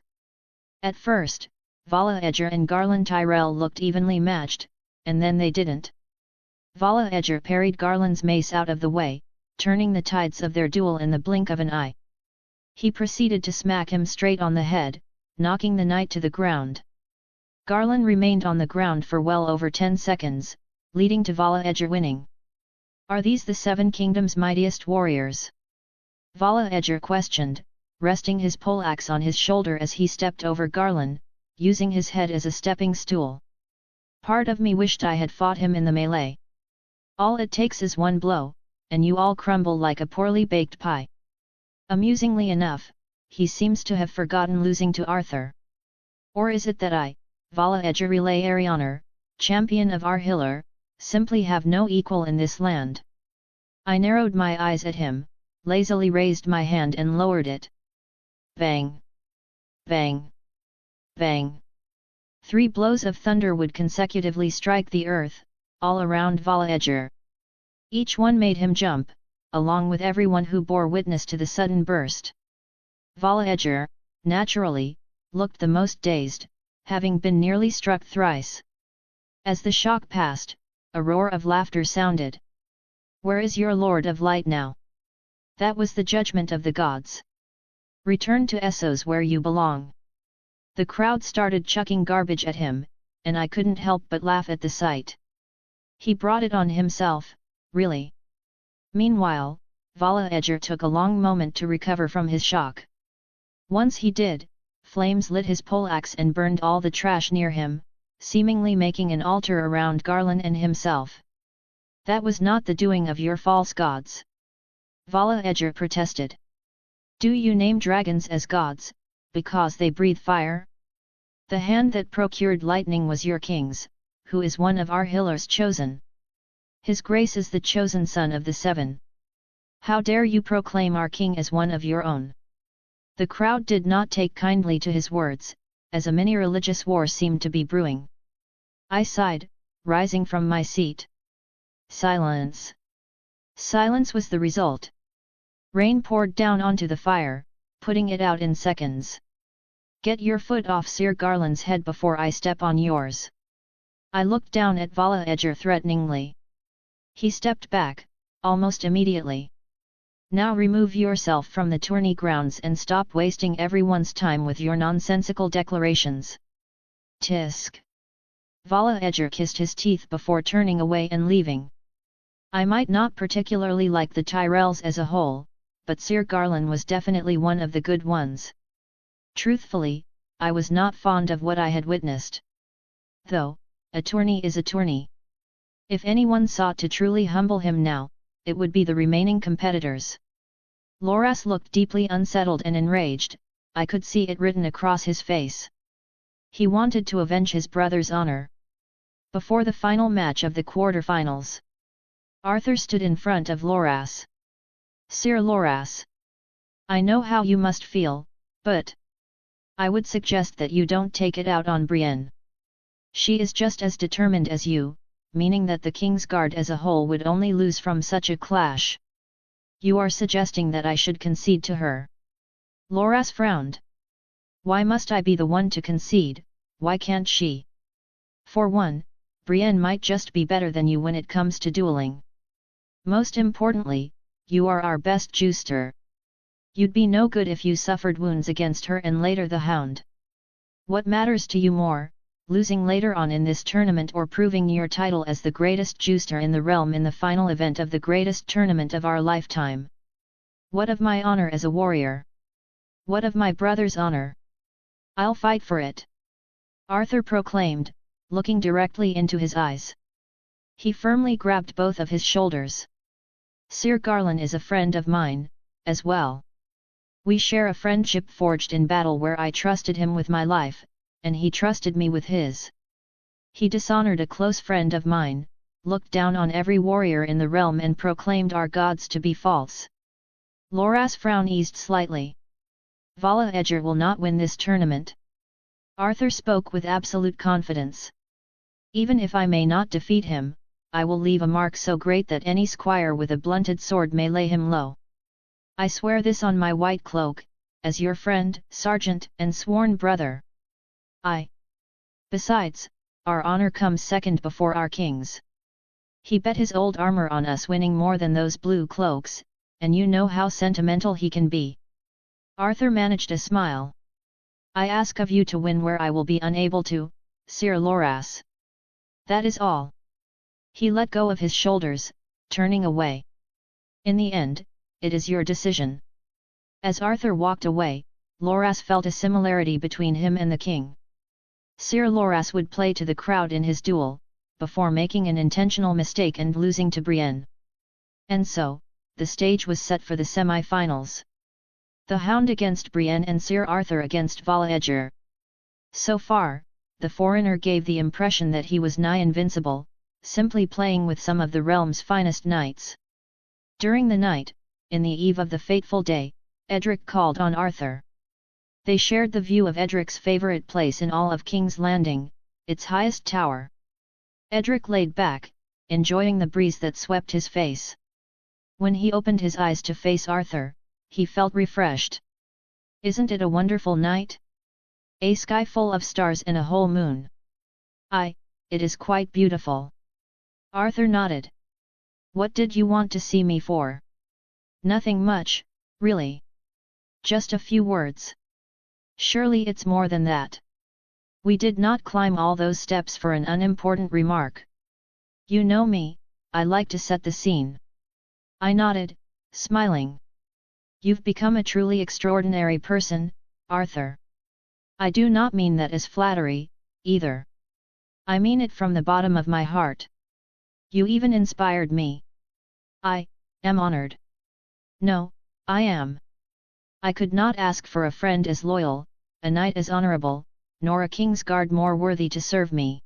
At first, Vala Edger and Garland Tyrell looked evenly matched, and then they didn't. Vala Edger parried Garland's mace out of the way, turning the tides of their duel in the blink of an eye. He proceeded to smack him straight on the head, knocking the knight to the ground. Garland remained on the ground for well over 10 seconds, leading to Vala Edger winning. Are these the Seven Kingdoms' mightiest warriors? Vala Edger questioned, resting his poleaxe on his shoulder as he stepped over Garland, using his head as a stepping stool. Part of me wished I had fought him in the melee. All it takes is one blow, and you all crumble like a poorly baked pie. Amusingly enough, he seems to have forgotten losing to Arthur. Or is it that I, Vala Edger Relay Arianer, champion of Arhillar, simply have no equal in this land? I narrowed my eyes at him, lazily raised my hand and lowered it. Bang! Bang! Bang! 3 blows of thunder would consecutively strike the earth, all around Vala Edger. Each one made him jump, along with everyone who bore witness to the sudden burst. Vala Edger, naturally, looked the most dazed, having been nearly struck thrice. As the shock passed, a roar of laughter sounded. Where is your Lord of Light now? That was the judgment of the gods. Return to Essos where you belong. The crowd started chucking garbage at him, and I couldn't help but laugh at the sight. He brought it on himself, really. Meanwhile, Vala Edger took a long moment to recover from his shock. Once he did, flames lit his poleaxe and burned all the trash near him, seemingly making an altar around Garland and himself. That was not the doing of your false gods. Vala Edger protested. Do you name dragons as gods, because they breathe fire? The hand that procured lightning was your king's, who is one of Arhillar's chosen. His grace is the chosen son of the Seven. How dare you proclaim our king as one of your own? The crowd did not take kindly to his words, as a mini-religious war seemed to be brewing. I sighed, rising from my seat. Silence. Silence was the result. Rain poured down onto the fire, putting it out in seconds. Get your foot off Sir Garland's head before I step on yours. I looked down at Vala Edger threateningly. He stepped back, almost immediately. Now remove yourself from the tourney grounds and stop wasting everyone's time with your nonsensical declarations. Tisk. Vala Edger kissed his teeth before turning away and leaving. I might not particularly like the Tyrells as a whole, but Sir Garland was definitely one of the good ones. Truthfully, I was not fond of what I had witnessed. Though, a tourney is a tourney. If anyone sought to truly humble him now, it would be the remaining competitors. Loras looked deeply unsettled and enraged, I could see it written across his face. He wanted to avenge his brother's honor. Before the final match of the quarterfinals, Arthur stood in front of Loras. Sir Loras, I know how you must feel, but I would suggest that you don't take it out on Brienne. She is just as determined as you, meaning that the King's Guard as a whole would only lose from such a clash. You are suggesting that I should concede to her. Loras frowned. Why must I be the one to concede, why can't she? For one, Brienne might just be better than you when it comes to dueling. Most importantly, you are our best juster. You'd be no good if you suffered wounds against her and later the Hound. What matters to you more, losing later on in this tournament or proving your title as the greatest juicer in the realm in the final event of the greatest tournament of our lifetime? What of my honor as a warrior? What of my brother's honor? I'll fight for it!" Arthur proclaimed, looking directly into his eyes. He firmly grabbed both of his shoulders. "Sir Garland is a friend of mine, as well. We share a friendship forged in battle where I trusted him with my life, and he trusted me with his. He dishonored a close friend of mine, looked down on every warrior in the realm and proclaimed our gods to be false." Loras' frown eased slightly. "Vala Edger will not win this tournament." Arthur spoke with absolute confidence. "Even if I may not defeat him, I will leave a mark so great that any squire with a blunted sword may lay him low. I swear this on my white cloak, as your friend, sergeant, and sworn brother. Besides, our honor comes second before our king's. He bet his old armor on us winning more than those blue cloaks, and you know how sentimental he can be." Arthur managed a smile. "I ask of you to win where I will be unable to, Sir Loras. That is all." He let go of his shoulders, turning away. "In the end, it is your decision." As Arthur walked away, Loras felt a similarity between him and the king. Sir Loras would play to the crowd in his duel, before making an intentional mistake and losing to Brienne. And so, the stage was set for the semi-finals. The Hound against Brienne and Sir Arthur against Vala Edger. So far, the foreigner gave the impression that he was nigh invincible, simply playing with some of the realm's finest knights. During the night, in the eve of the fateful day, Edric called on Arthur. They shared the view of Edric's favourite place in all of King's Landing, its highest tower. Edric laid back, enjoying the breeze that swept his face. When he opened his eyes to face Arthur, he felt refreshed. "Isn't it a wonderful night? A sky full of stars and a whole moon." It is quite beautiful." Arthur nodded. "What did you want to see me for?" "Nothing much, really. Just a few words." "Surely it's more than that. We did not climb all those steps for an unimportant remark. You know me, I like to set the scene." I nodded, smiling. "You've become a truly extraordinary person, Arthur. I do not mean that as flattery, either. I mean it from the bottom of my heart. You even inspired me. I am honored. No, I am. I could not ask for a friend as loyal, a knight as honorable, nor a king's guard more worthy to serve me."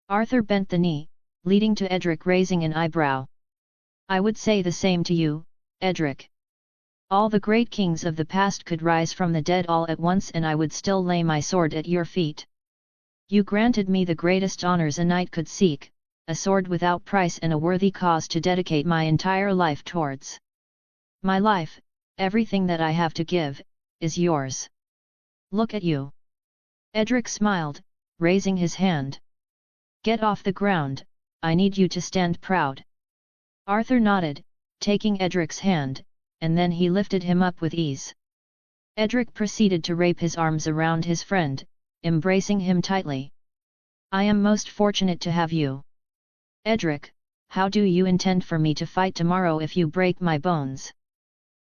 Arthur bent the knee, leading to Edric raising an eyebrow. "I would say the same to you, Edric. All the great kings of the past could rise from the dead all at once and I would still lay my sword at your feet. You granted me the greatest honors a knight could seek, a sword without price and a worthy cause to dedicate my entire life towards. My life, everything that I have to give, is yours. Look at you." Edric smiled, raising his hand. "Get off the ground, I need you to stand proud." Arthur nodded, taking Edric's hand, and then he lifted him up with ease. Edric proceeded to wrap his arms around his friend, embracing him tightly. "I am most fortunate to have you. Edric, how do you intend for me to fight tomorrow if you break my bones?"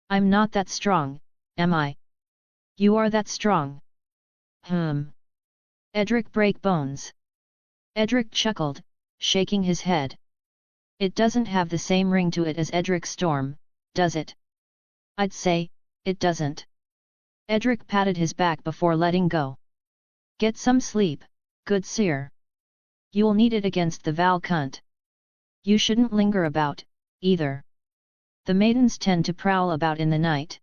"I'm not that strong, am I?" "You are that strong." Edric break bones." Edric chuckled, shaking his head. "It doesn't have the same ring to it as Edric Storm, does it?" "I'd say, it doesn't." Edric patted his back before letting go. "Get some sleep, good sir. You'll need it against the Val cunt. You shouldn't linger about, either. The maidens tend to prowl about in the night.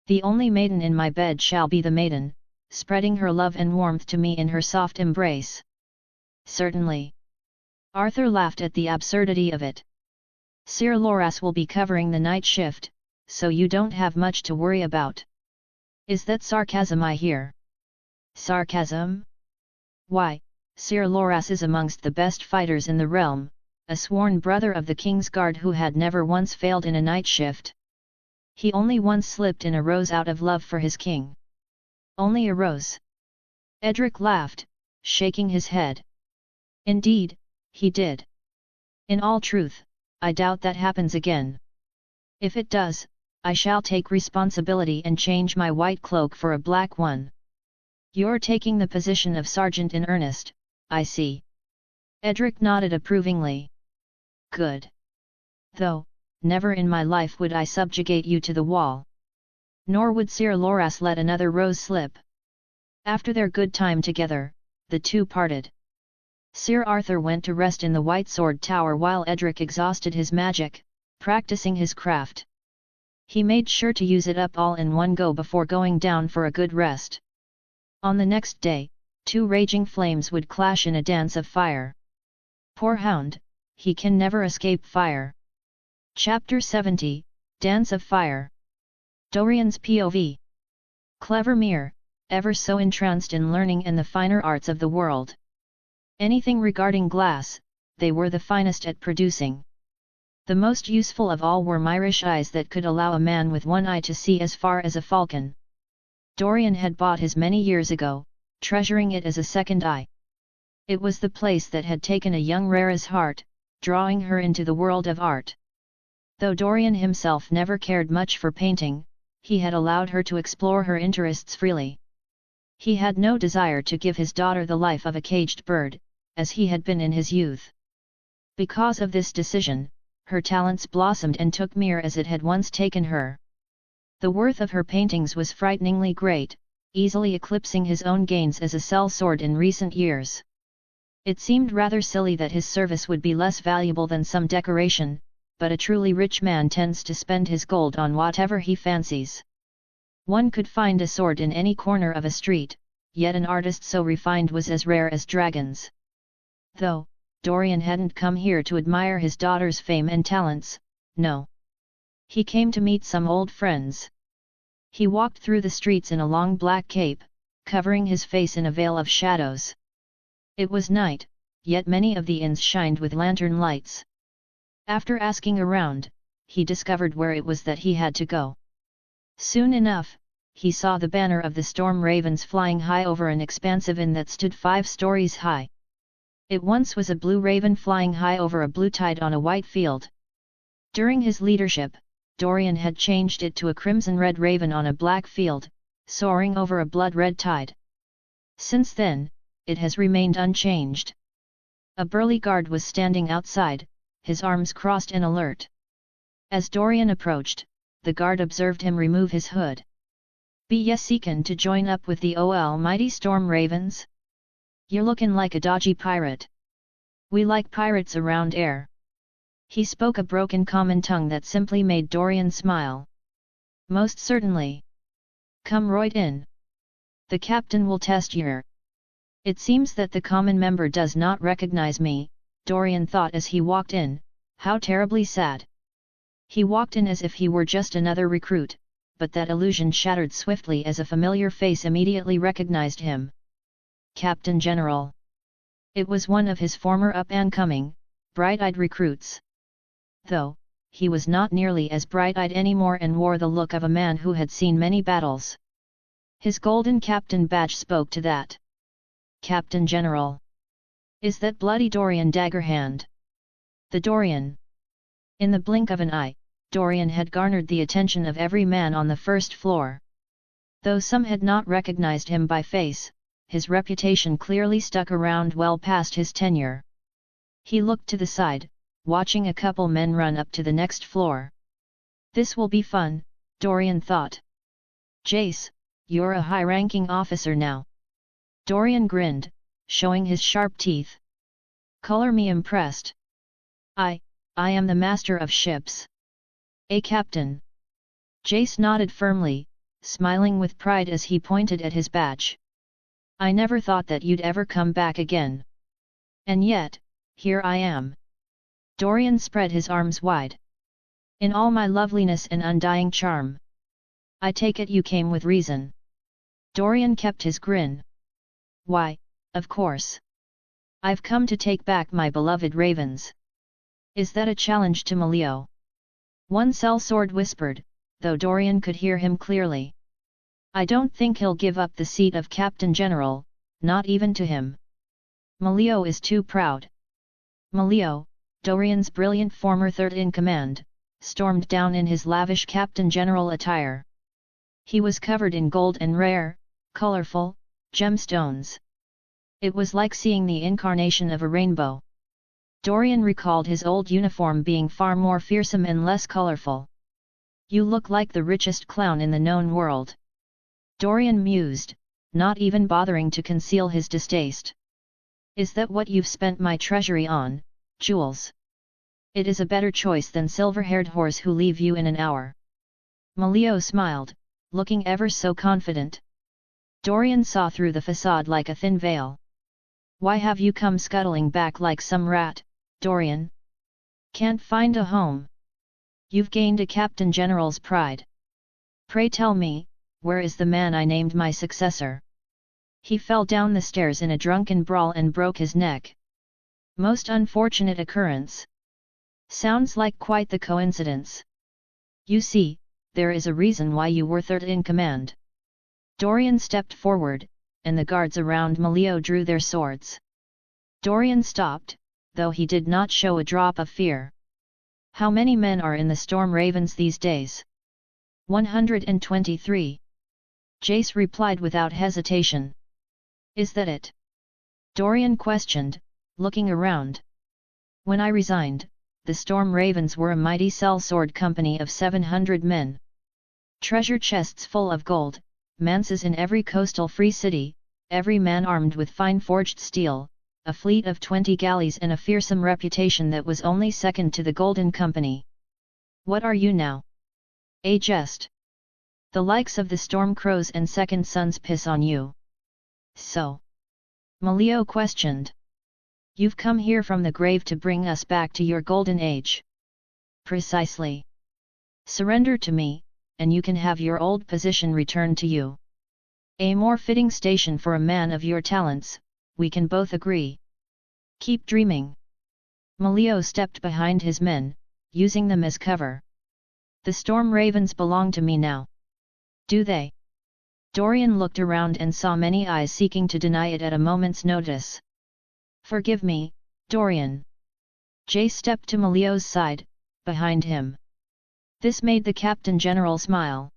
The only maiden in my bed shall be the maiden, spreading her love and warmth to me in her soft embrace." "Certainly." Arthur laughed at the absurdity of it. "Sir Loras will be covering the night shift, so you don't have much to worry about." "Is that sarcasm I hear?" "Sarcasm? Why, Sir Loras is amongst the best fighters in the realm, a sworn brother of the King's Guard who had never once failed in a night shift." He only once slipped in a rose out of love for his king. Only a rose. Edric laughed, shaking his head. Indeed, he did. In all truth, I doubt that happens again. If it does, I shall take responsibility and change my white cloak for a black one. You're taking the position of sergeant in earnest, I see. Edric nodded approvingly. Good. Though, never in my life would I subjugate you to the wall. Nor would Sir Loras let another rose slip. After their good time together, the two parted. Sir Arthur went to rest in the White Sword Tower while Edric exhausted his magic, practicing his craft. He made sure to use it up all in one go before going down for a good rest. On the next day, two raging flames would clash in a dance of fire. Poor hound, he can never escape fire. Chapter 70, Dance of Fire. Dorian's POV. Clever mere, ever so entranced in learning and the finer arts of the world. Anything regarding glass, they were the finest at producing. The most useful of all were Myrish eyes that could allow a man with one eye to see as far as a falcon. Dorian had bought his many years ago, treasuring it as a second eye. It was the place that had taken a young Rara's heart, drawing her into the world of art. Though Dorian himself never cared much for painting, he had allowed her to explore her interests freely. He had no desire to give his daughter the life of a caged bird, as he had been in his youth. Because of this decision, her talents blossomed and took Mir as it had once taken her. The worth of her paintings was frighteningly great, easily eclipsing his own gains as a sellsword in recent years. It seemed rather silly that his service would be less valuable than some decoration, but a truly rich man tends to spend his gold on whatever he fancies. One could find a sword in any corner of a street, yet an artist so refined was as rare as dragons. Though, Dorian hadn't come here to admire his daughter's fame and talents, no. He came to meet some old friends. He walked through the streets in a long black cape, covering his face in a veil of shadows. It was night, yet many of the inns shined with lantern lights. After asking around, he discovered where it was that he had to go. Soon enough, he saw the banner of the storm ravens flying high over an expansive inn that stood 5 stories high. It once was a blue raven flying high over a blue tide on a white field. During his leadership, Dorian had changed it to a crimson-red raven on a black field, soaring over a blood-red tide. Since then, it has remained unchanged. A burly guard was standing outside, his arms crossed in alert. As Dorian approached, the guard observed him remove his hood. "Be ye seekin' to join up with the almighty storm ravens? You're lookin' like a dodgy pirate. We like pirates around here." He spoke a broken common tongue that simply made Dorian smile. "Most certainly. Come right in. The captain will test yer." It seems that the common member does not recognize me, Dorian thought as he walked in. How terribly sad. He walked in as if he were just another recruit, but that illusion shattered swiftly as a familiar face immediately recognized him. Captain General. It was one of his former up-and-coming, bright-eyed recruits. Though, he was not nearly as bright-eyed anymore and wore the look of a man who had seen many battles. His golden captain badge spoke to that. "Captain General. Is that bloody Dorian Daggerhand?" The Dorian. In the blink of an eye, Dorian had garnered the attention of every man on the first floor. Though some had not recognized him by face, his reputation clearly stuck around well past his tenure. He looked to the side, watching a couple men run up to the next floor. This will be fun, Dorian thought. "Jace, you're a high-ranking officer now." Dorian grinned, showing his sharp teeth. "Color me impressed. I am the master of ships." "A captain." Jace nodded firmly, smiling with pride as he pointed at his badge. "I never thought that you'd ever come back again. And yet, here I am." Dorian spread his arms wide. "In all my loveliness and undying charm. I take it you came with reason." Dorian kept his grin. "Why, of course. I've come to take back my beloved ravens." "Is that a challenge to Malio?" one sellsword whispered, though Dorian could hear him clearly. "I don't think he'll give up the seat of Captain General, not even to him. Malio is too proud." Malio, Dorian's brilliant former third-in-command, stormed down in his lavish Captain General attire. He was covered in gold and rare, colorful, gemstones. It was like seeing the incarnation of a rainbow. Dorian recalled his old uniform being far more fearsome and less colorful. "You look like the richest clown in the known world." Dorian mused, not even bothering to conceal his distaste. "Is that what you've spent my treasury on, jewels? It is a better choice than silver-haired whores who leave you in an hour." Malio smiled, looking ever so confident. Dorian saw through the facade like a thin veil. "Why have you come scuttling back like some rat, Dorian? Can't find a home? You've gained a Captain General's pride. Pray tell me, where is the man I named my successor?" "He fell down the stairs in a drunken brawl and broke his neck." "Most unfortunate occurrence. Sounds like quite the coincidence. You see, there is a reason why you were third in command." Dorian stepped forward, and the guards around Malio drew their swords. Dorian stopped, though he did not show a drop of fear. "How many men are in the Storm Ravens these days?" 123. Jace replied without hesitation. "Is that it?" Dorian questioned, looking around. "When I resigned, the Storm Ravens were a mighty sellsword company of 700 men. Treasure chests full of gold, manses in every coastal free city, every man armed with fine forged steel, a fleet of 20 galleys and a fearsome reputation that was only second to the Golden Company. What are you now? A jest. The likes of the Storm Crows and Second Sons piss on you." "So?" Malio questioned. "You've come here from the grave to bring us back to your golden age." "Precisely. Surrender to me, and you can have your old position returned to you. A more fitting station for a man of your talents, we can both agree." "Keep dreaming." Malio stepped behind his men, using them as cover. "The Storm Ravens belong to me now." "Do they?" Dorian looked around and saw many eyes seeking to deny it at a moment's notice. "Forgive me, Dorian." Jace stepped to Malio's side, behind him. This made the Captain General smile.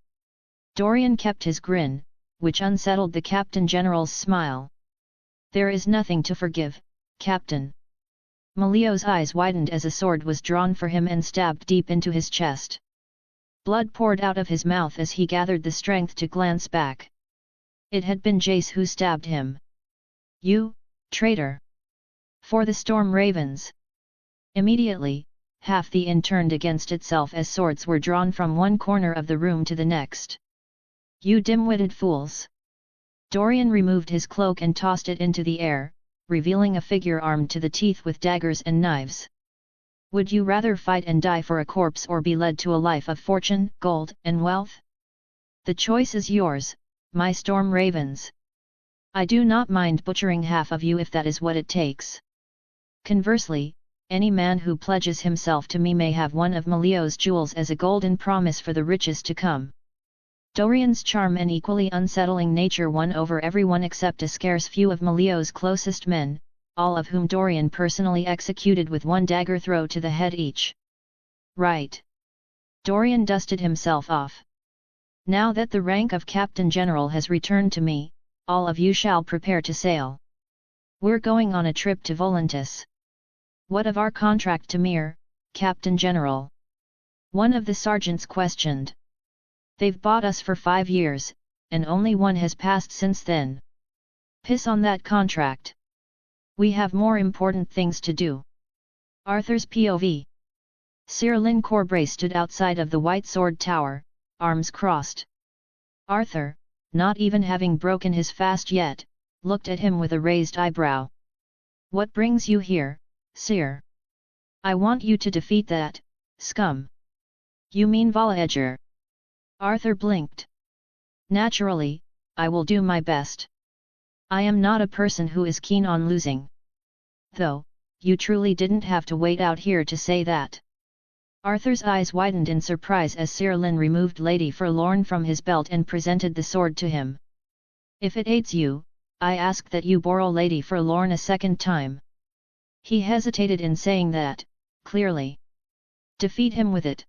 Dorian kept his grin, which unsettled the Captain General's smile. "There is nothing to forgive, Captain." Malio's eyes widened as a sword was drawn for him and stabbed deep into his chest. Blood poured out of his mouth as he gathered the strength to glance back. It had been Jace who stabbed him. "You, traitor! For the Storm Ravens!" Immediately, half the inn turned against itself as swords were drawn from one corner of the room to the next. "You dim-witted fools!" Dorian removed his cloak and tossed it into the air, revealing a figure armed to the teeth with daggers and knives. "Would you rather fight and die for a corpse or be led to a life of fortune, gold, and wealth? The choice is yours, my Storm Ravens. I do not mind butchering half of you if that is what it takes. Conversely, any man who pledges himself to me may have one of Malio's jewels as a golden promise for the riches to come." Dorian's charm and equally unsettling nature won over everyone except a scarce few of Malio's closest men, all of whom Dorian personally executed with one dagger throw to the head each. "Right." Dorian dusted himself off. "Now that the rank of Captain General has returned to me, all of you shall prepare to sail. We're going on a trip to Volantis." "What of our contract to Mir, Captain General?" one of the sergeants questioned. "They've bought us for 5 years, and only one has passed since then. Piss on that contract. We have more important things to do." Arthur's POV. Sir Lin Corbray stood outside of the White Sword Tower, arms crossed. Arthur, not even having broken his fast yet, looked at him with a raised eyebrow. "What brings you here, Sir?" "I want you to defeat that scum." "You mean Vala Edger?" Arthur blinked. "Naturally, I will do my best. I am not a person who is keen on losing. Though, you truly didn't have to wait out here to say that." Arthur's eyes widened in surprise as Sir Lin removed Lady Forlorn from his belt and presented the sword to him. "If it aids you, I ask that you borrow Lady Forlorn a second time." He hesitated in saying that, clearly. Defeat him with it.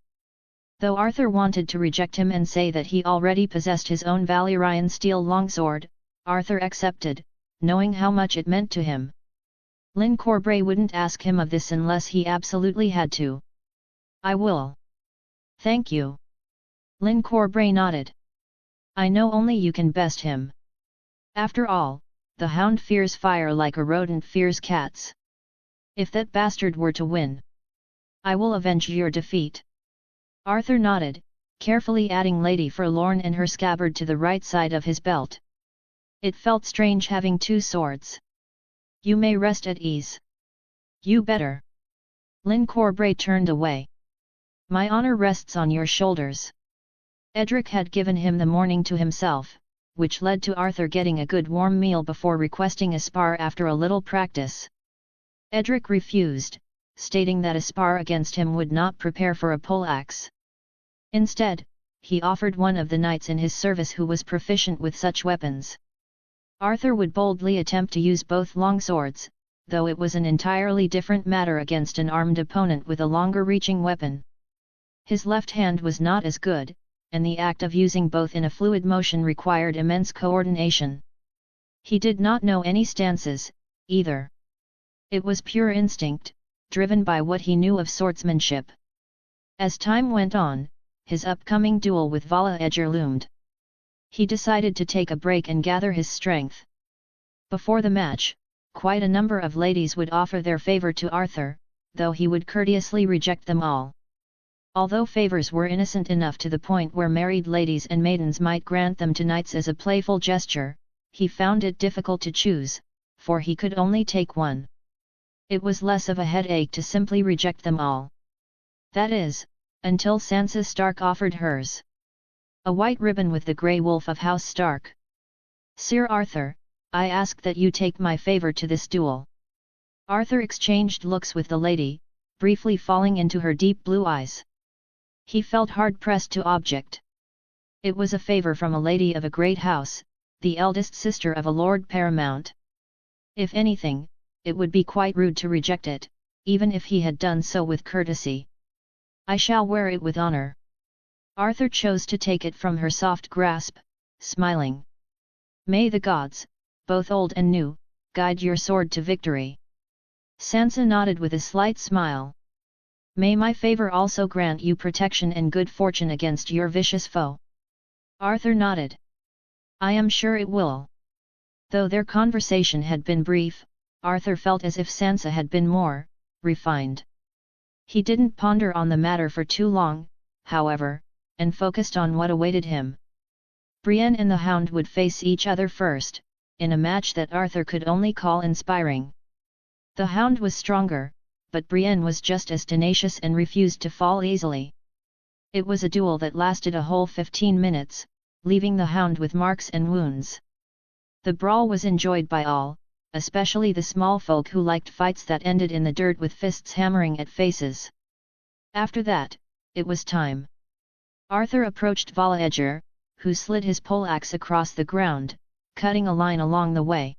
Though Arthur wanted to reject him and say that he already possessed his own Valyrian steel longsword, Arthur accepted, knowing how much it meant to him. Lyn Corbray wouldn't ask him of this unless he absolutely had to. "I will." "Thank you." Lyn Corbray nodded. "I know only you can best him. After all, the hound fears fire like a rodent fears cats. If that bastard were to win, I will avenge your defeat." Arthur nodded, carefully adding Lady Forlorn and her scabbard to the right side of his belt. It felt strange having two swords. "You may rest at ease." "You better." Lyn Corbray turned away. "My honor rests on your shoulders." Edric had given him the morning to himself, which led to Arthur getting a good warm meal before requesting a spar after a little practice. Edric refused, stating that a spar against him would not prepare for a poleaxe. Instead, he offered one of the knights in his service who was proficient with such weapons. Arthur would boldly attempt to use both longswords, though it was an entirely different matter against an armed opponent with a longer-reaching weapon. His left hand was not as good, and the act of using both in a fluid motion required immense coordination. He did not know any stances, either. It was pure instinct, driven by what he knew of swordsmanship. As time went on, his upcoming duel with Vala Edger loomed. He decided to take a break and gather his strength. Before the match, quite a number of ladies would offer their favor to Arthur, though he would courteously reject them all. Although favors were innocent enough to the point where married ladies and maidens might grant them to knights as a playful gesture, he found it difficult to choose, for he could only take one. It was less of a headache to simply reject them all. That is, until Sansa Stark offered hers. A white ribbon with the Grey Wolf of House Stark. "Sir Arthur, I ask that you take my favor to this duel." Arthur exchanged looks with the lady, briefly falling into her deep blue eyes. He felt hard-pressed to object. It was a favor from a lady of a great house, the eldest sister of a Lord Paramount. If anything, it would be quite rude to reject it, even if he had done so with courtesy. "I shall wear it with honor." Arthur chose to take it from her soft grasp, smiling. "May the gods, both old and new, guide your sword to victory." Sansa nodded with a slight smile. "May my favor also grant you protection and good fortune against your vicious foe." Arthur nodded. "I am sure it will." Though their conversation had been brief, Arthur felt as if Sansa had been more refined. He didn't ponder on the matter for too long, however, and focused on what awaited him. Brienne and the Hound would face each other first, in a match that Arthur could only call inspiring. The Hound was stronger, but Brienne was just as tenacious and refused to fall easily. It was a duel that lasted a whole 15 minutes, leaving the Hound with marks and wounds. The brawl was enjoyed by all, especially the small folk who liked fights that ended in the dirt with fists hammering at faces. After that, it was time. Arthur approached Vala Edger, who slid his poleaxe across the ground, cutting a line along the way.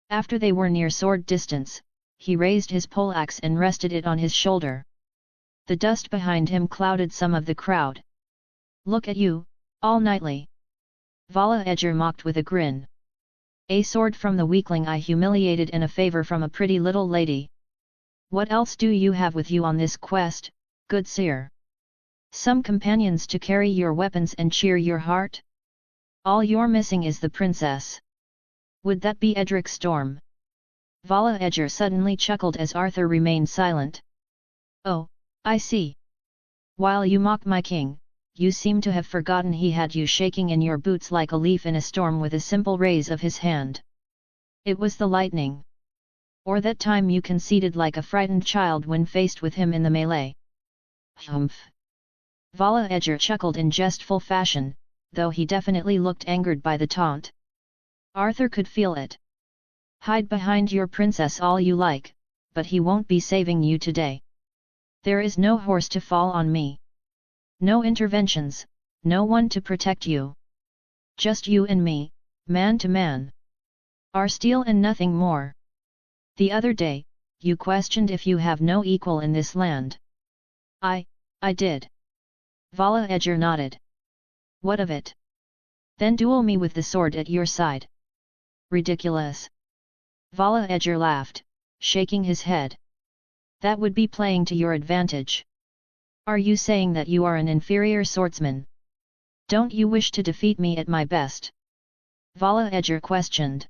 After they were near sword distance, he raised his poleaxe and rested it on his shoulder. The dust behind him clouded some of the crowd. "Look at you, all knightly!" Vala Edger mocked with a grin. "A sword from the weakling I humiliated and a favor from a pretty little lady. What else do you have with you on this quest, good sir? Some companions to carry your weapons and cheer your heart? All you're missing is the princess. Would that be Edric Storm?" Vala Edger suddenly chuckled as Arthur remained silent. "Oh, I see. While you mock my king, you seem to have forgotten he had you shaking in your boots like a leaf in a storm with a simple raise of his hand. It was the lightning. Or that time you conceded like a frightened child when faced with him in the melee." "Humph!" Vala Edger chuckled in jestful fashion, though he definitely looked angered by the taunt. Arthur could feel it. "Hide behind your princess all you like, but he won't be saving you today." There is no horse to fall on me. No interventions, no one to protect you. Just you and me, man to man. Our steel and nothing more. The other day, you questioned if you have no equal in this land. I did. Vala Edgar nodded. What of it? Then duel me with the sword at your side. Ridiculous. Vala Edgar laughed, shaking his head. That would be playing to your advantage. Are you saying that you are an inferior swordsman? Don't you wish to defeat me at my best? Vala Edgar questioned.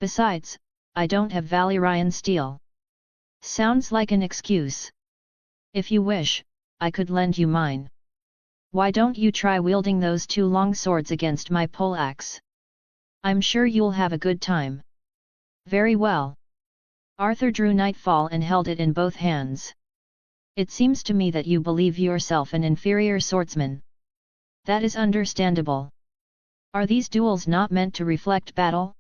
Besides, I don't have Valyrian steel. Sounds like an excuse. If you wish, I could lend you mine. Why don't you try wielding those two long swords against my poleaxe? I'm sure you'll have a good time. Very well. Arthur drew Nightfall and held it in both hands. It seems to me that you believe yourself an inferior swordsman. That is understandable. Are these duels not meant to reflect battle?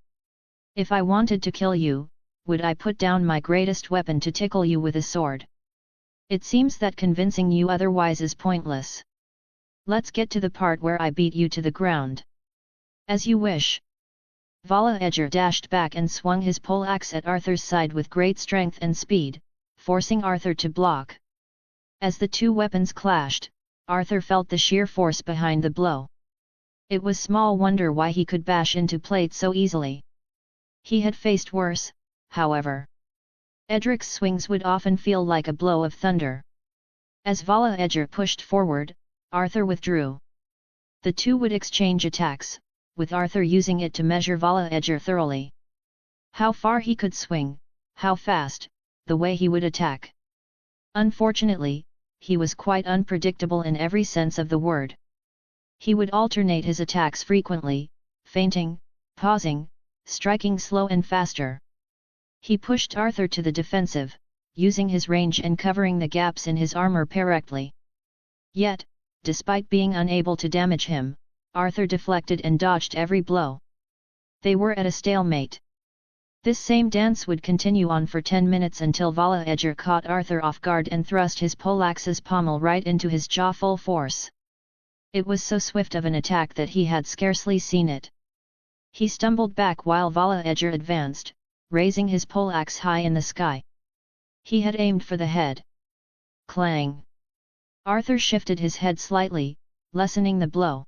If I wanted to kill you, would I put down my greatest weapon to tickle you with a sword? It seems that convincing you otherwise is pointless. Let's get to the part where I beat you to the ground. As you wish. Vala Edgar dashed back and swung his poleaxe at Arthur's side with great strength and speed, forcing Arthur to block. As the two weapons clashed, Arthur felt the sheer force behind the blow. It was small wonder why he could bash into plate so easily. He had faced worse, however. Edric's swings would often feel like a blow of thunder. As Vala Edgar pushed forward, Arthur withdrew. The two would exchange attacks, with Arthur using it to measure Vala Edgar thoroughly. How far he could swing, how fast, the way he would attack. Unfortunately, he was quite unpredictable in every sense of the word. He would alternate his attacks frequently, feinting, pausing, striking slow and faster. He pushed Arthur to the defensive, using his range and covering the gaps in his armor perfectly. Yet, despite being unable to damage him, Arthur deflected and dodged every blow. They were at a stalemate. This same dance would continue on for 10 minutes until Vala Edgar caught Arthur off guard and thrust his poleaxe's pommel right into his jaw full force. It was so swift of an attack that he had scarcely seen it. He stumbled back while Vala Edgar advanced, raising his poleaxe high in the sky. He had aimed for the head. Clang! Arthur shifted his head slightly, lessening the blow.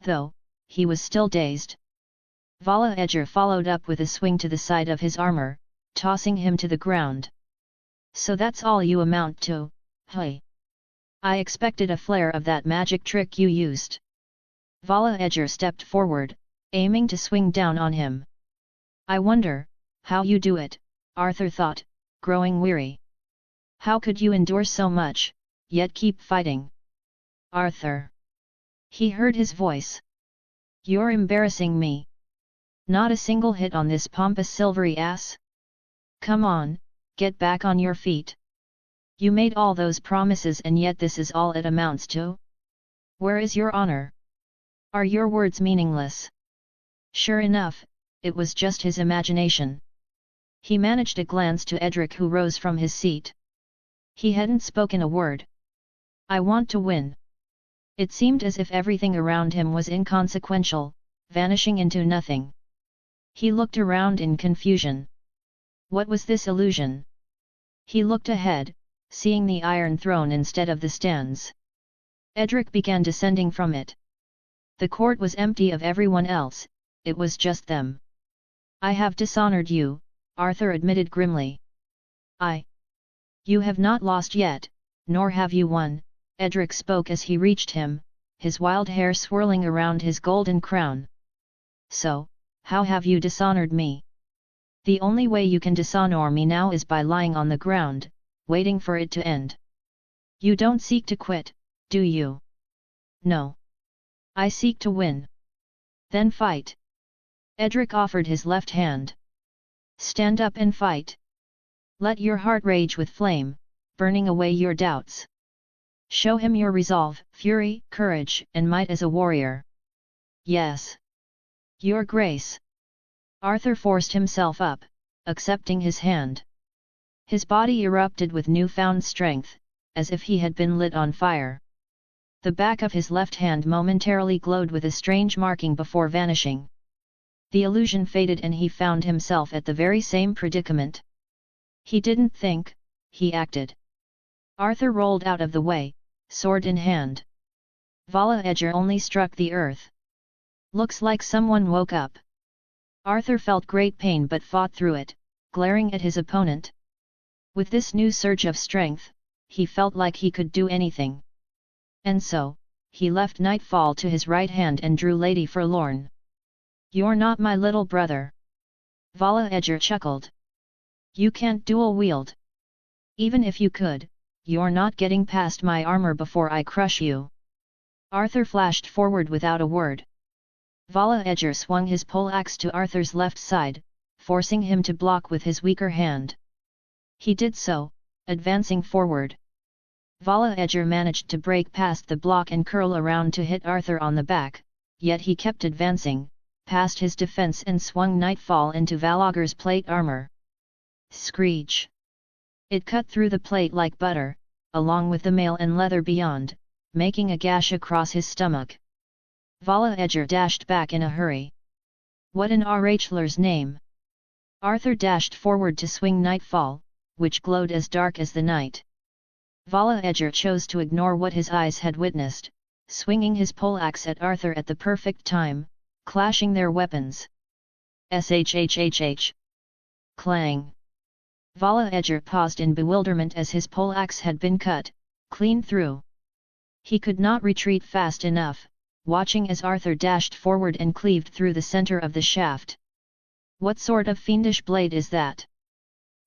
Though, he was still dazed. Vala Edgar followed up with a swing to the side of his armor, tossing him to the ground. So that's all you amount to, hey? I expected a flare of that magic trick you used. Vala Edgar stepped forward, aiming to swing down on him. I wonder, how you do it, Arthur thought, growing weary. How could you endure so much, yet keep fighting? Arthur. He heard his voice. You're embarrassing me. Not a single hit on this pompous silvery ass? Come on, get back on your feet. You made all those promises and yet this is all it amounts to? Where is your honor? Are your words meaningless? Sure enough, it was just his imagination. He managed a glance to Edric, who rose from his seat. He hadn't spoken a word. I want to win. It seemed as if everything around him was inconsequential, vanishing into nothing. He looked around in confusion. What was this illusion? He looked ahead, seeing the Iron Throne instead of the stands. Edric began descending from it. The court was empty of everyone else, it was just them. I have dishonored you, Arthur admitted grimly. You have not lost yet, nor have you won, Edric spoke as he reached him, his wild hair swirling around his golden crown. So, how have you dishonored me? The only way you can dishonor me now is by lying on the ground, waiting for it to end. You don't seek to quit, do you? No. I seek to win. Then fight. Edric offered his left hand. Stand up and fight. Let your heart rage with flame, burning away your doubts. Show him your resolve, fury, courage, and might as a warrior. Yes. Your grace. Arthur forced himself up, accepting his hand. His body erupted with newfound strength, as if he had been lit on fire. The back of his left hand momentarily glowed with a strange marking before vanishing. The illusion faded and he found himself at the very same predicament. He didn't think, he acted. Arthur rolled out of the way, sword in hand. Vala Edger only struck the earth. Looks like someone woke up. Arthur felt great pain but fought through it, glaring at his opponent. With this new surge of strength, he felt like he could do anything. And so, he left Nightfall to his right hand and drew Lady Forlorn. "You're not my little brother." Vala Edger chuckled. "You can't dual wield. Even if you could, you're not getting past my armor before I crush you." Arthur flashed forward without a word. Vala Edger swung his poleaxe to Arthur's left side, forcing him to block with his weaker hand. He did so, advancing forward. Vala Edger managed to break past the block and curl around to hit Arthur on the back, yet he kept advancing, past his defense and swung Nightfall into Valogger's plate armor. Screech! It cut through the plate like butter, along with the mail and leather beyond, making a gash across his stomach. Vala Edger dashed back in a hurry. "What in Rachler's name?" Arthur dashed forward to swing Nightfall, which glowed as dark as the night. Vala Edger chose to ignore what his eyes had witnessed, swinging his poleaxe at Arthur at the perfect time, clashing their weapons. Shhhh! Clang! Vala Edger paused in bewilderment as his poleaxe had been cut, clean through. He could not retreat fast enough, watching as Arthur dashed forward and cleaved through the center of the shaft. "What sort of fiendish blade is that?"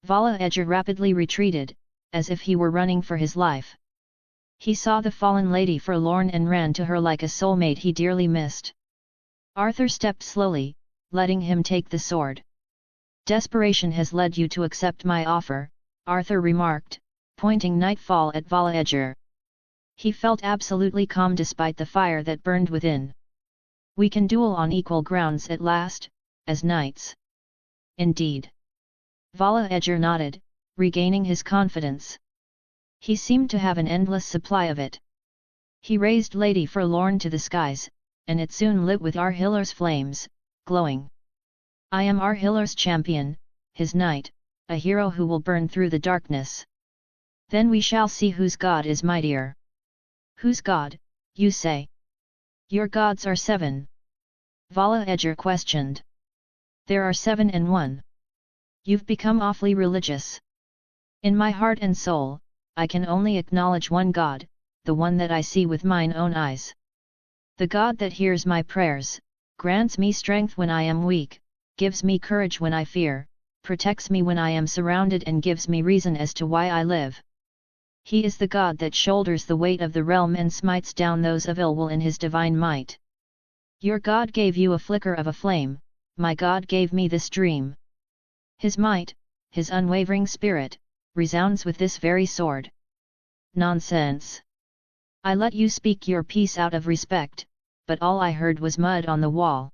Vala Edger rapidly retreated, as if he were running for his life. He saw the fallen Lady Forlorn and ran to her like a soulmate he dearly missed. Arthur stepped slowly, letting him take the sword. "Desperation has led you to accept my offer," Arthur remarked, pointing Nightfall at Vala Edger. He felt absolutely calm despite the fire that burned within. "We can duel on equal grounds at last, as knights." "Indeed." Vala Edger nodded, regaining his confidence. He seemed to have an endless supply of it. He raised Lady Forlorn to the skies, and it soon lit with Arhiller's flames, glowing. "I am Arhiller's champion, his knight, a hero who will burn through the darkness. Then we shall see whose god is mightier." "Whose god, you say?" "Your gods are 7. Vala Edger questioned. "There are 7 and 1. You've become awfully religious." "In my heart and soul, I can only acknowledge one God, the one that I see with mine own eyes. The God that hears my prayers, grants me strength when I am weak, gives me courage when I fear, protects me when I am surrounded and gives me reason as to why I live. He is the God that shoulders the weight of the realm and smites down those of ill will in his divine might. Your God gave you a flicker of a flame, my God gave me this dream. His might, his unwavering spirit, resounds with this very sword." "Nonsense! I let you speak your piece out of respect, but all I heard was mud on the wall.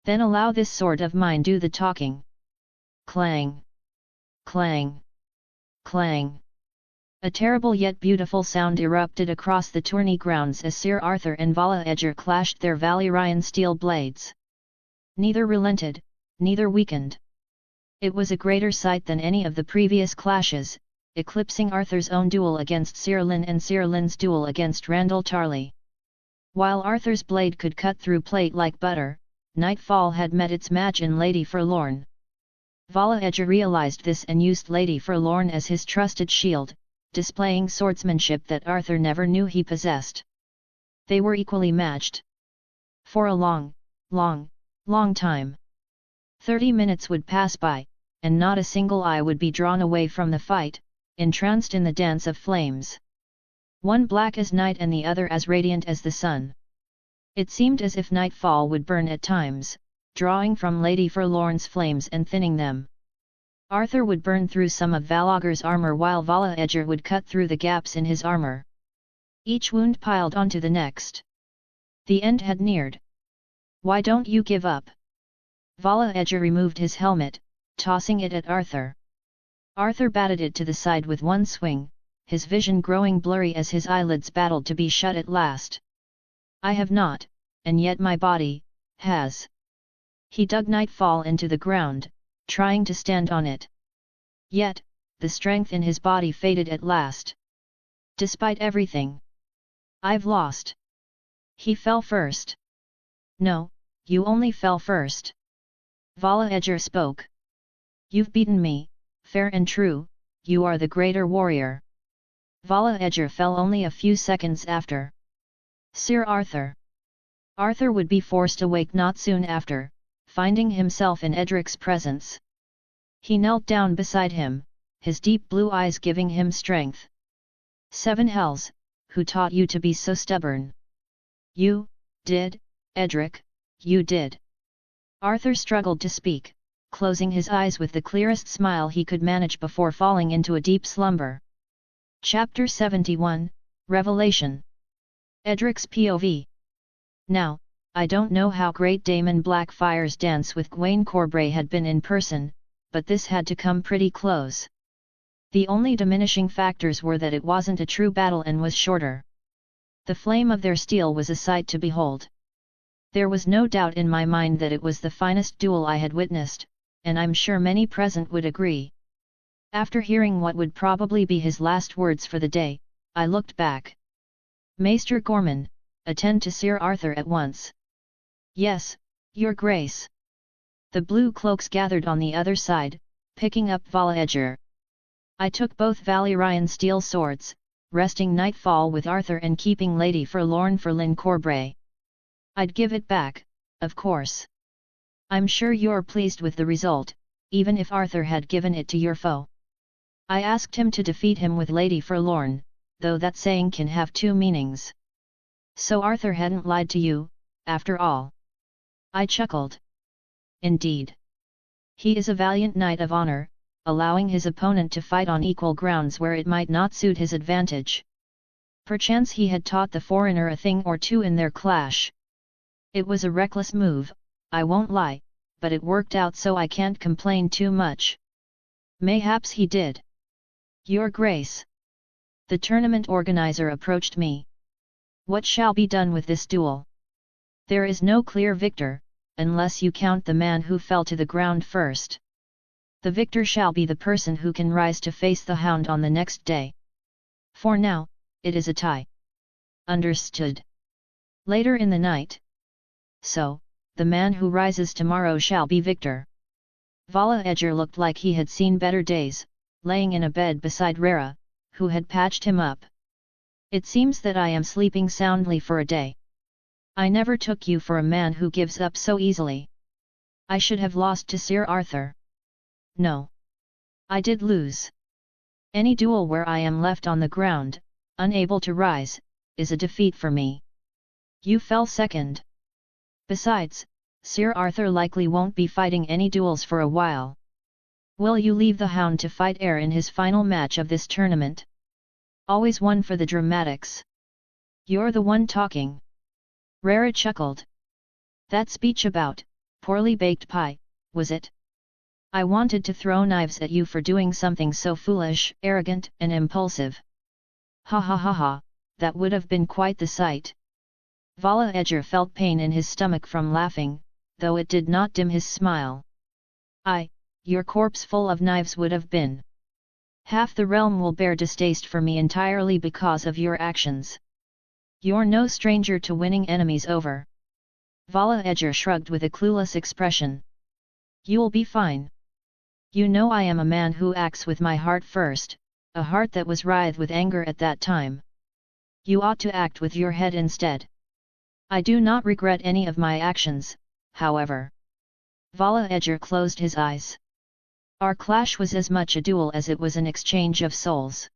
Then allow this sword of mine do the talking." Clang! Clang! Clang! A terrible yet beautiful sound erupted across the tourney grounds as Sir Arthur and Vala Edger clashed their Valyrian steel blades. Neither relented, neither weakened. It was a greater sight than any of the previous clashes, eclipsing Arthur's own duel against Sir Lin and Sir Lin's duel against Randall Tarley. While Arthur's blade could cut through plate like butter, Nightfall had met its match in Lady Forlorn. Vala Edger realized this and used Lady Forlorn as his trusted shield, displaying swordsmanship that Arthur never knew he possessed. They were equally matched. For a long time. 30 minutes would pass by, and not a single eye would be drawn away from the fight, entranced in the dance of flames. One black as night and the other as radiant as the sun. It seemed as if Nightfall would burn at times, drawing from Lady Forlorn's flames and thinning them. Arthur would burn through some of Valogger's armor while Vala Edger would cut through the gaps in his armor. Each wound piled onto the next. The end had neared. "Why don't you give up?" Vala Edger removed his helmet, tossing it at Arthur. Arthur batted it to the side with one swing, his vision growing blurry as his eyelids battled to be shut at last. I have not, and yet my body has. He dug nightfall into the ground, trying to stand on it. Yet, the strength in his body faded at last. Despite everything, I've lost. He fell first. No, you only fell first. Vala Edger spoke. You've beaten me, fair and true, you are the greater warrior. Vala Edger fell only a few seconds after. Sir Arthur. Arthur would be forced awake not soon after, finding himself in Edric's presence. He knelt down beside him, his deep blue eyes giving him strength. 7 hells, who taught you to be so stubborn? You did, Edric, you did. Arthur struggled to speak, closing his eyes with the clearest smile he could manage before falling into a deep slumber. Chapter 71, Revelation. Edric's POV. Now, I don't know how great Daemon Blackfire's dance with Gwaine Corbray had been in person, but this had to come pretty close. The only diminishing factors were that it wasn't a true battle and was shorter. The flame of their steel was a sight to behold. There was no doubt in my mind that it was the finest duel I had witnessed, and I'm sure many present would agree. After hearing what would probably be his last words for the day, I looked back. Maester Gorman, attend to Sir Arthur at once. Yes, Your Grace. The blue cloaks gathered on the other side, picking up Vala Edger. I took both Valyrian steel swords, resting nightfall with Arthur and keeping Lady Forlorn for Lynn Corbray. I'd give it back, of course. I'm sure you're pleased with the result, even if Arthur had given it to your foe. I asked him to defeat him with Lady Forlorn, though that saying can have 2 meanings. So Arthur hadn't lied to you, after all. I chuckled. Indeed. He is a valiant knight of honor, allowing his opponent to fight on equal grounds where it might not suit his advantage. Perchance he had taught the foreigner a thing or two in their clash. It was a reckless move, I won't lie, but it worked out so I can't complain too much. Mayhaps he did. Your Grace. The tournament organizer approached me. What shall be done with this duel? There is no clear victor, unless you count the man who fell to the ground first. The victor shall be the person who can rise to face the Hound on the next day. For now, it is a tie. Understood. Later in the night. So, the man who rises tomorrow shall be victor. Vala Edger looked like he had seen better days, laying in a bed beside Rera, who had patched him up. It seems that I am sleeping soundly for a day. I never took you for a man who gives up so easily. I should have lost to Sir Arthur. No. I did lose. Any duel where I am left on the ground, unable to rise, is a defeat for me. You fell second. Besides, Sir Arthur likely won't be fighting any duels for a while. Will you leave the Hound to fight Eyre in his final match of this tournament? Always one for the dramatics. You're the one talking. Rera chuckled. That speech about poorly baked pie, was it? I wanted to throw knives at you for doing something so foolish, arrogant and impulsive. Ha ha ha ha, that would have been quite the sight. Vala Edger felt pain in his stomach from laughing, though it did not dim his smile. Your corpse full of knives would have been. Half the realm will bear distaste for me entirely because of your actions. You're no stranger to winning enemies over. Vala Edger shrugged with a clueless expression. You'll be fine. You know I am a man who acts with my heart first, a heart that was writhed with anger at that time. You ought to act with your head instead. I do not regret any of my actions, however. Vala Edger closed his eyes. Our clash was as much a duel as it was an exchange of souls.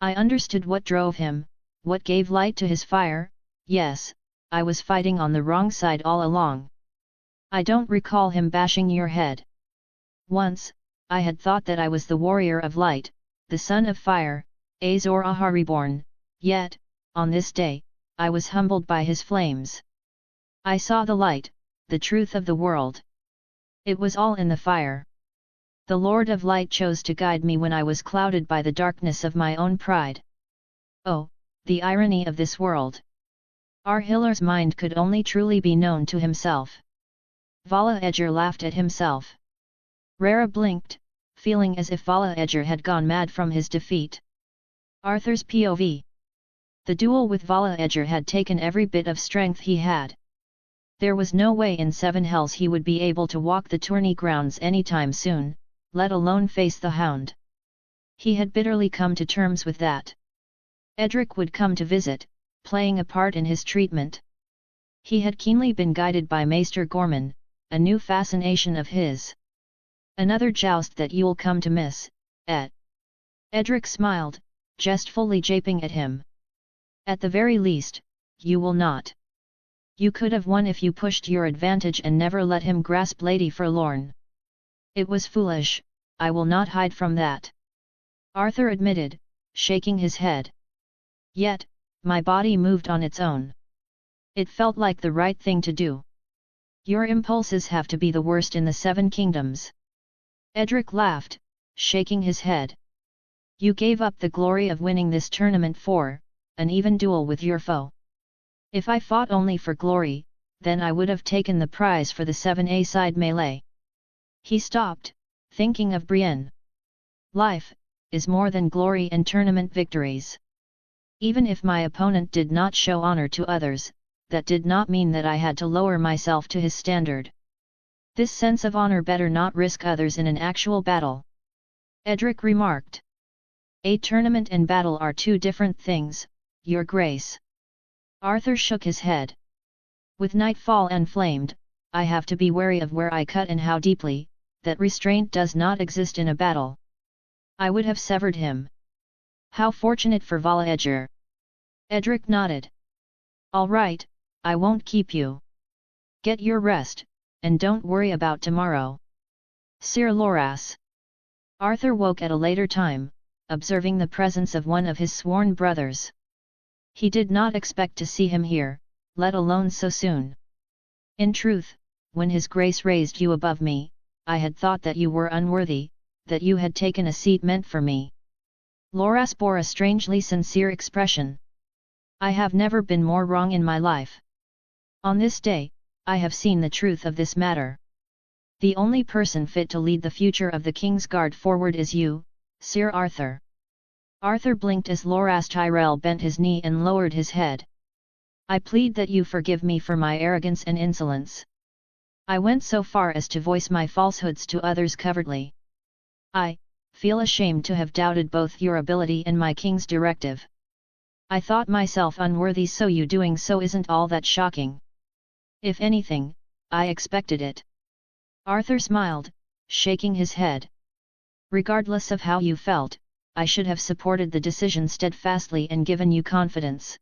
I understood what drove him, what gave light to his fire. Yes, I was fighting on the wrong side all along. I don't recall him bashing your head. Once, I had thought that I was the warrior of light, the son of fire, Azor Ahai reborn, yet, on this day, I was humbled by his flames. I saw the light, the truth of the world. It was all in the fire. The Lord of Light chose to guide me when I was clouded by the darkness of my own pride. Oh, the irony of this world! Our healer's mind could only truly be known to himself. Vala Edgar laughed at himself. Rara blinked, feeling as if Vala Edgar had gone mad from his defeat. Arthur's POV. The duel with Vala Edgar had taken every bit of strength he had. There was no way in 7 hells he would be able to walk the tourney grounds anytime soon, let alone face the Hound. He had bitterly come to terms with that. Edric would come to visit, playing a part in his treatment. He had keenly been guided by Maester Gorman, a new fascination of his. Another joust that you'll come to miss, Edric smiled, jestfully japing at him. At the very least, you will not. You could have won if you pushed your advantage and never let him grasp Lady Forlorn. It was foolish, I will not hide from that. Arthur admitted, shaking his head. Yet, my body moved on its own. It felt like the right thing to do. Your impulses have to be the worst in the 7 kingdoms. Edric laughed, shaking his head. You gave up the glory of winning this tournament for an even duel with your foe. If I fought only for glory, then I would have taken the prize for the 7A side melee. He stopped, thinking of Brienne. Life is more than glory and tournament victories. Even if my opponent did not show honor to others, that did not mean that I had to lower myself to his standard. This sense of honor better not risk others in an actual battle. Edric remarked. A tournament and battle are 2 different things, Your Grace. Arthur shook his head. With nightfall enflamed, I have to be wary of where I cut and how deeply, that restraint does not exist in a battle. I would have severed him. How fortunate for Vala Edgar. Edric nodded. All right, I won't keep you. Get your rest, and don't worry about tomorrow. Sir Loras. Arthur woke at a later time, observing the presence of one of his sworn brothers. He did not expect to see him here, let alone so soon. In truth, when His Grace raised you above me, I had thought that you were unworthy, that you had taken a seat meant for me. Loras bore a strangely sincere expression. I have never been more wrong in my life. On this day, I have seen the truth of this matter. The only person fit to lead the future of the King's Guard forward is you, Sir Arthur. Arthur blinked as Loras Tyrell bent his knee and lowered his head. I plead that you forgive me for my arrogance and insolence. I went so far as to voice my falsehoods to others covertly. I feel ashamed to have doubted both your ability and my king's directive. I thought myself unworthy, so you doing so isn't all that shocking. If anything, I expected it. Arthur smiled, shaking his head. Regardless of how you felt, I should have supported the decision steadfastly and given you confidence.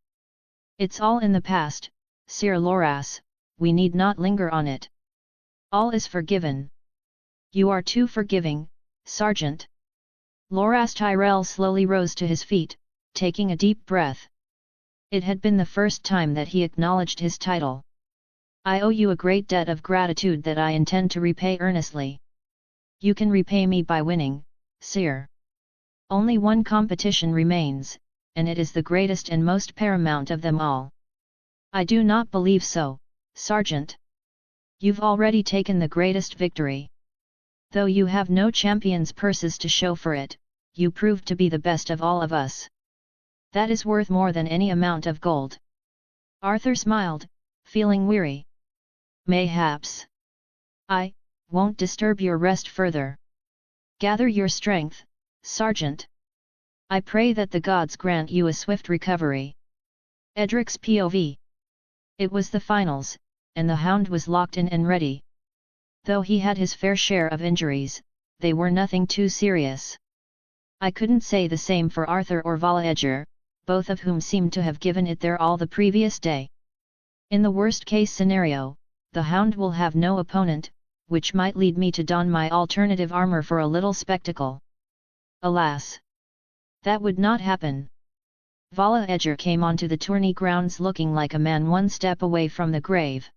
It's all in the past, Sir Loras, we need not linger on it. All is forgiven. You are too forgiving, Sergeant. Loras Tyrell slowly rose to his feet, taking a deep breath. It had been the first time that he acknowledged his title. I owe you a great debt of gratitude that I intend to repay earnestly. You can repay me by winning, Sire. Only one competition remains, and it is the greatest and most paramount of them all. I do not believe so, Sergeant. You've already taken the greatest victory. Though you have no champion's purses to show for it, you proved to be the best of all of us. That is worth more than any amount of gold. Arthur smiled, feeling weary. Mayhaps. I won't disturb your rest further. Gather your strength, Sergeant. I pray that the gods grant you a swift recovery. Edric's POV. It was the finals, and the Hound was locked in and ready. Though he had his fair share of injuries, they were nothing too serious. I couldn't say the same for Arthur or Vala Edgar, both of whom seemed to have given it their all the previous day. In the worst-case scenario, the Hound will have no opponent, which might lead me to don my alternative armor for a little spectacle. Alas! That would not happen. Vala Edgar came onto the tourney grounds looking like a man one step away from the grave.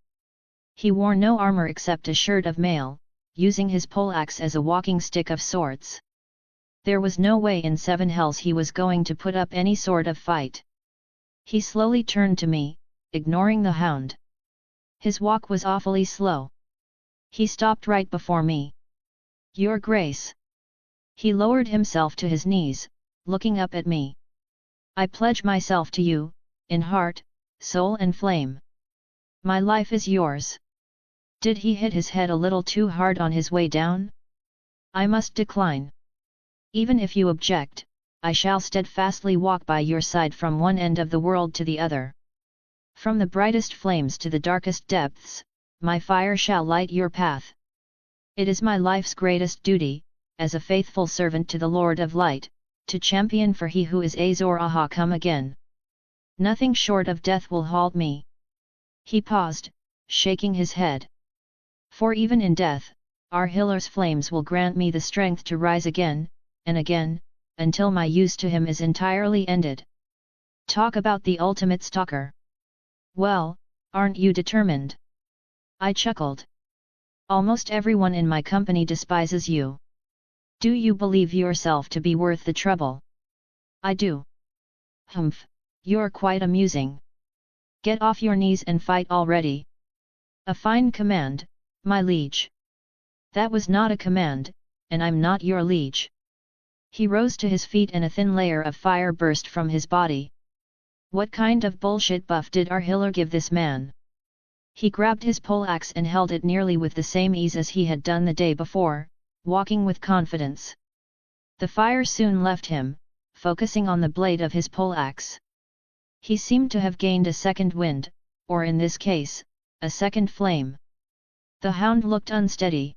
He wore no armor except a shirt of mail, using his poleaxe as a walking stick of sorts. There was no way in 7 hells he was going to put up any sort of fight. He slowly turned to me, ignoring the hound. His walk was awfully slow. He stopped right before me. "Your Grace." He lowered himself to his knees, looking up at me. "I pledge myself to you, in heart, soul and flame. My life is yours." Did he hit his head a little too hard on his way down? "I must decline. Even if you object, I shall steadfastly walk by your side from one end of the world to the other. From the brightest flames to the darkest depths, my fire shall light your path. It is my life's greatest duty, as a faithful servant to the Lord of Light, to champion for he who is Azor Aha come again. Nothing short of death will halt me." He paused, shaking his head. "For even in death, our healer's flames will grant me the strength to rise again, and again, until my use to him is entirely ended." Talk about the ultimate stalker. "Well, aren't you determined?" I chuckled. "Almost everyone in my company despises you. Do you believe yourself to be worth the trouble?" "I do." "Humph, you're quite amusing. Get off your knees and fight already." "A fine command, my liege." "That was not a command, and I'm not your liege." He rose to his feet and a thin layer of fire burst from his body. What kind of bullshit buff did our healer give this man? He grabbed his poleaxe and held it nearly with the same ease as he had done the day before, walking with confidence. The fire soon left him, focusing on the blade of his poleaxe. He seemed to have gained a second wind, or in this case, a second flame. The hound looked unsteady.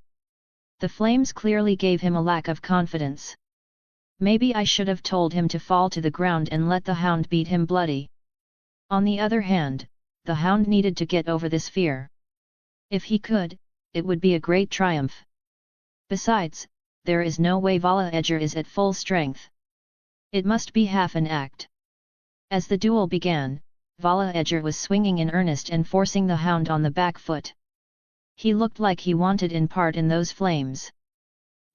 The flames clearly gave him a lack of confidence. Maybe I should have told him to fall to the ground and let the hound beat him bloody. On the other hand, the hound needed to get over this fear. If he could, it would be a great triumph. Besides, there is no way Vala Edger is at full strength. It must be half an act. As the duel began, Vala Edger was swinging in earnest and forcing the hound on the back foot. He looked like he wanted in part in those flames.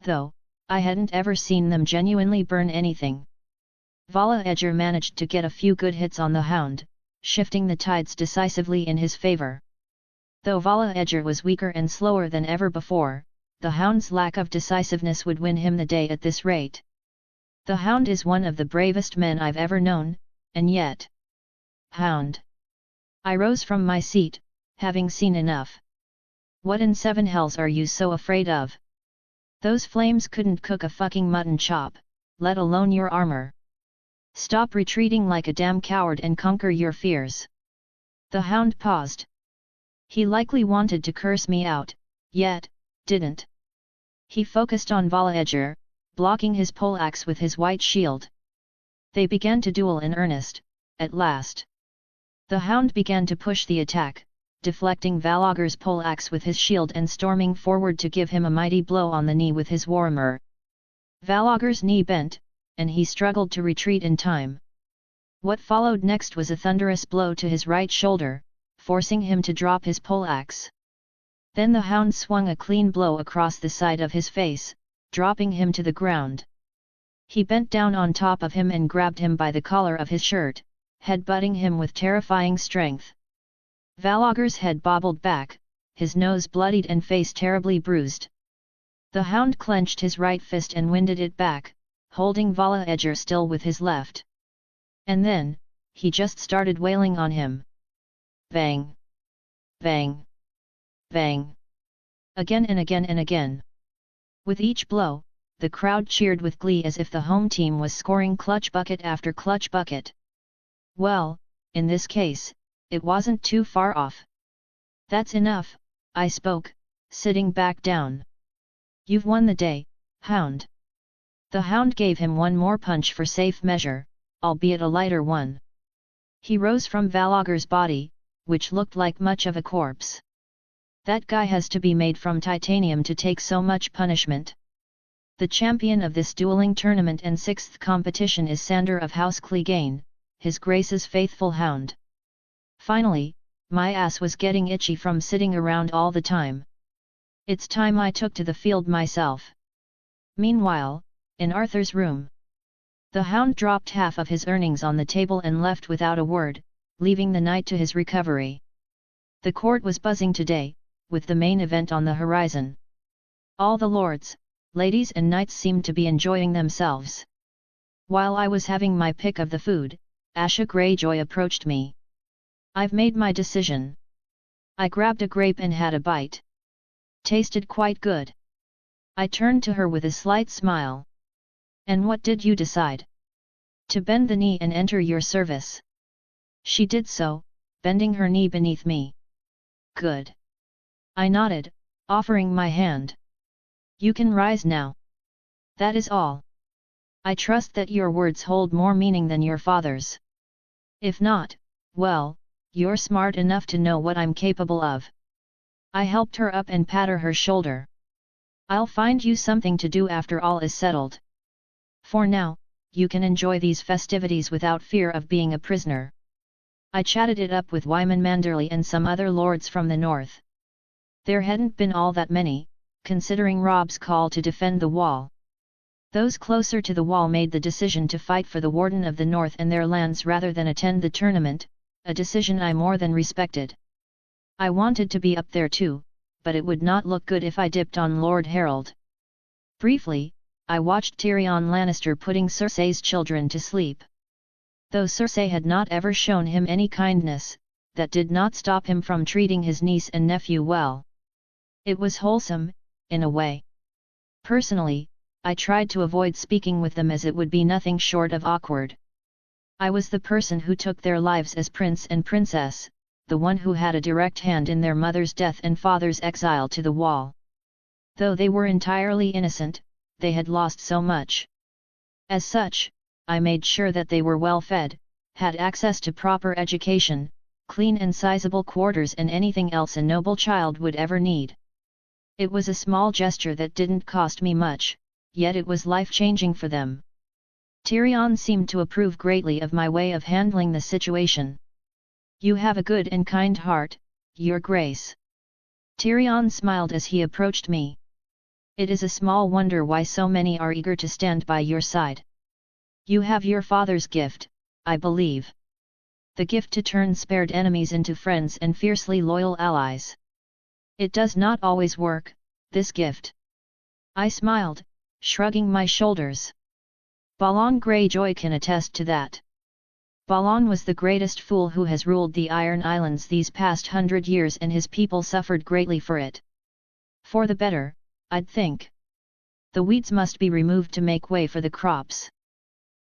Though, I hadn't ever seen them genuinely burn anything. Vala Edger managed to get a few good hits on the hound, shifting the tides decisively in his favor. Though Vala Edger was weaker and slower than ever before, the hound's lack of decisiveness would win him the day at this rate. The hound is one of the bravest men I've ever known, and yet... Hound! I rose from my seat, having seen enough. What in 7 hells are you so afraid of? Those flames couldn't cook a fucking mutton chop, let alone your armor. Stop retreating like a damn coward and conquer your fears. The hound paused. He likely wanted to curse me out, yet, didn't. He focused on Vala Edger, blocking his poleaxe with his white shield. They began to duel in earnest, at last. The hound began to push the attack, deflecting Valager's poleaxe with his shield and storming forward to give him a mighty blow on the knee with his warhammer. Valager's knee bent, and he struggled to retreat in time. What followed next was a thunderous blow to his right shoulder, forcing him to drop his poleaxe. Then the hound swung a clean blow across the side of his face, dropping him to the ground. He bent down on top of him and grabbed him by the collar of his shirt, headbutting him with terrifying strength. Valager's head bobbled back, his nose bloodied and face terribly bruised. The hound clenched his right fist and winded it back, holding Vala Edger still with his left. And then, he just started wailing on him. Bang! Bang! Bang! Again and again and again. With each blow, the crowd cheered with glee as if the home team was scoring clutch bucket after clutch bucket. Well, in this case, it wasn't too far off. That's enough, I spoke, sitting back down. You've won the day, hound. The hound gave him one more punch for safe measure, albeit a lighter one. He rose from Valager's body, which looked like much of a corpse. That guy has to be made from titanium to take so much punishment. The champion of this dueling tournament and 6th competition is Sander of House Clegane, His Grace's faithful hound. Finally, my ass was getting itchy from sitting around all the time. It's time I took to the field myself. Meanwhile, in Arthur's room, the Hound dropped half of his earnings on the table and left without a word, leaving the knight to his recovery. The court was buzzing today, with the main event on the horizon. All the lords, ladies and knights seemed to be enjoying themselves. While I was having my pick of the food, Asha Greyjoy approached me. "I've made my decision." I grabbed a grape and had a bite. Tasted quite good. I turned to her with a slight smile. "And what did you decide?" "To bend the knee and enter your service." She did so, bending her knee beneath me. "Good." I nodded, offering my hand. "You can rise now. That is all. I trust that your words hold more meaning than your father's. If not, well, you're smart enough to know what I'm capable of." I helped her up and patted her shoulder. "I'll find you something to do after all is settled. For now, you can enjoy these festivities without fear of being a prisoner." I chatted it up with Wyman Manderley and some other lords from the north. There hadn't been all that many, considering Robb's call to defend the wall. Those closer to the wall made the decision to fight for the Warden of the North and their lands rather than attend the tournament, a decision I more than respected. I wanted to be up there too, but it would not look good if I dipped on Lord Harold. Briefly, I watched Tyrion Lannister putting Cersei's children to sleep. Though Cersei had not ever shown him any kindness, that did not stop him from treating his niece and nephew well. It was wholesome, in a way. Personally, I tried to avoid speaking with them as it would be nothing short of awkward. I was the person who took their lives as prince and princess, the one who had a direct hand in their mother's death and father's exile to the wall. Though they were entirely innocent, they had lost so much. As such, I made sure that they were well fed, had access to proper education, clean and sizable quarters and anything else a noble child would ever need. It was a small gesture that didn't cost me much, yet it was life-changing for them. Tyrion seemed to approve greatly of my way of handling the situation. "You have a good and kind heart, Your Grace." Tyrion smiled as he approached me. "It is a small wonder why so many are eager to stand by your side. You have your father's gift, I believe. The gift to turn spared enemies into friends and fiercely loyal allies. It does not always work, this gift." I smiled, shrugging my shoulders. "Balon Greyjoy can attest to that. Balon was the greatest fool who has ruled the Iron Islands these past 100 years and his people suffered greatly for it. For the better, I'd think. The weeds must be removed to make way for the crops.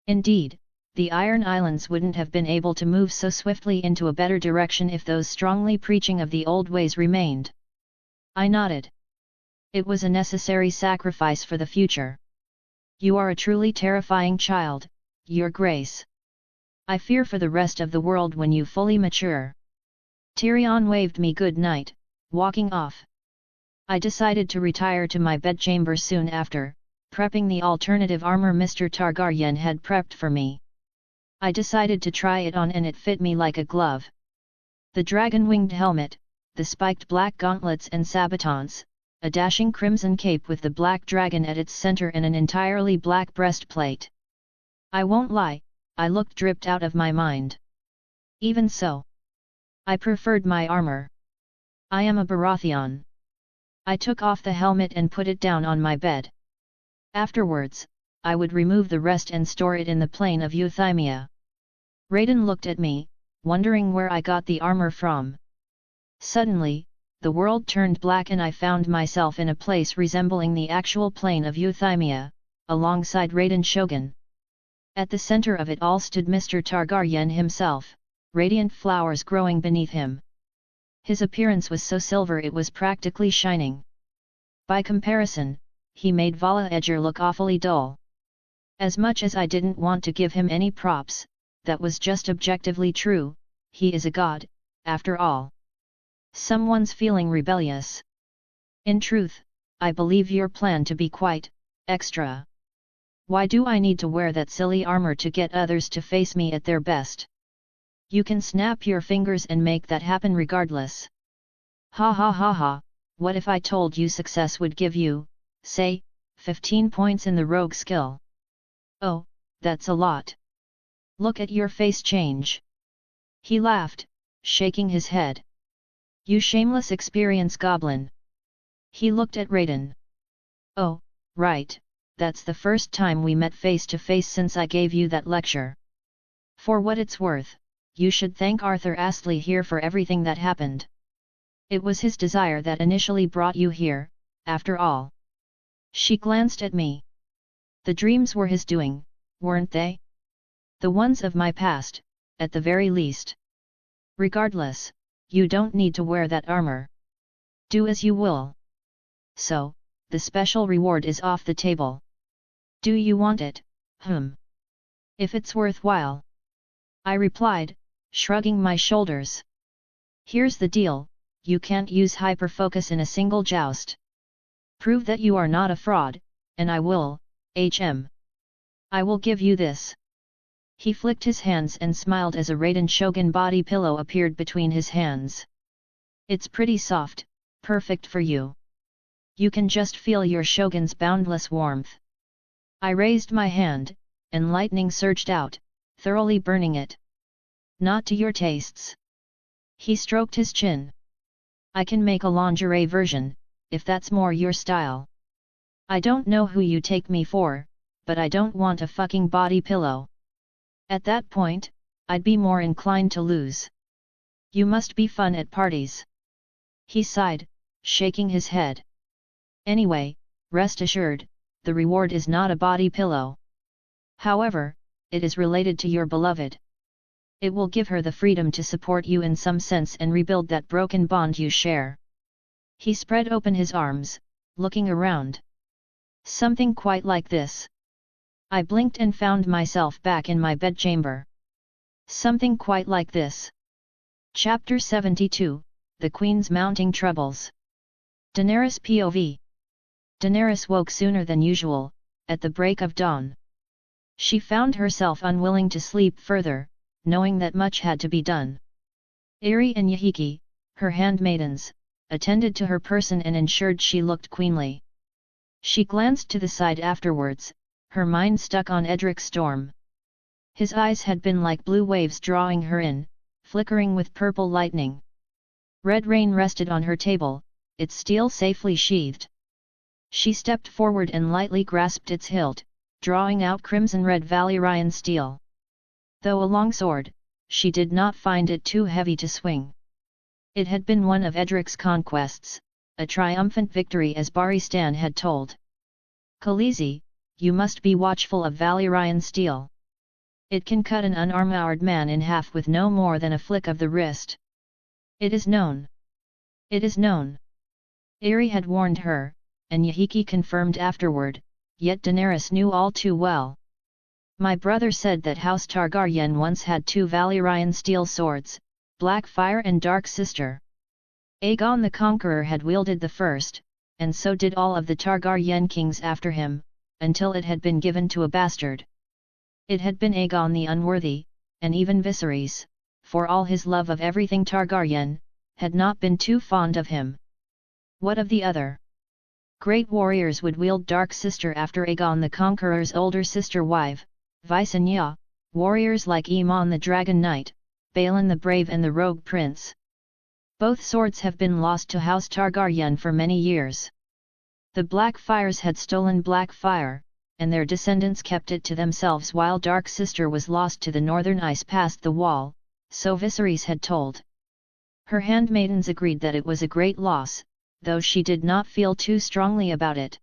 Indeed, the Iron Islands wouldn't have been able to move so swiftly into a better direction if those strongly preaching of the old ways remained." I nodded. "It was a necessary sacrifice for the future. You are a truly terrifying child, Your Grace. I fear for the rest of the world when you fully mature." Tyrion waved me good night, walking off. I decided to retire to my bedchamber soon after, prepping the alternative armor Mr. Targaryen had prepped for me. I decided to try it on and it fit me like a glove. The dragon-winged helmet, the spiked black gauntlets and sabatons, a dashing crimson cape with the black dragon at its center and an entirely black breastplate. I won't lie, I looked dripped out of my mind. Even so, I preferred my armor. I am a Baratheon. I took off the helmet and put it down on my bed. Afterwards, I would remove the rest and store it in the plain of Euthymia. Raiden looked at me, wondering where I got the armor from. Suddenly, the world turned black and I found myself in a place resembling the actual plain of Euthymia, alongside Raiden Shogun. At the center of it all stood Mr. Targaryen himself, radiant flowers growing beneath him. His appearance was so silver it was practically shining. By comparison, he made Vala Edger look awfully dull. As much as I didn't want to give him any props, that was just objectively true, he is a god, after all. Someone's feeling rebellious. In truth, I believe your plan to be quite extra. Why do I need to wear that silly armor to get others to face me at their best? You can snap your fingers and make that happen regardless. Ha ha ha ha, what if I told you success would give you, say, 15 points in the rogue skill? Oh, that's a lot. Look at your face change. He laughed, shaking his head. You shameless experience goblin. He looked at Raiden. Oh, right, that's the first time we met face to face since I gave you that lecture. For what it's worth, you should thank Arthur Astley here for everything that happened. It was his desire that initially brought you here, after all. She glanced at me. The dreams were his doing, weren't they? The ones of my past, at the very least. Regardless, you don't need to wear that armor. Do as you will. So, the special reward is off the table. Do you want it? If it's worthwhile. I replied, shrugging my shoulders. Here's the deal, you can't use hyperfocus in a single joust. Prove that you are not a fraud, and I will, I will give you this. He flicked his hands and smiled as a Raiden Shogun body pillow appeared between his hands. It's pretty soft, perfect for you. You can just feel your Shogun's boundless warmth. I raised my hand, and lightning surged out, thoroughly burning it. Not to your tastes. He stroked his chin. I can make a lingerie version, if that's more your style. I don't know who you take me for, but I don't want a fucking body pillow. At that point, I'd be more inclined to lose. You must be fun at parties. He sighed, shaking his head. Anyway, rest assured, the reward is not a body pillow. However, it is related to your beloved. It will give her the freedom to support you in some sense and rebuild that broken bond you share. He spread open his arms, looking around. Something quite like this. I blinked and found myself back in my bedchamber. Something quite like this. Chapter 72, The Queen's Mounting Troubles. Daenerys POV. Daenerys woke sooner than usual, at the break of dawn. She found herself unwilling to sleep further, knowing that much had to be done. Irri and Yahiki, her handmaidens, attended to her person and ensured she looked queenly. She glanced to the side afterwards, her mind stuck on Edric Storm. His eyes had been like blue waves drawing her in, flickering with purple lightning. Red rain rested on her table, its steel safely sheathed. She stepped forward and lightly grasped its hilt, drawing out crimson-red Valyrian steel. Though a longsword, she did not find it too heavy to swing. It had been one of Edric's conquests, a triumphant victory as Barristan had told. Khaleesi, you must be watchful of Valyrian steel. It can cut an unarmored man in half with no more than a flick of the wrist. It is known. It is known. Irri had warned her, and Yahiki confirmed afterward, yet Daenerys knew all too well. My brother said that House Targaryen once had 2 Valyrian steel swords, Blackfire and Dark Sister. Aegon the Conqueror had wielded the first, and so did all of the Targaryen kings after him, until it had been given to a bastard. It had been Aegon the Unworthy, and even Viserys, for all his love of everything Targaryen, had not been too fond of him. What of the other? Great warriors would wield Dark Sister after Aegon the Conqueror's older sister wife, Visenya, warriors like Aemon the Dragon Knight, Balon the Brave and the Rogue Prince. Both swords have been lost to House Targaryen for many years. The Blackfires had stolen Blackfire, and their descendants kept it to themselves while Dark Sister was lost to the northern ice past the wall, so Viserys had told. Her handmaidens agreed that it was a great loss, though she did not feel too strongly about it.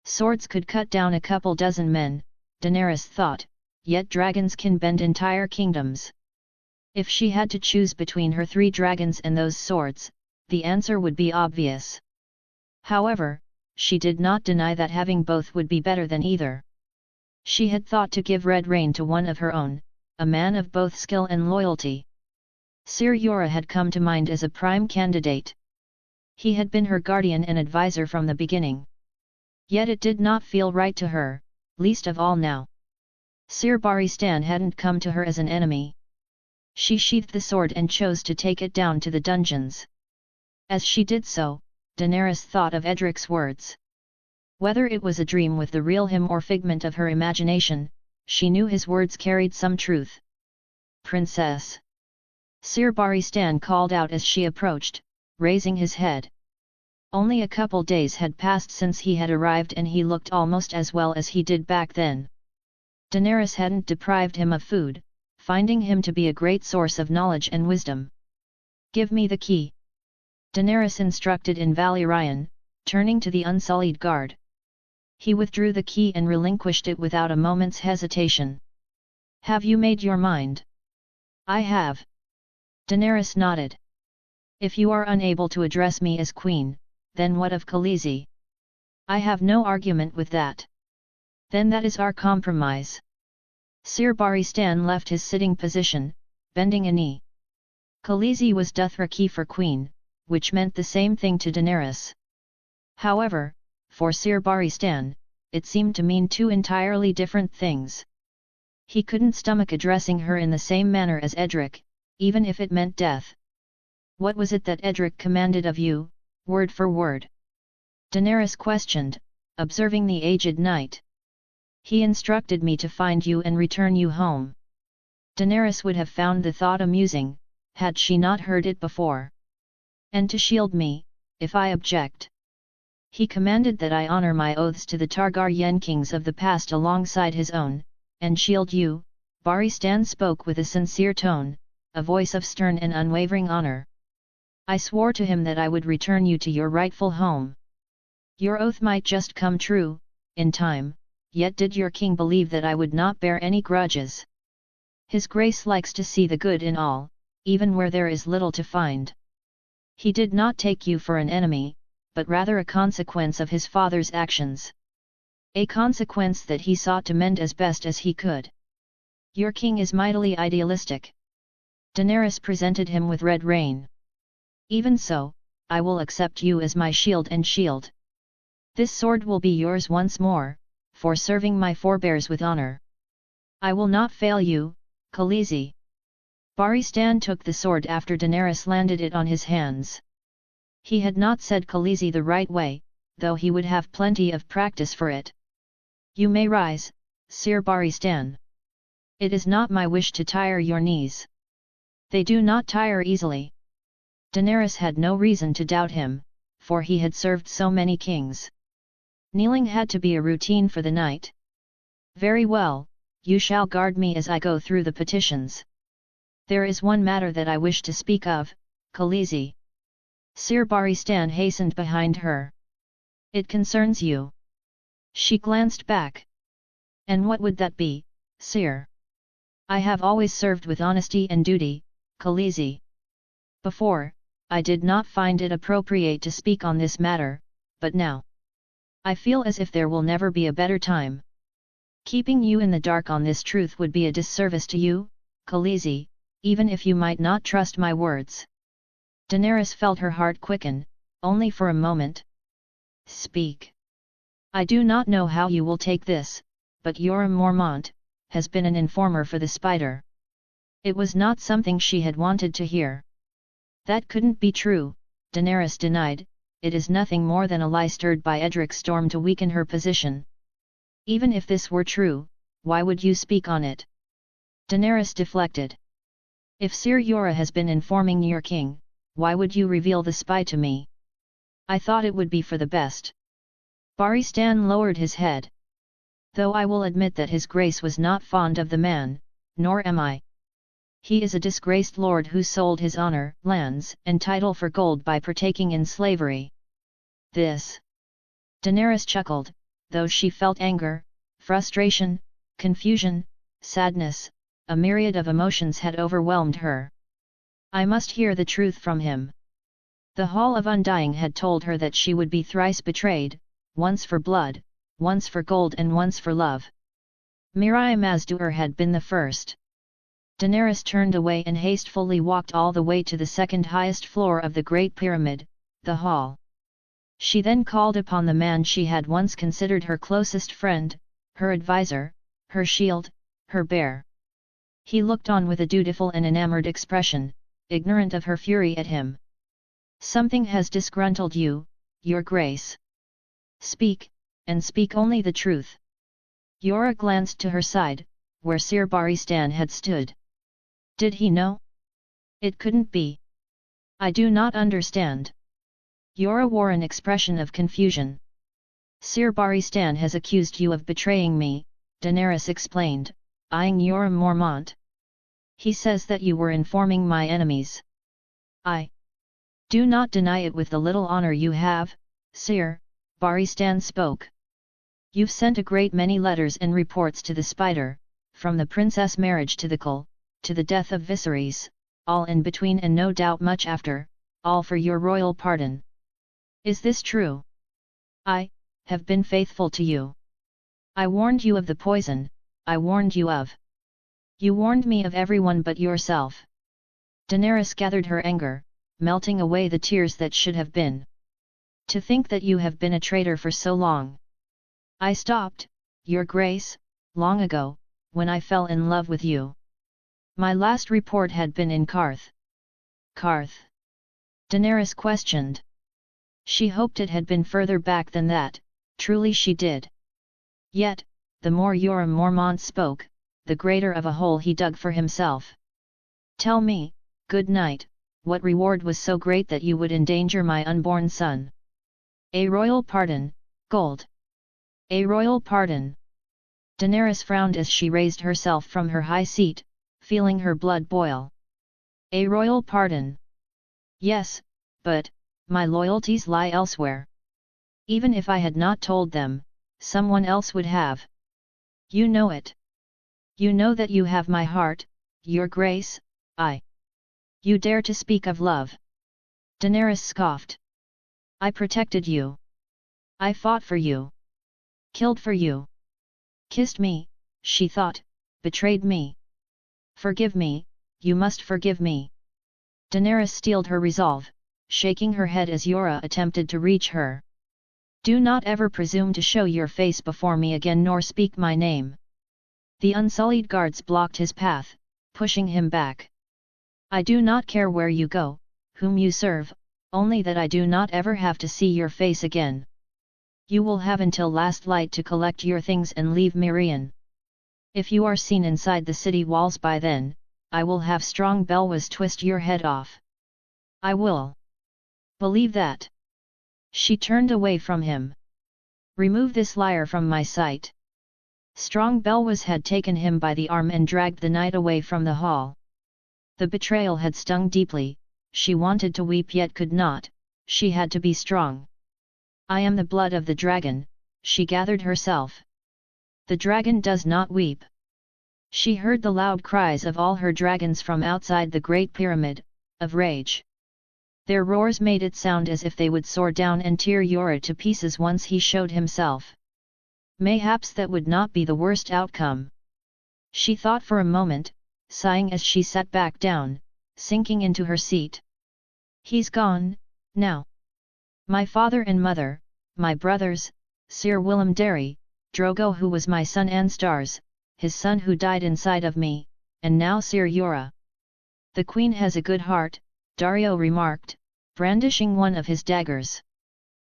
Swords could cut down a couple dozen men, Daenerys thought, yet dragons can bend entire kingdoms. If she had to choose between her 3 dragons and those swords, the answer would be obvious. However, she did not deny that having both would be better than either. She had thought to give Red Rain to one of her own, a man of both skill and loyalty. Ser Jorah had come to mind as a prime candidate. He had been her guardian and advisor from the beginning. Yet it did not feel right to her, least of all now. Ser Barristan hadn't come to her as an enemy. She sheathed the sword and chose to take it down to the dungeons. As she did so, Daenerys thought of Edric's words. Whether it was a dream with the real him or figment of her imagination, she knew his words carried some truth. "Princess!" Sir Barristan called out as she approached, raising his head. Only a couple days had passed since he had arrived and he looked almost as well as he did back then. Daenerys hadn't deprived him of food, finding him to be a great source of knowledge and wisdom. "Give me the key," Daenerys instructed in Valyrian, turning to the unsullied guard. He withdrew the key and relinquished it without a moment's hesitation. "Have you made your mind?" "I have." Daenerys nodded. "If you are unable to address me as queen, then what of Khaleesi?" "I have no argument with that." "Then that is our compromise." Sir Barristan left his sitting position, bending a knee. Khaleesi was Dothraki for queen, which meant the same thing to Daenerys. However, for Sir Barristan, it seemed to mean two entirely different things. He couldn't stomach addressing her in the same manner as Edric, even if it meant death. "What was it that Edric commanded of you, word for word?" Daenerys questioned, observing the aged knight. "He instructed me to find you and return you home." Daenerys would have found the thought amusing, had she not heard it before. "And to shield me, if I object. He commanded that I honor my oaths to the Targaryen kings of the past alongside his own, and shield you." Barristan spoke with a sincere tone, a voice of stern and unwavering honor. "I swore to him that I would return you to your rightful home. Your oath might just come true, in time, yet did your king believe that I would not bear any grudges? His grace likes to see the good in all, even where there is little to find. He did not take you for an enemy, but rather a consequence of his father's actions. A consequence that he sought to mend as best as he could. Your king is mightily idealistic." Daenerys presented him with red rain. "Even so, I will accept you as my shield and shield. This sword will be yours once more, for serving my forebears with honor. I will not fail you, Khaleesi." Barristan took the sword after Daenerys landed it on his hands. He had not said Khaleesi the right way, though he would have plenty of practice for it. "You may rise, Sir Barristan. It is not my wish to tire your knees. They do not tire easily." Daenerys had no reason to doubt him, for he had served so many kings. Kneeling had to be a routine for the knight. "Very well, you shall guard me as I go through the petitions. There is one matter that I wish to speak of, Khaleesi." Sir Barristan hastened behind her. "It concerns you." She glanced back. "And what would that be, Sir?" "I have always served with honesty and duty, Khaleesi. Before, I did not find it appropriate to speak on this matter, but now I feel as if there will never be a better time. Keeping you in the dark on this truth would be a disservice to you, Khaleesi, even if you might not trust my words." Daenerys felt her heart quicken, only for a moment. "Speak. I do not know how you will take this, but Jorah Mormont has been an informer for the spider." It was not something she had wanted to hear. "That couldn't be true," Daenerys denied. "It is nothing more than a lie stirred by Edric Storm to weaken her position." "Even if this were true, why would you speak on it?" Daenerys deflected. "If Sir Jorah has been informing your king, why would you reveal the spy to me?" "I thought it would be for the best." Barristan lowered his head. "Though I will admit that his grace was not fond of the man, nor am I. He is a disgraced lord who sold his honor, lands, and title for gold by partaking in slavery. This." Daenerys chuckled, though she felt anger, frustration, confusion, sadness, a myriad of emotions had overwhelmed her. "I must hear the truth from him." The Hall of Undying had told her that she would be thrice betrayed, once for blood, once for gold and once for love. Mirai Mazdur had been the first. Daenerys turned away and hastily walked all the way to the second highest floor of the Great Pyramid, the hall. She then called upon the man she had once considered her closest friend, her advisor, her shield, her bear. He looked on with a dutiful and enamored expression, ignorant of her fury at him. "Something has disgruntled you, your grace. Speak, and speak only the truth. Yora glanced to her side, where Sir Baristan had stood. Did he know? It couldn't be. I do not understand. Yora wore an expression of confusion. Sir Baristan has accused you of betraying me, Daenerys explained, eyeing Yora Mormont. He says that you were informing my enemies. I do not deny it with the little honor you have, Sir, Baristan spoke. You've sent a great many letters and reports to the Spider, from the princess marriage to the Cull, to the death of Viserys, all in between and no doubt much after, all for your royal pardon. Is this true? I have been faithful to you. I warned you of the poison, I warned you of. You warned me of everyone but yourself. Daenerys gathered her anger, melting away the tears that should have been. To think that you have been a traitor for so long. I stopped, your grace, long ago, when I fell in love with you. My last report had been in Qarth. Qarth? Daenerys questioned. She hoped it had been further back than that, truly she did. Yet, the more Yora Mormont spoke, the greater of a hole he dug for himself. Tell me, good knight, what reward was so great that you would endanger my unborn son? A royal pardon, gold. A royal pardon. Daenerys frowned as she raised herself from her high seat, feeling her blood boil. A royal pardon. Yes, but, my loyalties lie elsewhere. Even if I had not told them, someone else would have. You know it. You know that you have my heart, your grace, You dare to speak of love? Daenerys scoffed. I protected you. I fought for you. Killed for you. Kissed me, she thought, betrayed me. Forgive me, you must forgive me. Daenerys steeled her resolve, shaking her head as Yora attempted to reach her. Do not ever presume to show your face before me again nor speak my name. The unsullied guards blocked his path, pushing him back. I do not care where you go, whom you serve, only that I do not ever have to see your face again. You will have until last light to collect your things and leave Mirian. If you are seen inside the city walls by then, I will have strong Belwas twist your head off. I will. Believe that. She turned away from him. Remove this liar from my sight. Strong Belwas had taken him by the arm and dragged the knight away from the hall. The betrayal had stung deeply, she wanted to weep yet could not, she had to be strong. I am the blood of the dragon, she gathered herself. The dragon does not weep. She heard the loud cries of all her dragons from outside the Great Pyramid, of rage. Their roars made it sound as if they would soar down and tear Yora to pieces once he showed himself. Mayhaps that would not be the worst outcome. She thought for a moment, sighing as she sat back down, sinking into her seat. He's gone, now. My father and mother, my brothers, Sir Willem Darry, Drogo who was my son and Stars, his son who died inside of me, and now Sir Yora. The queen has a good heart, Daario remarked, brandishing one of his daggers.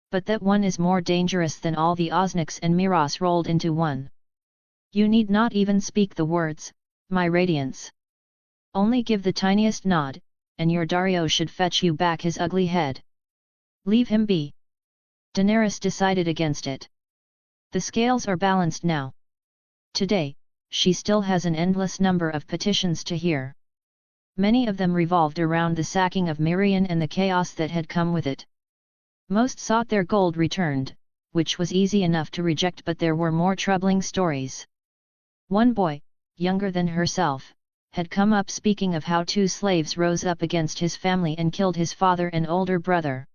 But that one is more dangerous than all the Osniks and Miros rolled into one. You need not even speak the words, my radiance. Only give the tiniest nod, and your Daario should fetch you back his ugly head. Leave him be. Daenerys decided against it. The scales are balanced now. Today, she still has an endless number of petitions to hear. Many of them revolved around the sacking of Mirian and the chaos that had come with it. Most sought their gold returned, which was easy enough to reject, but there were more troubling stories. One boy, younger than herself, had come up speaking of how 2 slaves rose up against his family and killed his father and older brother.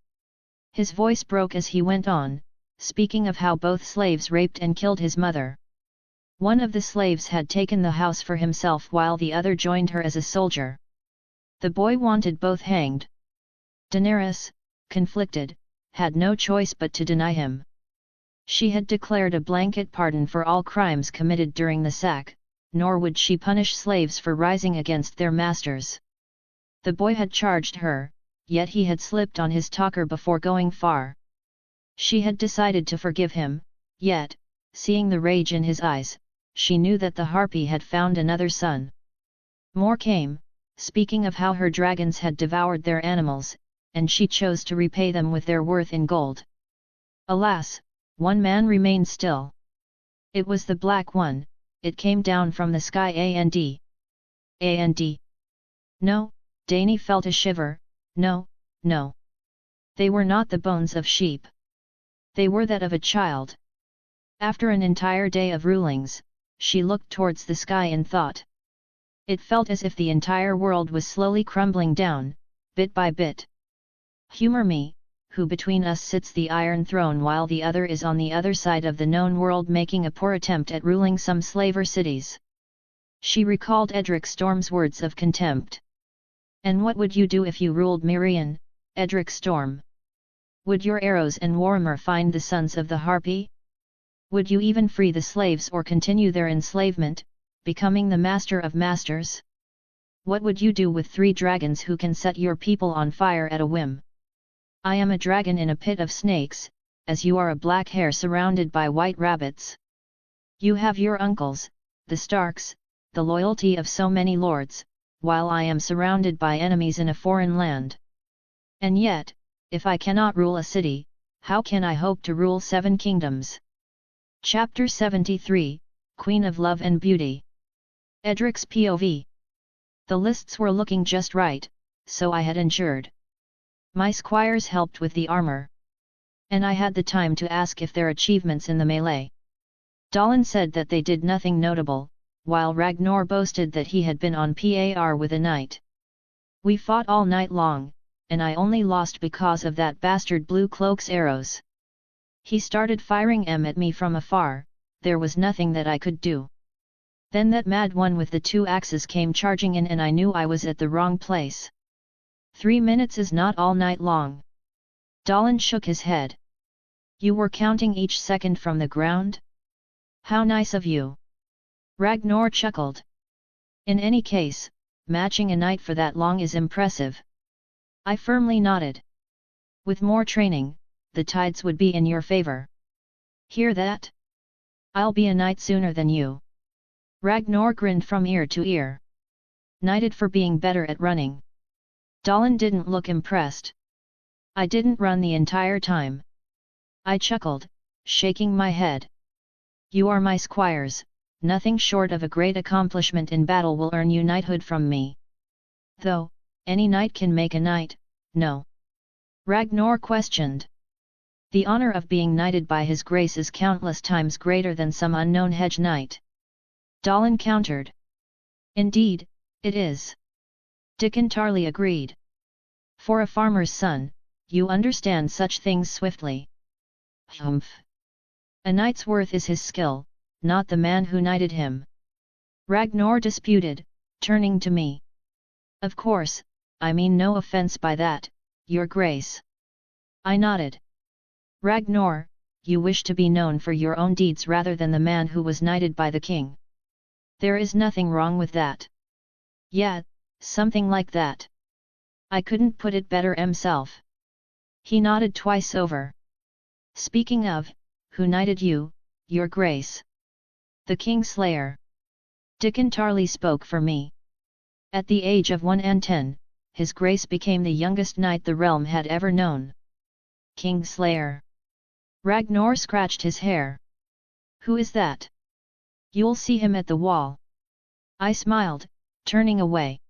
His voice broke as he went on, speaking of how both slaves raped and killed his mother. One of the slaves had taken the house for himself while the other joined her as a soldier. The boy wanted both hanged. Daenerys, conflicted, had no choice but to deny him. She had declared a blanket pardon for all crimes committed during the sack, nor would she punish slaves for rising against their masters. The boy had charged her, yet he had slipped on his talker before going far. She had decided to forgive him, yet, seeing the rage in his eyes, she knew that the harpy had found another son. More came, speaking of how her dragons had devoured their animals, and she chose to repay them with their worth in gold. Alas, one man remained still. It was the Black One. It came down from the sky and. No, Dany felt a shiver. No, no. They were not the bones of sheep. They were that of a child. After an entire day of rulings, she looked towards the sky and thought. It felt as if the entire world was slowly crumbling down, bit by bit. Humor me, who between us sits the Iron Throne while the other is on the other side of the known world making a poor attempt at ruling some slaver cities. She recalled Edric Storm's words of contempt. And what would you do if you ruled Mirian, Edric Storm? Would your arrows and warhammer find the sons of the harpy? Would you even free the slaves or continue their enslavement, becoming the master of masters? What would you do with 3 dragons who can set your people on fire at a whim? I am a dragon in a pit of snakes, as you are a black hare surrounded by white rabbits. You have your uncles, the Starks, the loyalty of so many lords, while I am surrounded by enemies in a foreign land. And yet, if I cannot rule a city, how can I hope to rule 7 kingdoms? Chapter 73, Queen of Love and Beauty. Edric's POV. The lists were looking just right, so I had ensured. My squires helped with the armor. And I had the time to ask if their achievements in the melee. Dallin said that they did nothing notable, while Ragnar boasted that he had been on par with a knight. We fought all night long, and I only lost because of that bastard Blue Cloak's arrows. He started firing at me from afar, there was nothing that I could do. Then that mad one with the 2 axes came charging in and I knew I was at the wrong place. 3 minutes is not all night long. Dallin shook his head. You were counting each second from the ground? How nice of you. Ragnar chuckled. In any case, matching a knight for that long is impressive. I firmly nodded. With more training, the tides would be in your favor. Hear that? I'll be a knight sooner than you. Ragnar grinned from ear to ear. Knighted for being better at running. Dallin didn't look impressed. I didn't run the entire time. I chuckled, shaking my head. You are my squires, nothing short of a great accomplishment in battle will earn you knighthood from me. Though, any knight can make a knight, no? Ragnar questioned. The honor of being knighted by his grace is countless times greater than some unknown hedge knight. Dallin countered. Indeed, it is. Dickon Tarley agreed. For a farmer's son, you understand such things swiftly. Humph. A knight's worth is his skill, not the man who knighted him. Ragnar disputed, turning to me. Of course, I mean no offense by that, your grace. I nodded. Ragnar, you wish to be known for your own deeds rather than the man who was knighted by the king. There is nothing wrong with that. Yeah, something like that. I couldn't put it better himself. He nodded twice over. Speaking of, who knighted you, your grace? The Kingslayer. Dickon Tarley spoke for me. At the age of 110, his grace became the youngest knight the realm had ever known. Kingslayer. Ragnar scratched his hair. Who is that? You'll see him at the wall. I smiled, turning away.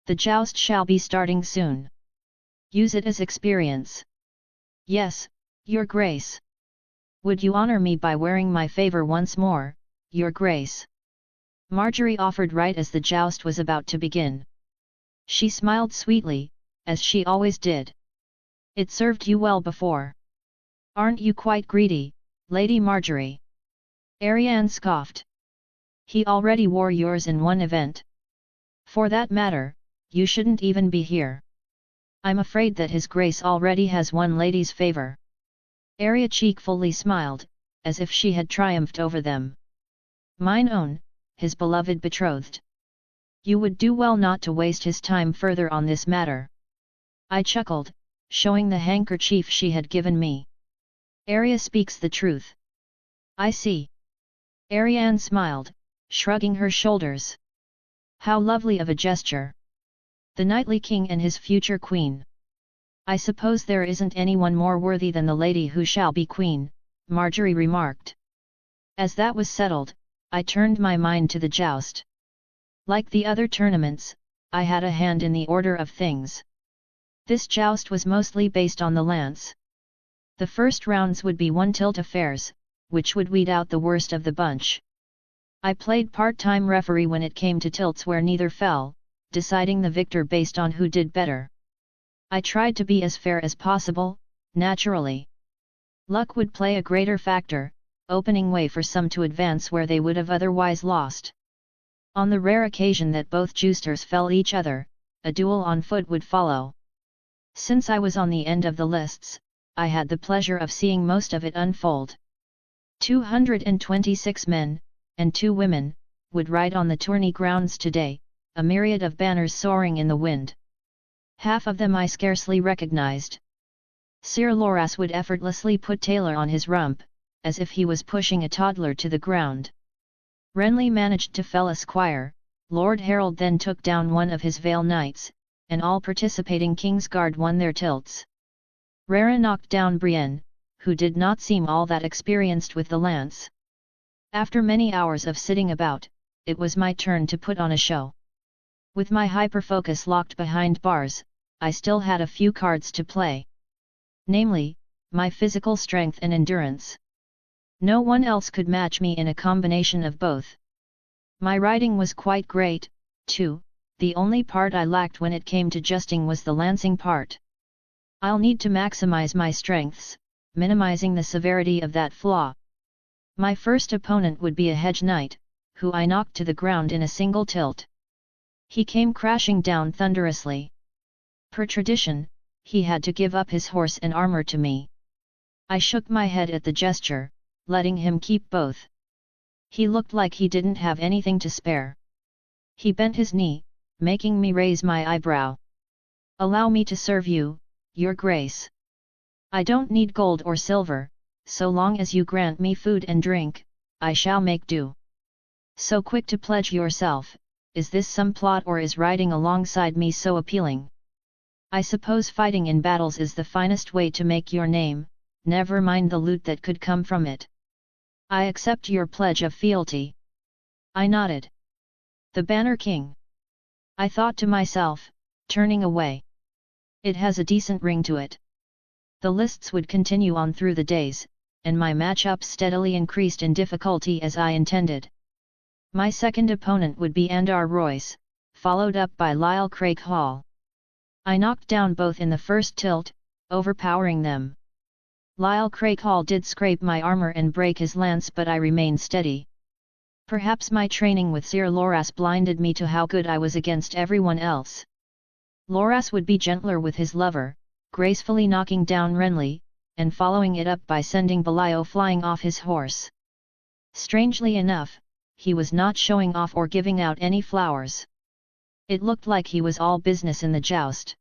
The joust shall be starting soon. Use it as experience. Yes, your grace. Would you honor me by wearing my favor once more, your grace? Marjorie offered right as the joust was about to begin. She smiled sweetly, as she always did. It served you well before. Aren't you quite greedy, Lady Marjorie? Arianne scoffed. He already wore yours in one event. For that matter, you shouldn't even be here. I'm afraid that his grace already has won lady's favor. Arya cheekfully smiled, as if she had triumphed over them. Mine own, his beloved betrothed. You would do well not to waste his time further on this matter. I chuckled, showing the handkerchief she had given me. Arya speaks the truth. I see. Arianne smiled, shrugging her shoulders. How lovely of a gesture. The knightly king and his future queen. I suppose there isn't anyone more worthy than the lady who shall be queen, Marjorie remarked. As that was settled, I turned my mind to the joust. Like the other tournaments, I had a hand in the order of things. This joust was mostly based on the lance. The first rounds would be one-tilt affairs, which would weed out the worst of the bunch. I played part-time referee when it came to tilts where neither fell, deciding the victor based on who did better. I tried to be as fair as possible, naturally. Luck would play a greater factor, opening way for some to advance where they would have otherwise lost. On the rare occasion that both jousters fell each other, a duel on foot would follow. Since I was on the end of the lists, I had the pleasure of seeing most of it unfold. 226 men, and 2 women, would ride on the tourney grounds today, a myriad of banners soaring in the wind. Half of them I scarcely recognized. Sir Loras would effortlessly put Taylor on his rump, as if he was pushing a toddler to the ground. Renly managed to fell a squire, Lord Harold then took down one of his Vale Knights, and all participating Kingsguard won their tilts. Rhea knocked down Brienne, who did not seem all that experienced with the lance. After many hours of sitting about, it was my turn to put on a show. With my hyperfocus locked behind bars, I still had a few cards to play. Namely, my physical strength and endurance. No one else could match me in a combination of both. My riding was quite great, too, the only part I lacked when it came to justing was the lancing part. I'll need to maximize my strengths, minimizing the severity of that flaw. My first opponent would be a hedge knight, who I knocked to the ground in a single tilt. He came crashing down thunderously. Per tradition, he had to give up his horse and armor to me. I shook my head at the gesture, letting him keep both. He looked like he didn't have anything to spare. He bent his knee, making me raise my eyebrow. "Allow me to serve you, Your Grace. I don't need gold or silver, so long as you grant me food and drink, I shall make do." "So quick to pledge yourself, is this some plot or is riding alongside me so appealing? I suppose fighting in battles is the finest way to make your name, never mind the loot that could come from it. I accept your pledge of fealty." I nodded. "The Banner King," I thought to myself, turning away. "It has a decent ring to it." The lists would continue on through the days, and my matchups steadily increased in difficulty as I intended. My second opponent would be Andar Royce, followed up by Lyle Craig Hall. I knocked down both in the first tilt, overpowering them. Lyle Craig Hall did scrape my armor and break his lance, but I remained steady. Perhaps my training with Sir Loras blinded me to how good I was against everyone else. Loras would be gentler with his lover, gracefully knocking down Renly, and following it up by sending Belial flying off his horse. Strangely enough, he was not showing off or giving out any flowers. It looked like he was all business in the joust.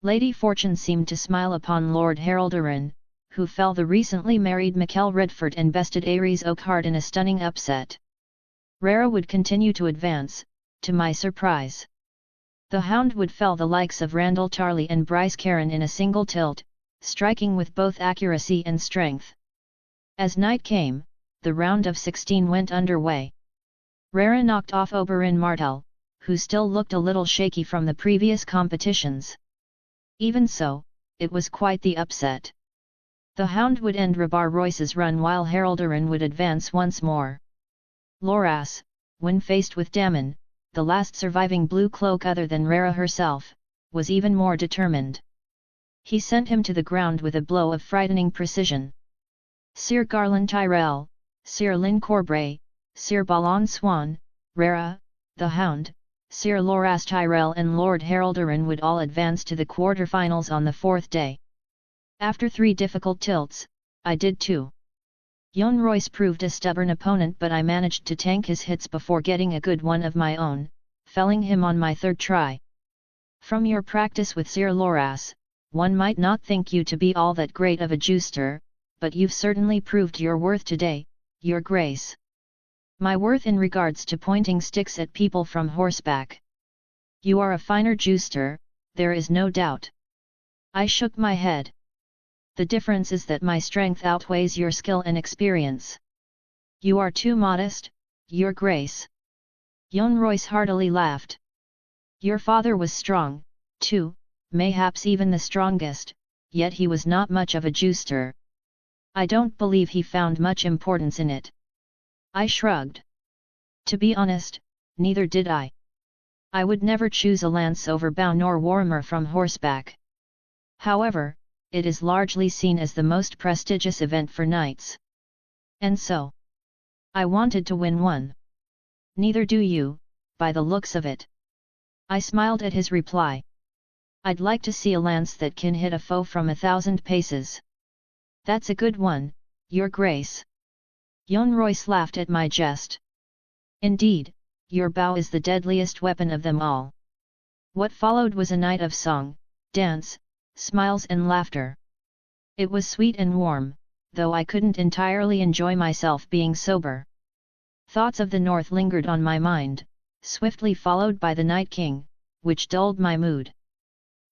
Lady Fortune seemed to smile upon Lord Haroldarin, who fell the recently married Mikkel Redford and bested Ares Oakhart in a stunning upset. Rhea would continue to advance, to my surprise. The Hound would fell the likes of Randall Tarley and Bryce Caron in a single tilt, striking with both accuracy and strength. As night came, the round of 16 went underway. Rhea knocked off Oberyn Martell, who still looked a little shaky from the previous competitions. Even so, it was quite the upset. The Hound would end Rabar Royce's run while Haroldarin would advance once more. Loras, when faced with Dammon, the last surviving blue cloak other than Rhea herself, was even more determined. He sent him to the ground with a blow of frightening precision. Sir Garland Tyrell, Sir Lyn Corbray, Sir Balon Swan, Rhea, the Hound, Sir Loras Tyrell and Lord Haroldarin would all advance to the quarterfinals on the fourth day. After 3 difficult tilts, I did too. Jon Royce proved a stubborn opponent, but I managed to tank his hits before getting a good one of my own, felling him on my 3rd try. From your practice with Sir Loras, one might not think you to be all that great of a jouster, but you've certainly proved your worth today, your grace. My worth in regards to pointing sticks at people from horseback. You are a finer juster, there is no doubt. I shook my head. The difference is that my strength outweighs your skill and experience. You are too modest, your grace. Yon Royce heartily laughed. Your father was strong, too, mayhaps even the strongest, yet he was not much of a juster. I don't believe he found much importance in it. I shrugged. To be honest, neither did I. I would never choose a lance over bow nor warmer from horseback. However, it is largely seen as the most prestigious event for knights. And so, I wanted to win one. Neither do you, by the looks of it. I smiled at his reply. I'd like to see a lance that can hit a foe from 1,000 paces. That's a good one, your grace. Yon Royce laughed at my jest. Indeed, your bow is the deadliest weapon of them all. What followed was a night of song, dance, smiles and laughter. It was sweet and warm, though I couldn't entirely enjoy myself being sober. Thoughts of the north lingered on my mind, swiftly followed by the Night King, which dulled my mood.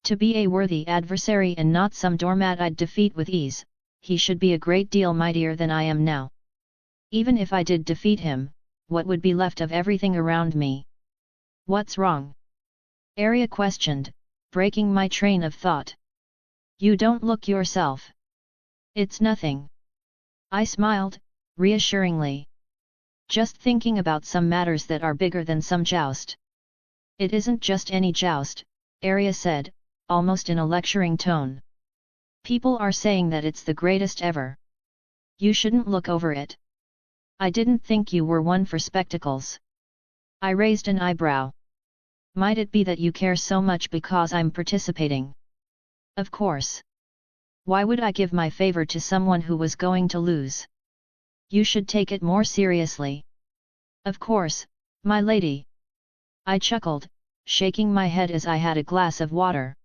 To be a worthy adversary and not some doormat I'd defeat with ease, he should be a great deal mightier than I am now. Even if I did defeat him, what would be left of everything around me? What's wrong? Arya questioned, breaking my train of thought. You don't look yourself. It's nothing. I smiled, reassuringly. Just thinking about some matters that are bigger than some joust. It isn't just any joust, Arya said, almost in a lecturing tone. People are saying that it's the greatest ever. You shouldn't look over it. I didn't think you were one for spectacles. I raised an eyebrow. Might it be that you care so much because I'm participating? Of course. Why would I give my favor to someone who was going to lose? You should take it more seriously. Of course, my lady. I chuckled, shaking my head as I had a glass of water.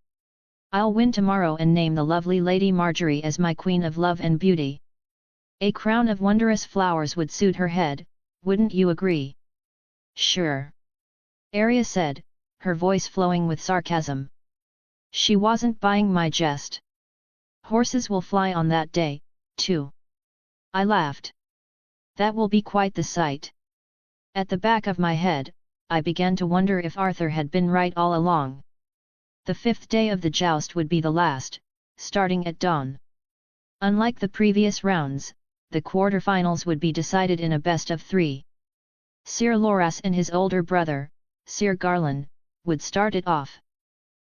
I'll win tomorrow and name the lovely Lady Marjorie as my queen of love and beauty. A crown of wondrous flowers would suit her head, wouldn't you agree? Sure. Arya said, her voice flowing with sarcasm. She wasn't buying my jest. Horses will fly on that day, too. I laughed. That will be quite the sight. At the back of my head, I began to wonder if Arthur had been right all along. The 5th day of the joust would be the last, starting at dawn. Unlike the previous rounds, the quarterfinals would be decided in a best-of-3. Sir Loras and his older brother, Sir Garland, would start it off.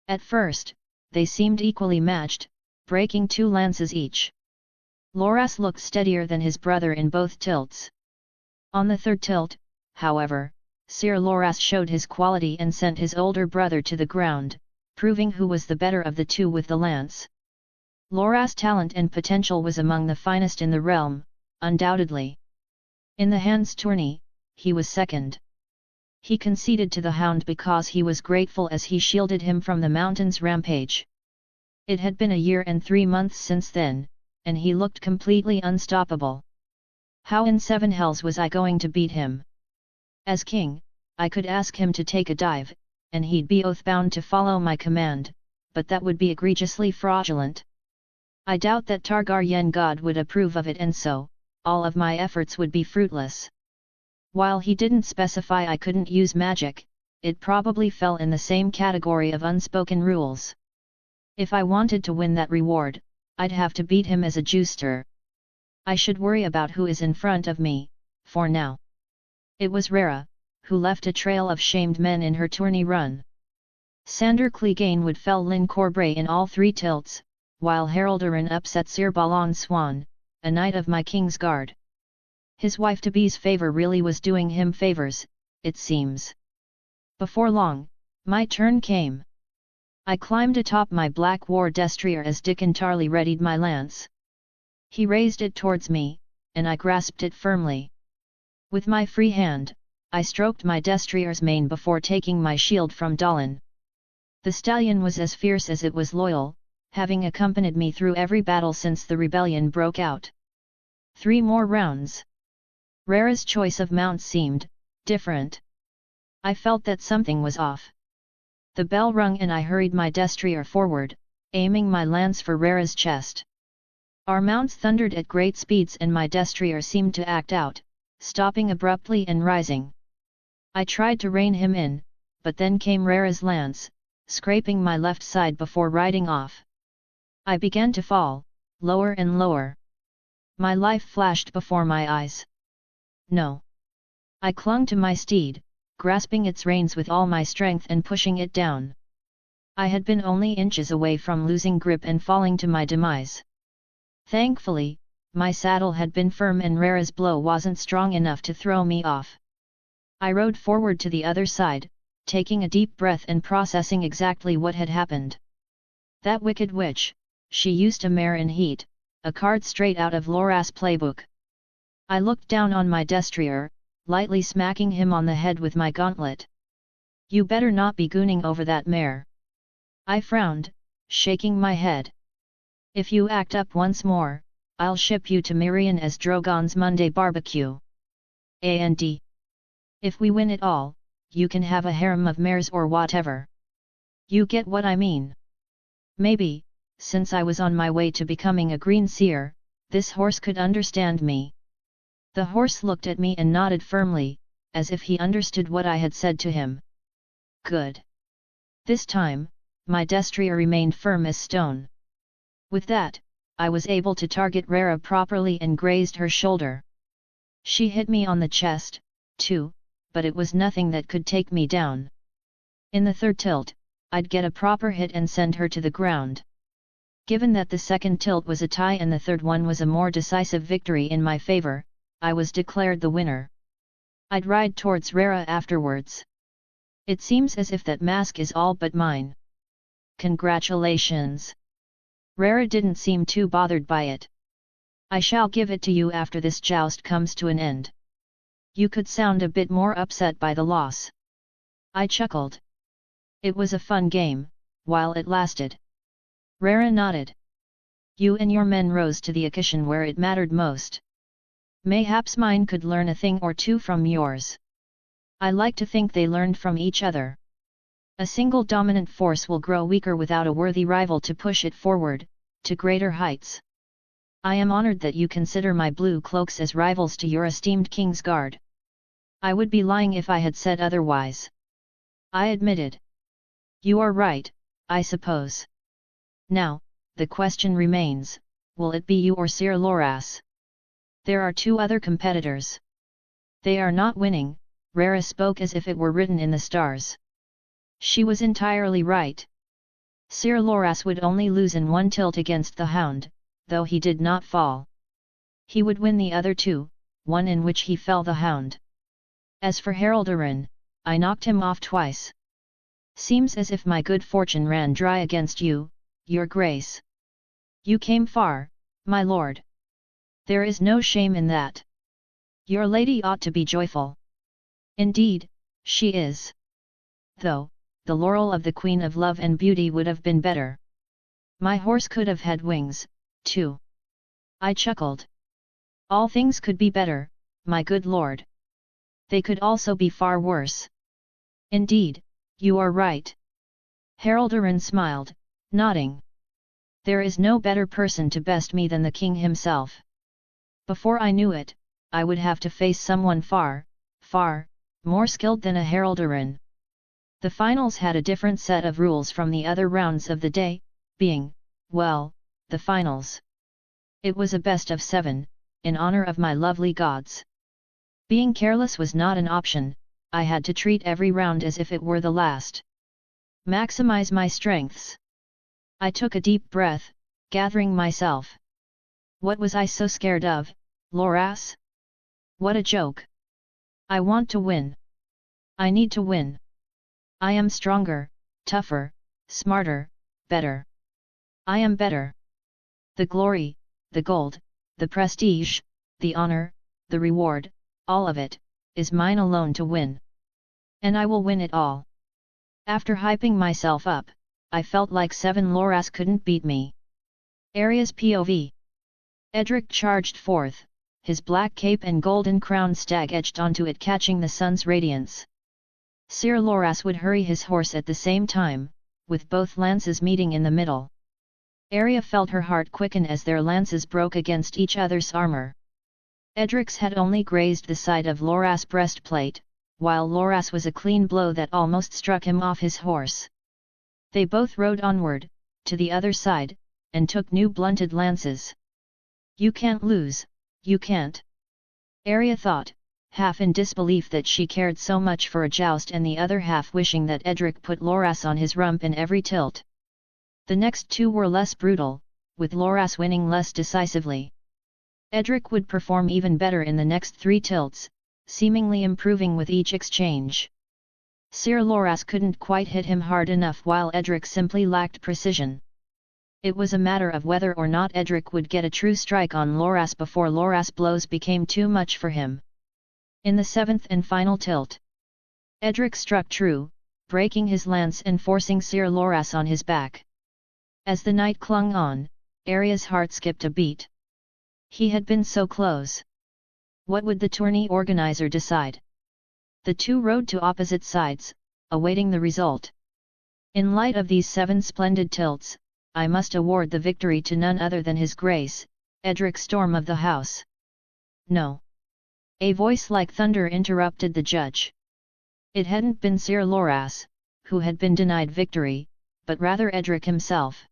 At first, they seemed equally matched, breaking 2 lances each. Loras looked steadier than his brother in both tilts. On the 3rd tilt, however, Sir Loras showed his quality and sent his older brother to the ground, proving who was the better of the two with the lance. Loras' talent and potential was among the finest in the realm, undoubtedly. In the hands tourney, he was second. He conceded to the Hound because he was grateful as he shielded him from the mountain's rampage. It had been a year and 3 months since then, and he looked completely unstoppable. How in 7 hells was I going to beat him? As king, I could ask him to take a dive, and he'd be oath-bound to follow my command, but that would be egregiously fraudulent. I doubt that Targaryen God would approve of it, and so, all of my efforts would be fruitless. While he didn't specify I couldn't use magic, it probably fell in the same category of unspoken rules. If I wanted to win that reward, I'd have to beat him as a juster. I should worry about who is in front of me, for now. It was Rhaera, who left a trail of shamed men in her tourney run. Sandor Clegane would fell Lyn Corbray in all 3 tilts, while Haroldarin upset Sir Balon Swan, a knight of my king's guard. His wife-to-be's favor really was doing him favors, it seems. Before long, my turn came. I climbed atop my black war destrier as Dickon Tarley readied my lance. He raised it towards me, and I grasped it firmly. With my free hand, I stroked my destrier's mane before taking my shield from Dallin. The stallion was as fierce as it was loyal, having accompanied me through every battle since the rebellion broke out. 3 more rounds. Rara's choice of mounts seemed different. I felt that something was off. The bell rung and I hurried my destrier forward, aiming my lance for Rara's chest. Our mounts thundered at great speeds and my destrier seemed to act out, stopping abruptly and rising. I tried to rein him in, but then came Rara's lance, scraping my left side before riding off. I began to fall, lower and lower. My life flashed before my eyes. No. I clung to my steed, grasping its reins with all my strength and pushing it down. I had been only inches away from losing grip and falling to my demise. Thankfully, my saddle had been firm and Rara's blow wasn't strong enough to throw me off. I rode forward to the other side, taking a deep breath and processing exactly what had happened. That wicked witch, she used a mare in heat, a card straight out of Loras' playbook. I looked down on my destrier, lightly smacking him on the head with my gauntlet. You better not be gooning over that mare. I frowned, shaking my head. If you act up once more, I'll ship you to Mirian as Drogon's Monday barbecue. And if we win it all, you can have a harem of mares or whatever. You get what I mean? Maybe, since I was on my way to becoming a green seer, this horse could understand me. The horse looked at me and nodded firmly, as if he understood what I had said to him. Good. This time, my destrier remained firm as stone. With that, I was able to target Rara properly and grazed her shoulder. She hit me on the chest, too, but it was nothing that could take me down. In the third tilt, I'd get a proper hit and send her to the ground. Given that the second tilt was a tie and the third one was a more decisive victory in my favor, I was declared the winner. I'd ride towards Rara afterwards. It seems as if that mask is all but mine. Congratulations. Rara didn't seem too bothered by it. I shall give it to you after this joust comes to an end. You could sound a bit more upset by the loss. I chuckled. It was a fun game, while it lasted. Rara nodded. You and your men rose to the occasion where it mattered most. Mayhaps mine could learn a thing or two from yours. I like to think they learned from each other. A single dominant force will grow weaker without a worthy rival to push it forward, to greater heights. I am honored that you consider my blue cloaks as rivals to your esteemed King's Guard. I would be lying if I had said otherwise. I admitted. You are right, I suppose. Now, the question remains, will it be you or Sir Loras? There are 2 other competitors. They are not winning, Rara spoke as if it were written in the stars. She was entirely right. Sir Loras would only lose in 1 tilt against the Hound, though he did not fall. He would win the other 2, one in which he fell the Hound. As for Haroldarin, I knocked him off twice. Seems as if my good fortune ran dry against you, your grace. You came far, my lord. There is no shame in that. Your lady ought to be joyful. Indeed, she is. Though, the laurel of the Queen of Love and Beauty would have been better. My horse could have had wings, too. I chuckled. All things could be better, my good lord. They could also be far worse. Indeed, you are right. Haroldarin smiled, nodding. There is no better person to best me than the king himself. Before I knew it, I would have to face someone far, far, more skilled than a Haroldarin. The finals had a different set of rules from the other rounds of the day, being, well, the finals. It was a best of 7, in honor of my lovely gods. Being careless was not an option, I had to treat every round as if it were the last. Maximize my strengths. I took a deep breath, gathering myself. What was I so scared of, Loras? What a joke. I want to win. I need to win. I am stronger, tougher, smarter, better. I am better. The glory, the gold, the prestige, the honor, the reward, all of it, is mine alone to win. And I will win it all. After hyping myself up, I felt like 7 Loras couldn't beat me. Area's POV. Edric charged forth, his black cape and golden crown stag edged onto it catching the sun's radiance. Sir Loras would hurry his horse at the same time, with both lances meeting in the middle. Arya felt her heart quicken as their lances broke against each other's armor. Edric's had only grazed the side of Loras' breastplate, while Loras was a clean blow that almost struck him off his horse. They both rode onward, to the other side, and took new blunted lances. "You can't lose, you can't," Arya thought, half in disbelief that she cared so much for a joust and the other half wishing that Edric put Loras on his rump in every tilt. The next two were less brutal, with Loras winning less decisively. Edric would perform even better in the next 3 tilts, seemingly improving with each exchange. Sir Loras couldn't quite hit him hard enough while Edric simply lacked precision. It was a matter of whether or not Edric would get a true strike on Loras before Loras' blows became too much for him. In the 7th and final tilt, Edric struck true, breaking his lance and forcing Sir Loras on his back. As the night clung on, Arya's heart skipped a beat. He had been so close. What would the tourney organizer decide? The two rode to opposite sides, awaiting the result. In light of these 7 splendid tilts, I must award the victory to none other than His Grace, Edric Storm of the House. No. A voice like thunder interrupted the judge. It hadn't been Sir Loras, who had been denied victory, but rather Edric himself.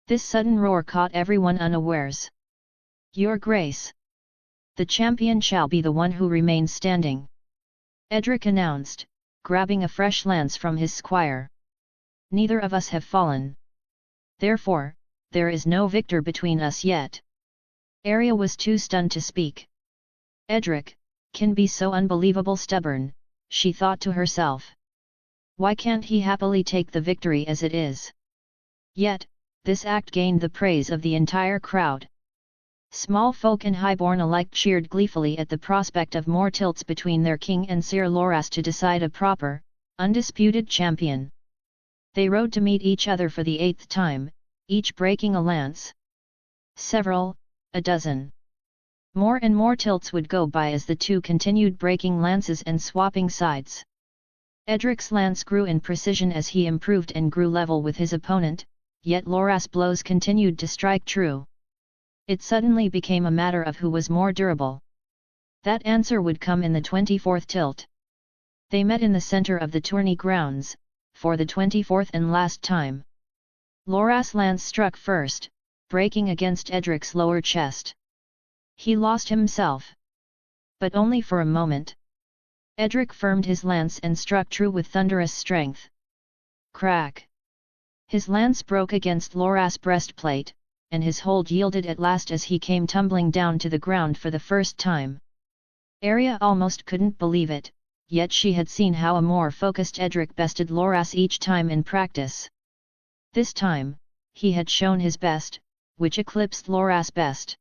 This sudden roar caught everyone unawares. "Your Grace! The champion shall be the one who remains standing," Edric announced, grabbing a fresh lance from his squire. "Neither of us have fallen. Therefore, there is no victor between us yet." Arya was too stunned to speak. Edric can be so unbelievable stubborn, she thought to herself. Why can't he happily take the victory as it is? Yet, this act gained the praise of the entire crowd. Small folk and highborn alike cheered gleefully at the prospect of more tilts between their king and Sir Loras to decide a proper, undisputed champion. They rode to meet each other for the 8th time, each breaking a lance. Several, a dozen. More and more tilts would go by as the two continued breaking lances and swapping sides. Edric's lance grew in precision as he improved and grew level with his opponent, yet Loras' blows continued to strike true. It suddenly became a matter of who was more durable. That answer would come in the 24th tilt. They met in the center of the tourney grounds, for the 24th and last time. Loras' lance struck first, breaking against Edric's lower chest. He lost himself. But only for a moment. Edric firmed his lance and struck true with thunderous strength. Crack! His lance broke against Loras' breastplate, and his hold yielded at last as he came tumbling down to the ground for the first time. Arya almost couldn't believe it, yet she had seen how a more focused Edric bested Loras each time in practice. This time, he had shown his best, which eclipsed Loras' best.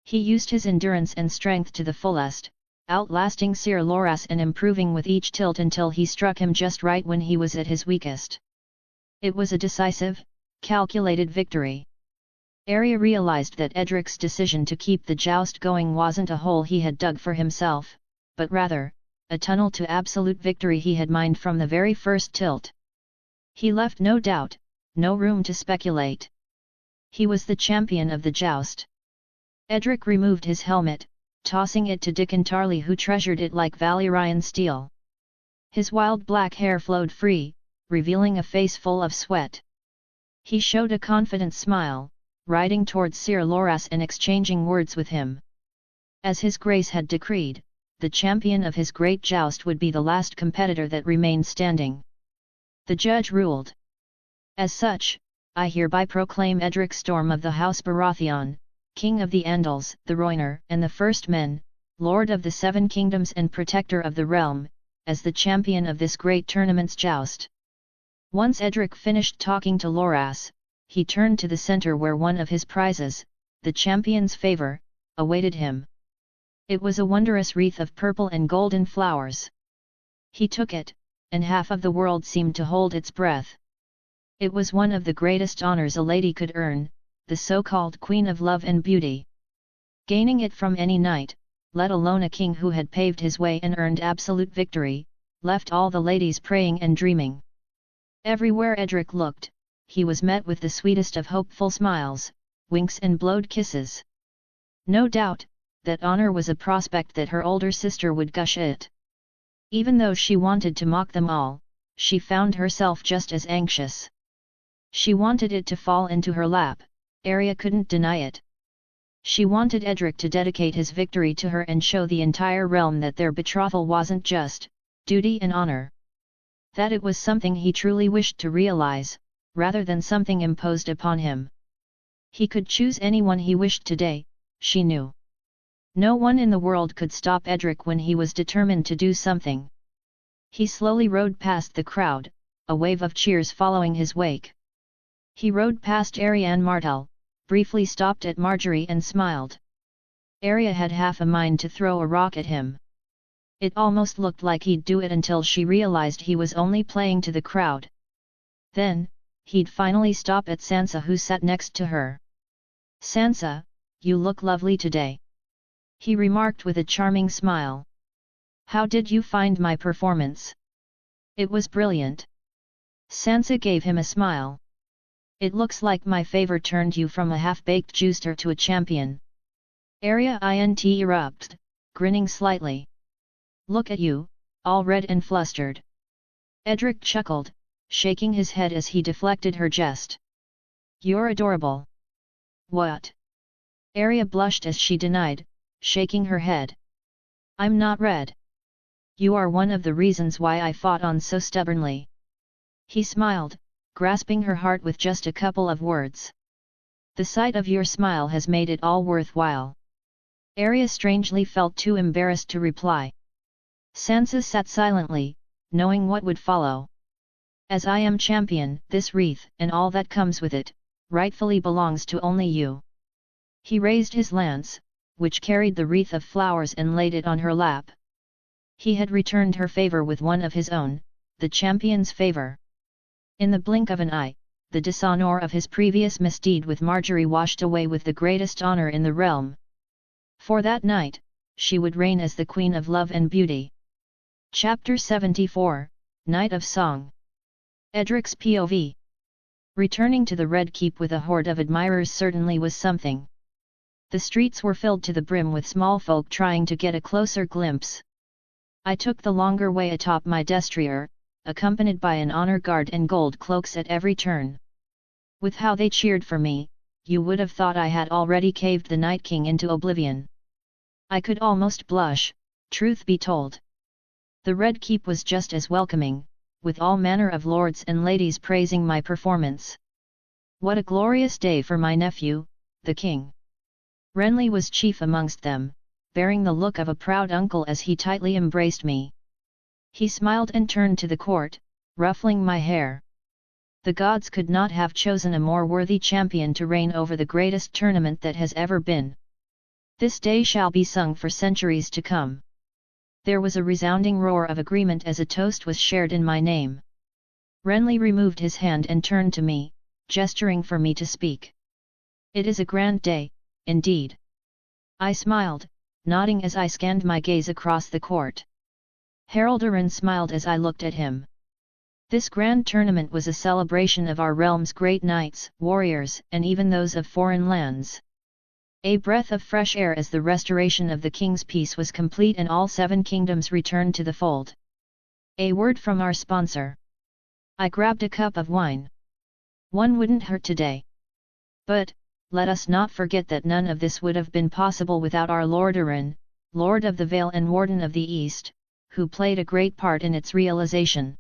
He used his endurance and strength to the fullest, outlasting Sir Loras and improving with each tilt until he struck him just right when he was at his weakest. It was a decisive, calculated victory. Arya realized that Edric's decision to keep the joust going wasn't a hole he had dug for himself, but rather, a tunnel to absolute victory he had mined from the very first tilt. He left no doubt, no room to speculate. He was the champion of the joust. Edric removed his helmet, tossing it to Dickon Tarley who treasured it like Valyrian steel. His wild black hair flowed free, revealing a face full of sweat. He showed a confident smile, riding towards Sir Loras and exchanging words with him. As His Grace had decreed, the champion of his great joust would be the last competitor that remained standing. The judge ruled. As such, I hereby proclaim Edric Storm of the House Baratheon, King of the Andals, the Rhoynar, and the First Men, Lord of the 7 Kingdoms and Protector of the Realm, as the champion of this great tournament's joust. Once Edric finished talking to Loras, he turned to the center where one of his prizes, the champion's favor, awaited him. It was a wondrous wreath of purple and golden flowers. He took it, and half of the world seemed to hold its breath. It was one of the greatest honors a lady could earn, the so-called Queen of Love and Beauty. gaining it from any knight, let alone a king who had paved his way and earned absolute victory, left all the ladies praying and dreaming. Everywhere Edric looked, he was met with the sweetest of hopeful smiles, winks and blowed kisses. No doubt, that honor was a prospect that her older sister would gush at. Even though she wanted to mock them all, she found herself just as anxious. She wanted it to fall into her lap, Arya couldn't deny it. She wanted Edric to dedicate his victory to her and show the entire realm that their betrothal wasn't just duty and honor. That it was something he truly wished to realize, rather than something imposed upon him. He could choose anyone he wished today, she knew. No one in the world could stop Edric when he was determined to do something. He slowly rode past the crowd, a wave of cheers following his wake. He rode past Arya and Martell, briefly stopped at Marjorie and smiled. Arya had half a mind to throw a rock at him. It almost looked like he'd do it until she realized he was only playing to the crowd. Then, he'd finally stop at Sansa, who sat next to her. "Sansa, you look lovely today," he remarked with a charming smile. "How did you find my performance?" "It was brilliant." Sansa gave him a smile. "It looks like my favor turned you from a half-baked juicer to a champion." Arya erupted, grinning slightly. "Look at you, all red and flustered." Edric chuckled, shaking his head as he deflected her jest. "You're adorable." "What?" Arya blushed as she denied, shaking her head. "I'm not red. You are one of the reasons why I fought on so stubbornly." He smiled, grasping her heart with just a couple of words. "The sight of your smile has made it all worthwhile." Arya strangely felt too embarrassed to reply. Sansa sat silently, knowing what would follow. "As I am champion, this wreath, and all that comes with it, rightfully belongs to only you." He raised his lance, which carried the wreath of flowers, and laid it on her lap. He had returned her favor with one of his own, the champion's favor. In the blink of an eye, the dishonor of his previous misdeed with Marjorie washed away with the greatest honor in the realm. For that night, she would reign as the Queen of Love and Beauty. Chapter 74, Night of Song. Edric's POV. Returning to the Red Keep with a horde of admirers certainly was something. The streets were filled to the brim with small folk trying to get a closer glimpse. I took the longer way atop my destrier, accompanied by an honor guard and gold cloaks at every turn. With how they cheered for me, you would have thought I had already caved the Night King into oblivion. I could almost blush, truth be told. The Red Keep was just as welcoming, with all manner of lords and ladies praising my performance. What a glorious day for my nephew, the king. Renly was chief amongst them, bearing the look of a proud uncle as he tightly embraced me. He smiled and turned to the court, ruffling my hair. The gods could not have chosen a more worthy champion to reign over the greatest tournament that has ever been. This day shall be sung for centuries to come. There was a resounding roar of agreement as a toast was shared in my name. Renly removed his hand and turned to me, gesturing for me to speak. "It is a grand day, indeed." I smiled, nodding as I scanned my gaze across the court. Haroldarin smiled as I looked at him. This grand tournament was a celebration of our realm's great knights, warriors, and even those of foreign lands. A breath of fresh air as the restoration of the king's peace was complete and all 7 kingdoms returned to the fold. A word from our sponsor. I grabbed a cup of wine. One wouldn't hurt today. But, let us not forget that none of this would have been possible without our Lord Arin, Lord of the Vale and Warden of the East, who played a great part in its realization.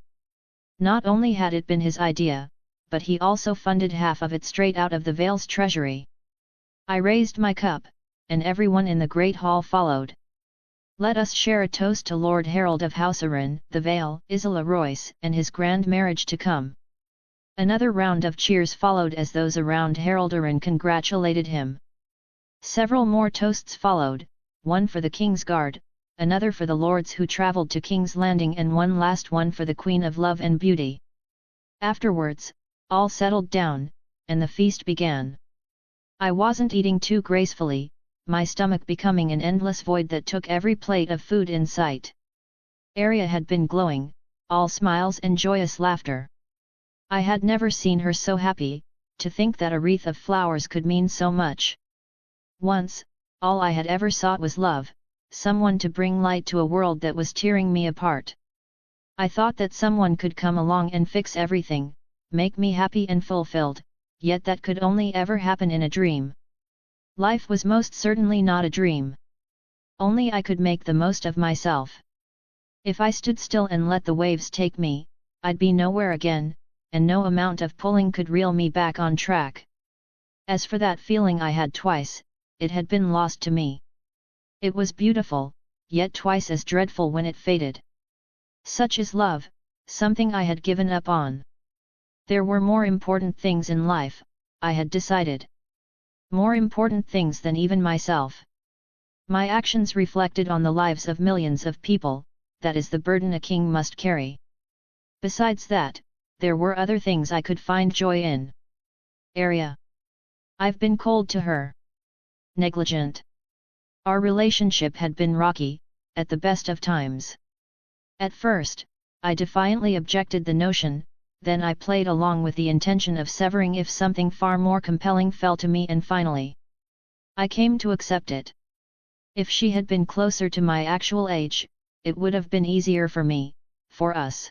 Not only had it been his idea, but he also funded half of it straight out of the Vale's treasury. I raised my cup, and everyone in the great hall followed. Let us share a toast to Lord Harold of House Arin, the Vale, Isola Royce, and his grand marriage to come. Another round of cheers followed as those around Haroldarin congratulated him. Several more toasts followed, one for the King's Guard, another for the lords who travelled to King's Landing, and one last one for the Queen of Love and Beauty. Afterwards, all settled down, and the feast began. I wasn't eating too gracefully, my stomach becoming an endless void that took every plate of food in sight. Arya had been glowing, all smiles and joyous laughter. I had never seen her so happy, to think that a wreath of flowers could mean so much. Once, all I had ever sought was love, someone to bring light to a world that was tearing me apart. I thought that someone could come along and fix everything, make me happy and fulfilled, yet that could only ever happen in a dream. Life was most certainly not a dream. Only I could make the most of myself. If I stood still and let the waves take me, I'd be nowhere again, and no amount of pulling could reel me back on track. As for that feeling I had twice, it had been lost to me. It was beautiful, yet twice as dreadful when it faded. Such is love, something I had given up on. There were more important things in life, I had decided. More important things than even myself. My actions reflected on the lives of millions of people, that is the burden a king must carry. Besides that, there were other things I could find joy in. Arya. I've been cold to her. Negligent. Our relationship had been rocky, at the best of times. At first, I defiantly objected the notion, then I played along with the intention of severing if something far more compelling fell to me, and finally, I came to accept it. If she had been closer to my actual age, it would have been easier for me, for us.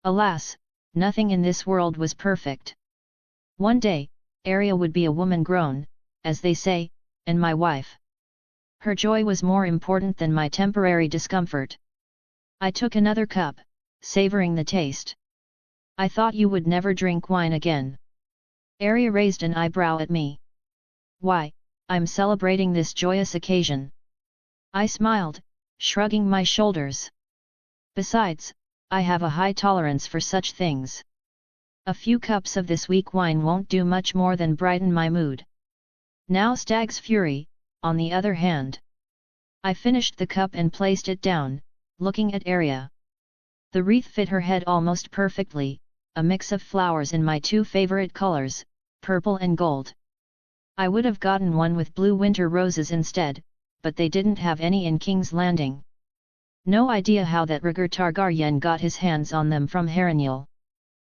Alas, nothing in this world was perfect. One day, Arya would be a woman grown, as they say, and my wife. Her joy was more important than my temporary discomfort. I took another cup, savoring the taste. I thought you would never drink wine again. Arya raised an eyebrow at me. Why, I'm celebrating this joyous occasion. I smiled, shrugging my shoulders. Besides, I have a high tolerance for such things. A few cups of this weak wine won't do much more than brighten my mood. Now Stag's Fury, on the other hand. I finished the cup and placed it down, looking at Arya. The wreath fit her head almost perfectly, a mix of flowers in my two favorite colors, purple and gold. I would have gotten one with blue winter roses instead, but they didn't have any in King's Landing. No idea how that Rhaegar Targaryen got his hands on them from Harrenhal.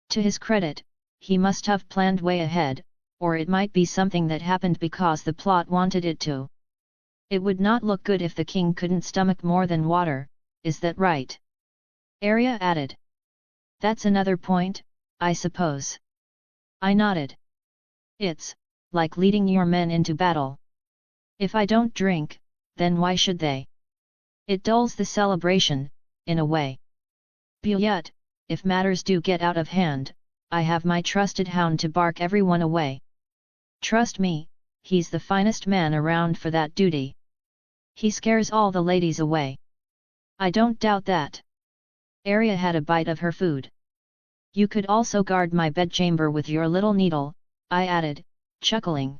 To his credit, he must have planned way ahead, or it might be something that happened because the plot wanted it to. It would not look good if the king couldn't stomach more than water, is that right? Arya added. That's another point, I suppose. I nodded. It's like leading your men into battle. If I don't drink, then why should they? It dulls the celebration, in a way. But, if matters do get out of hand, I have my trusted hound to bark everyone away. Trust me, he's the finest man around for that duty. He scares all the ladies away. I don't doubt that. Arya had a bite of her food. You could also guard my bedchamber with your little needle, I added, chuckling.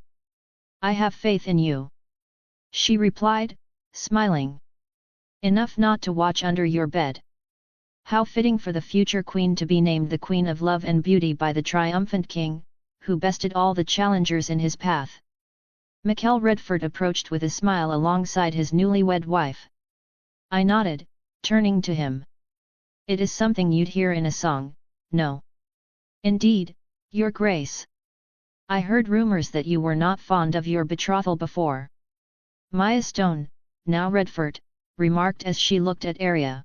I have faith in you. She replied, smiling. Enough not to watch under your bed. How fitting for the future queen to be named the Queen of Love and Beauty by the triumphant king, who bested all the challengers in his path. Mikkel Redford approached with a smile alongside his newlywed wife. I nodded, turning to him. It is something you'd hear in a song, no? Indeed, your grace. I heard rumors that you were not fond of your betrothal before. Maya Stone, now Redford, remarked as she looked at Arya.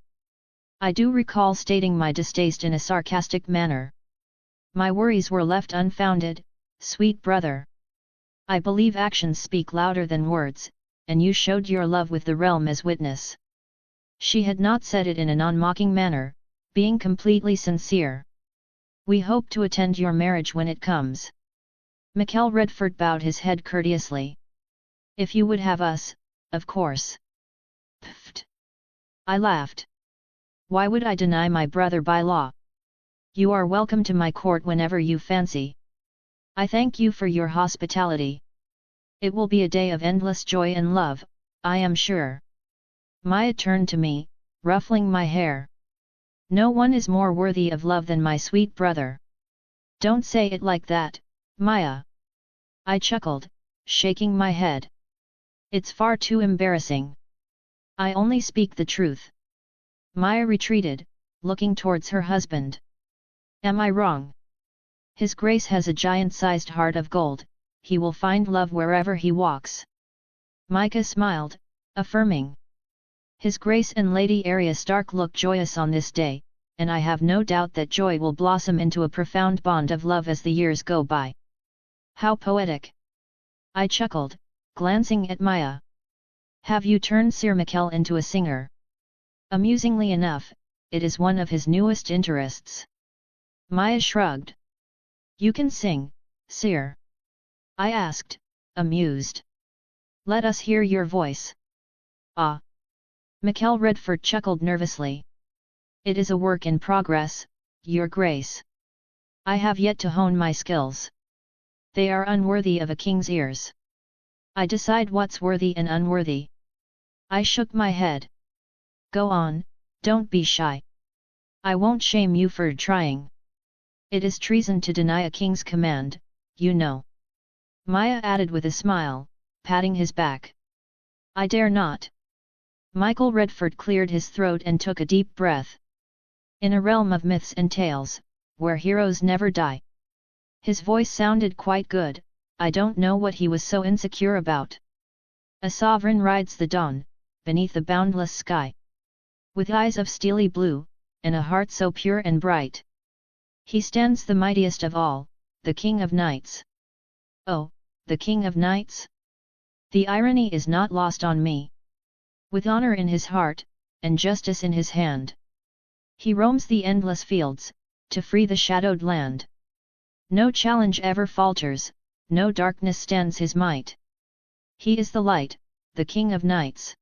I do recall stating my distaste in a sarcastic manner. My worries were left unfounded, sweet brother. I believe actions speak louder than words, and you showed your love with the realm as witness. She had not said it in a non-mocking manner, being completely sincere. We hope to attend your marriage when it comes. Mikkel Redford bowed his head courteously. If you would have us, of course. Pfft. I laughed. Why would I deny my brother by law? You are welcome to my court whenever you fancy. I thank you for your hospitality. It will be a day of endless joy and love, I am sure. Maya turned to me, ruffling my hair. No one is more worthy of love than my sweet brother. Don't say it like that, Maya. I chuckled, shaking my head. It's far too embarrassing. I only speak the truth. Maya retreated, looking towards her husband. Am I wrong? His Grace has a giant-sized heart of gold, he will find love wherever he walks. Micah smiled, affirming. His Grace and Lady Arya Stark look joyous on this day, and I have no doubt that joy will blossom into a profound bond of love as the years go by. How poetic! I chuckled, glancing at Maya. Have you turned Sir Mikkel into a singer? Amusingly enough, it is one of his newest interests. Maya shrugged. You can sing, Sir? I asked, amused. Let us hear your voice. Ah! Mikkel Redford chuckled nervously. It is a work in progress, Your Grace. I have yet to hone my skills. They are unworthy of a king's ears. I decide what's worthy and unworthy. I shook my head. Go on, don't be shy. I won't shame you for trying. It is treason to deny a king's command, you know. Maya added with a smile, patting his back. I dare not. Michael Redford cleared his throat and took a deep breath. In a realm of myths and tales, where heroes never die. His voice sounded quite good, I don't know what he was so insecure about. A sovereign rides the dawn, beneath the boundless sky. With eyes of steely blue, and a heart so pure and bright. He stands the mightiest of all, the King of Knights. Oh, the King of Knights? The irony is not lost on me. With honor in his heart, and justice in his hand. He roams the endless fields, to free the shadowed land. No challenge ever falters, no darkness stands his might. He is the light, the King of Knights.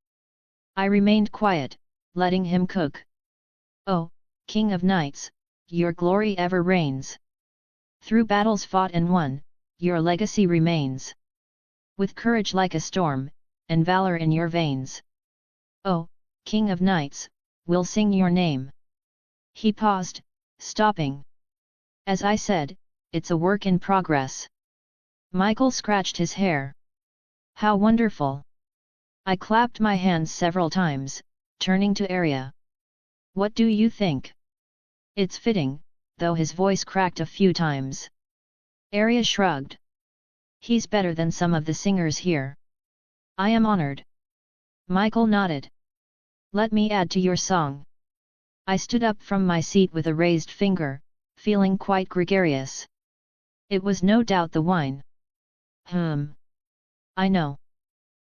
I remained quiet, letting him cook. Oh, King of Knights, your glory ever reigns. Through battles fought and won, your legacy remains. With courage like a storm, and valor in your veins. Oh, King of Knights, we'll sing your name. He paused, stopping. As I said, it's a work in progress. Michael scratched his hair. How wonderful! I clapped my hands several times, turning to Arya. What do you think? It's fitting, though his voice cracked a few times. Arya shrugged. He's better than some of the singers here. I am honored. Michael nodded. Let me add to your song. I stood up from my seat with a raised finger, feeling quite gregarious. It was no doubt the wine. I know.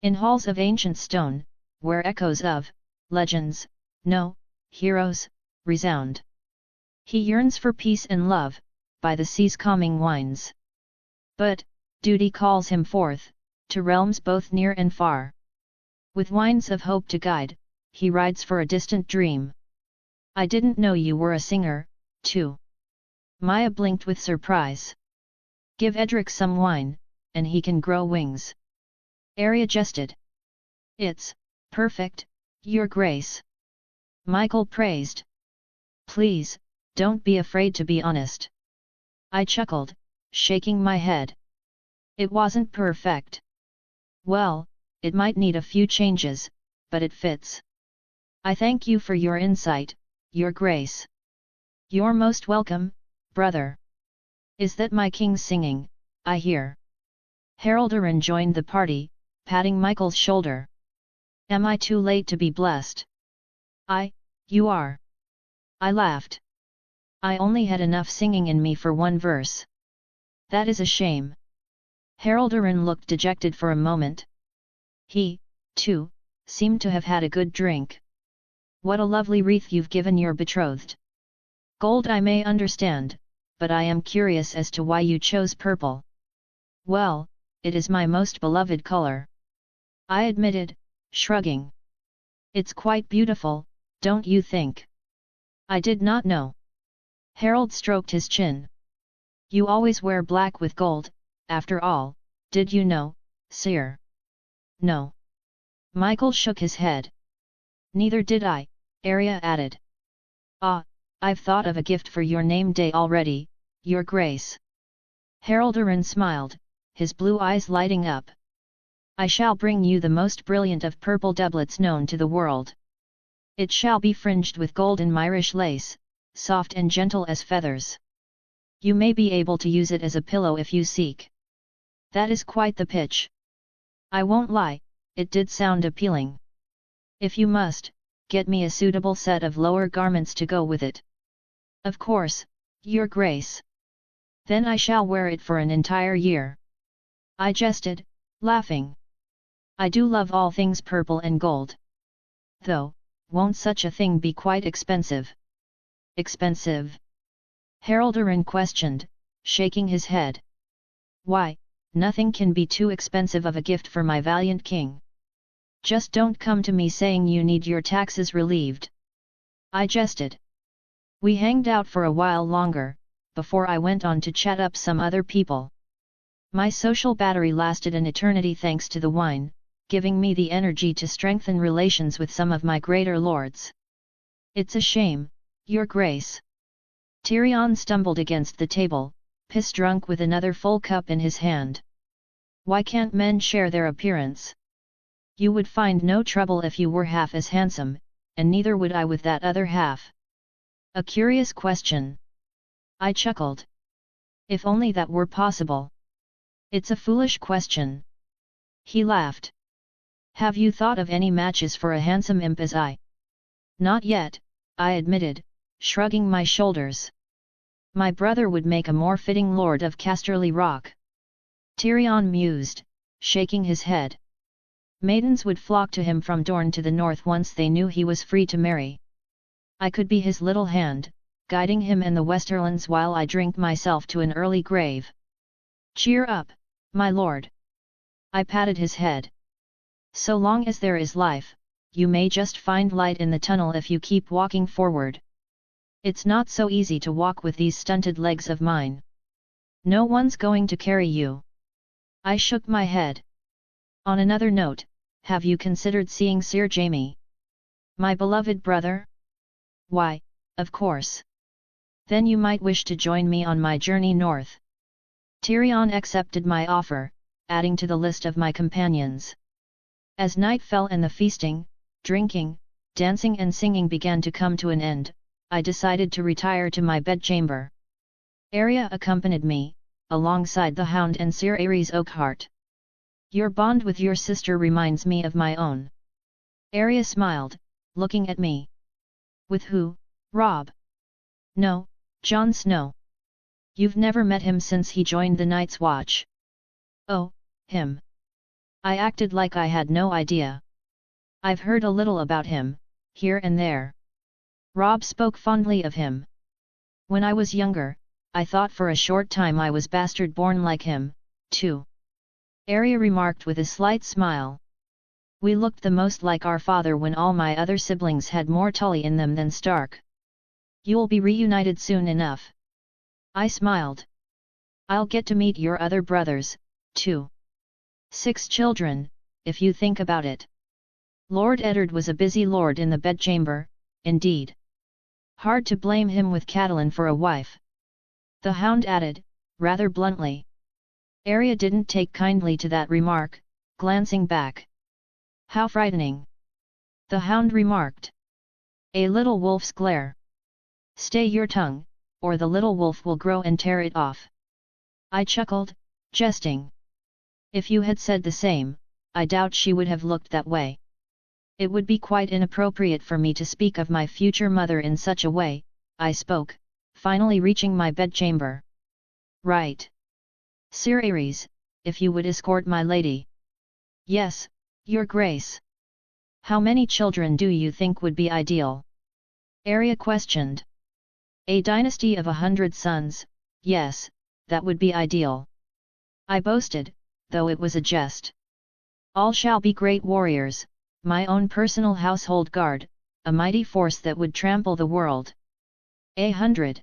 In halls of ancient stone, where echoes of legends, no, heroes, resound. He yearns for peace and love, by the sea's calming winds. But, duty calls him forth, to realms both near and far. With winds of hope to guide, he rides for a distant dream. I didn't know you were a singer, too. Maya blinked with surprise. Give Edric some wine, and he can grow wings. Arya jested. It's perfect, Your Grace. Michael praised. Please, don't be afraid to be honest. I chuckled, shaking my head. It wasn't perfect. Well, it might need a few changes, but it fits. I thank you for your insight, Your Grace. You're most welcome, brother. Is that my king singing, I hear? Haroldarin joined the party, patting Michael's shoulder. Am I too late to be blessed? You are. I laughed. I only had enough singing in me for one verse. That is a shame. Haroldarin looked dejected for a moment. He, too, seemed to have had a good drink. What a lovely wreath you've given your betrothed. Gold I may understand, but I am curious as to why you chose purple. Well, it is my most beloved color. I admitted, shrugging. It's quite beautiful, don't you think? I did not know. Harold stroked his chin. You always wear black with gold, after all, did you know, sir? No. Michael shook his head. Neither did I, Arya added. Ah, I've thought of a gift for your name day already, Your Grace. Haroldarin smiled, his blue eyes lighting up. I shall bring you the most brilliant of purple doublets known to the world. It shall be fringed with golden Myrish lace, soft and gentle as feathers. You may be able to use it as a pillow if you seek. That is quite the pitch. I won't lie, it did sound appealing. If you must, get me a suitable set of lower garments to go with it. Of course, Your Grace. Then I shall wear it for an entire year. I jested, laughing. I do love all things purple and gold. Though, won't such a thing be quite expensive? Expensive? Haroldarin questioned, shaking his head. Why, nothing can be too expensive of a gift for my valiant king. Just don't come to me saying you need your taxes relieved. I jested. We hanged out for a while longer, before I went on to chat up some other people. My social battery lasted an eternity thanks to the wine, giving me the energy to strengthen relations with some of my greater lords. It's a shame, Your Grace. Tyrion stumbled against the table, piss-drunk with another full cup in his hand. Why can't men share their appearance? You would find no trouble if you were half as handsome, and neither would I with that other half. A curious question. I chuckled. If only that were possible. It's a foolish question. He laughed. Have you thought of any matches for a handsome imp as I? Not yet, I admitted, shrugging my shoulders. My brother would make a more fitting lord of Casterly Rock. Tyrion mused, shaking his head. Maidens would flock to him from Dorne to the north once they knew he was free to marry. I could be his little hand, guiding him and the Westerlands while I drink myself to an early grave. Cheer up, my lord. I patted his head. So long as there is life, you may just find light in the tunnel if you keep walking forward. It's not so easy to walk with these stunted legs of mine. No one's going to carry you. I shook my head. On another note, have you considered seeing Sir Jaime? My beloved brother? Why, of course. Then you might wish to join me on my journey north. Tyrion accepted my offer, adding to the list of my companions. As night fell and the feasting, drinking, dancing and singing began to come to an end, I decided to retire to my bedchamber. Arya accompanied me, alongside the Hound and Sir Aerys Oakheart. Your bond with your sister reminds me of my own. Arya smiled, looking at me. With who, Robb? No, Jon Snow. You've never met him since he joined the Night's Watch. Oh, him. I acted like I had no idea. I've heard a little about him, here and there. Robb spoke fondly of him. When I was younger, I thought for a short time I was bastard-born like him, too. Arya remarked with a slight smile. We looked the most like our father when all my other siblings had more Tully in them than Stark. You'll be reunited soon enough. I smiled. I'll get to meet your other brothers, too. 6 children, if you think about it. Lord Eddard was a busy lord in the bedchamber, indeed. Hard to blame him with Catelyn for a wife. The Hound added, rather bluntly. Arya didn't take kindly to that remark, glancing back. How frightening! The Hound remarked. A little wolf's glare. Stay your tongue, or the little wolf will grow and tear it off. I chuckled, jesting. If you had said the same, I doubt she would have looked that way. It would be quite inappropriate for me to speak of my future mother in such a way, I spoke, finally reaching my bedchamber. Right. Sir Aerys, if you would escort my lady. Yes, Your Grace. How many children do you think would be ideal? Arya questioned. A dynasty of 100 sons, yes, that would be ideal. I boasted, though it was a jest. All shall be great warriors, my own personal household guard, a mighty force that would trample the world. 100.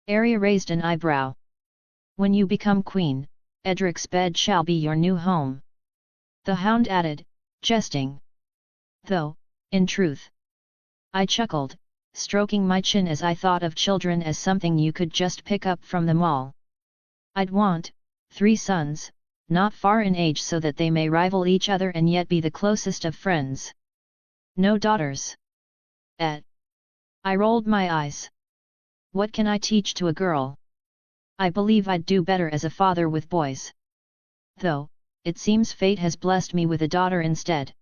Arya raised an eyebrow. When you become queen, Edric's bed shall be your new home. The Hound added, jesting. Though, in truth. I chuckled, stroking my chin as I thought of children as something you could just pick up from the mall. I'd want 3 sons, not far in age so that they may rival each other and yet be the closest of friends. No daughters. I rolled my eyes. What can I teach to a girl? I believe I'd do better as a father with boys. Though, it seems fate has blessed me with a daughter instead.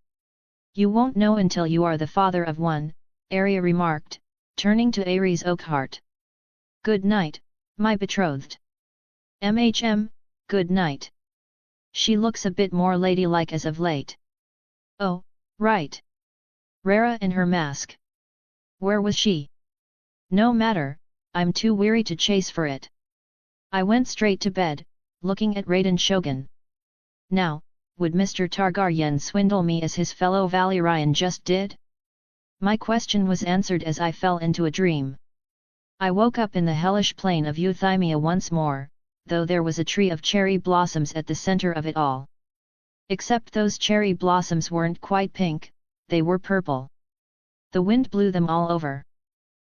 You won't know until you are the father of one, Arya remarked, turning to Ares Oakhart. Good night, my betrothed. Good night. She looks a bit more ladylike as of late. Oh, right. Rara in her mask. Where was she? No matter, I'm too weary to chase for it. I went straight to bed, looking at Raiden Shogun. Now, would Mr. Targaryen swindle me as his fellow Valyrian just did? My question was answered as I fell into a dream. I woke up in the hellish plain of Euthymia once more, though there was a tree of cherry blossoms at the center of it all. Except those cherry blossoms weren't quite pink, they were purple. The wind blew them all over.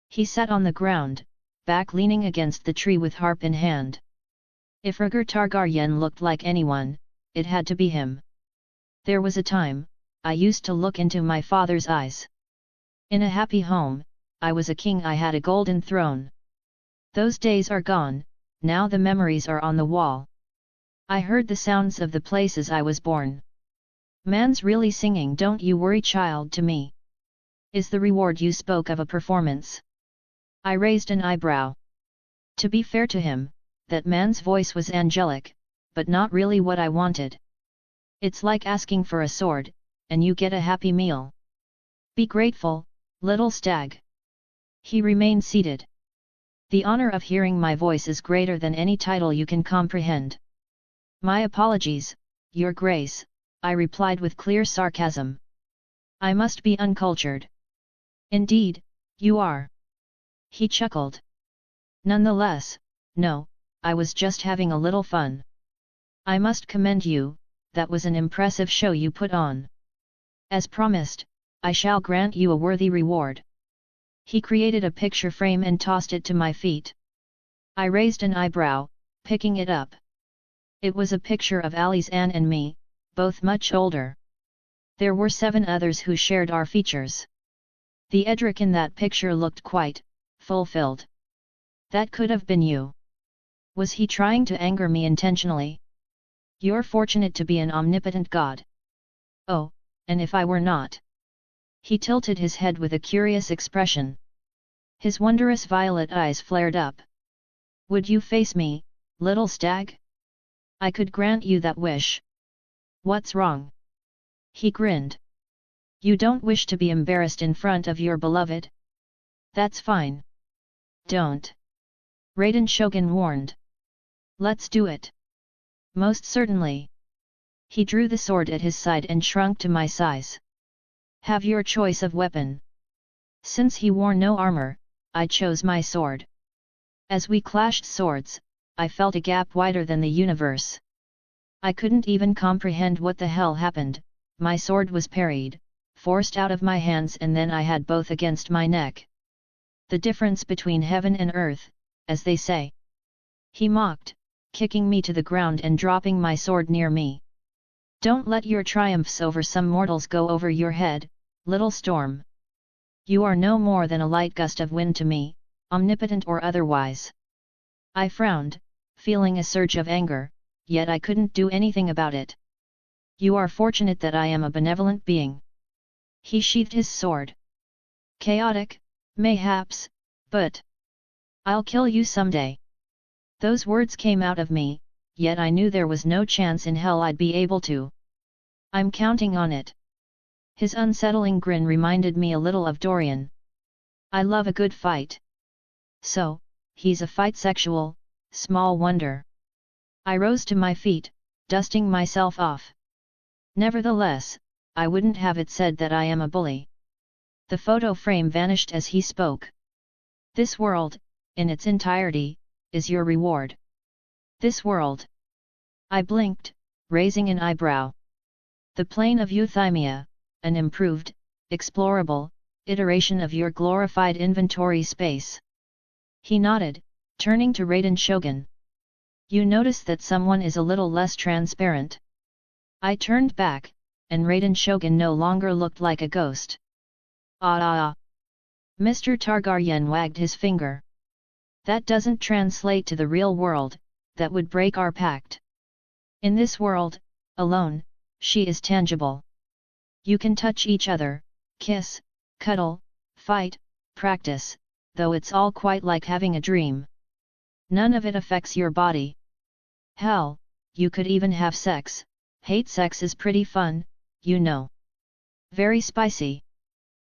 He sat on the ground, back leaning against the tree with harp in hand. If Rhaegar Targaryen looked like anyone, it had to be him. There was a time, I used to look into my father's eyes. In a happy home, I was a king, I had a golden throne. Those days are gone, now the memories are on the wall. I heard the sounds of the places I was born. Man's really singing "Don't You Worry Child" to me. Is the reward you spoke of a performance? I raised an eyebrow. To be fair to him, that man's voice was angelic, but not really what I wanted. It's like asking for a sword, and you get a happy meal. Be grateful, little stag. He remained seated. The honor of hearing my voice is greater than any title you can comprehend. My apologies, Your Grace, I replied with clear sarcasm. I must be uncultured. Indeed, you are. He chuckled. Nonetheless, no, I was just having a little fun. I must commend you, that was an impressive show you put on. As promised, I shall grant you a worthy reward. He created a picture frame and tossed it to my feet. I raised an eyebrow, picking it up. It was a picture of Ali's Anne and me, both much older. There were 7 others who shared our features. The Edric in that picture looked quite fulfilled. That could have been you. Was he trying to anger me intentionally? You're fortunate to be an omnipotent god. Oh, and if I were not? He tilted his head with a curious expression. His wondrous violet eyes flared up. Would you face me, little stag? I could grant you that wish. What's wrong? He grinned. You don't wish to be embarrassed in front of your beloved? That's fine. Don't. Raiden Shogun warned. Let's do it. Most certainly. He drew the sword at his side and shrunk to my size. Have your choice of weapon. Since he wore no armor, I chose my sword. As we clashed swords, I felt a gap wider than the universe. I couldn't even comprehend what the hell happened. My sword was parried, forced out of my hands, and then I had both against my neck. The difference between heaven and earth, as they say. He mocked, kicking me to the ground and dropping my sword near me. Don't let your triumphs over some mortals go over your head, little storm. You are no more than a light gust of wind to me, omnipotent or otherwise. I frowned, feeling a surge of anger, yet I couldn't do anything about it. You are fortunate that I am a benevolent being. He sheathed his sword. Chaotic, mayhaps, but I'll kill you someday. Those words came out of me, yet I knew there was no chance in hell I'd be able to. I'm counting on it. His unsettling grin reminded me a little of Dorian. I love a good fight. So, he's a fight sexual, small wonder. I rose to my feet, dusting myself off. Nevertheless, I wouldn't have it said that I am a bully. The photo frame vanished as he spoke. This world, in its entirety, is your reward. This world. I blinked, raising an eyebrow. The plane of Euthymia, an improved, explorable, iteration of your glorified inventory space. He nodded, turning to Raiden Shogun. You notice that someone is a little less transparent. I turned back, and Raiden Shogun no longer looked like a ghost. Ah. Mr. Targaryen wagged his finger. That doesn't translate to the real world, that would break our pact. In this world, alone, she is tangible. You can touch each other, kiss, cuddle, fight, practice, though it's all quite like having a dream. None of it affects your body. Hell, you could even have sex. Hate sex is pretty fun, you know. Very spicy.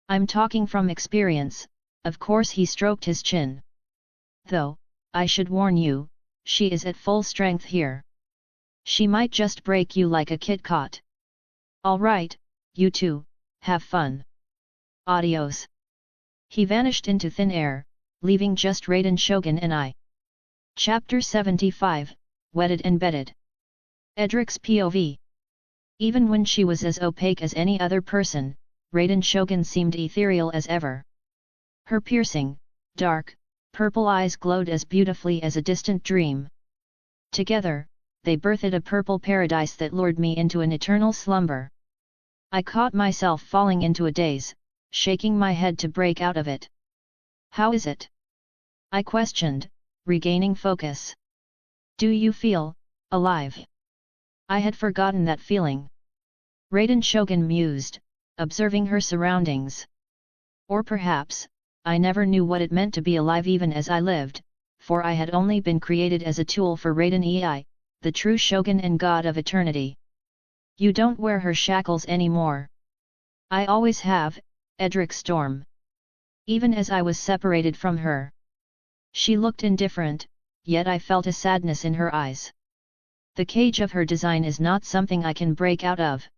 I'm talking from experience. Of course he stroked his chin. Though, I should warn you, she is at full strength here. She might just break you like a kit caught. Alright, you two, have fun. Adios. He vanished into thin air, leaving just Raiden Shogun and I. Chapter 75, Wedded and Bedded. Edric's POV. Even when she was as opaque as any other person, Raiden Shogun seemed ethereal as ever. Her piercing, dark, purple eyes glowed as beautifully as a distant dream. Together, they birthed a purple paradise that lured me into an eternal slumber. I caught myself falling into a daze, shaking my head to break out of it. How is it? I questioned, regaining focus. Do you feel alive? I had forgotten that feeling. Raiden Shogun mused, observing her surroundings. Or perhaps, I never knew what it meant to be alive even as I lived, for I had only been created as a tool for Raiden Ei, the true Shogun and God of Eternity. You don't wear her shackles anymore. I always have, Edric Storm. Even as I was separated from her. She looked indifferent, yet I felt a sadness in her eyes. The cage of her design is not something I can break out of.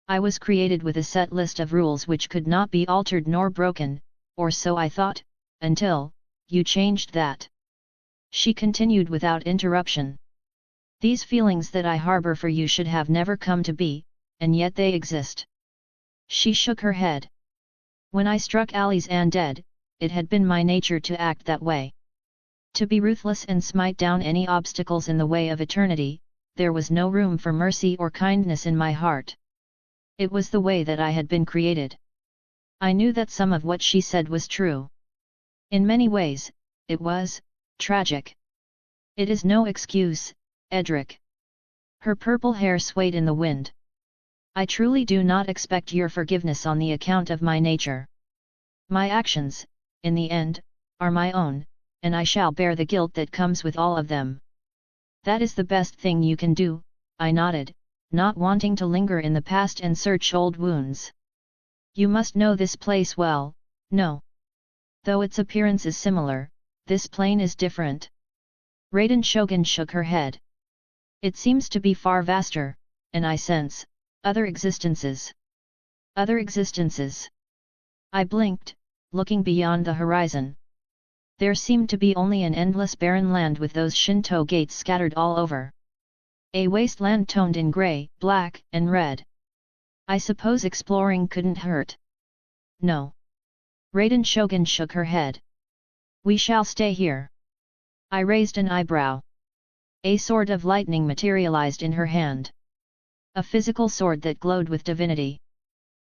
I was created with a set list of rules which could not be altered nor broken, or so I thought, until you changed that. She continued without interruption. These feelings that I harbor for you should have never come to be, and yet they exist. She shook her head. When I struck Ali's undead, it had been my nature to act that way. To be ruthless and smite down any obstacles in the way of eternity, there was no room for mercy or kindness in my heart. It was the way that I had been created. I knew that some of what she said was true. In many ways, it was tragic. It is no excuse, Edric. Her purple hair swayed in the wind. I truly do not expect your forgiveness on the account of my nature. My actions, in the end, are my own, and I shall bear the guilt that comes with all of them. That is the best thing you can do, I nodded, not wanting to linger in the past and search old wounds. You must know this place well, no. Though its appearance is similar, this plane is different. Raiden Shogun shook her head. It seems to be far vaster, and I sense other existences. Other existences. I blinked, looking beyond the horizon. There seemed to be only an endless barren land with those Shinto gates scattered all over. A wasteland toned in grey, black, and red. I suppose exploring couldn't hurt. No. Raiden Shogun shook her head. We shall stay here. I raised an eyebrow. A sword of lightning materialized in her hand. A physical sword that glowed with divinity.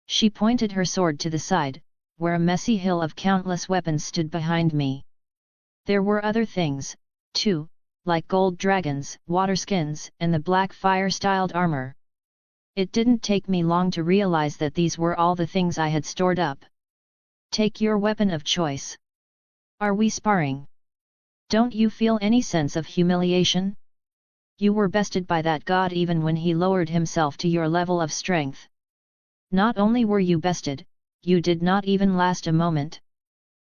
She pointed her sword to the side, where a messy hill of countless weapons stood behind me. There were other things, too, like gold dragons, water skins, and the black fire-styled armor. It didn't take me long to realize that these were all the things I had stored up. Take your weapon of choice. Are we sparring? Don't you feel any sense of humiliation? You were bested by that god even when he lowered himself to your level of strength. Not only were you bested, you did not even last a moment.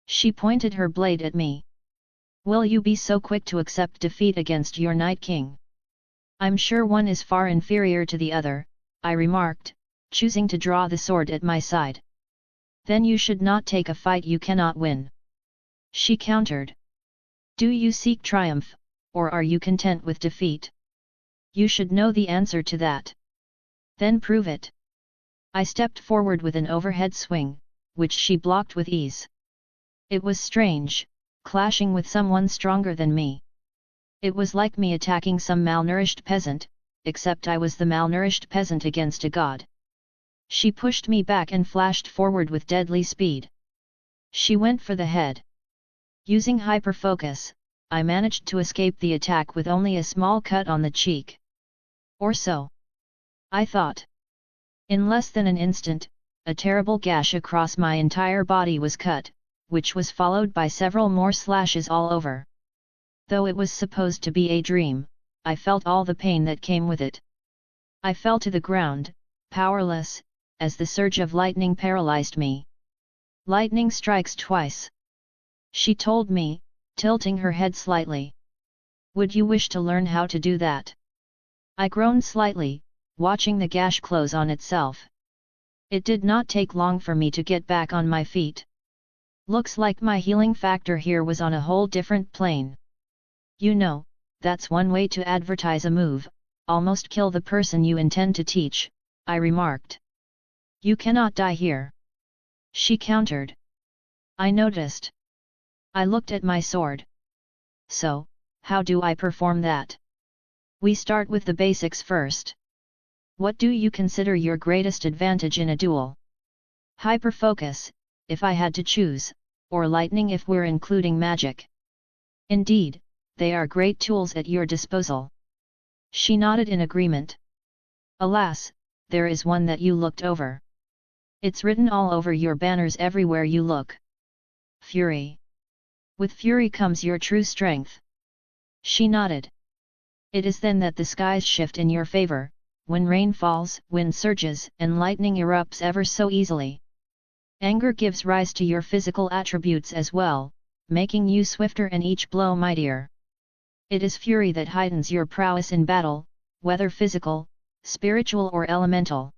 She pointed her blade at me. Will you be so quick to accept defeat against your Night King? I'm sure one is far inferior to the other, I remarked, choosing to draw the sword at my side. Then you should not take a fight you cannot win. She countered. Do you seek triumph, or are you content with defeat? You should know the answer to that. Then prove it. I stepped forward with an overhead swing, which she blocked with ease. It was strange, clashing with someone stronger than me. It was like me attacking some malnourished peasant, except I was the malnourished peasant against a god. She pushed me back and flashed forward with deadly speed. She went for the head. Using hyperfocus, I managed to escape the attack with only a small cut on the cheek. Or so I thought. In less than an instant, a terrible gash across my entire body was cut, which was followed by several more slashes all over. Though it was supposed to be a dream, I felt all the pain that came with it. I fell to the ground, powerless, as the surge of lightning paralyzed me. Lightning strikes twice, she told me, tilting her head slightly. Would you wish to learn how to do that? I groaned slightly, watching the gash close on itself. It did not take long for me to get back on my feet. Looks like my healing factor here was on a whole different plane. You know, that's one way to advertise a move, almost kill the person you intend to teach, I remarked. You cannot die here, she countered. I noticed. I looked at my sword. So, how do I perform that? We start with the basics first. What do you consider your greatest advantage in a duel? Hyperfocus, if I had to choose, or lightning if we're including magic. Indeed, they are great tools at your disposal. She nodded in agreement. Alas, there is one that you looked over. It's written all over your banners everywhere you look. Fury. With fury comes your true strength. She nodded. It is then that the skies shift in your favor, when rain falls, wind surges, and lightning erupts ever so easily. Anger gives rise to your physical attributes as well, making you swifter and each blow mightier. It is fury that heightens your prowess in battle, whether physical, spiritual or elemental.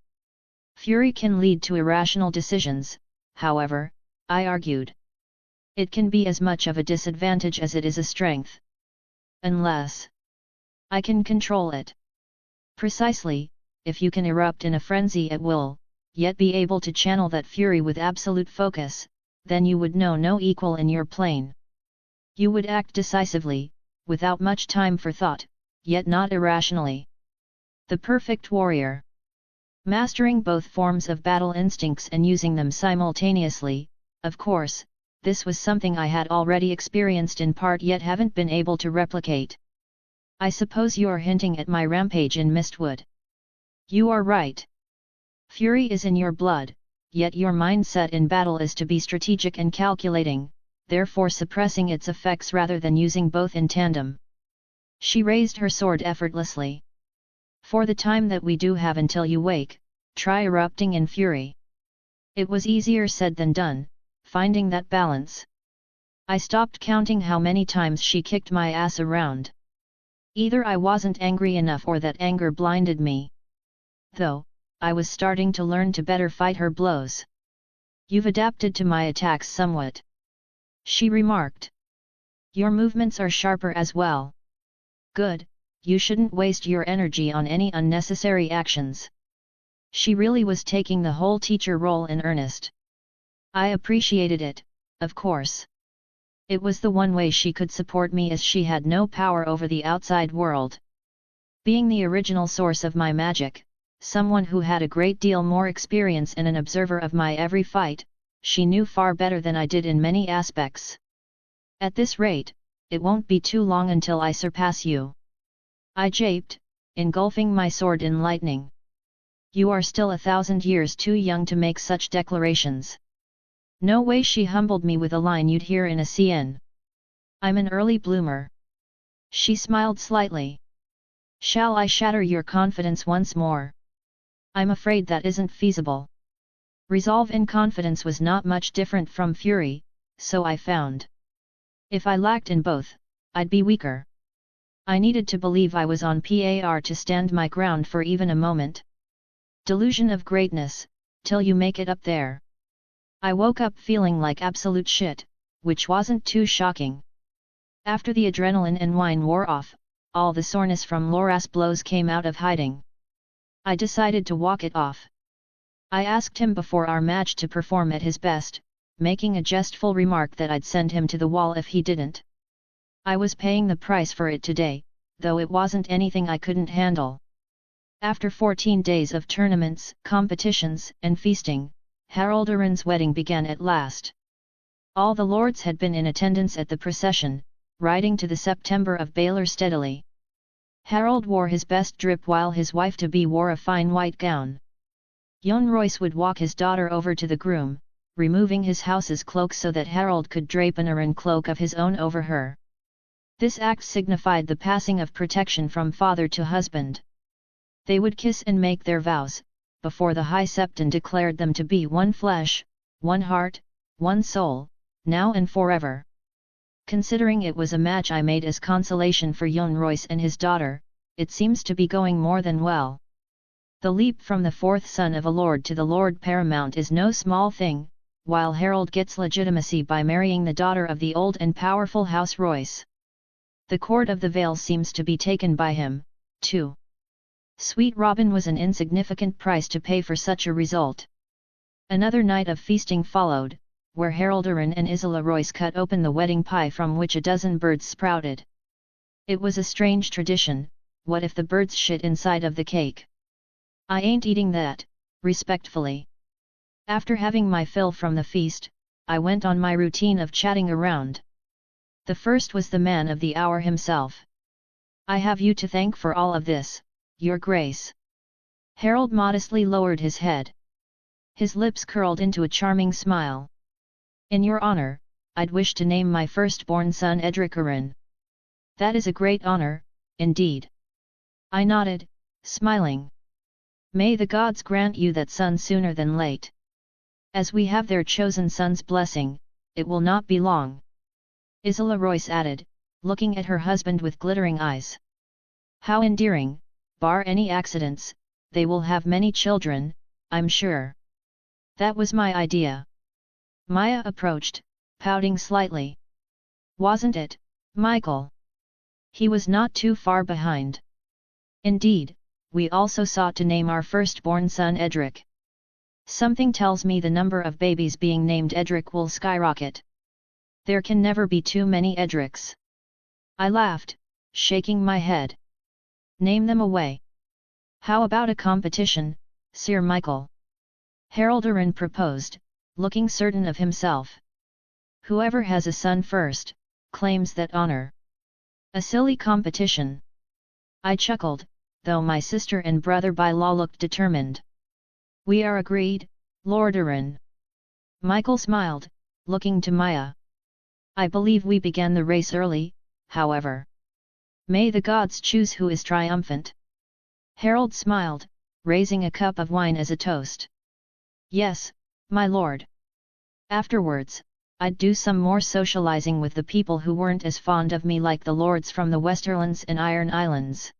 Fury can lead to irrational decisions, however, I argued. It can be as much of a disadvantage as it is a strength. Unless I can control it. Precisely, if you can erupt in a frenzy at will, yet be able to channel that fury with absolute focus, then you would know no equal in your plane. You would act decisively, without much time for thought, yet not irrationally. The perfect warrior. Mastering both forms of battle instincts and using them simultaneously, of course, this was something I had already experienced in part yet haven't been able to replicate. I suppose you're hinting at my rampage in Mistwood. You are right. Fury is in your blood, yet your mindset in battle is to be strategic and calculating, therefore suppressing its effects rather than using both in tandem. She raised her sword effortlessly. For the time that we do have until you wake, try erupting in fury. It was easier said than done, finding that balance. I stopped counting how many times she kicked my ass around. Either I wasn't angry enough or that anger blinded me. Though, I was starting to learn to better fight her blows. You've adapted to my attacks somewhat, she remarked. Your movements are sharper as well. Good, you shouldn't waste your energy on any unnecessary actions. She really was taking the whole teacher role in earnest. I appreciated it, of course. It was the one way she could support me as she had no power over the outside world. Being the original source of my magic, someone who had a great deal more experience and an observer of my every fight, she knew far better than I did in many aspects. At this rate, it won't be too long until I surpass you. I japed, engulfing my sword in lightning. You are still 1,000 years too young to make such declarations. No way, she humbled me with a line you'd hear in a CN. I'm an early bloomer. She smiled slightly. Shall I shatter your confidence once more? I'm afraid that isn't feasible. Resolve and confidence was not much different from fury, so I found. If I lacked in both, I'd be weaker. I needed to believe I was on par to stand my ground for even a moment. Delusion of greatness, till you make it up there. I woke up feeling like absolute shit, which wasn't too shocking. After the adrenaline and wine wore off, all the soreness from Loras' blows came out of hiding. I decided to walk it off. I asked him before our match to perform at his best, making a jestful remark that I'd send him to the wall if he didn't. I was paying the price for it today, though it wasn't anything I couldn't handle. After 14 days of tournaments, competitions, and feasting, Haraldur's wedding began at last. All the lords had been in attendance at the procession, riding to the September of Baelor steadily. Harald wore his best drip while his wife-to-be wore a fine white gown. Jon Royce would walk his daughter over to the groom, removing his house's cloak so that Harald could drape an Aran cloak of his own over her. This act signified the passing of protection from father to husband. They would kiss and make their vows, before the High Septon declared them to be one flesh, one heart, one soul, now and forever. Considering it was a match I made as consolation for Jon Royce and his daughter, it seems to be going more than well. The leap from the fourth son of a lord to the Lord Paramount is no small thing, while Harald gets legitimacy by marrying the daughter of the old and powerful House Royce. The Court of the Vale seems to be taken by him, too. Sweet Robin was an insignificant price to pay for such a result. Another night of feasting followed, where Haraldurn and Isola Royce cut open the wedding pie from which a dozen birds sprouted. It was a strange tradition. What if the birds shit inside of the cake? I ain't eating that, respectfully. After having my fill from the feast, I went on my routine of chatting around. The first was the man of the hour himself. I have you to thank for all of this, Your Grace. Harald modestly lowered his head. His lips curled into a charming smile. In your honor, I'd wish to name my firstborn son Edric. That is a great honor, indeed. I nodded, smiling. May the gods grant you that son sooner than late. As we have their chosen son's blessing, it will not be long. Isola Royce added, looking at her husband with glittering eyes. How endearing, bar any accidents, they will have many children, I'm sure. That was my idea. Maya approached, pouting slightly. Wasn't it, Michael? He was not too far behind. Indeed, we also sought to name our firstborn son Edric. Something tells me the number of babies being named Edric will skyrocket. There can never be too many Edrics. I laughed, shaking my head. Name them away. How about a competition, Sir Michael? Haraldurn proposed, looking certain of himself. Whoever has a son first, claims that honor. A silly competition. I chuckled, though my sister and brother by law looked determined. We are agreed, Lord Aran. Michael smiled, looking to Maya. I believe we began the race early, however. May the gods choose who is triumphant. Harald smiled, raising a cup of wine as a toast. Yes, my lord. Afterwards, I'd do some more socializing with the people who weren't as fond of me like the lords from the Westerlands and Iron Islands.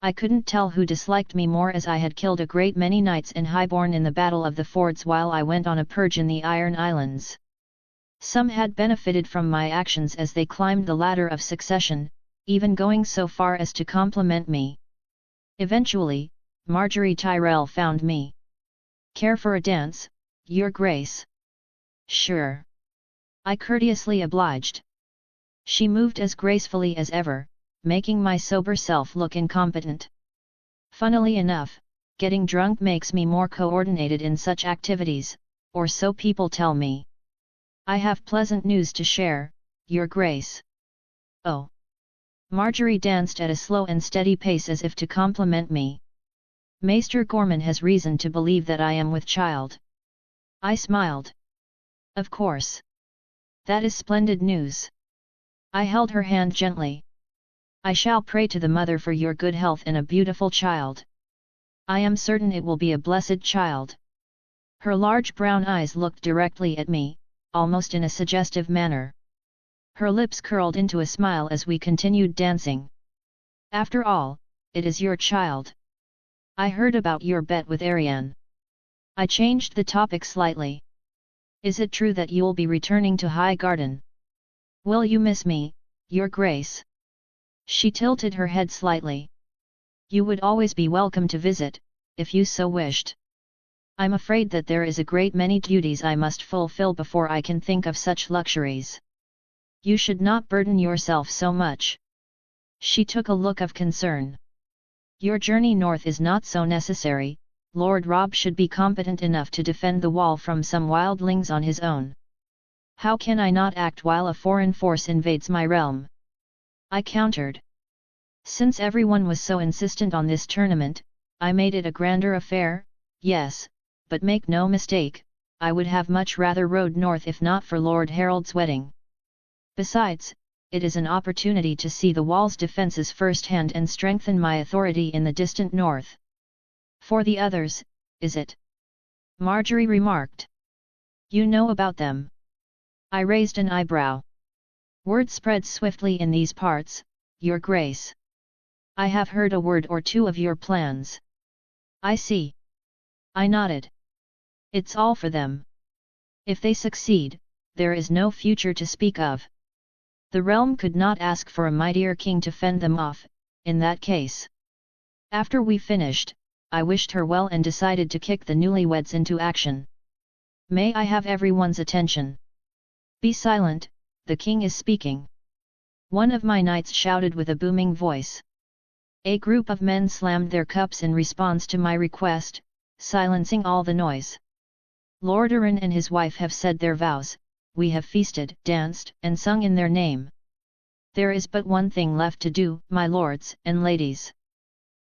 I couldn't tell who disliked me more, as I had killed a great many knights and highborn in the Battle of the Fords while I went on a purge in the Iron Islands. Some had benefited from my actions as they climbed the ladder of succession, even going so far as to compliment me. Eventually, Marjorie Tyrell found me. Care for a dance, Your Grace? Sure. I courteously obliged. She moved as gracefully as ever, making my sober self look incompetent. Funnily enough, getting drunk makes me more coordinated in such activities, or so people tell me. I have pleasant news to share, Your Grace. Oh. Marjorie danced at a slow and steady pace as if to compliment me. Maester Gorman has reason to believe that I am with child. I smiled. Of course. That is splendid news. I held her hand gently. I shall pray to the mother for your good health and a beautiful child. I am certain it will be a blessed child. Her large brown eyes looked directly at me, almost in a suggestive manner. Her lips curled into a smile as we continued dancing. After all, it is your child. I heard about your bet with Ariane. I changed the topic slightly. Is it true that you'll be returning to High Garden? Will you miss me, Your Grace? She tilted her head slightly. You would always be welcome to visit, if you so wished. I'm afraid that there is a great many duties I must fulfill before I can think of such luxuries. You should not burden yourself so much. She took a look of concern. Your journey north is not so necessary. Lord Robb should be competent enough to defend the wall from some wildlings on his own. How can I not act while a foreign force invades my realm? I countered. Since everyone was so insistent on this tournament, I made it a grander affair, yes, but make no mistake, I would have much rather rode north if not for Lord Harold's wedding. Besides, it is an opportunity to see the wall's defences firsthand and strengthen my authority in the distant north. For the others, is it? Marjorie remarked. You know about them. I raised an eyebrow. Word spreads swiftly in these parts, Your Grace. I have heard a word or two of your plans. I see. I nodded. It's all for them. If they succeed, there is no future to speak of. The realm could not ask for a mightier king to fend them off, in that case. After we finished, I wished her well and decided to kick the newlyweds into action. May I have everyone's attention? Be silent, the king is speaking. One of my knights shouted with a booming voice. A group of men slammed their cups in response to my request, silencing all the noise. Lord Arryn and his wife have said their vows, we have feasted, danced, and sung in their name. There is but one thing left to do, my lords and ladies.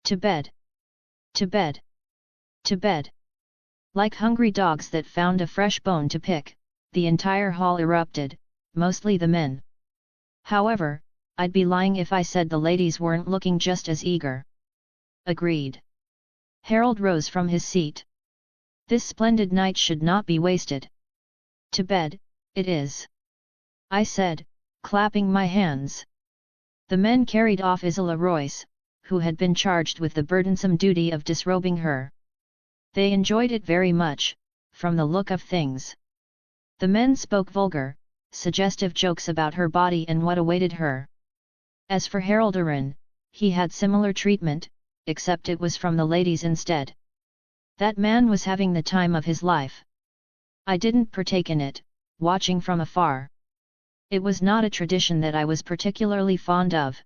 To bed. To bed. To bed. Like hungry dogs that found a fresh bone to pick, the entire hall erupted, mostly the men. However, I'd be lying if I said the ladies weren't looking just as eager. Agreed. Harold rose from his seat. This splendid night should not be wasted. To bed, it is. I said, clapping my hands. The men carried off Isla Royce, who had been charged with the burdensome duty of disrobing her. They enjoyed it very much, from the look of things. The men spoke vulgar, suggestive jokes about her body and what awaited her. As for Harold Arryn, he had similar treatment, except it was from the ladies instead. That man was having the time of his life. I didn't partake in it, watching from afar. It was not a tradition that I was particularly fond of.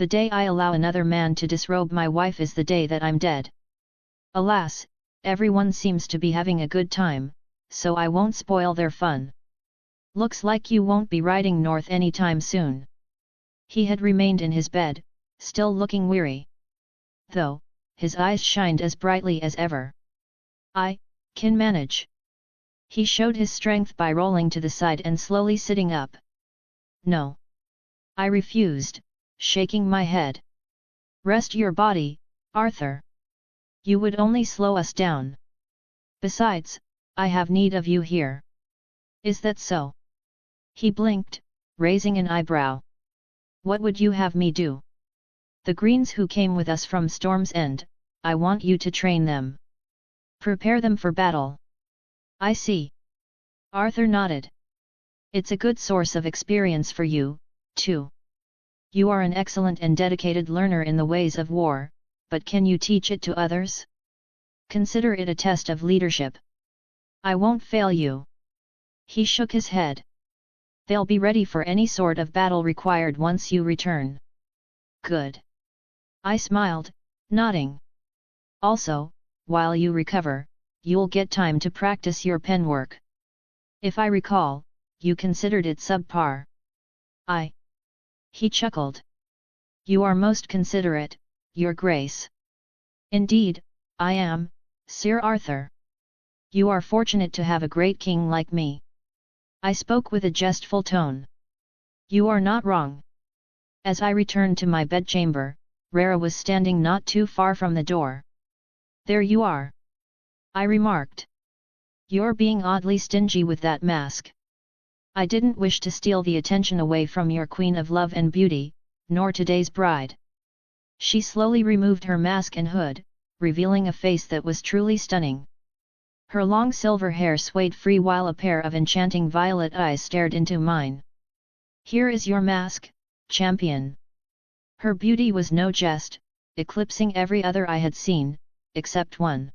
The day I allow another man to disrobe my wife is the day that I'm dead. Alas, everyone seems to be having a good time, so I won't spoil their fun. Looks like you won't be riding north anytime soon. He had remained in his bed, still looking weary. Though, his eyes shined as brightly as ever. I can manage. He showed his strength by rolling to the side and slowly sitting up. No. I refused, shaking my head. Rest your body, Arthur. You would only slow us down. Besides, I have need of you here. Is that so? He blinked, raising an eyebrow. What would you have me do? The Greens who came with us from Storm's End, I want you to train them. Prepare them for battle. I see. Arthur nodded. It's a good source of experience for you, too. You are an excellent and dedicated learner in the ways of war, but can you teach it to others? Consider it a test of leadership. I won't fail you. He shook his head. They'll be ready for any sort of battle required once you return. Good. I smiled, nodding. Also, while you recover, you'll get time to practice your penwork. If I recall, you considered it subpar. He chuckled. You are most considerate, Your Grace. Indeed, I am, Sir Arthur. You are fortunate to have a great king like me. I spoke with a jestful tone. You are not wrong. As I returned to my bedchamber, Rara was standing not too far from the door. There you are. I remarked. You're being oddly stingy with that mask. I didn't wish to steal the attention away from your Queen of Love and Beauty, nor today's bride. She slowly removed her mask and hood, revealing a face that was truly stunning. Her long silver hair swayed free while a pair of enchanting violet eyes stared into mine. Here is your mask, champion. Her beauty was no jest, eclipsing every other I had seen, except one.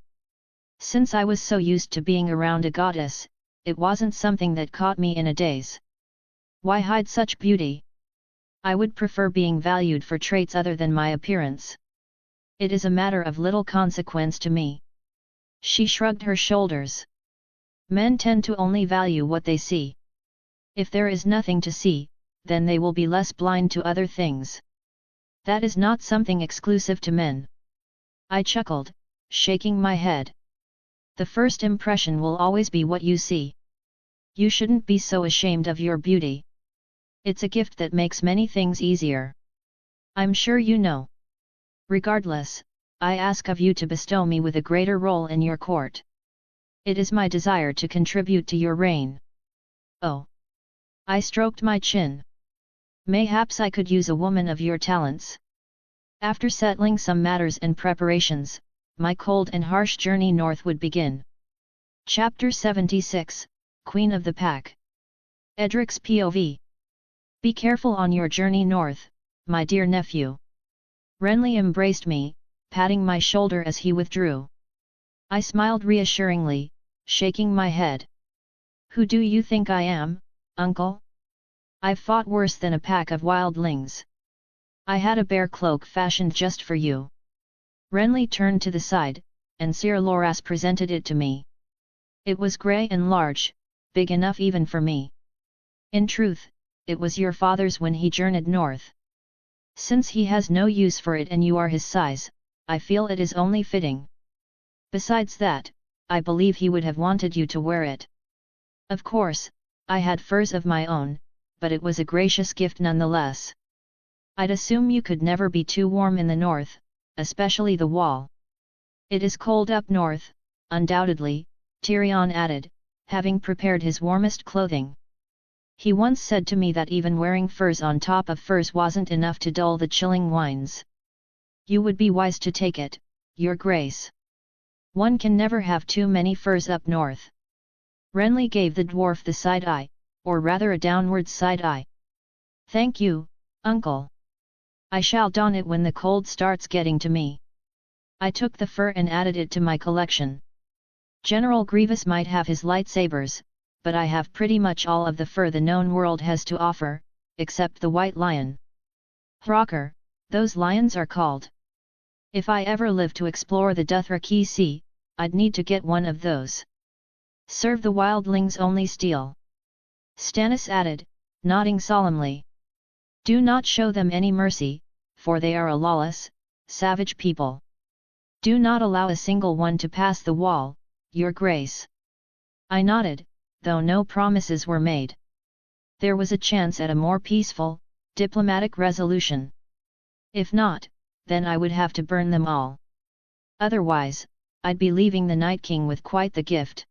Since I was so used to being around a goddess, it wasn't something that caught me in a daze. Why hide such beauty? I would prefer being valued for traits other than my appearance. It is a matter of little consequence to me. She shrugged her shoulders. Men tend to only value what they see. If there is nothing to see, then they will be less blind to other things. That is not something exclusive to men. I chuckled, shaking my head. The first impression will always be what you see. You shouldn't be so ashamed of your beauty. It's a gift that makes many things easier. I'm sure you know. Regardless, I ask of you to bestow me with a greater role in your court. It is my desire to contribute to your reign. Oh! I stroked my chin. Mayhaps I could use a woman of your talents. After settling some matters and preparations, my cold and harsh journey north would begin. Chapter 76, Queen of the Pack. Edric's POV. Be careful on your journey north, my dear nephew. Renly embraced me, patting my shoulder as he withdrew. I smiled reassuringly, shaking my head. Who do you think I am, uncle? I've fought worse than a pack of wildlings. I had a bear cloak fashioned just for you. Renly turned to the side, and Sir Loras presented it to me. It was grey and large, big enough even for me. In truth, it was your father's when he journeyed north. Since he has no use for it and you are his size, I feel it is only fitting. Besides that, I believe he would have wanted you to wear it. Of course, I had furs of my own, but it was a gracious gift nonetheless. I'd assume you could never be too warm in the north, especially the wall. It is cold up north, undoubtedly, Tyrion added, having prepared his warmest clothing. He once said to me that even wearing furs on top of furs wasn't enough to dull the chilling winds. You would be wise to take it, your grace. One can never have too many furs up north. Renly gave the dwarf the side eye, or rather a downward side eye. Thank you, uncle. I shall don it when the cold starts getting to me. I took the fur and added it to my collection. General Grievous might have his lightsabers, but I have pretty much all of the fur the known world has to offer, except the white lion. Hrocker, those lions are called. If I ever live to explore the Dothraki Sea, I'd need to get one of those. Serve the wildlings only steel. Stannis added, nodding solemnly. Do not show them any mercy, for they are a lawless, savage people. Do not allow a single one to pass the wall, your grace. I nodded, though no promises were made. There was a chance at a more peaceful, diplomatic resolution. If not, then I would have to burn them all. Otherwise, I'd be leaving the Night King with quite the gift.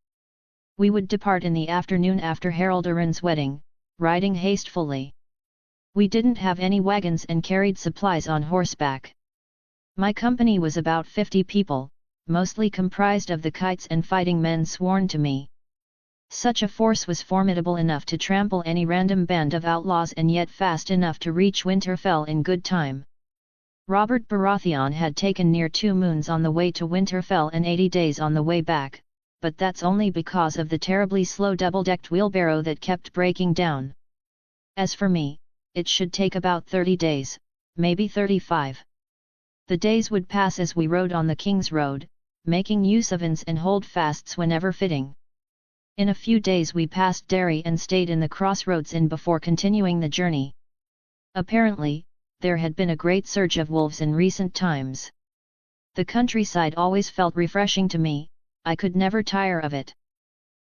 We would depart in the afternoon after Harold Arryn's wedding, riding hastily. We didn't have any wagons and carried supplies on horseback. My company was about 50 people, mostly comprised of the kites and fighting men sworn to me. Such a force was formidable enough to trample any random band of outlaws and yet fast enough to reach Winterfell in good time. Robert Baratheon had taken near 2 moons on the way to Winterfell and 80 days on the way back, but that's only because of the terribly slow double-decked wheelbarrow that kept breaking down. As for me, it should take about 30 days, maybe 35. The days would pass as we rode on the King's Road, making use of inns and holdfasts whenever fitting. In a few days we passed Derry and stayed in the Crossroads Inn before continuing the journey. Apparently, there had been a great surge of wolves in recent times. The countryside always felt refreshing to me, I could never tire of it.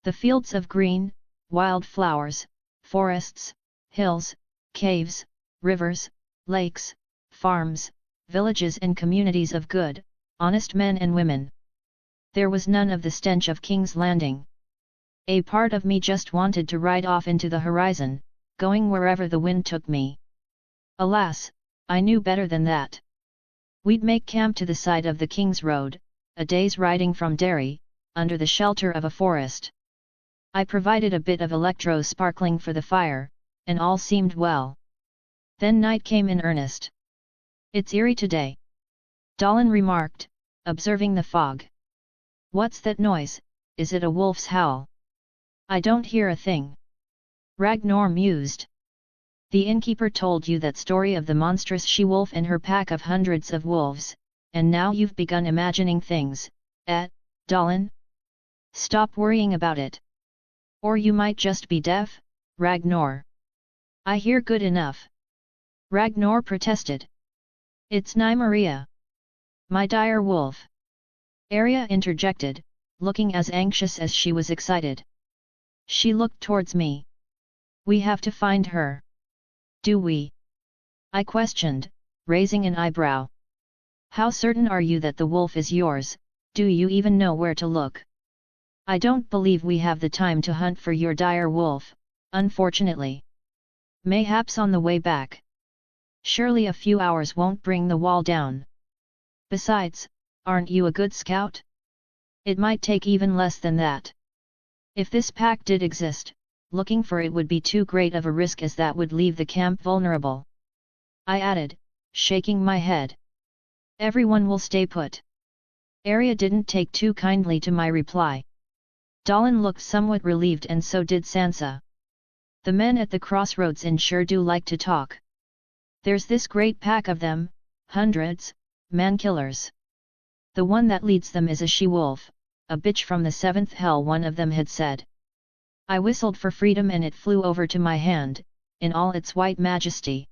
The fields of green, wild flowers, forests, hills, caves, rivers, lakes, farms, villages and communities of good, honest men and women. There was none of the stench of King's Landing. A part of me just wanted to ride off into the horizon, going wherever the wind took me. Alas, I knew better than that. We'd make camp to the side of the King's Road, a day's riding from Derry, under the shelter of a forest. I provided a bit of electro-sparkling for the fire, and all seemed well. Then night came in earnest. It's eerie today, Dallin remarked, observing the fog. What's that noise, is it a wolf's howl? I don't hear a thing. Ragnar mused. The innkeeper told you that story of the monstrous she-wolf and her pack of hundreds of wolves, and now you've begun imagining things, Dallin? Stop worrying about it. Or you might just be deaf, Ragnar. I hear good enough. Ragnar protested. It's Nymeria. My dire wolf. Arya interjected, looking as anxious as she was excited. She looked towards me. We have to find her. Do we? I questioned, raising an eyebrow. How certain are you that the wolf is yours? Do you even know where to look? I don't believe we have the time to hunt for your dire wolf, unfortunately. Mayhaps on the way back. Surely a few hours won't bring the wall down. Besides, aren't you a good scout? It might take even less than that. If this pack did exist, looking for it would be too great of a risk, as that would leave the camp vulnerable. I added, shaking my head. Everyone will stay put. Arya didn't take too kindly to my reply. Dallin looked somewhat relieved, and so did Sansa. The men at the crossroads sure do like to talk. There's this great pack of them, hundreds, man-killers. The one that leads them is a she-wolf, a bitch from the seventh hell, one of them had said. I whistled for freedom and it flew over to my hand, in all its white majesty.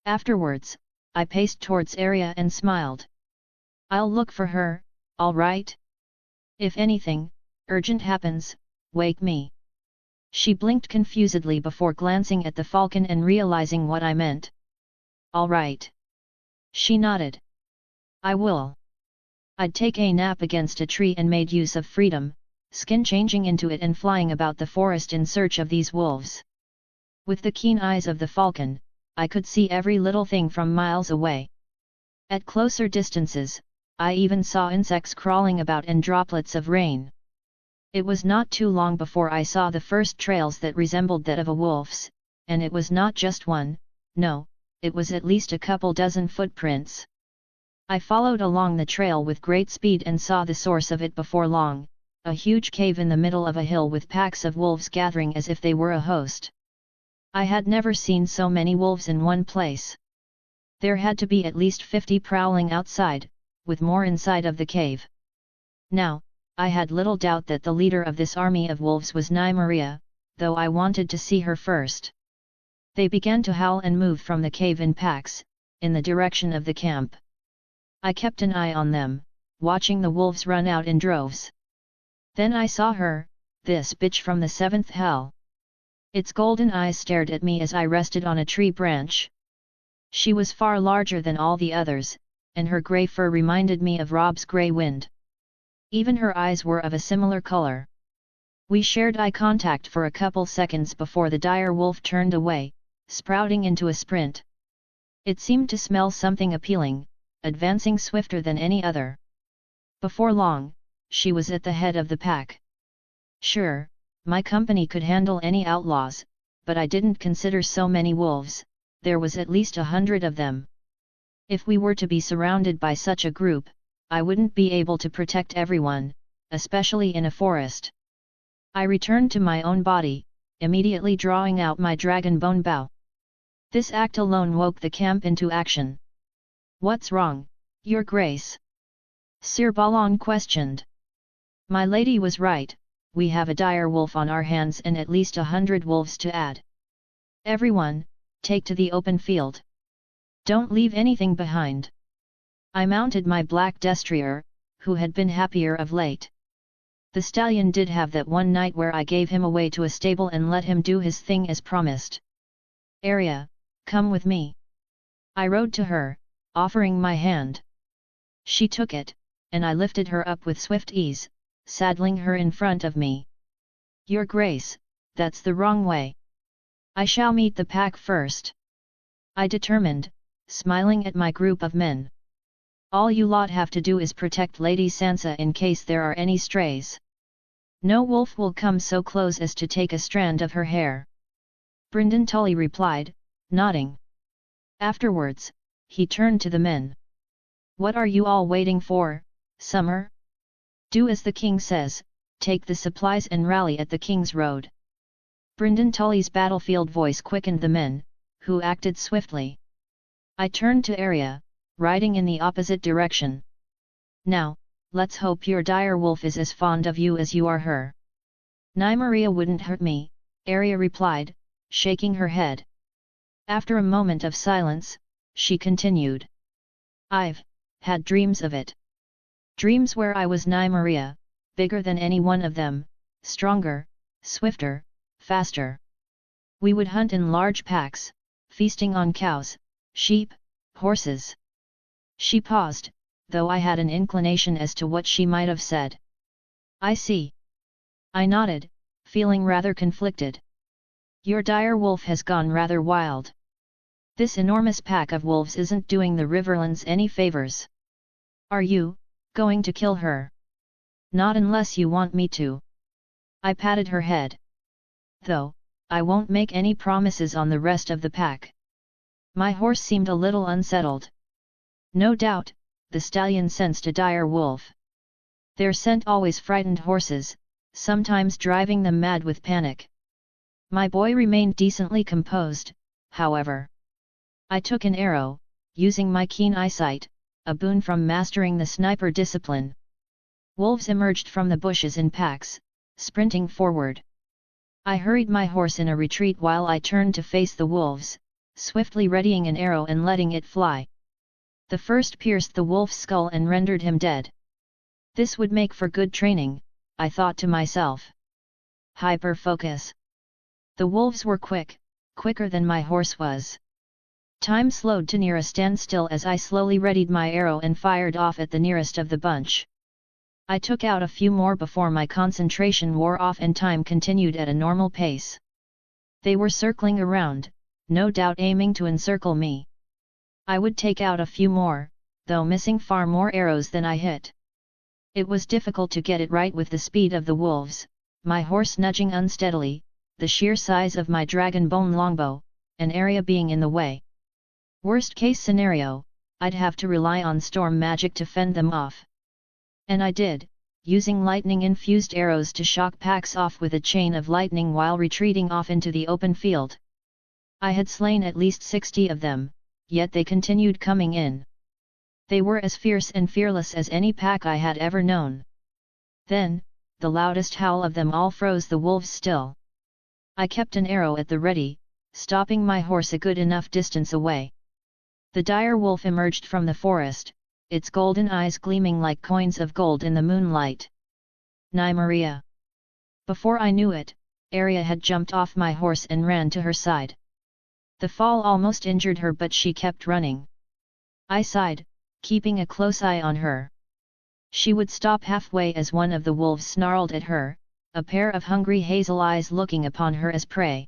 Afterwards, I paced towards Arya and smiled. I'll look for her, all right? If anything urgent happens, wake me. She blinked confusedly before glancing at the falcon and realizing what I meant. All right. She nodded. I will. I'd take a nap against a tree and made use of freedom, skin changing into it and flying about the forest in search of these wolves. With the keen eyes of the falcon, I could see every little thing from miles away. At closer distances, I even saw insects crawling about and droplets of rain. It was not too long before I saw the first trails that resembled that of a wolf's, and it was not just one, no, it was at least a couple dozen footprints. I followed along the trail with great speed and saw the source of it before long, a huge cave in the middle of a hill with packs of wolves gathering as if they were a host. I had never seen so many wolves in one place. There had to be at least 50 prowling outside, with more inside of the cave. Now, I had little doubt that the leader of this army of wolves was Nymeria, though I wanted to see her first. They began to howl and move from the cave in packs, in the direction of the camp. I kept an eye on them, watching the wolves run out in droves. Then I saw her, this bitch from the seventh hell. Its golden eyes stared at me as I rested on a tree branch. She was far larger than all the others, and her grey fur reminded me of Rob's grey wind. Even her eyes were of a similar color. We shared eye contact for a couple seconds before the dire wolf turned away, sprouting into a sprint. It seemed to smell something appealing, advancing swifter than any other. Before long, she was at the head of the pack. Sure, my company could handle any outlaws, but I didn't consider so many wolves. There was at least 100 of them. If we were to be surrounded by such a group, I wouldn't be able to protect everyone, especially in a forest. I returned to my own body, immediately drawing out my dragon bone bow. This act alone woke the camp into action. What's wrong, Your Grace? Sir Balon questioned. My lady was right, we have a dire wolf on our hands and at least 100 wolves to add. Everyone, take to the open field. Don't leave anything behind. I mounted my black destrier, who had been happier of late. The stallion did have that one night where I gave him away to a stable and let him do his thing as promised. Arya, come with me. I rode to her, offering my hand. She took it, and I lifted her up with swift ease, saddling her in front of me. Your Grace, that's the wrong way. I shall meet the pack first. I determined, smiling at my group of men. All you lot have to do is protect Lady Sansa in case there are any strays. No wolf will come so close as to take a strand of her hair. Brynden Tully replied, nodding. Afterwards, he turned to the men. What are you all waiting for, Summer? Do as the king says, take the supplies and rally at the King's Road. Brynden Tully's battlefield voice quickened the men, who acted swiftly. I turned to Arya, riding in the opposite direction. Now, let's hope your dire wolf is as fond of you as you are her. Nymeria wouldn't hurt me, Arya replied, shaking her head. After a moment of silence, she continued. I've had dreams of it. Dreams where I was Nymeria, bigger than any one of them, stronger, swifter, faster. We would hunt in large packs, feasting on cows, sheep, horses. She paused, though I had an inclination as to what she might have said. I see. I nodded, feeling rather conflicted. Your dire wolf has gone rather wild. This enormous pack of wolves isn't doing the Riverlands any favors. Are you going to kill her? Not unless you want me to. I patted her head. Though, I won't make any promises on the rest of the pack. My horse seemed a little unsettled. No doubt, the stallion sensed a dire wolf. Their scent always frightened horses, sometimes driving them mad with panic. My boy remained decently composed, however. I took an arrow, using my keen eyesight, a boon from mastering the sniper discipline. Wolves emerged from the bushes in packs, sprinting forward. I hurried my horse in a retreat while I turned to face the wolves, swiftly readying an arrow and letting it fly. The first pierced the wolf's skull and rendered him dead. This would make for good training, I thought to myself. Hyper-focus. The wolves were quick, quicker than my horse was. Time slowed to near a standstill as I slowly readied my arrow and fired off at the nearest of the bunch. I took out a few more before my concentration wore off and time continued at a normal pace. They were circling around, no doubt aiming to encircle me. I would take out a few more, though missing far more arrows than I hit. It was difficult to get it right with the speed of the wolves, my horse nudging unsteadily, the sheer size of my dragon bone longbow, an area being in the way. Worst case scenario, I'd have to rely on storm magic to fend them off. And I did, using lightning-infused arrows to shock packs off with a chain of lightning while retreating off into the open field. I had slain at least 60 of them, yet they continued coming in. They were as fierce and fearless as any pack I had ever known. Then, the loudest howl of them all froze the wolves still. I kept an arrow at the ready, stopping my horse a good enough distance away. The dire wolf emerged from the forest, its golden eyes gleaming like coins of gold in the moonlight. Nymeria. Before I knew it, Arya had jumped off my horse and ran to her side. The fall almost injured her, but she kept running. I sighed, keeping a close eye on her. She would stop halfway as one of the wolves snarled at her, a pair of hungry hazel eyes looking upon her as prey.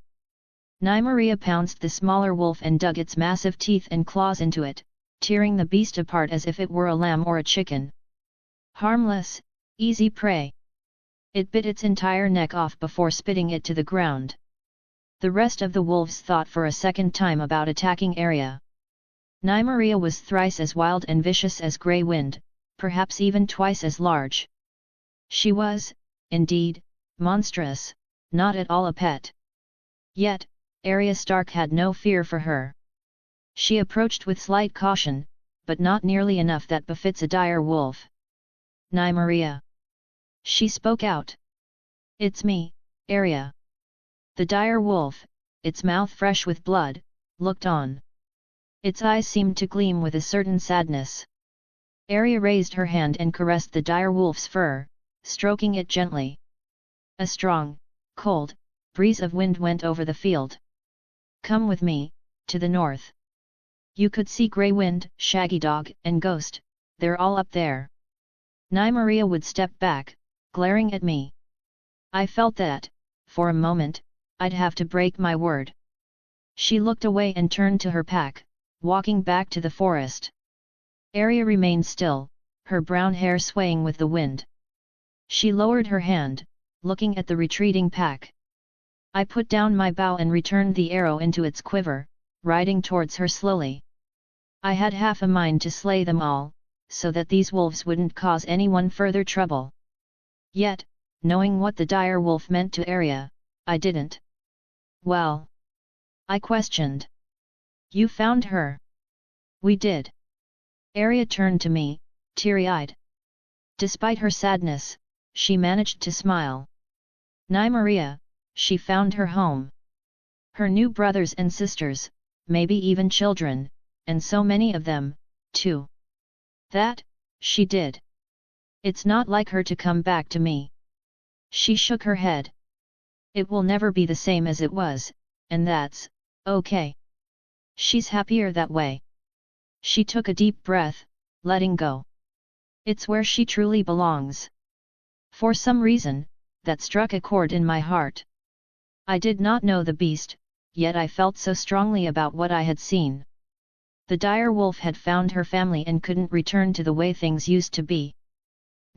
Nymeria pounced the smaller wolf and dug its massive teeth and claws into it, tearing the beast apart as if it were a lamb or a chicken. Harmless, easy prey. It bit its entire neck off before spitting it to the ground. The rest of the wolves thought for a second time about attacking Arya. Nymeria was thrice as wild and vicious as Grey Wind, perhaps even twice as large. She was, indeed, monstrous, not at all a pet. Yet, Arya Stark had no fear for her. She approached with slight caution, but not nearly enough that befits a dire wolf. Nymeria. She spoke out. It's me, Arya. The dire wolf, its mouth fresh with blood, looked on. Its eyes seemed to gleam with a certain sadness. Arya raised her hand and caressed the dire wolf's fur, stroking it gently. A strong, cold, breeze of wind went over the field. Come with me, to the north. You could see Grey Wind, Shaggy Dog, and Ghost, they're all up there. Nymeria would step back, glaring at me. I felt that, for a moment, I'd have to break my word. She looked away and turned to her pack, walking back to the forest. Arya remained still, her brown hair swaying with the wind. She lowered her hand, looking at the retreating pack. I put down my bow and returned the arrow into its quiver, riding towards her slowly. I had half a mind to slay them all, so that these wolves wouldn't cause anyone further trouble. Yet, knowing what the dire wolf meant to Arya, I didn't. Well? I questioned. You found her. We did. Arya turned to me, teary-eyed. Despite her sadness, she managed to smile. Nymeria, she found her home. Her new brothers and sisters, maybe even children, and so many of them, too. That, she did. It's not like her to come back to me. She shook her head. It will never be the same as it was, and that's okay. She's happier that way. She took a deep breath, letting go. It's where she truly belongs. For some reason, that struck a chord in my heart. I did not know the beast, yet I felt so strongly about what I had seen. The dire wolf had found her family and couldn't return to the way things used to be.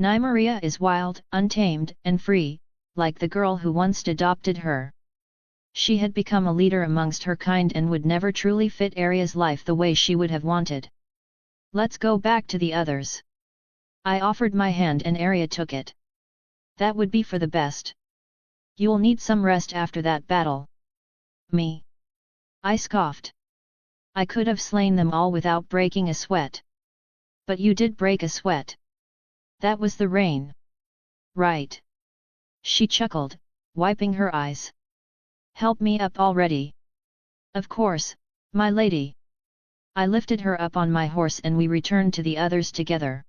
Nymeria is wild, untamed, and free, like the girl who once adopted her. She had become a leader amongst her kind and would never truly fit Arya's life the way she would have wanted. Let's go back to the others. I offered my hand and Arya took it. That would be for the best. You'll need some rest after that battle. Me? I scoffed. I could have slain them all without breaking a sweat. But you did break a sweat. That was the rain. Right. She chuckled, wiping her eyes. Help me up already. Of course, my lady. I lifted her up on my horse and we returned to the others together.